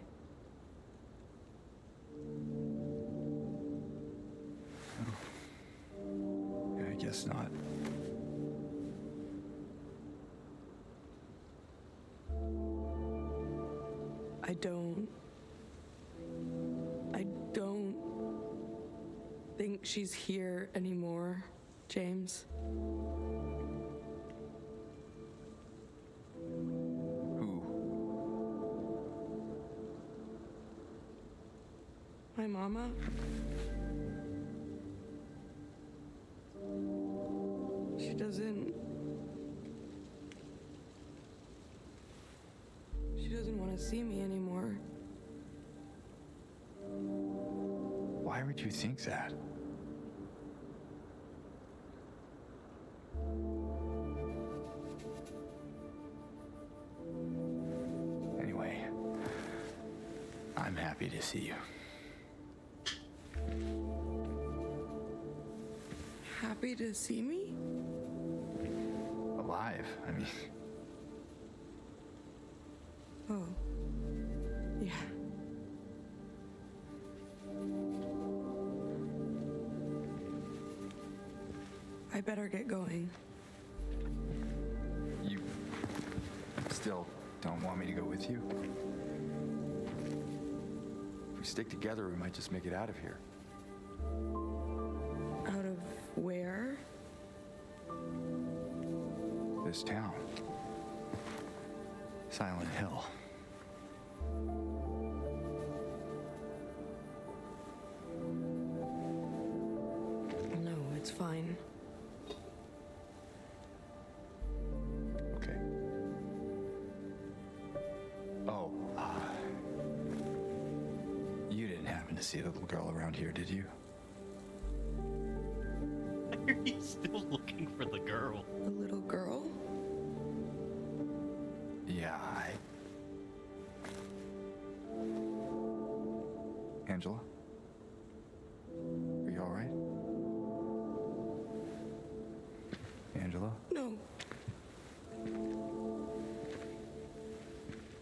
B: Yeah, I guess not.
H: I don't think she's here anymore, James.
B: Who?
H: My mama? She doesn't want to see me anymore.
B: Why would you think that? Anyway, I'm happy to see you.
H: Happy to see me?
B: Alive, I mean.
H: Oh. Yeah. I better get going.
B: You still don't want me to go with you? If we stick together, we might just make it out of here.
H: Out of where?
B: This town. Silent Hill.
H: No, it's fine.
B: Okay. Oh, you didn't happen to see a little girl around here, did you?
A: Are you still looking for the girl?
H: A little girl?
B: Yeah, Angela? Are you all right? Angela?
H: No.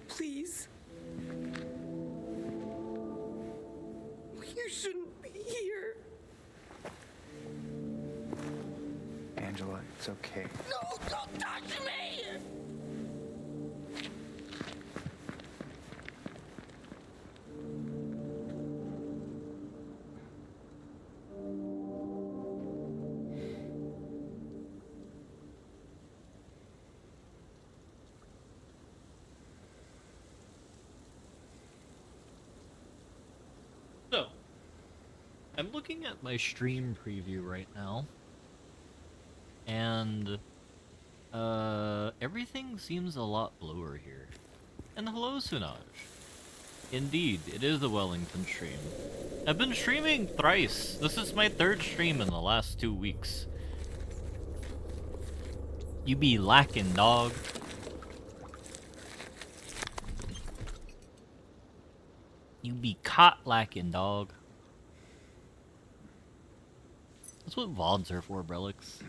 H: Please. You shouldn't be here.
B: Angela, it's okay.
H: No, don't touch me!
A: So, I'm looking at my stream preview right now, and everything seems a lot bluer here. And hello, Sunaj. Indeed, it is a Wellington stream. I've been streaming thrice. This is my third stream in the last 2 weeks. You be lacking, dog. You be caught lacking, dog. That's what VODs are for, Brelix.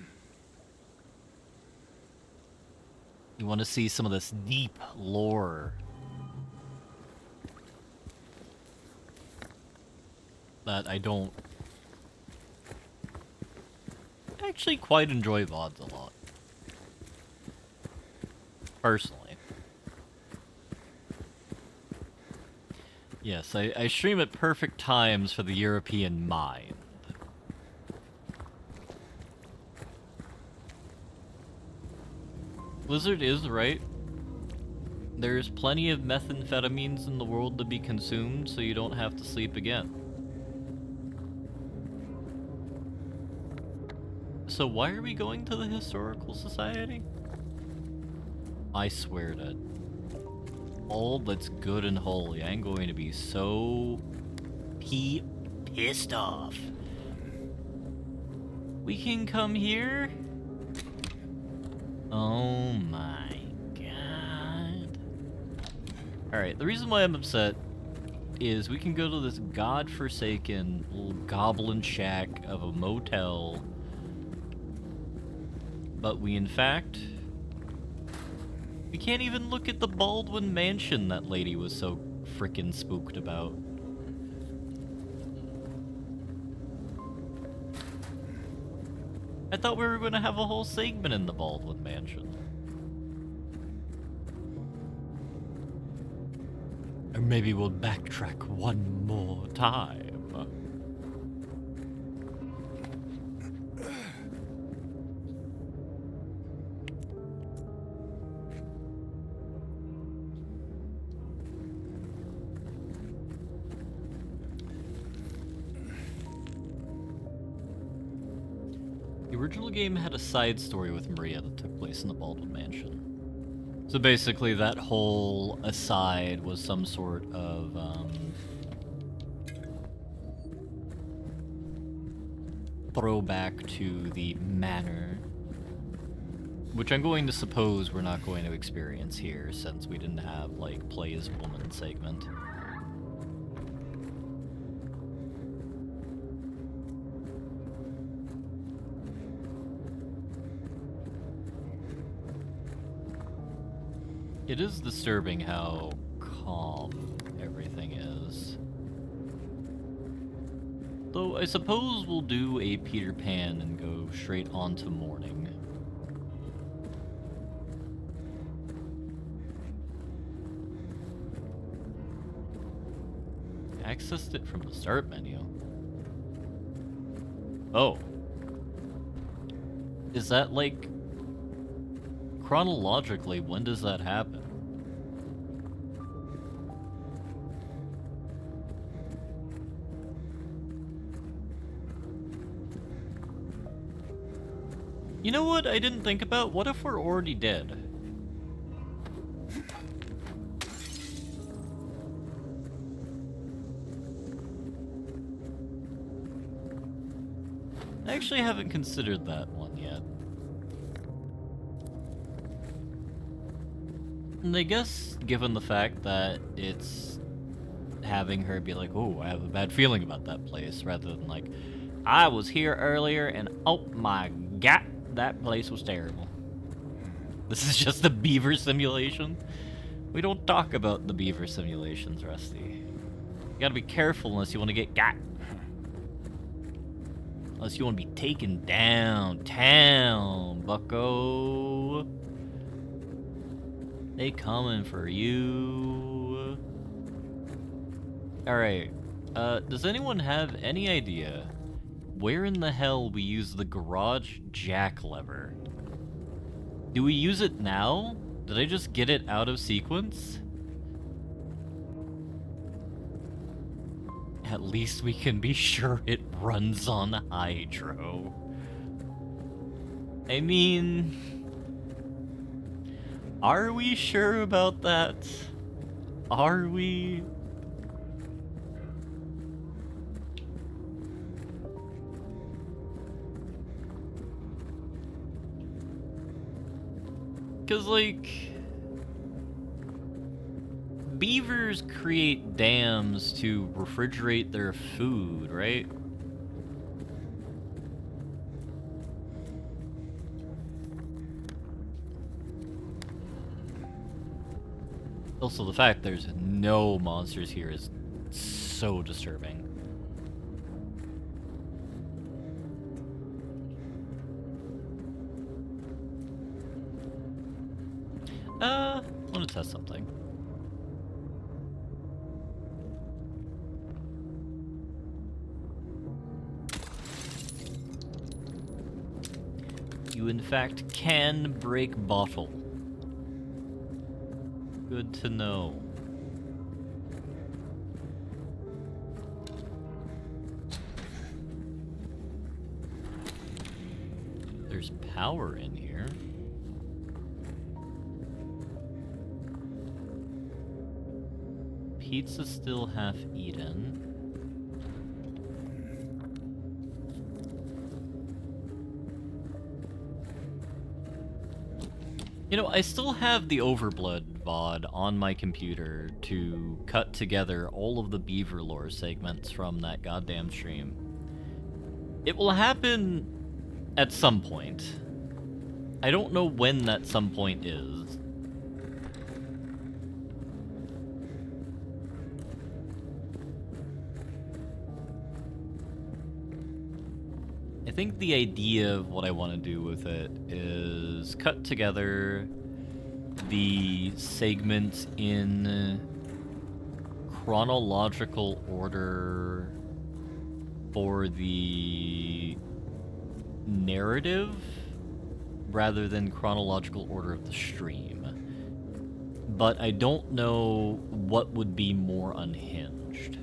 A: You want to see some of this deep lore that I don't actually quite enjoy VODs a lot. Personally. Yes, I stream at perfect times for the European mind. Blizzard is right. There's plenty of methamphetamines in the world to be consumed, so you don't have to sleep again. So why are we going to the Historical Society? I swear to all that's good and holy, I'm going to be so pissed off. We can come here? Oh my god. Alright, the reason why I'm upset is we can go to this godforsaken little goblin shack of a motel, but we in fact We can't even look at the Baldwin mansion that lady was so frickin' spooked about. I thought we were gonna have a whole segment in the Baldwin mansion. Or maybe we'll backtrack one more time. The original game had a side story with Maria that took place in the Baldwin mansion. So basically that whole aside was some sort of, throwback to the manor, which I'm going to suppose we're not going to experience here since we didn't have, like, play as woman segment. It is disturbing how calm everything is. Though I suppose we'll do a Peter Pan and go straight on to morning. Accessed it from the start menu. Oh. Is that like... chronologically, when does that happen? You know what I didn't think about? What if we're already dead? I actually haven't considered that one yet. And I guess, given the fact that it's having her be like, oh, I have a bad feeling about that place, rather than like, I was here earlier and oh my god, that place was terrible. This is just a beaver simulation? We don't talk about the beaver simulations, Rusty. You gotta be careful unless you want to get got. Unless you want to be taken downtown, bucko. They coming for you. Alright, does anyone have any idea where in the hell we use the garage jack lever? Do we use it now? Did I just get it out of sequence? At least we can be sure it runs on hydro. I mean... are we sure about that? Are we? Because, like, beavers create dams to refrigerate their food, right? Also, the fact there's no monsters here is so disturbing. I want to test something. You, in fact, can break bottle. Good to know. There's power in here. Pizza still half eaten. You know, I still have the Overblood VOD on my computer to cut together all of the Beaver lore segments from that goddamn stream. It will happen at some point. I don't know when that some point is. think the idea of what I want to do with it is cut together the segments in chronological order for the narrative rather than chronological order of the stream. But I don't know what would be more unhinged.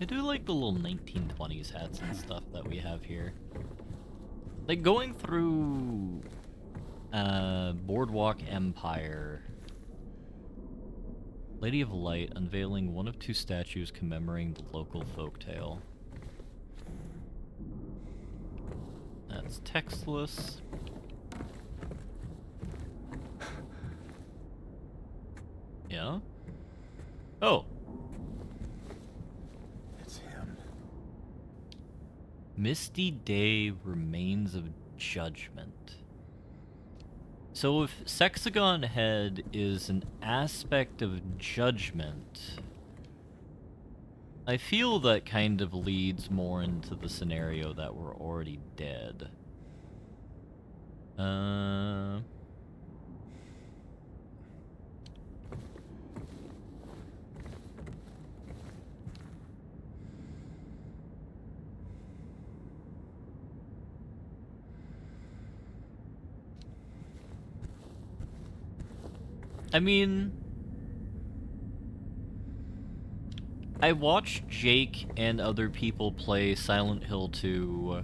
A: I do like the little 1920s hats and stuff that we have here. Like going through Boardwalk Empire. Lady of Light unveiling one of two statues commemorating the local folktale. That's textless. Yeah? Oh!
B: It's him.
A: Misty Day Remains of Judgment. So if Sexagon Head is an aspect of judgment, I feel that kind of leads more into the scenario that we're already dead. I mean, I watched Jake and other people play Silent Hill 2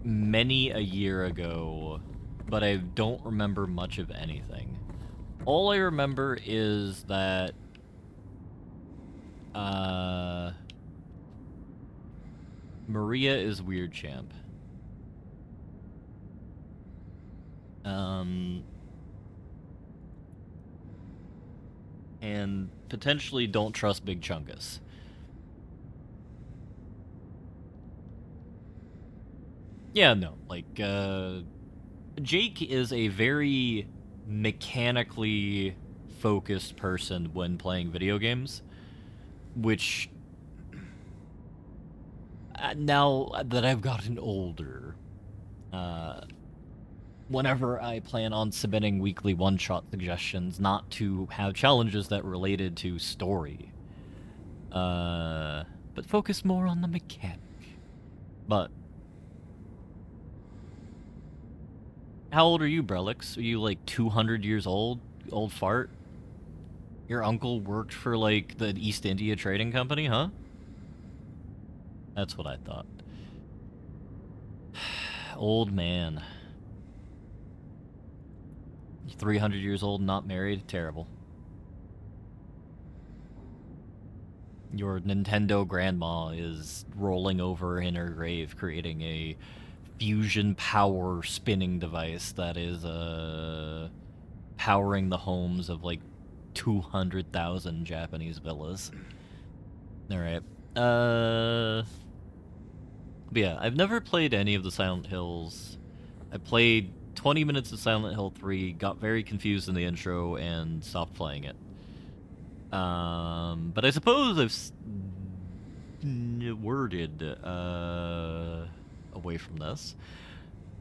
A: many a year ago, but I don't remember much of anything. All I remember is that Maria is Weird Champ. And potentially don't trust Big Chungus. Yeah, no, like, Jake is a very mechanically focused person when playing video games, which, now that I've gotten older, whenever I plan on submitting weekly one-shot suggestions, not to have challenges that related to story, but focus more on the mechanic. But how old are you, Brelix? Are you like 200 years old? Old fart? Your uncle worked for like the East India Trading Company, huh? That's what I thought. Old man. 300 years old, not married? Terrible. Your Nintendo grandma is rolling over in her grave, creating a fusion power spinning device that is, powering the homes of, like, 200,000 Japanese villas. Alright. But yeah, I've never played any of the Silent Hills. I played 20 minutes of Silent Hill 3, got very confused in the intro, and stopped playing it. But I suppose I've worded away from this.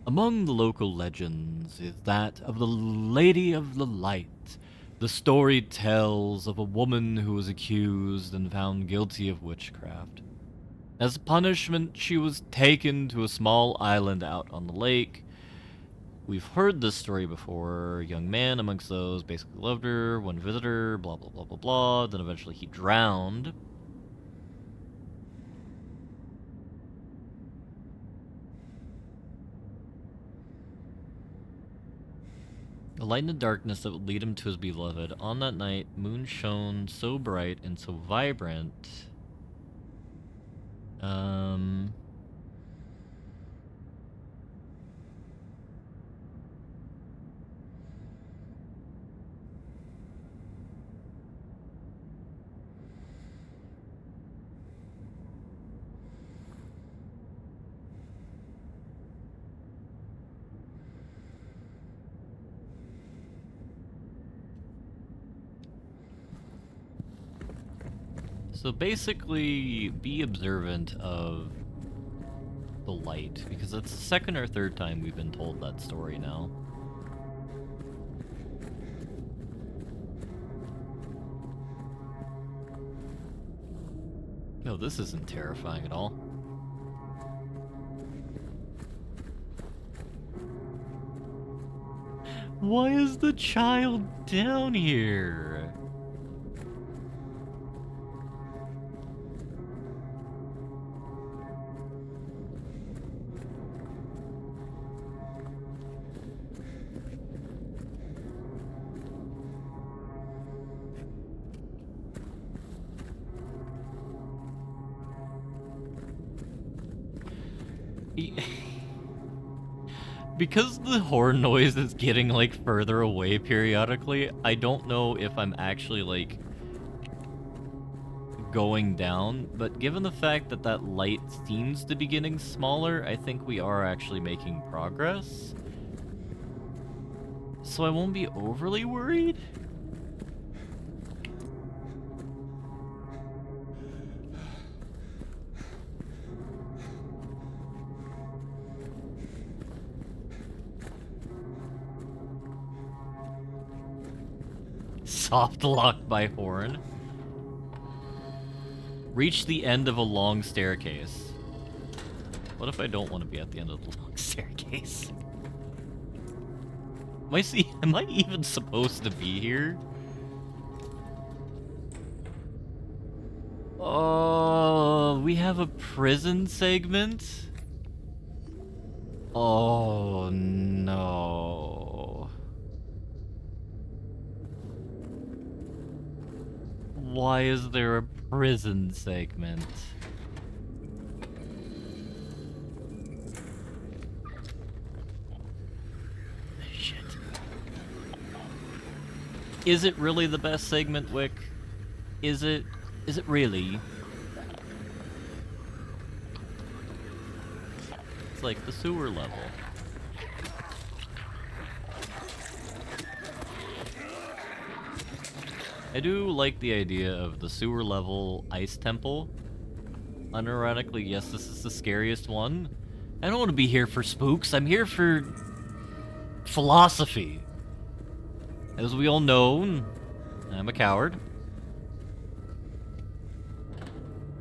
A: Among the local legends is that of the Lady of the Light. The story tells of a woman who was accused and found guilty of witchcraft. As punishment, she was taken to a small island out on the lake. We've heard this story before. A young man amongst those basically loved her, one visitor, blah blah blah blah blah. Then eventually he drowned. A light in the darkness that would lead him to his beloved. On that night, moon shone so bright and so vibrant. So basically, be observant of the light, because it's the second or third time we've been told that story now. No, this isn't terrifying at all. Why is the child down here? Because the horn noise is getting, like, further away periodically, I don't know if I'm actually, like, going down, but given the fact that that light seems to be getting smaller, I think we are actually making progress. So I won't be overly worried. Soft lock by horn. Reach the end of a long staircase. What if I don't want to be at the end of the long staircase? Am I even supposed to be here? Oh, we have a prison segment? Oh, no. Why is there a prison segment? Shit. Is it really the best segment, Wick? Is it? Is it really? It's like the sewer level. I do like the idea of the sewer level ice temple. Unironically, yes, this is the scariest one. I don't want to be here for spooks. I'm here for philosophy. As we all know, I'm a coward.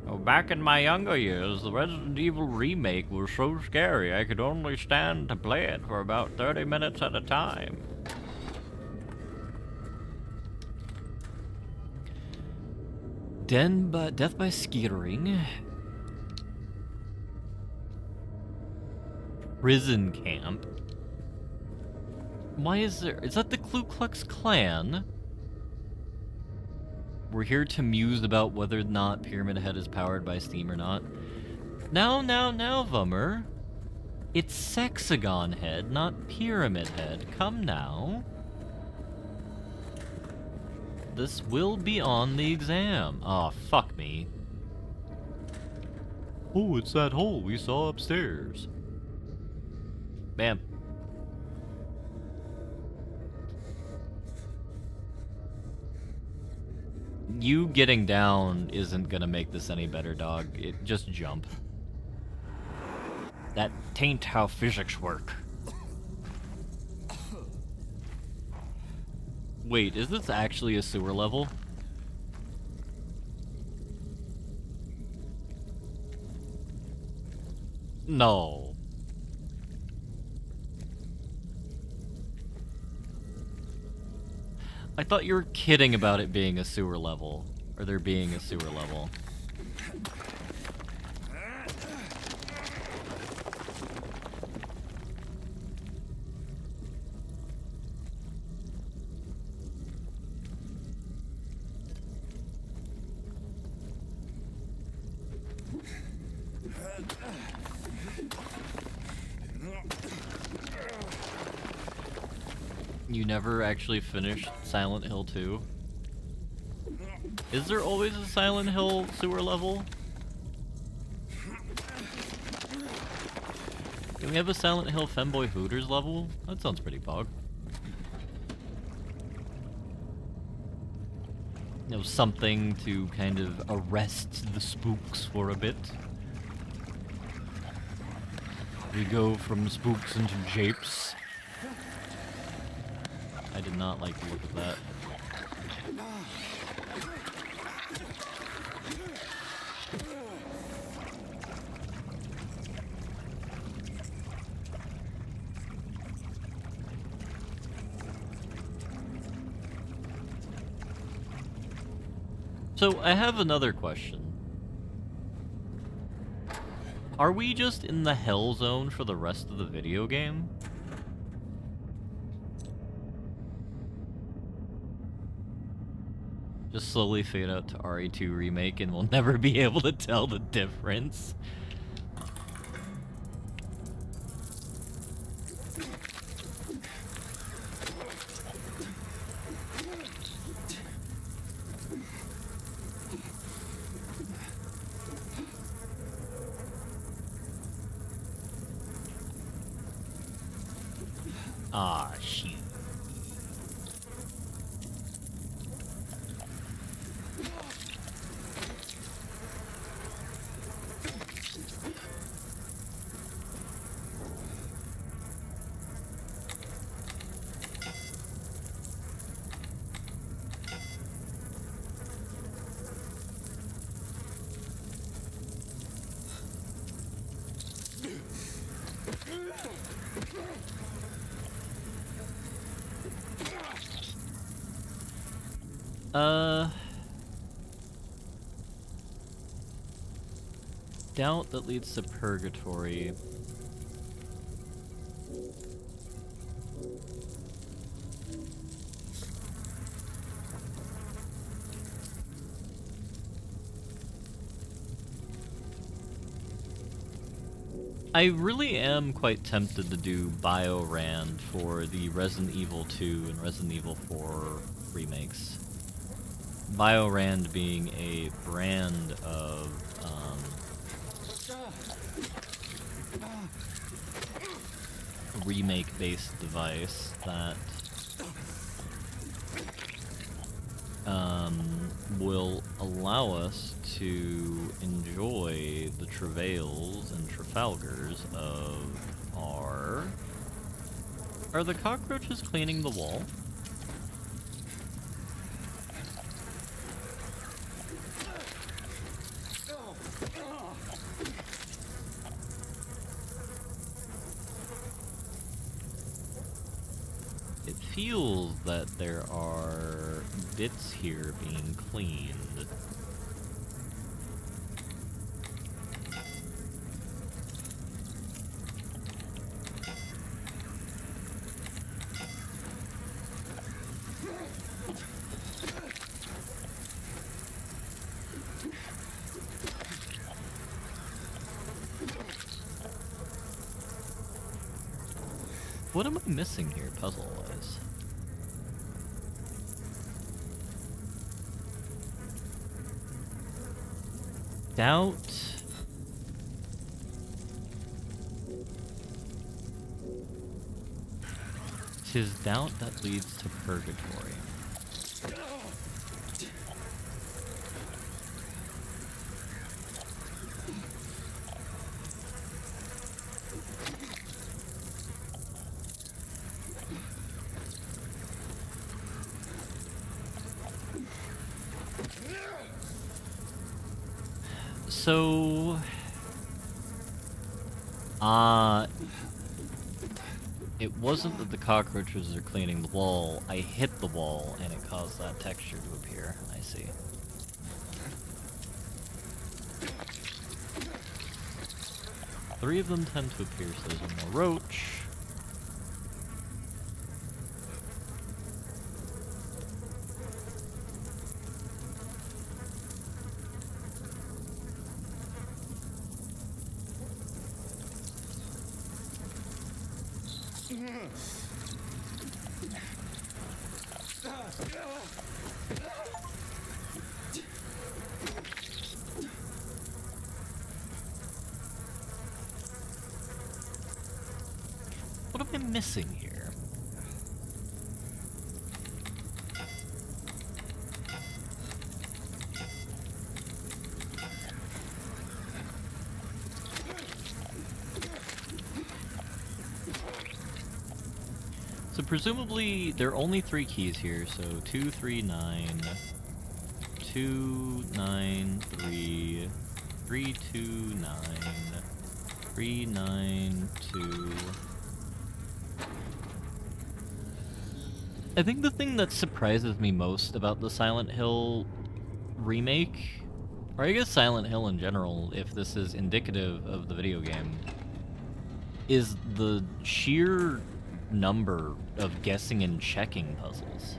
A: Oh, back in my younger years, the Resident Evil remake was so scary I could only stand to play it for about 30 minutes at a time. Death by skittering. Prison camp. Why is that the Ku Klux Klan? We're here to muse about whether or not Pyramid Head is powered by steam or not. Now, Vummer. It's Sexagon Head, not Pyramid Head. Come now. This will be on the exam. Aw, fuck me. Oh, it's that hole we saw upstairs. Bam. You getting down isn't gonna make this any better, dog. Just jump. That tain't how physics work. Wait, is this actually a sewer level? No. I thought you were kidding about it being a sewer level. Or there being a sewer level. You never actually finished Silent Hill 2? Is there always a Silent Hill sewer level? Can we have a Silent Hill Femboy Hooters level? That sounds pretty pog. You know, something to kind of arrest the spooks for a bit. We go from spooks into japes. I did not like the look of that. So, I have another question. Are we just in the hell zone for the rest of the video game? Just slowly fade out to RE2 Remake and we'll never be able to tell the difference. Ah, shoot. Doubt that leads to purgatory. I really am quite tempted to do BioRand for the Resident Evil 2 and Resident Evil 4 remakes. BioRand being a brand of remake-based device that will allow us to enjoy the travails and Trafalgars of our... Are the cockroaches cleaning the wall? It feels that there are bits here being cleaned. What am I missing here, puzzle-wise? Doubt. Tis doubt that leads to purgatory. So, it wasn't that the cockroaches are cleaning the wall. I hit the wall and it caused that texture to appear. I see. Three of them tend to appear, so there's one more roach. What am I missing here? So presumably there are only 3 keys here, so 2, 3, 9, 2, 9, 3, 3, 2, 9, 3, 9, 2. I think the thing that surprises me most about the Silent Hill remake, or I guess Silent Hill in general, if this is indicative of the video game, is the sheer number of guessing and checking puzzles.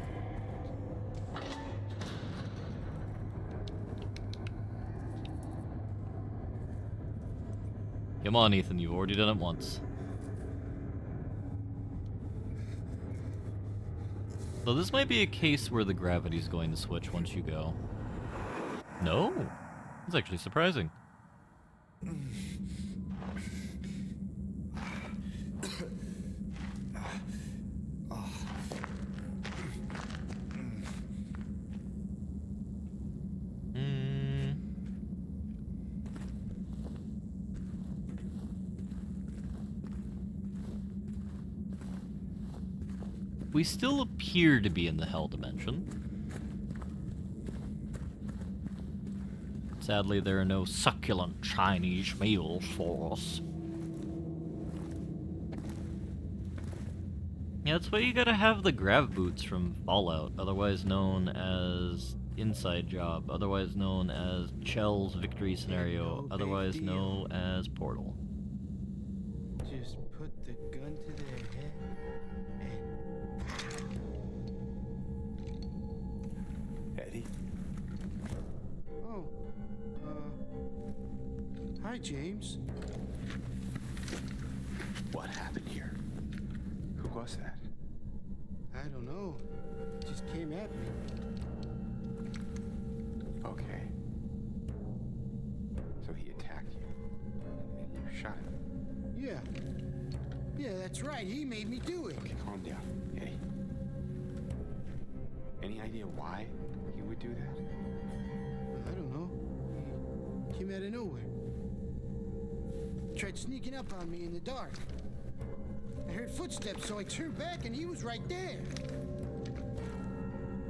A: Come on, Ethan, you've already done it once. So this might be a case where the gravity's going to switch once you go. No? That's actually surprising. We still appear to be in the Hell dimension. Sadly, there are no succulent Chinese meals for us. Yeah, that's why you gotta have the grav boots from Fallout, otherwise known as Inside Job, otherwise known as Chell's Victory Scenario, otherwise known as Portal.
I: Just put the gun to their head and...
B: Eddie?
I: Oh, hi, James.
B: What happened here? Who was that?
I: I don't know. Just came at me.
B: Okay. So he attacked you, and you shot him.
I: Yeah. Yeah, that's right. He made me do it.
B: Okay, calm down, Eddie. Any idea why he would do that?
I: I don't know. He came out of nowhere. Tried sneaking up on me in the dark. I heard footsteps, so I turned back and he was right there.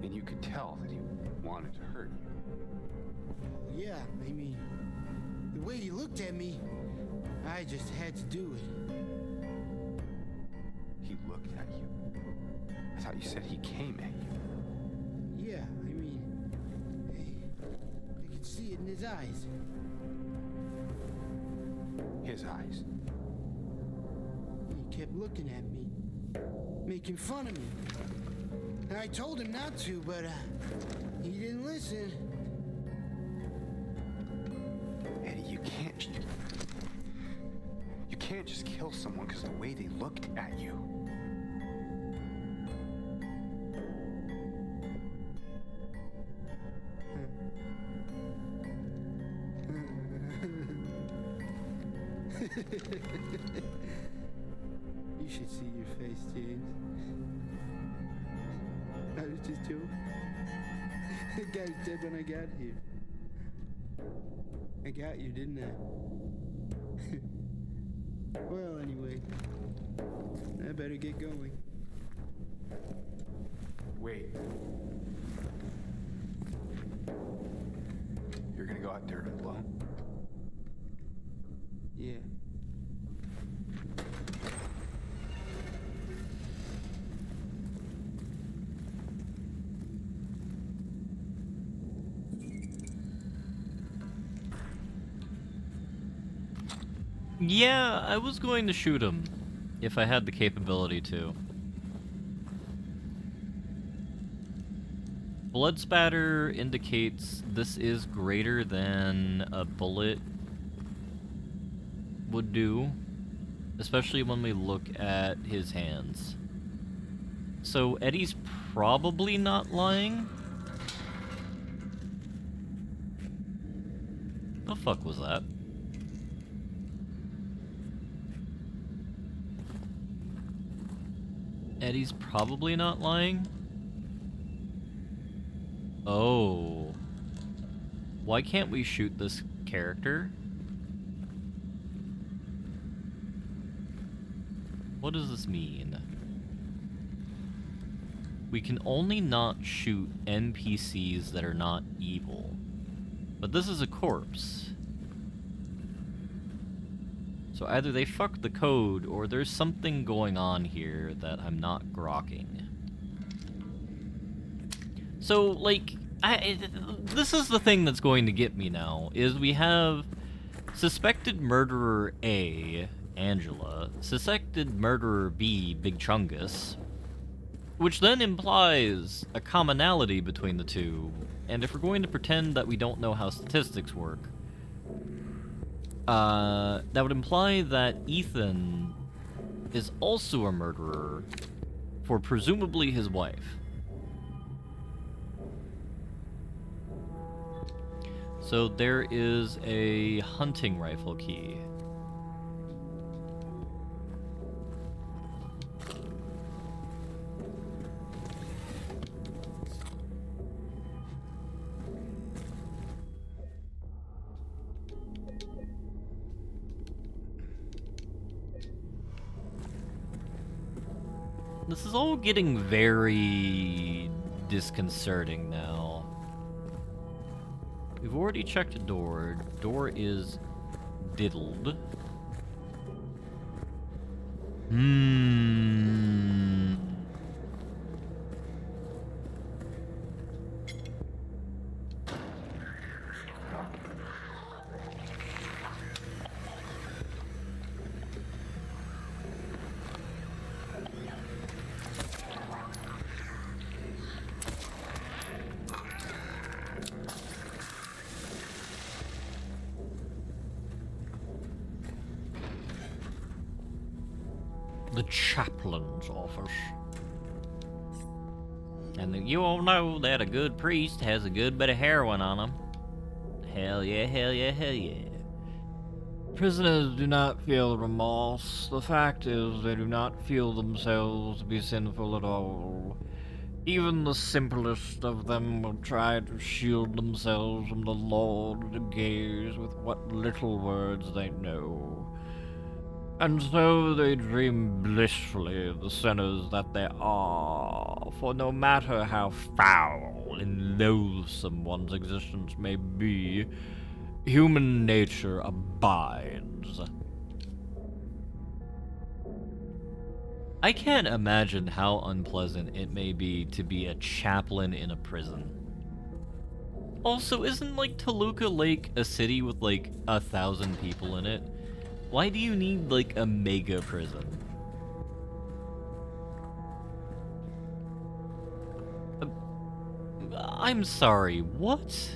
B: And you could tell that he wanted to hurt you.
I: Yeah, I mean, the way he looked at me, I just had to do it.
B: He looked at you. I thought you said he came at you.
I: Yeah, I mean, I could see it in his eyes.
B: His eyes.
I: He kept looking at me, making fun of me. And I told him not to, but he didn't listen.
B: Eddie, you can't just kill someone because of the way they looked at you.
I: You should see your face, James. I was just joking. The guy was dead when I got here. I got you, didn't I? Well, anyway, I better get going.
B: Wait. You're gonna go out there alone?
I: Yeah.
A: Yeah, I was going to shoot him, if I had the capability to. Blood spatter indicates this is greater than a bullet would do. especially when we look at his hands. So Eddie's probably not lying. The fuck was that? Eddie's probably not lying. Oh. Why can't we shoot this character? What does this mean? We can only not shoot NPCs that are not evil. But this is a corpse. So either they fucked the code, or there's something going on here that I'm not grokking. So, like, this is the thing that's going to get me now, is we have suspected murderer A, Angela, suspected murderer B, Big Chungus, which then implies a commonality between the two, and if we're going to pretend that we don't know how statistics work, that would imply that Ethan is also a murderer for presumably his wife. So there is a hunting rifle key. This is all getting very disconcerting now. We've already checked a door. Door is diddled. The chaplain's office. And you all know that a good priest has a good bit of heroin on him. Hell yeah, hell yeah, hell yeah. Prisoners do not feel remorse. The fact is, they do not feel themselves to be sinful at all. Even the simplest of them will try to shield themselves from the Lord to gaze with what little words they know. And so they dream blissfully of the sinners that they are, for no matter how foul and loathsome one's existence may be, human nature abides. I can't imagine how unpleasant it may be to be a chaplain in a prison. Also, isn't, like, Toluca Lake a city with, like, 1,000 people in it? Why do you need, like, a mega prison? I'm sorry, what?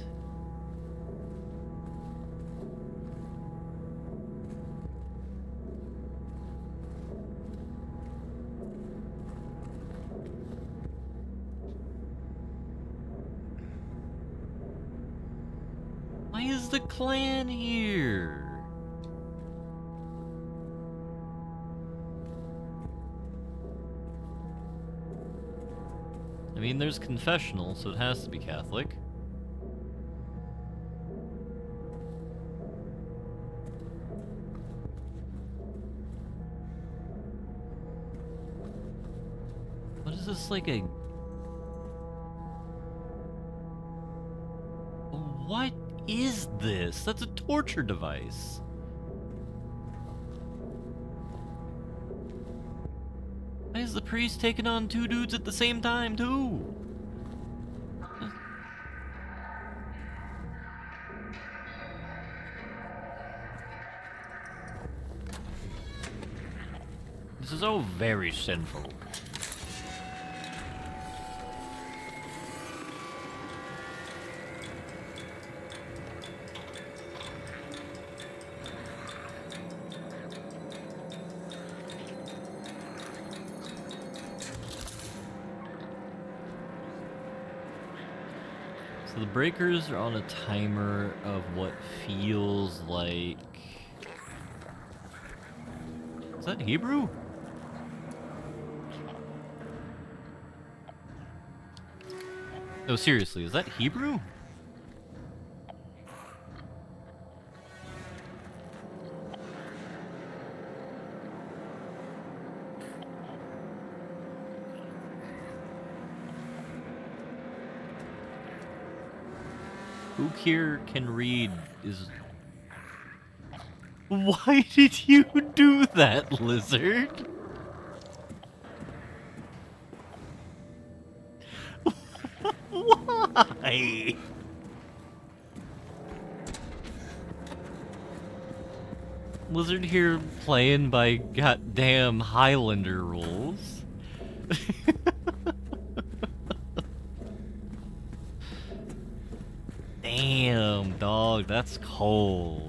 A: Why is the clan here? I mean, there's confessional, so it has to be Catholic. What is this, like a... What is this? That's a torture device. Why is the priest taking on two dudes at the same time, too? This is all very sinful. So the breakers are on a timer of what feels like... Is that Hebrew? No, seriously, is that Hebrew? Who here can read is... Why did you do that, lizard? Why? Lizard here playing by goddamn Highlander rules. Damn, dog, that's cold.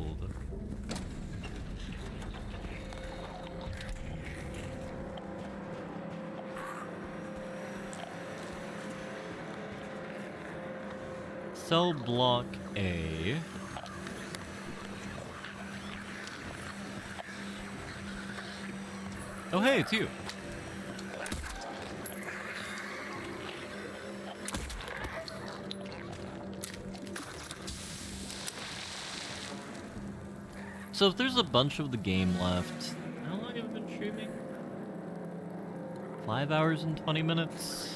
A: Cell block A. Oh hey, it's you. So if there's a bunch of the game left, how long have I been streaming? 5 hours and 20 minutes?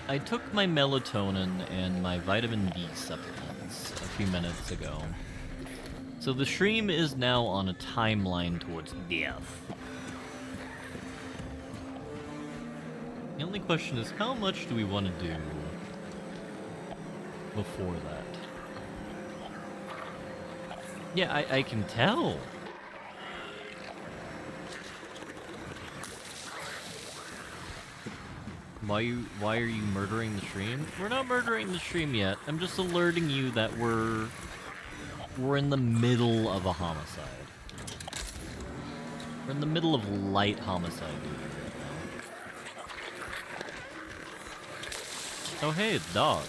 A: I took my melatonin and my vitamin D supplements a few minutes ago. So the stream is now on a timeline towards death. The only question is, how much do we want to do before that? Yeah, I can tell. Why are you murdering the stream? We're not murdering the stream yet. I'm just alerting you that we're in the middle of a homicide. We're in the middle of light homicide duty right now. Oh hey, it's dog.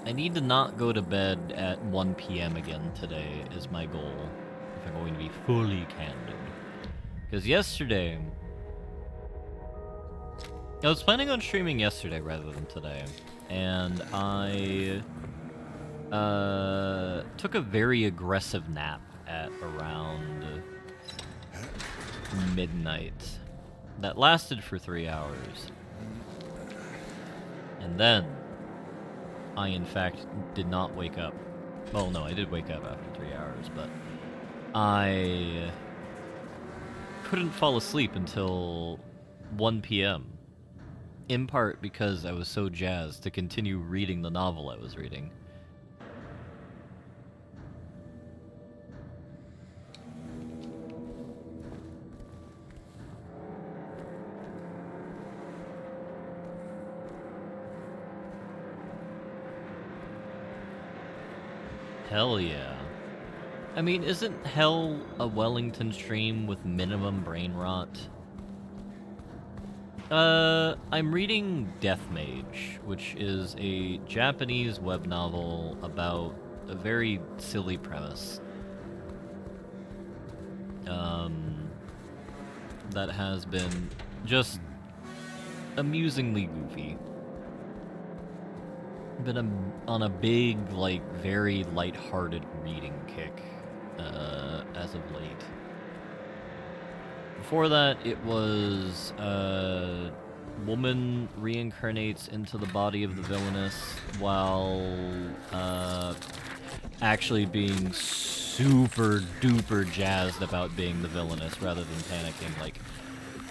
A: I need to not go to bed at 1 PM again today is my goal, if I'm going to be fully candid. Because yesterday... I was planning on streaming yesterday rather than today, and I took a very aggressive nap at around midnight. That lasted for 3 hours. And then I, in fact, did not wake up. Well, no, I did wake up after 3 hours, but I couldn't fall asleep until 1 PM. In part because I was so jazzed to continue reading the novel I was reading. Hell yeah. I mean, isn't Hell a Wellington stream with minimum brain rot? I'm reading Death Mage, which is a Japanese web novel about a very silly premise. That has been just amusingly goofy. Been on a big, like, very lighthearted reading kick, as of late. Before that, it was, woman reincarnates into the body of the villainess while, actually being super duper jazzed about being the villainess rather than panicking. Like,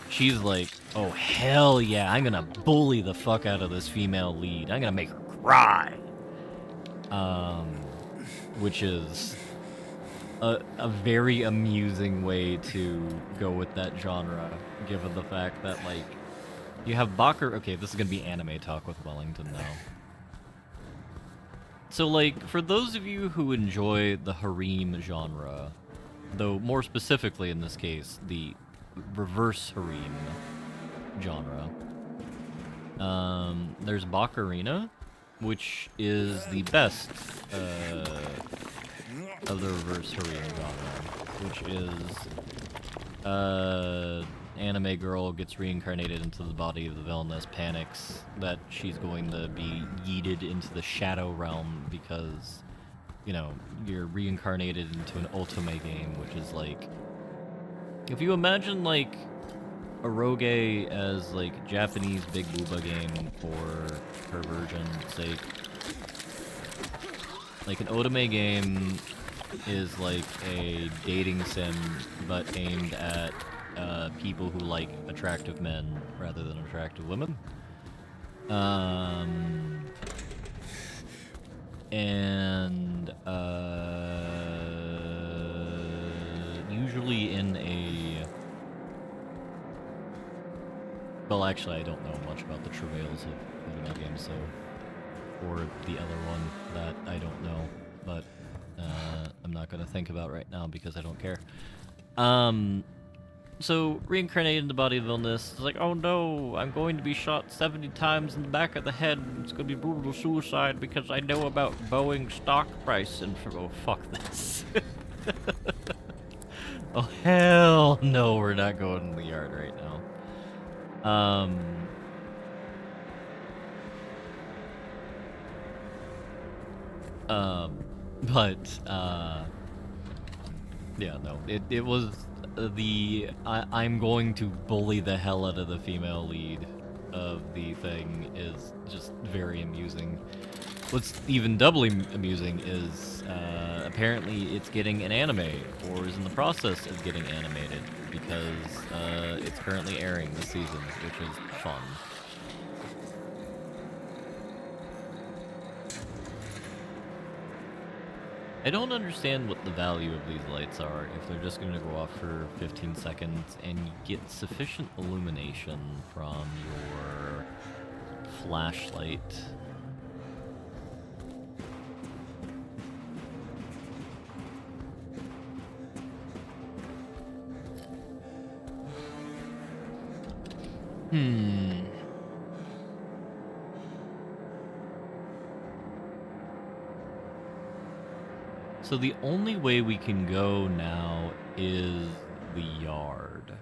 A: she's like Oh, hell yeah, I'm gonna bully the fuck out of this female lead. I'm gonna make her cry. Which is a very amusing way to go with that genre, given the fact that, like, you have Bakur. Okay, this is gonna be anime talk with Wellington now. So, like, for those of you who enjoy the harem genre, though more specifically in this case, the reverse harem genre, there's Bakurina, which is the best of the reverse harem genre, which is anime girl gets reincarnated into the body of the villainess, panics that she's going to be yeeted into the shadow realm because, you know, you're reincarnated into an otome game, which is like, if you imagine like Eroge as like Japanese big booba game for perversion's sake, like an otome game is like a dating sim, but aimed at people who like attractive men rather than attractive women. And usually in a... Well, actually, I don't know much about the travails of anime games, so... Or the other one that I don't know, but I'm not going to think about right now because I don't care. So, reincarnated in the body of illness, it's like, oh no, I'm going to be shot 70 times in the back of the head, it's going to be brutal suicide because I know about Boeing stock price and... Oh, fuck this. Oh, hell no, we're not going in the yard right now. Yeah, no, it was I'm going to bully the hell out of the female lead of the thing is just very amusing. What's even doubly amusing is apparently it's getting an anime, or is in the process of getting animated, because it's currently airing this season, which is fun. I don't understand what the value of these lights are if they're just going to go off for 15 seconds and you get sufficient illumination from your flashlight. So the only way we can go now is the yard.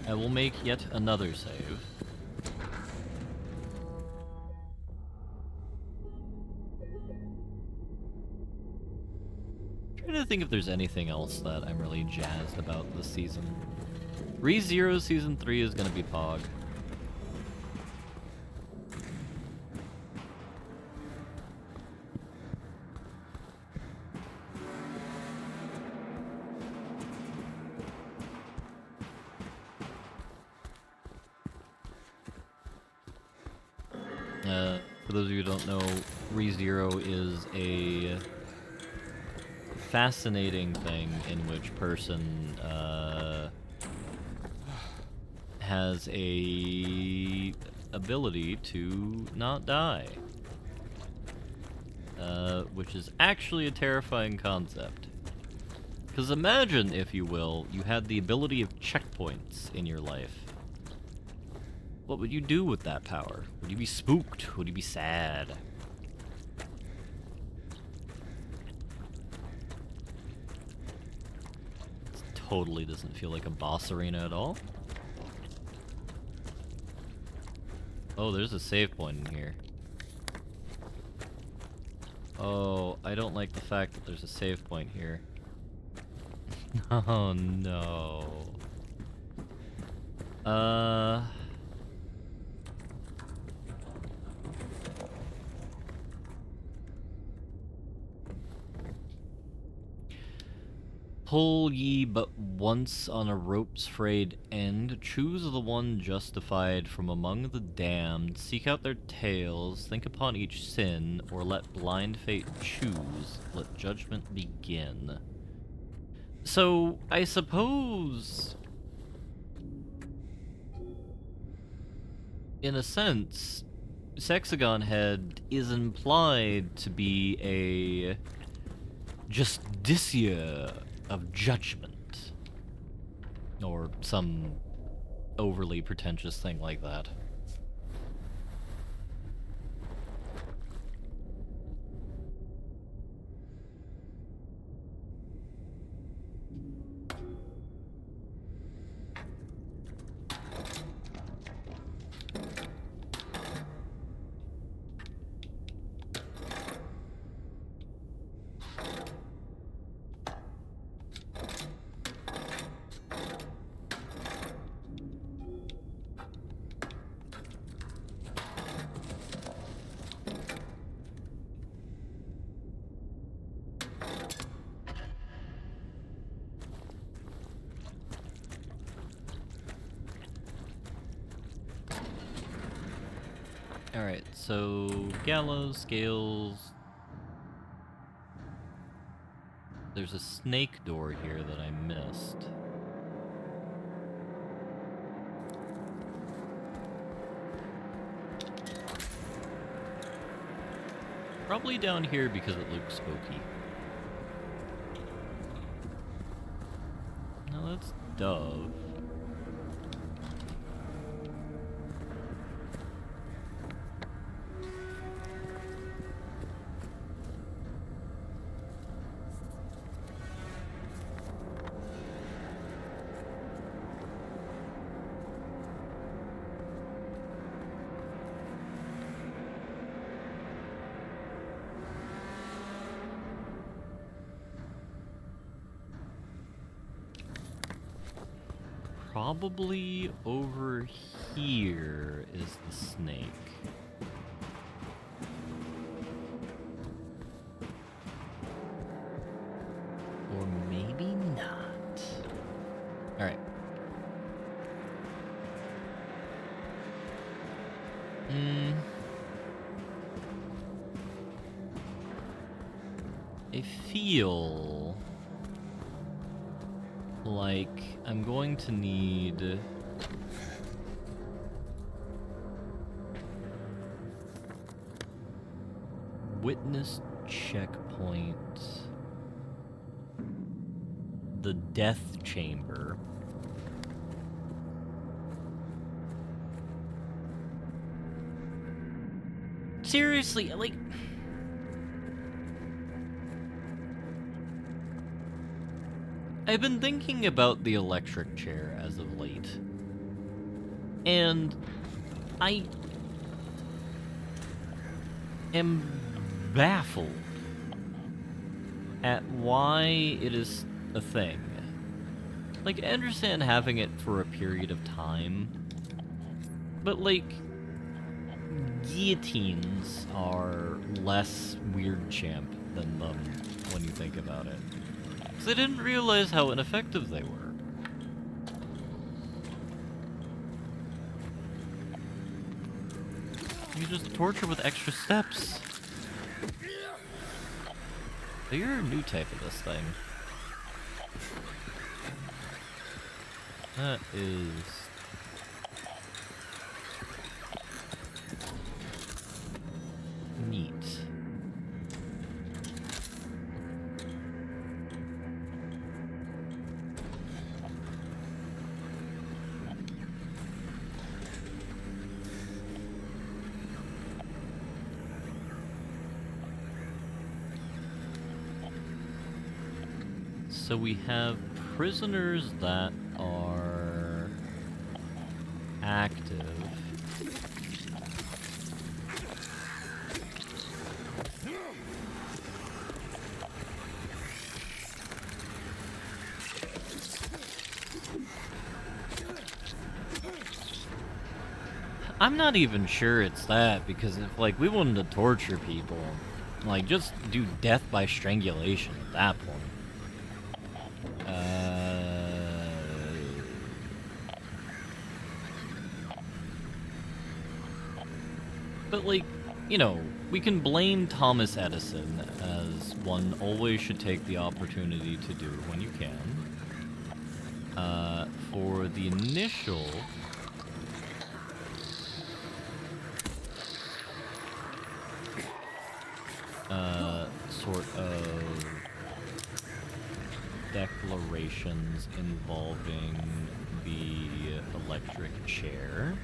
A: I will make yet another save. I'm trying to think if there's anything else that I'm really jazzed about this season. ReZero Season 3 is gonna be Pog. For those of you who don't know, ReZero is a fascinating thing in which person has a ability to not die, which is actually a terrifying concept. Because imagine, if you will, you had the ability of checkpoints in your life. What would you do with that power? Would you be spooked? Would you be sad? This totally doesn't feel like a boss arena at all. Oh, there's a save point in here. Oh, I don't like the fact that there's a save point here. Oh no. Pull ye but once on a rope's frayed end, choose the one justified from among the damned, seek out their tales, think upon each sin, or let blind fate choose, let judgment begin. So, I suppose, in a sense, Sexagon Head is implied to be a Justicia of Judgment. Or some overly pretentious thing like that. Alright, so gallows, scales. There's a snake door here that I missed. Probably down here because it looks spooky. No, that's Dove. Probably over here is the snake. Or maybe not. Alright. I feel like I'm going to need witness checkpoint, the death chamber, seriously, like, I've been thinking about the electric chair as of late, and I am baffled at why it is a thing. Like, I understand having it for a period of time, but, like, guillotines are less weird champ than them when you think about it. Because I didn't realize how ineffective they were. You just torture with extra steps. So you're a new type of this thing. That is... neat. So we have prisoners that are active. I'm not even sure it's that, because if, like, we wanted to torture people, like, just do death by strangulation at that point. But, like, you know, we can blame Thomas Edison, as one always should take the opportunity to do when you can, for the initial sort of declarations involving the electric chair.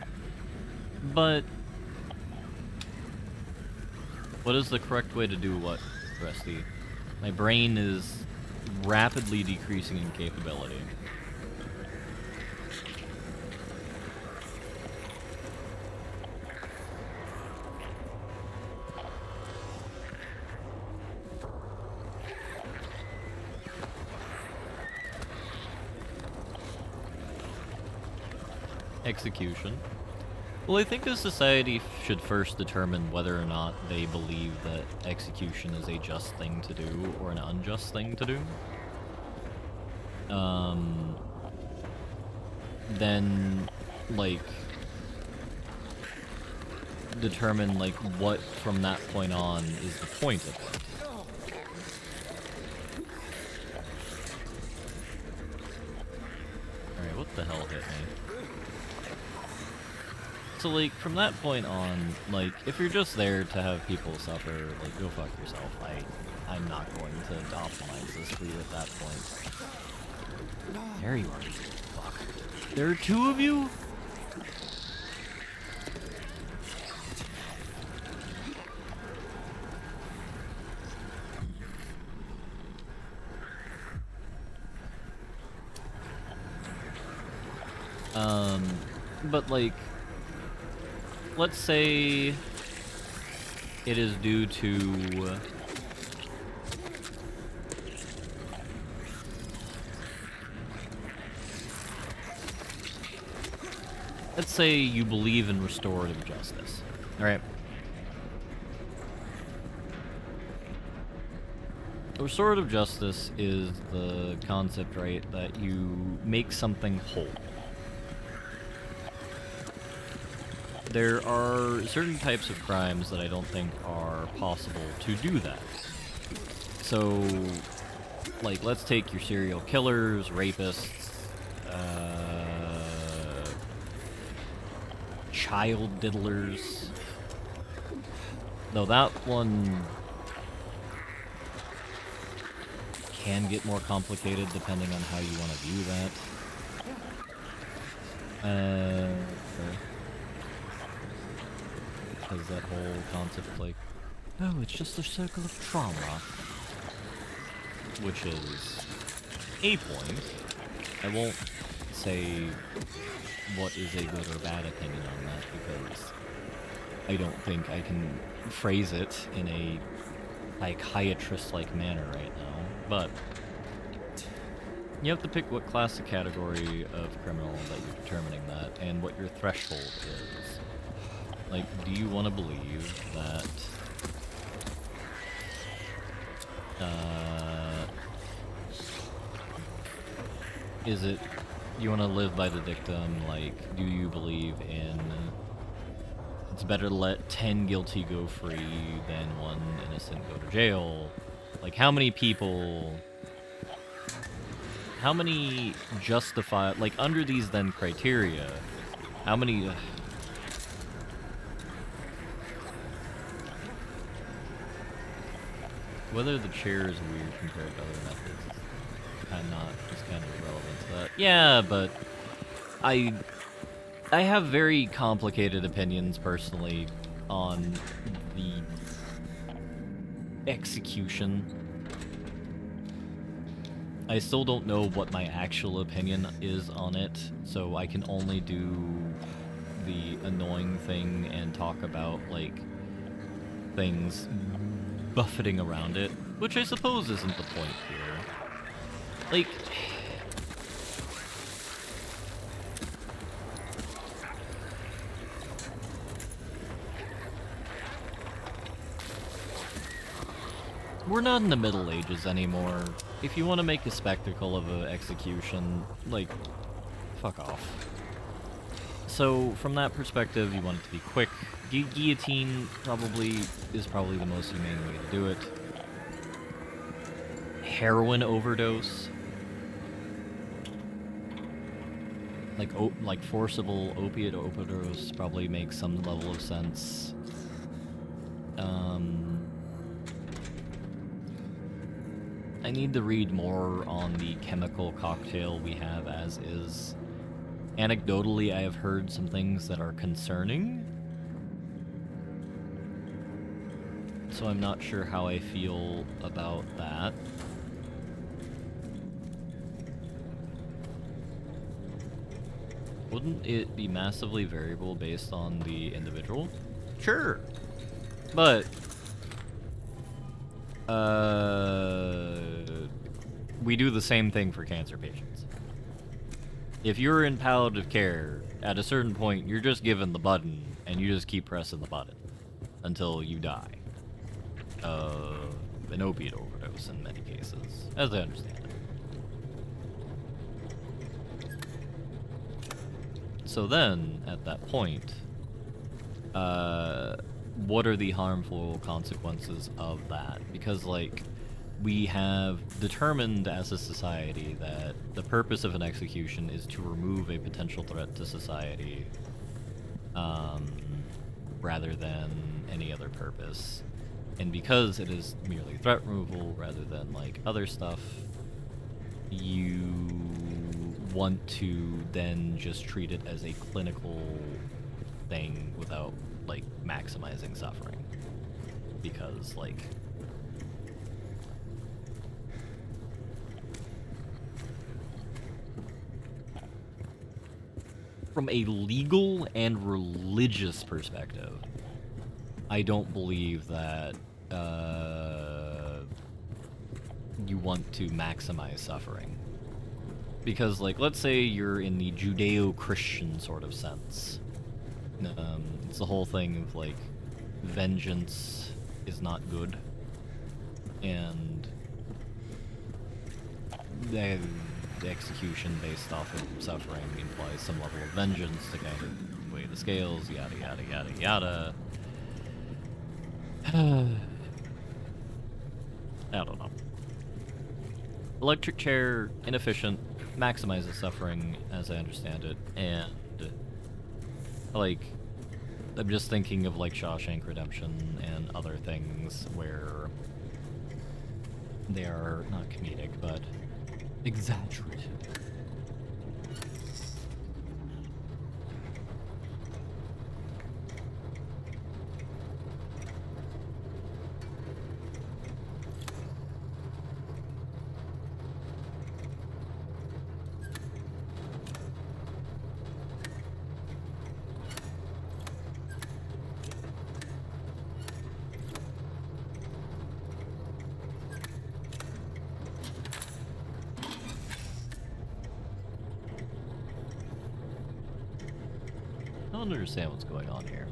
A: But what is the correct way to do what, Rusty? My brain is rapidly decreasing in capability. Execution. Well, I think a society should first determine whether or not they believe that execution is a just thing to do or an unjust thing to do. Then, like, determine, like, what from that point on is the point of it. Alright, what the hell hit me? So, like, from that point on, like, if you're just there to have people suffer, like, go fuck yourself. I'm not going to optimize this for you at that point. There you are, you fuck. There are two of you? But, like, let's say it is due to let's say you believe in restorative justice. Alright. Restorative justice is the concept, right, that you make something whole. There are certain types of crimes that I don't think are possible to do that. So, like, let's take your serial killers, rapists, child diddlers. Though that one can get more complicated depending on how you want to view that. Because that whole concept of, like, oh, it's just a circle of trauma. Which is a point. I won't say what is a good or bad opinion on that, because I don't think I can phrase it in a psychiatrist-like manner right now. But you have to pick what classic category of criminal that you're determining that, and what your threshold is. Like, do you want to believe that is it, you want to live by the dictum, like, do you believe in it's better to let 10 guilty go free than 1 innocent go to jail? Like, how many people, how many justify, like, under these then criteria, how many whether the chair is weird compared to other methods is kind of irrelevant to that. Yeah, but I have very complicated opinions personally on the execution. I still don't know what my actual opinion is on it, so I can only do the annoying thing and talk about, like, things buffeting around it, which I suppose isn't the point here. Like, We're not in the Middle Ages anymore. If you want to make a spectacle of an execution, like, fuck off. So, from that perspective, you want it to be quick. Guillotine is probably the most humane way to do it. Heroin overdose. Like forcible opiate overdose probably makes some level of sense. I need to read more on the chemical cocktail we have as is. Anecdotally, I have heard some things that are concerning. So I'm not sure how I feel about that. Wouldn't it be massively variable based on the individual? Sure. But we do the same thing for cancer patients. If you're in palliative care, at a certain point, you're just given the button, and you just keep pressing the button until you die. An opiate overdose in many cases, as I understand it. So then, at that point, what are the harmful consequences of that? Because, like, we have determined as a society that the purpose of an execution is to remove a potential threat to society, rather than any other purpose. And because it is merely threat removal rather than, like, other stuff, you want to then just treat it as a clinical thing without, like, maximizing suffering. Because, like, from a legal and religious perspective, I don't believe that you want to maximize suffering. Because, like, let's say you're in the Judeo-Christian sort of sense. It's the whole thing of, like, vengeance is not good. And the execution based off of suffering implies some level of vengeance to kind of weigh the scales, yada yada yada yada. I don't know. Electric chair, inefficient, maximizes suffering, as I understand it, and, like, I'm just thinking of, like, Shawshank Redemption and other things where they are not comedic, but exaggerated. I don't understand what's going on here.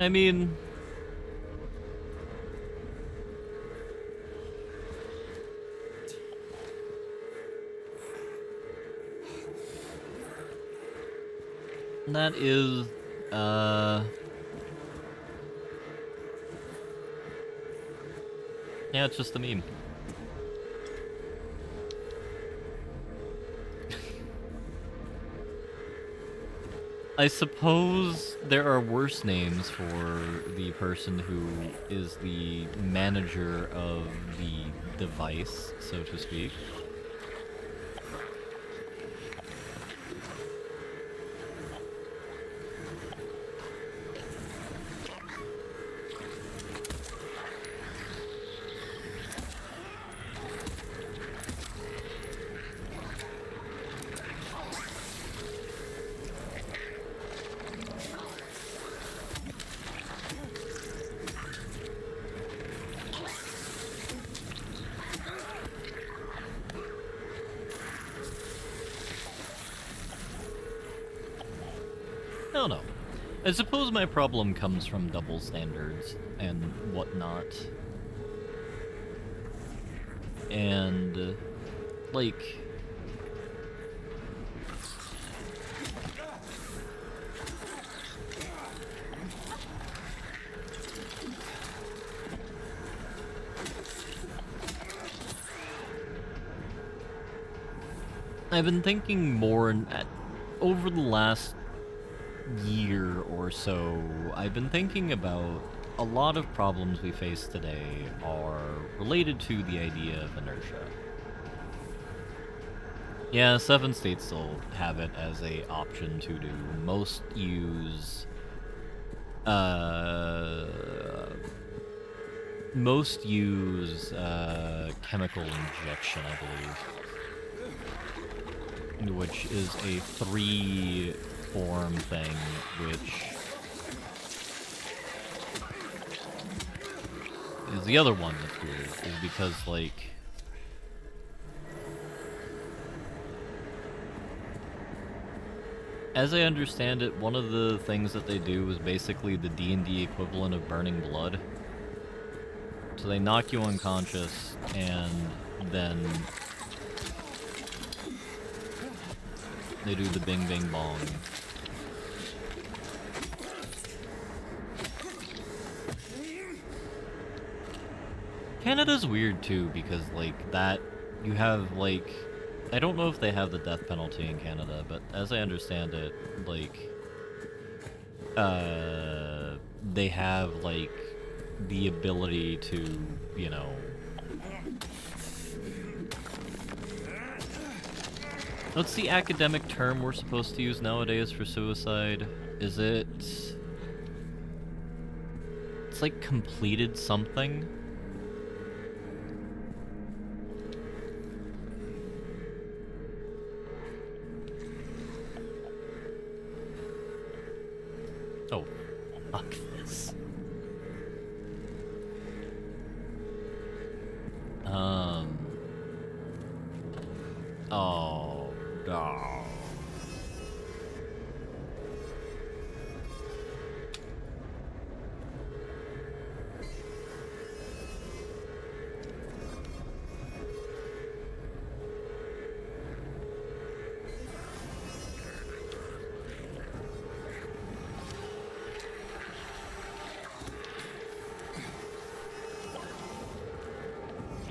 A: I mean, That is, yeah, it's just a meme. I suppose there are worse names for the person who is the manager of the device, so to speak. I don't know. I suppose my problem comes from double standards and whatnot. And, like... I've been thinking more over the last year or so, I've been thinking about a lot of problems we face today are related to the idea of inertia. Yeah, 7 states still have it as a option to do. Most use chemical injection, I believe, which is a 3-form thing, which is the other one that's weird, is because, like, as I understand it, one of the things that they do is basically the D&D equivalent of burning blood. So they knock you unconscious, and then they do the bing bing bong. Canada's weird too, because, like, that, you have, like, I don't know if they have the death penalty in Canada, but as I understand it, like, they have, like, the ability to, you know... What's the academic term we're supposed to use nowadays for suicide? Is it... It's like completed something? Oh, fuck this. Oh, no.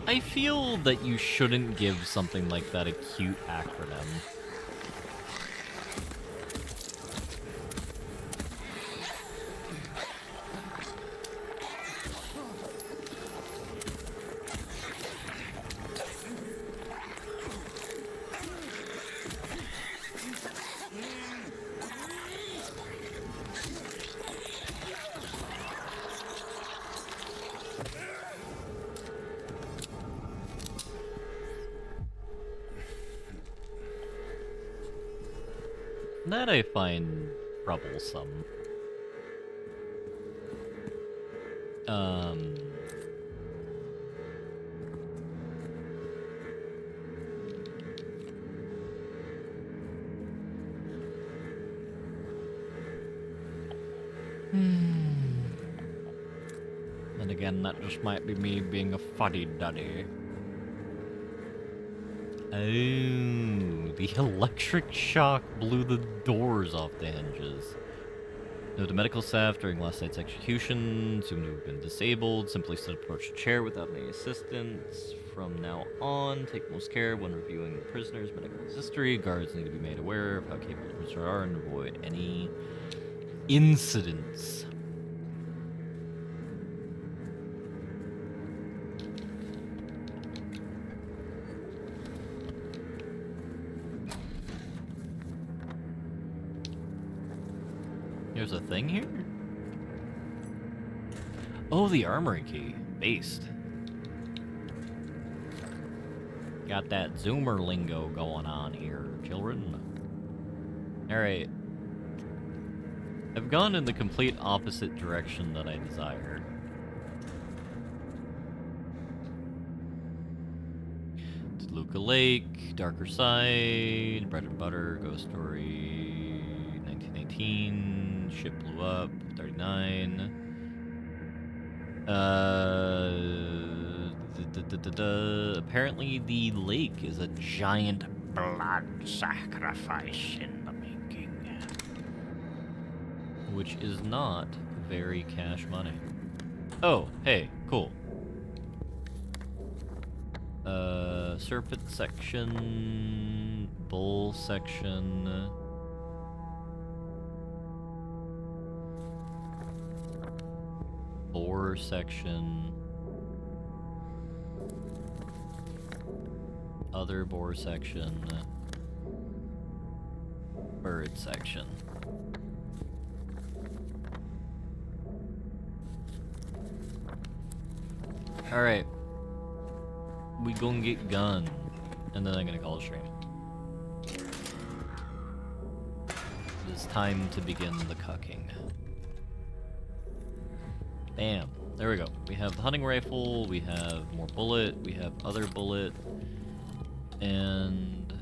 A: I feel that you shouldn't give something like that a cute acronym. That I find troublesome. And again, that just might be me being a fuddy-duddy. Oh, the electric shock blew the doors off the hinges. No to medical staff during last night's execution. Assumed to have been disabled. Simply stood approach a chair without any assistance. From now on, take most care when reviewing the prisoner's medical history. Guards need to be made aware of how capable the prisoners are and avoid any incidents. There's a thing here? Oh, the armory key. Based. Got that Zoomer lingo going on here, children. Alright. I've gone in the complete opposite direction that I desired. Toluca Lake, Darker Side, Bread and Butter, Ghost Story, 1918. Ship blew up, 39. Apparently the lake is a giant blood sacrifice in the making. Which is not very cash money. Oh, hey, cool. Serpent section, bull section. Boar section. Other boar section. Bird section. Alright. We gonna get gun. And then I'm gonna call it stream. It is time to begin the cucking. Bam. There we go. We have the hunting rifle, we have more bullet, we have other bullet, and...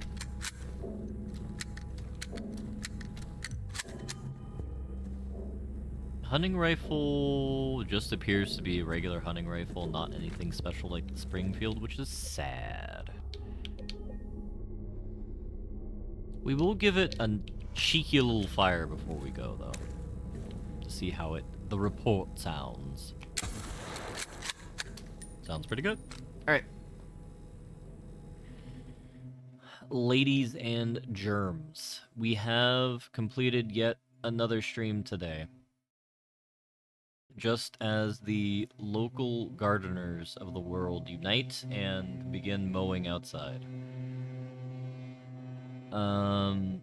A: hunting rifle just appears to be a regular hunting rifle, not anything special like the Springfield, which is sad. We will give it a cheeky little fire before we go, though, to see how the report sounds. Sounds pretty good. Alright. Ladies and germs, we have completed yet another stream today. Just as the local gardeners of the world unite and begin mowing outside. I'm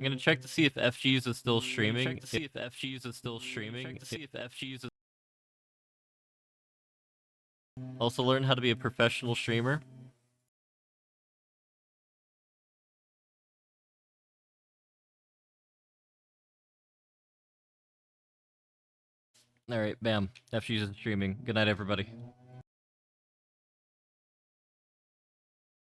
A: gonna check to see if FG's is still streaming. Check to see if FG's is still streaming. Check to see if FG's is... Also learn how to be a professional streamer. Alright, bam. FG's is streaming. Good night, everybody.